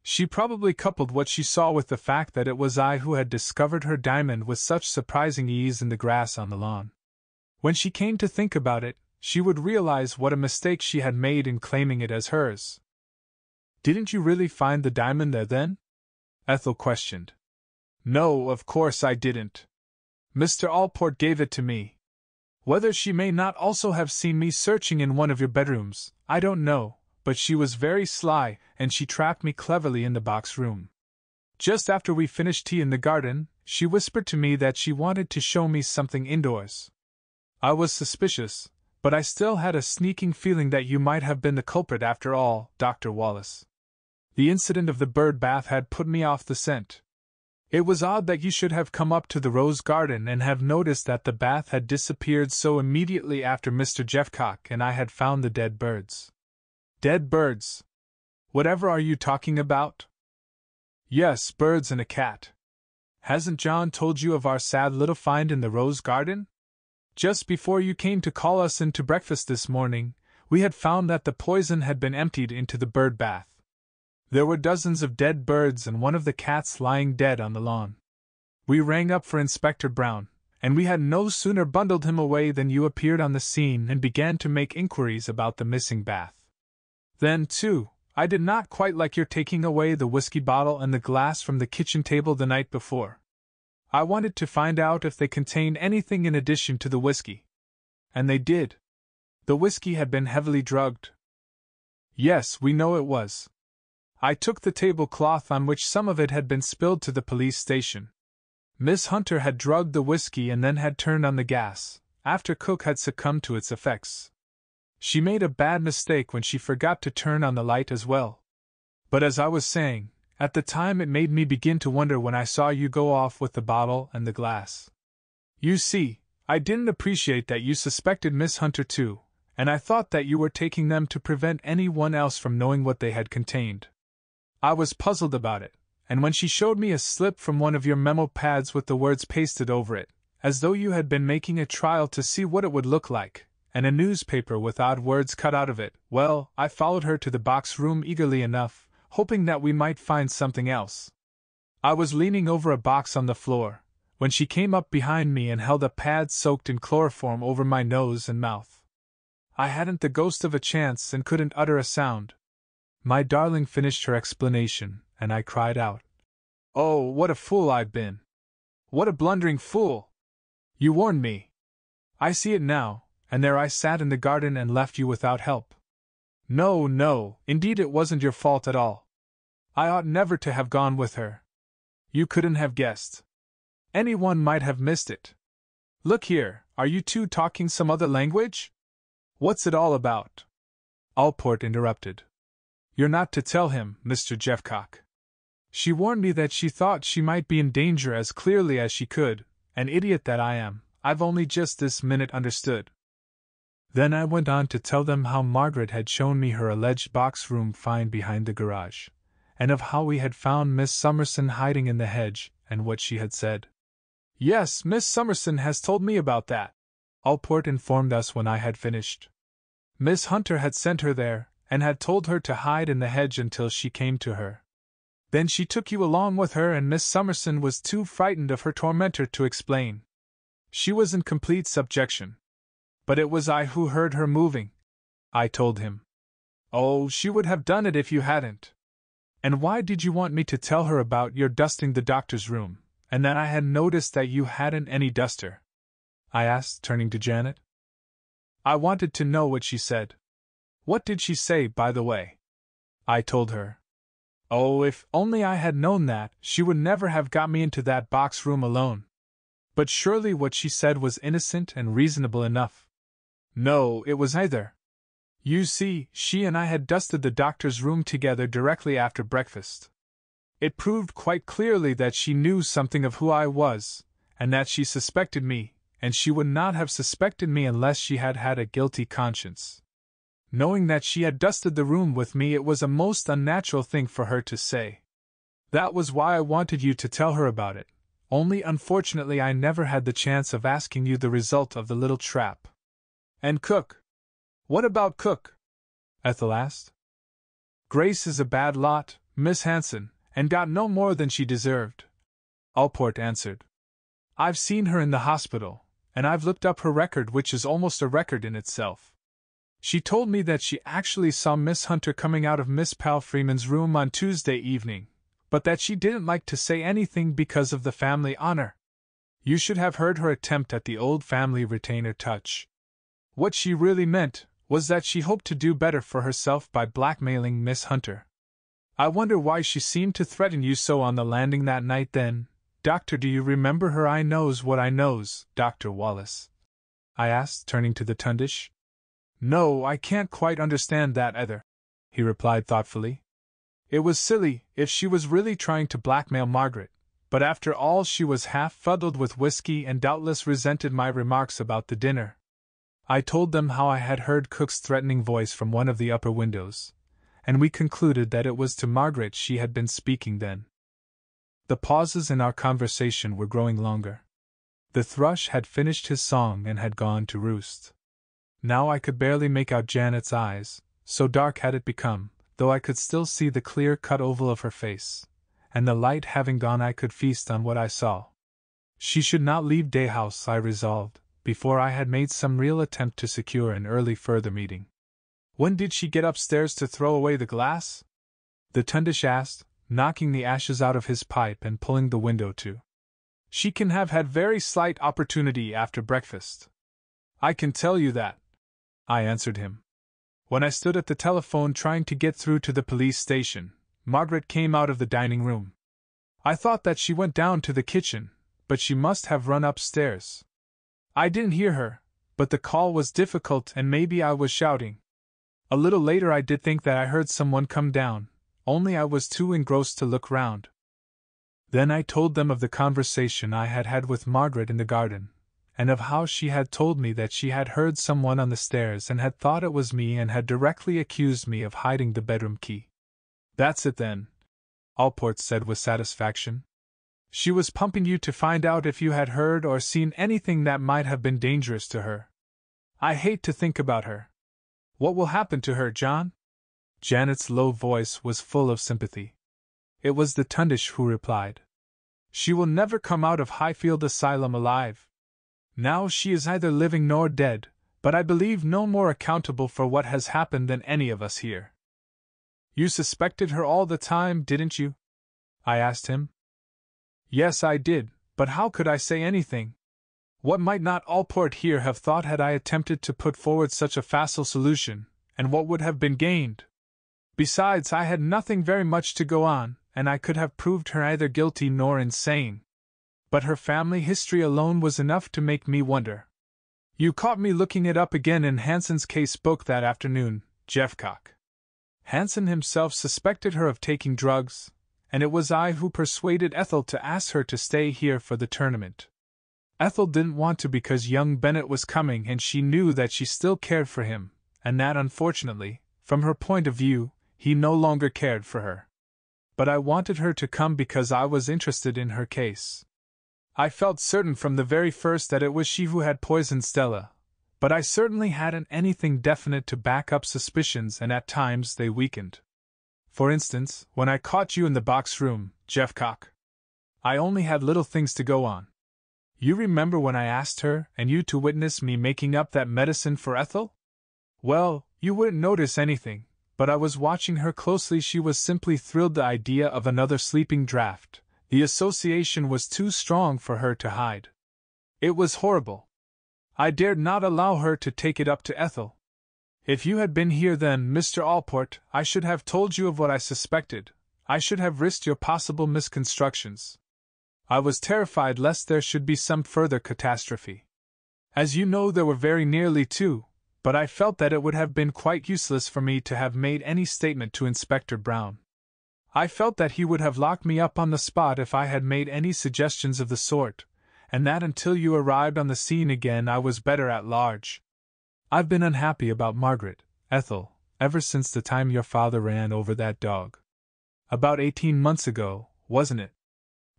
A: She probably coupled what she saw with the fact that it was I who had discovered her diamond with such surprising ease in the grass on the lawn. When she came to think about it, she would realize what a mistake she had made in claiming it as hers. Didn't you really find the diamond there then? Ethel questioned. No, of course I didn't. Mr. Allport gave it to me. Whether she may not also have seen me searching in one of your bedrooms, I don't know, but she was very sly, and she trapped me cleverly in the box room. Just after we finished tea in the garden, she whispered to me that she wanted to show me something indoors. I was suspicious, but I still had a sneaking feeling that you might have been the culprit after all, Dr. Wallace. The incident of the bird bath had put me off the scent. It was odd that you should have come up to the rose garden and have noticed that the bath had disappeared so immediately after Mr. Jeffcock and I had found the dead birds. Dead birds? Whatever are you talking about? Yes, birds and a cat. Hasn't John told you of our sad little find in the rose garden? Just before you came to call us in to breakfast this morning, we had found that the poison had been emptied into the bird bath. There were dozens of dead birds and one of the cats lying dead on the lawn. We rang up for Inspector Brown, and we had no sooner bundled him away than you appeared on the scene and began to make inquiries about the missing bath. Then, too, I did not quite like your taking away the whiskey bottle and the glass from the kitchen table the night before. I wanted to find out if they contained anything in addition to the whiskey. And they did. The whiskey had been heavily drugged. Yes, we know it was. I took the tablecloth on which some of it had been spilled to the police station. Miss Hunter had drugged the whiskey and then had turned on the gas, after Cook had succumbed to its effects. She made a bad mistake when she forgot to turn on the light as well. But as I was saying, at the time it made me begin to wonder when I saw you go off with the bottle and the glass. You see, I didn't appreciate that you suspected Miss Hunter too, and I thought that you were taking them to prevent anyone else from knowing what they had contained. I was puzzled about it, and when she showed me a slip from one of your memo pads with the words pasted over it, as though you had been making a trial to see what it would look like, and a newspaper with odd words cut out of it, well, I followed her to the box room eagerly enough, hoping that we might find something else. I was leaning over a box on the floor, when she came up behind me and held a pad soaked in chloroform over my nose and mouth. I hadn't the ghost of a chance and couldn't utter a sound. My darling finished her explanation, and I cried out, "Oh, what a fool I've been! What a blundering fool! You warned me! I see it now, and there I sat in the garden and left you without help. No, no, indeed it wasn't your fault at all. I ought never to have gone with her. You couldn't have guessed. Anyone might have missed it. Look here, are you two talking some other language? What's it all about?" Allport interrupted. "You're not to tell him, Mr. Jeffcock. She warned me that she thought she might be in danger as clearly as she could, an idiot that I am, I've only just this minute understood." Then I went on to tell them how Margaret had shown me her alleged box room find behind the garage, and of how we had found Miss Summerson hiding in the hedge, and what she had said. "Yes, Miss Summerson has told me about that," Allport informed us when I had finished. "Miss Hunter had sent her there, and had told her to hide in the hedge until she came to her. Then she took you along with her, and Miss Summerson was too frightened of her tormentor to explain. She was in complete subjection. But it was I who heard her moving," I told him. "Oh, she would have done it if you hadn't." "And why did you want me to tell her about your dusting the doctor's room, and that I had noticed that you hadn't any duster?" I asked, turning to Janet. "I wanted to know what she said." "What did she say, by the way?" I told her. Oh, if only I had known that, she would never have got me into that box room alone. But surely what she said was innocent and reasonable enough. No, it was neither. You see, she and I had dusted the doctor's room together directly after breakfast. It proved quite clearly that she knew something of who I was, and that she suspected me, and she would not have suspected me unless she had had a guilty conscience. Knowing that she had dusted the room with me, it was a most unnatural thing for her to say. That was why I wanted you to tell her about it, only unfortunately I never had the chance of asking you the result of the little trap. And Cook? What about Cook? Ethel asked. Grace is a bad lot, Miss Hanson, and got no more than she deserved, Allport answered. I've seen her in the hospital, and I've looked up her record, which is almost a record in itself. She told me that she actually saw Miss Hunter coming out of Miss Palfreeman's room on Tuesday evening, but that she didn't like to say anything because of the family honor. You should have heard her attempt at the old family retainer touch. What she really meant was that she hoped to do better for herself by blackmailing Miss Hunter. I wonder why she seemed to threaten you so on the landing that night then. Doctor, do you remember her? I knows what I knows, Dr. Wallace, I asked, turning to the Tundish. No, I can't quite understand that either, he replied thoughtfully. It was silly, if she was really trying to blackmail Margaret, but after all she was half fuddled with whiskey and doubtless resented my remarks about the dinner. I told them how I had heard Cook's threatening voice from one of the upper windows, and we concluded that it was to Margaret she had been speaking then. The pauses in our conversation were growing longer. The thrush had finished his song and had gone to roost. Now I could barely make out Janet's eyes, so dark had it become, though I could still see the clear-cut oval of her face, and the light having gone I could feast on what I saw. She should not leave Dalehouse, I resolved, before I had made some real attempt to secure an early further meeting. When did she get upstairs to throw away the glass? The Tundish asked, knocking the ashes out of his pipe and pulling the window to. She can have had very slight opportunity after breakfast. I can tell you that, I answered him. When I stood at the telephone trying to get through to the police station, Margaret came out of the dining room. I thought that she went down to the kitchen, but she must have run upstairs. I didn't hear her, but the call was difficult and maybe I was shouting. A little later I did think that I heard someone come down, only I was too engrossed to look round. Then I told them of the conversation I had had with Margaret in the garden, and of how she had told me that she had heard someone on the stairs and had thought it was me and had directly accused me of hiding the bedroom key. That's it then, Allport said with satisfaction. She was pumping you to find out if you had heard or seen anything that might have been dangerous to her. I hate to think about her. What will happen to her, John? Janet's low voice was full of sympathy. It was the Tundish who replied. She will never come out of Highfield Asylum alive. Now she is neither living nor dead, but I believe no more accountable for what has happened than any of us here. You suspected her all the time, didn't you? I asked him. Yes, I did, but how could I say anything? What might not Allport here have thought had I attempted to put forward such a facile solution, and what would have been gained? Besides, I had nothing very much to go on, and I could have proved her neither guilty nor insane. But her family history alone was enough to make me wonder. You caught me looking it up again in Hanson's case book that afternoon, Jeffcock. Hanson himself suspected her of taking drugs, and it was I who persuaded Ethel to ask her to stay here for the tournament. Ethel didn't want to because young Bennett was coming and she knew that she still cared for him, and that unfortunately, from her point of view, he no longer cared for her. But I wanted her to come because I was interested in her case. I felt certain from the very first that it was she who had poisoned Stella, but I certainly hadn't anything definite to back up suspicions, and at times they weakened. For instance, when I caught you in the box room, Jeffcock, I only had little things to go on. You remember when I asked her and you to witness me making up that medicine for Ethel? Well, you wouldn't notice anything, but I was watching her closely. She was simply thrilled the idea of another sleeping draught. The association was too strong for her to hide. It was horrible. I dared not allow her to take it up to Ethel. If you had been here then, Mr. Allport, I should have told you of what I suspected. I should have risked your possible misconstructions. I was terrified lest there should be some further catastrophe. As you know, there were very nearly two, but I felt that it would have been quite useless for me to have made any statement to Inspector Brown. I felt that he would have locked me up on the spot if I had made any suggestions of the sort, and that until you arrived on the scene again I was better at large. I've been unhappy about Margaret, Ethel, ever since the time your father ran over that dog. About 18 months ago, wasn't it?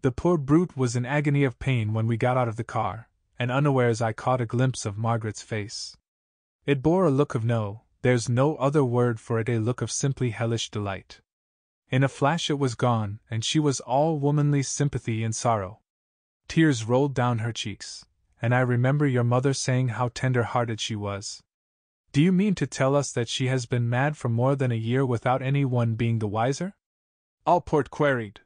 A: The poor brute was in agony of pain when we got out of the car, and unawares I caught a glimpse of Margaret's face. It bore a look of there's no other word for it, a look of simply hellish delight. In a flash it was gone, and she was all womanly sympathy and sorrow. Tears rolled down her cheeks, and I remember your mother saying how tender-hearted she was. Do you mean to tell us that she has been mad for more than a year without any one being the wiser? Allport queried.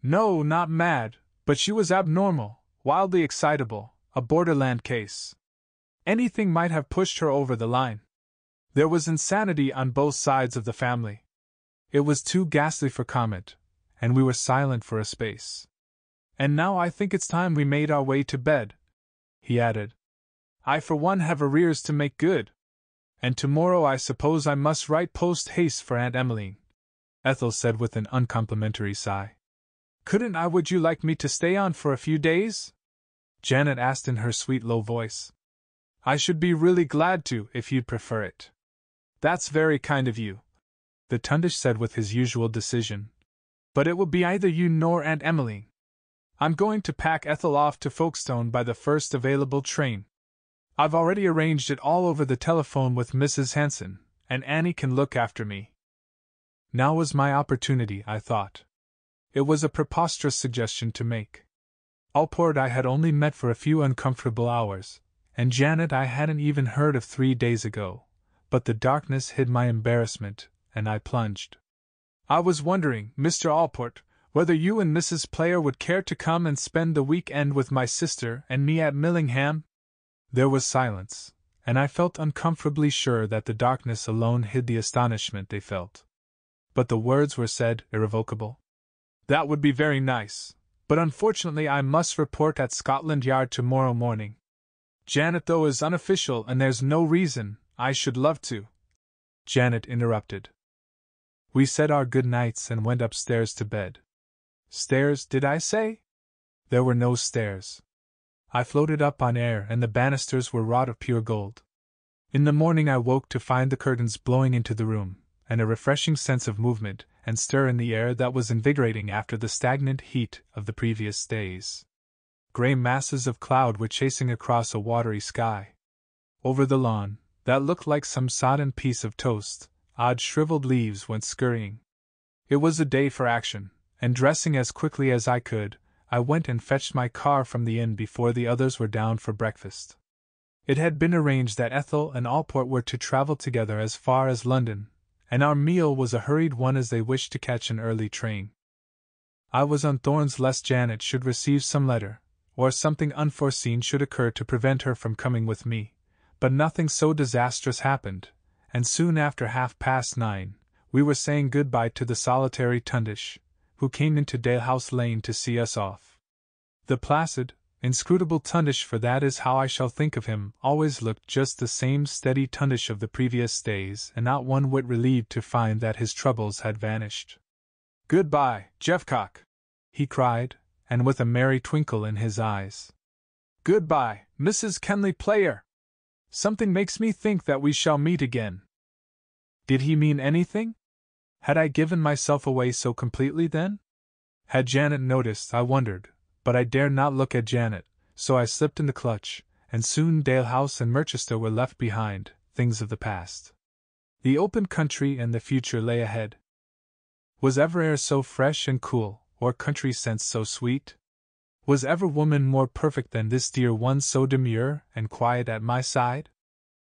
A: No, not mad, but she was abnormal, wildly excitable, a borderland case. Anything might have pushed her over the line. There was insanity on both sides of the family. It was too ghastly for comment, and we were silent for a space. "And now I think it's time we made our way to bed," he added. "I for one have arrears to make good. And tomorrow I suppose I must write post-haste for Aunt Emmeline," Ethel said with an uncomplimentary sigh. Would you like me to stay on for a few days?" Janet asked in her sweet low voice. "I should be really glad to, if you'd prefer it." "That's very kind of you," the Tundish said with his usual decision. "But it will be either you nor Aunt Emmeline. I'm going to pack Ethel off to Folkestone by the first available train. I've already arranged it all over the telephone with Mrs. Hanson, and Annie can look after me." Now was my opportunity, I thought. It was a preposterous suggestion to make. Alport I had only met for a few uncomfortable hours, and Janet I hadn't even heard of 3 days ago, but the darkness hid my embarrassment, and I plunged. "I was wondering, Mr. Alport, whether you and Mrs. Player would care to come and spend the week-end with my sister and me at Millingham?" There was silence, and I felt uncomfortably sure that the darkness alone hid the astonishment they felt. But the words were said, irrevocable. "That would be very nice, but unfortunately I must report at Scotland Yard tomorrow morning. Janet, though, is unofficial, and there's no reason I should love to." Janet interrupted. We said our good nights and went upstairs to bed. Stairs, did I say? There were no stairs. I floated up on air, and the banisters were wrought of pure gold. In the morning I woke to find the curtains blowing into the room, and a refreshing sense of movement and stir in the air that was invigorating after the stagnant heat of the previous days. Grey masses of cloud were chasing across a watery sky. Over the lawn, that looked like some sodden piece of toast, odd shriveled leaves went scurrying. It was a day for action, and dressing as quickly as I could, I went and fetched my car from the inn before the others were down for breakfast. It had been arranged that Ethel and Alport were to travel together as far as London, and our meal was a hurried one as they wished to catch an early train. I was on thorns lest Janet should receive some letter, or something unforeseen should occur to prevent her from coming with me, but nothing so disastrous happened, and soon after 9:30, we were saying good-bye to the solitary Tundish, who came into Dalehouse Lane to see us off. The placid, inscrutable Tundish, for that is how I shall think of him, always looked just the same steady Tundish of the previous days, and not one whit relieved to find that his troubles had vanished. "Good-bye, Jeffcock!" he cried, and with a merry twinkle in his eyes. "Good-bye, Mrs. Kenley Player! Something makes me think that we shall meet again." Did he mean anything? Had I given myself away so completely then? Had Janet noticed, I wondered, but I dared not look at Janet, so I slipped in the clutch, and soon Dalehouse and Merchester were left behind, things of the past. The open country and the future lay ahead. Was ever air so fresh and cool, or country scents so sweet? Was ever woman more perfect than this dear one, so demure and quiet at my side?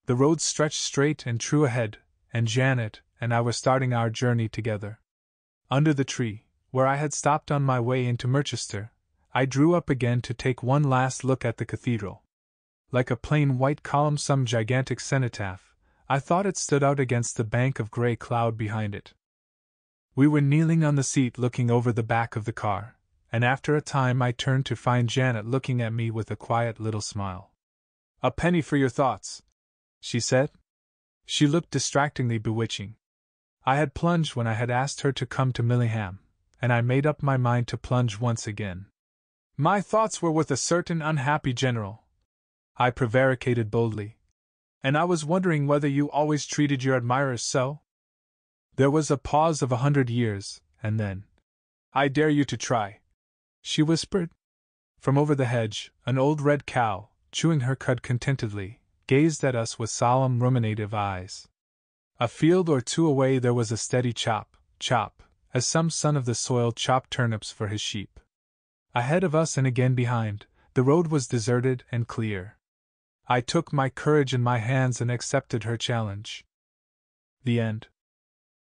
A: The road stretched straight and true ahead, and Janet and I were starting our journey together. Under the tree, where I had stopped on my way into Merchester, I drew up again to take one last look at the cathedral. Like a plain white column, some gigantic cenotaph, I thought it stood out against the bank of grey cloud behind it. We were kneeling on the seat looking over the back of the car, and after a time I turned to find Janet looking at me with a quiet little smile. "A penny for your thoughts," she said. She looked distractingly bewitching. I had plunged when I had asked her to come to Millingham, and I made up my mind to plunge once again. "My thoughts were with a certain unhappy general," I prevaricated boldly, "and I was wondering whether you always treated your admirers so?" There was a pause of 100 years, and then, "I dare you to try," she whispered. From over the hedge, an old red cow, chewing her cud contentedly, gazed at us with solemn ruminative eyes. A field or two away there was a steady chop, chop, as some son of the soil chopped turnips for his sheep. Ahead of us and again behind, the road was deserted and clear. I took my courage in my hands and accepted her challenge. The end.